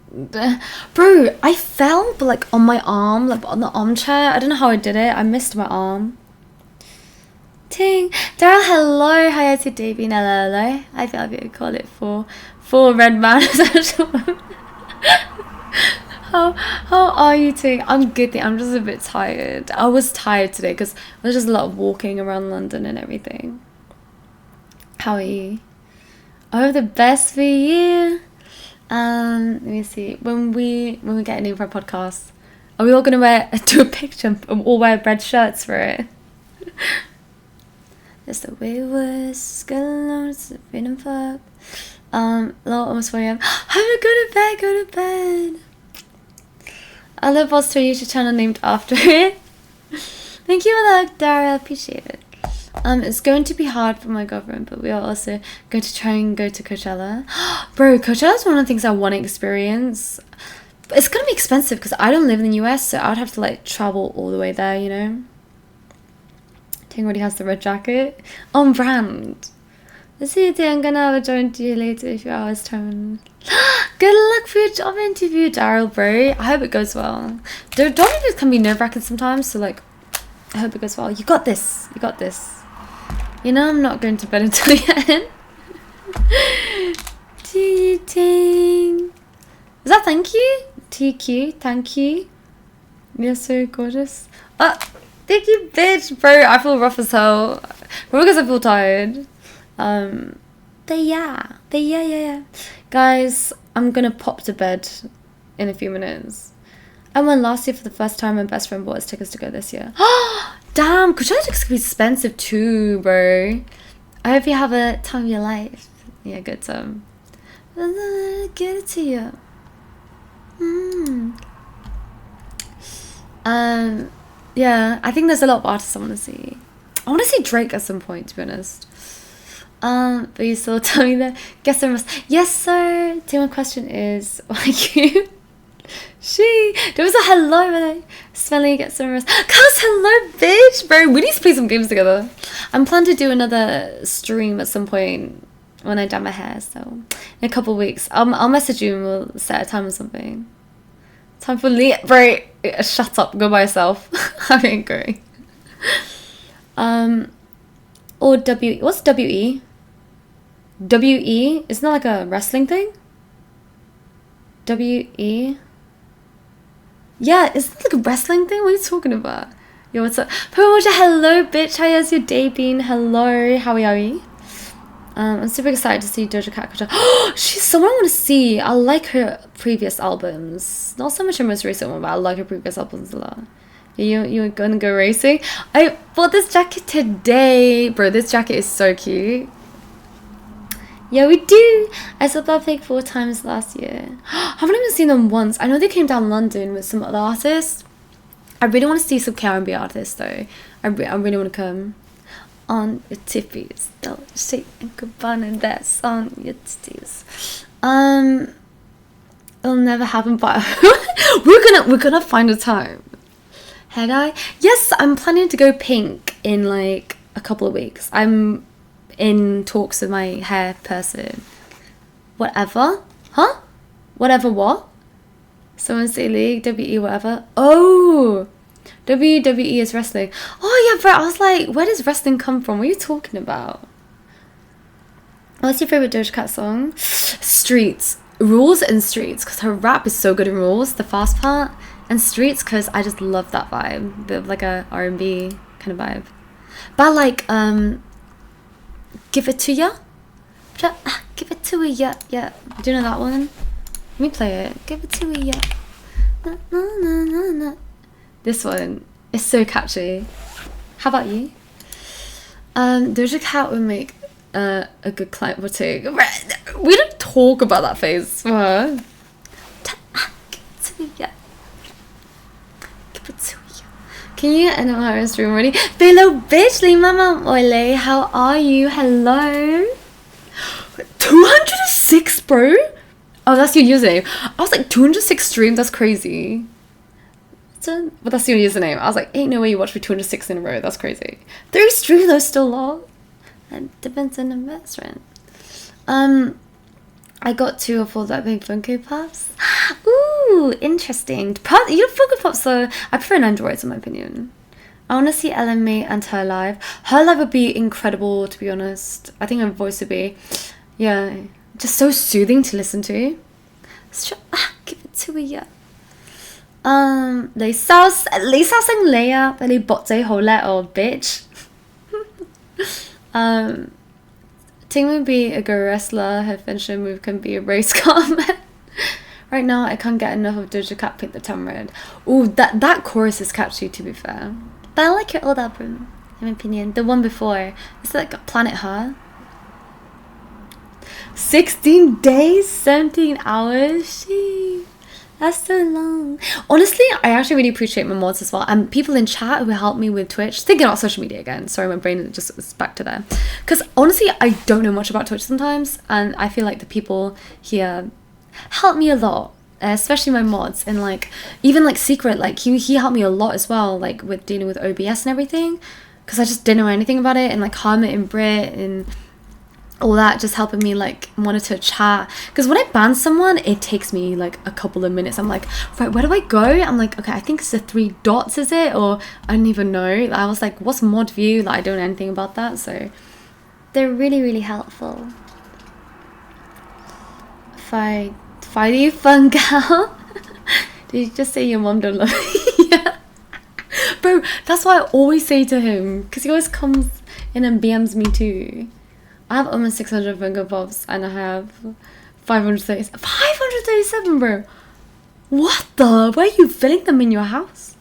Bro, I fell, but like on my arm, like on the armchair. I don't know how I did it. I missed my arm. Ting. Daryl, hello. Hi, it's your Davey. Hello. I feel like we could call it for red man. How are you, Ting? I'm good. I'm just a bit tired. I was tired today because there was just a lot of walking around London and everything. How are you? I hope the best for you. Let me see. When we get a name for our podcast, are we all gonna do a picture and all wear red shirts for it? That's the way it was. Go to fuck. Almost 4 a.m. I'm gonna go to bed. I love us to a YouTube channel named after it. Thank you for that, Dara. Appreciate it. It's going to be hard for my girlfriend, but we are also going to try and go to Coachella. Bro, Coachella is one of the things I want to experience. But it's going to be expensive because I don't live in the US, so I'd have to like travel all the way there, Ting already has the red jacket. On brand. Let's see, I'm gonna join you later if your hour's time. Good luck for your job interview, Daryl, bro. I hope it goes well. Job interviews can be nerve-wracking sometimes, so like, I hope it goes well. You got this. You got this. You know I'm not going to bed until the end. Ting. Is that thank you? TQ, thank you. You're so gorgeous. Thank you, bitch, bro. I feel rough as hell. Probably because I feel tired. But yeah. Guys, I'm gonna pop to bed in a few minutes. I went last year for the first time. My best friend bought us tickets to go this year. Damn, Coachella tickets can be expensive too, bro. I hope you have a time of your life. Yeah, good time. Get it to you. Yeah, I think there's a lot of artists I want to see. I want to see Drake at some point, to be honest. But you still tell me that. Guess there must. Yes, sir. My question is, why you? There was a hello, but Smelly gets some rest. Cause hello, bitch, bro. We need to play some games together. I'm planning to do another stream at some point when I dye my hair. So in a couple of weeks, I'll message you and we'll set a time or something. Time for Lee, bro. Shut up. Go by yourself. I'm angry. Or W. What's WE? WE? Isn't that like a wrestling thing? WE? Yeah, isn't that like a wrestling thing? What are you talking about? Yo, what's up? Promoja, hello, bitch. How has your day been? Hello, how are you? I'm super excited to see Doja Cat. She's someone I want to see. I like her previous albums. Not so much her most recent one, but I like her previous albums a lot. You're gonna go racing? I bought this jacket today. Bro, this jacket is so cute. Yeah, we do. I saw Blackpink 4 times last year. I haven't even seen them once. I know they came down London with some other artists. I really want to see some R&B artists though. I really want to come on your tippies. Don't shake and Gabbana, that's on your titties. It'll never happen, but we're gonna find a time. Hey guy, yes, I'm planning to go pink in like a couple of weeks. I'm in talks with my hair person. Whatever, huh? Whatever what? Someone say league, WE, whatever. Oh, WWE is wrestling. Oh yeah, bro. I was like, where does wrestling come from? What are you talking about? What's your favorite Doja Cat song? Streets, Rules, and Streets, because her rap is so good in Rules, the fast part, and Streets because I just love that vibe, bit of like a R&B kind of vibe. But like, give it to ya. Give it to ya. Yeah. Do you know that one? Let me play it. Give it to ya. Na, na, na, na, na. This one is so catchy. How about you? Doja Cat would make a good client for too. We don't talk about that phase. Give it to ya. Give it to ya. Can you end our stream already? Hello, bitch, Mama Ole. How are you? Hello. 206, bro. Oh, that's your username. I was like, 206 streams, that's crazy. But that's your username. I was like, ain't no way you watched me 206 in a row, that's crazy. 3 streams though, still long. It depends on the investment. I got 2 or 4 that big Funko Pops. Ooh, interesting. You know, Funko Pops though, I prefer an Android in my opinion. I want to see Ellen May and her live. Her live would be incredible, to be honest. I think her voice would be, yeah, just so soothing to listen to. Give it to ya. 你收聲你啊！俾你博仔好叻哦 bitch. Ting would be a good wrestler. Her finisher move can be a race comment. Right now, I can't get enough of Doja Cat Pink the Tamarind. Ooh, that chorus is catchy, to be fair. But I like her old album, in my opinion. The one before. It's like Planet Her. 16 days, 17 hours. That's so long. Honestly, I actually really appreciate my mods as well. And people in chat who help me with Twitch. Thinking about social media again. Sorry, my brain just is back to there. Because honestly, I don't know much about Twitch sometimes. And I feel like the people here help me a lot. Especially my mods. And like, even like Secret, like he helped me a lot as well. Like with dealing with OBS and everything. Because I just didn't know anything about it. And like Harmit and Brit and all that just helping me like monitor chat, because when I ban someone it takes me like a couple of minutes. I'm like, right, where do I go? I'm like, okay, I think it's the 3 dots, is it? Or I don't even know. I was like, what's mod view? Like, I don't know anything about that, so they're really, really helpful. Fight you, fun gal. Did you just say your mom don't love me? Yeah, bro, that's what I always say to him, because he always comes in and BMs me too. I have almost 600 Funko Pops and I have 537, bro. What the? Where are you filling them in your house?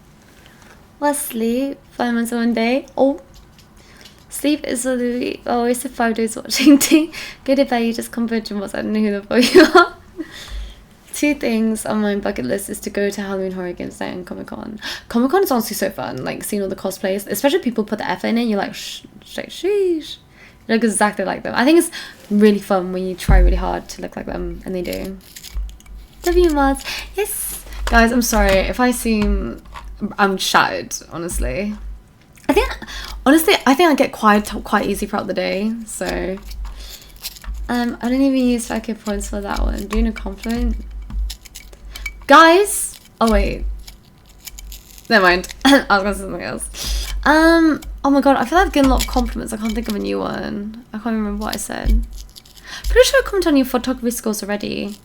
Let's sleep 5 months in 1 day. Oh, sleep is literally always 5 days watching tea. Good if you just convert your I don't know who the fuck you are. 2 things on my bucket list is to go to Halloween Horror Games Night and Comic Con. Comic Con is honestly so fun, like seeing all the cosplays, especially people put the effort in it. You're like, sheesh. You look exactly like them. I think it's really fun when you try really hard to look like them, and they do. Love you, mods. Yes, guys. I'm sorry if I seem I'm shattered. Honestly, I think I get quiet quite easy throughout the day. So, I don't even use 5k points for that one. Doing a compliment, guys. Oh wait, never mind. I was gonna say something else. Oh my god, I feel like I've given a lot of compliments. I can't think of a new one. I can't remember what I said. Pretty sure I commented on your photography skills already.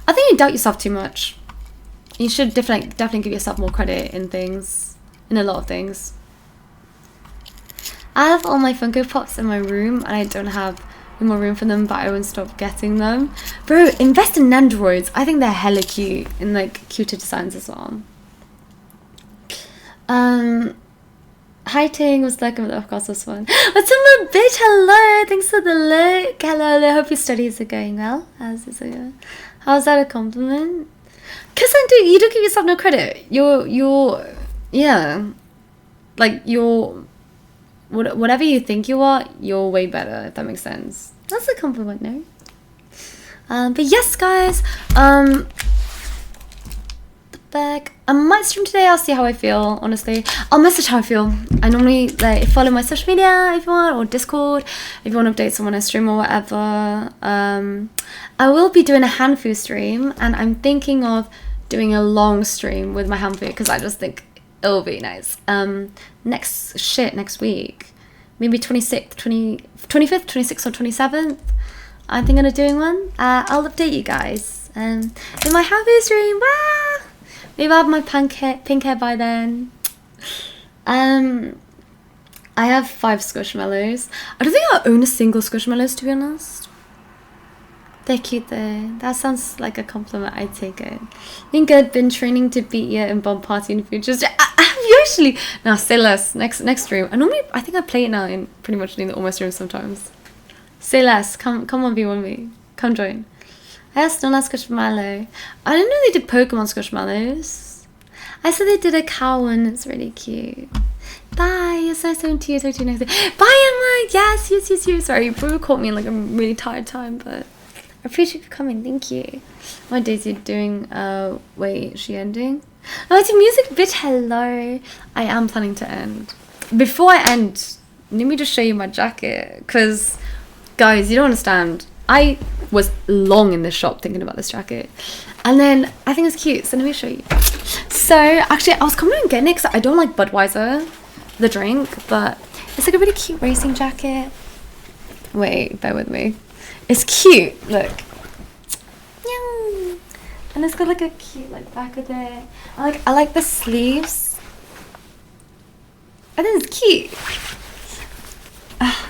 I think you doubt yourself too much. You should definitely give yourself more credit in things. In a lot of things. I have all my Funko Pops in my room and I don't have any more room for them, but I won't stop getting them. Bro, invest in Nandroids. I think they're hella cute. And like cuter designs as well. Hi Ting, was like, of course was fun. What's up, my bitch? Hello, thanks for the look. Hello, hope your studies are going well. How's that a compliment? Cause you don't give yourself no credit. Yeah, like whatever you think you are, you're way better. If that makes sense. That's a compliment, no? But yes, guys. I might stream today. I'll see how I feel. Honestly, I'll message how I feel. I normally like follow my social media if you want, or Discord if you want updates on when I stream or whatever. I will be doing a Hanfu stream, and I'm thinking of doing a long stream with my Hanfu because I just think it'll be nice. Next week, maybe 25th, 26th, or 27th. I'm thinking of doing one. I'll update you guys. In my Hanfu stream. Wow. Maybe I'll have my pink hair by then. I have 5 Squishmallows. I don't think I own a single Squishmallows, to be honest. They're cute though. That sounds like a compliment. I take it. Been good. Been training to beat you in Bomb Party in the future. I usually now say less. Next stream. I think I play it now in pretty much all my streams sometimes. Say less. Come on, be with me. Come join. Yes, no, that's Squishmallow. I didn't know they did Pokemon Squishmallows. I said they did a cow one. It's really cute. Bye. It's nice talking to you. Talk to you next day. Bye, Emma. Yes. Sorry, you probably caught me in like a really tired time, but I appreciate you coming. Thank you. What days are you doing? Wait, is she ending? Oh, it's a music bitch. Hello. I am planning to end. Before I end, let me just show you my jacket. Because, guys, you don't understand. I was long in this shop thinking about this jacket, and then I think it's cute, so let me show you. So actually I was coming and getting it because I don't like Budweiser, the drink, but it's like a really cute racing jacket. Wait, bear with me. It's cute, look. And it's got like a cute like back of it. I like the sleeves. I think it's cute.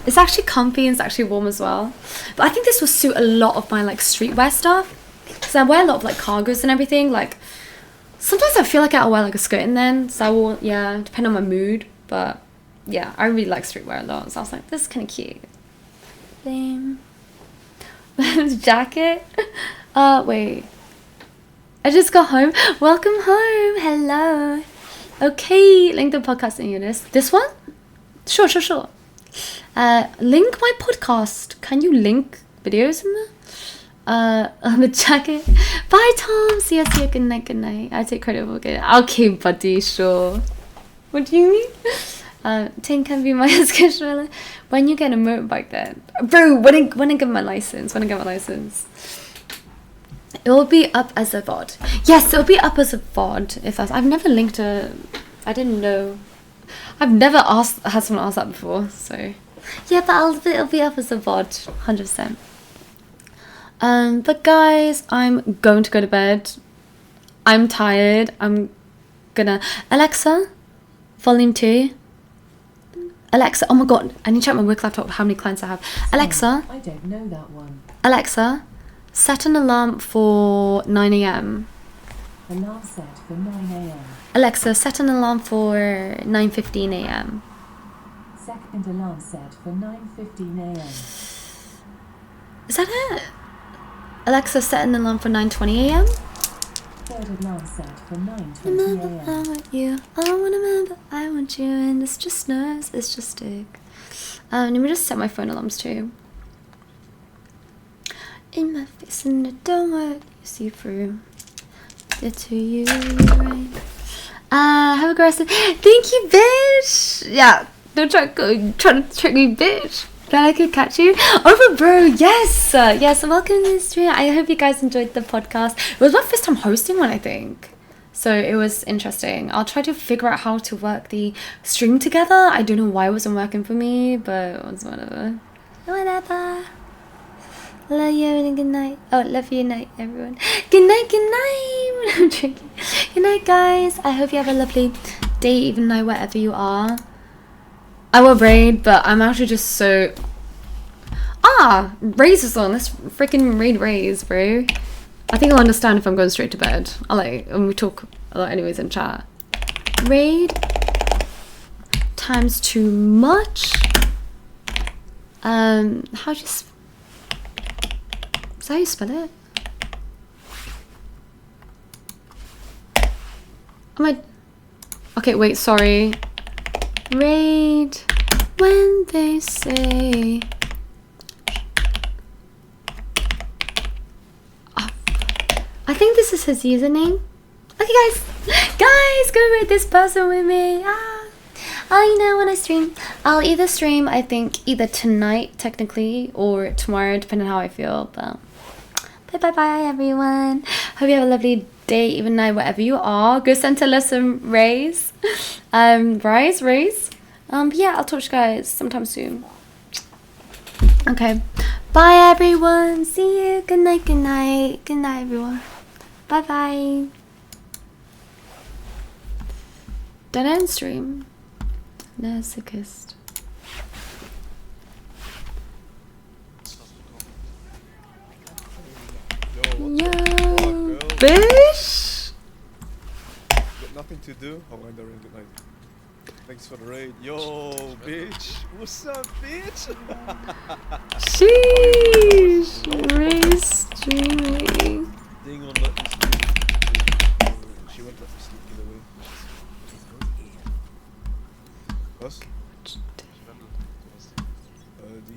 It's actually comfy and it's actually warm as well. But I think this will suit a lot of my like streetwear stuff. Because I wear a lot of like cargos and everything. Like sometimes I feel like I'll wear like a skirt and then. So I will, yeah, depend on my mood. But yeah, I really like streetwear a lot. So I was like, this is kind of cute. Same. Jacket. Wait. I just got home. Welcome home. Hello. Okay, link the podcast in your list. This one? Sure. Link my podcast. Can you link videos in there? On the jacket. Bye, Tom. See you. Good night. I take credit for it. Okay, buddy. Sure. What do you mean? Ting can be my schedule. When you get a motorbike then? Bro, when I get my license. It will be up as a VOD. Yes, it will be up as a VOD. If that's, I've never linked a... I didn't know. I've never had someone ask that before, so... Yeah, but it'll be up as a VOD, 100%. But guys, I'm going to go to bed. I'm tired. I'm gonna... Alexa, volume 2. Alexa, oh my god, I need to check my work laptop how many clients I have. Alexa. I don't know that one. Alexa, set an alarm for 9 AM. Alarm set for 9 AM. Alexa, set an alarm for 9:15 AM. Second alarm set for 9:15 AM. Is that it? Alexa, set an alarm for 9:20 AM. Third alarm set for 9:20 Remember, I AM. want you. I wanna remember, I want you, and it's just nerves, it's just stick. Let me just set my phone alarms too. In my face, and it don't work. You see through. Get to you, right? Have a aggressive. Thank you, bitch. Yeah, don't try to trick me, bitch. That I could catch you. Over, bro. Yes, yes. Welcome to the stream. I hope you guys enjoyed the podcast. It was my first time hosting one, I think. So it was interesting. I'll try to figure out how to work the stream together. I don't know why it wasn't working for me, but it was whatever. Whatever. Love you and good night. Oh, love you night, everyone. Good night, good night. I'm joking. Good night, guys. I hope you have a lovely day, even night, wherever you are. I will raid, but I'm actually just so... Raise is on. Let's freaking raise, bro. I think I'll understand if I'm going straight to bed. I'll like, and we talk a lot anyways in chat. Raid times too much. How do you... Is that how you spell it? Okay, wait, sorry. Raid when they say... I think this is his username. Okay, guys. Guys, go raid this person with me. You know, when I stream, I'll either stream, I think, either tonight, technically, or tomorrow, depending on how I feel. But bye, everyone. Hope you have a lovely day, even night, wherever you are. Go send to some raise. Raise. Yeah, I'll talk to you guys sometime soon. Okay. Bye, everyone. See you. Good night, everyone. Bye. Dead end stream. Masochist. Yo, bitch. Got nothing to do. Oh, I'm good night. Thanks for the raid. Yo, bitch. What's up, bitch? Sheesh. Race streaming.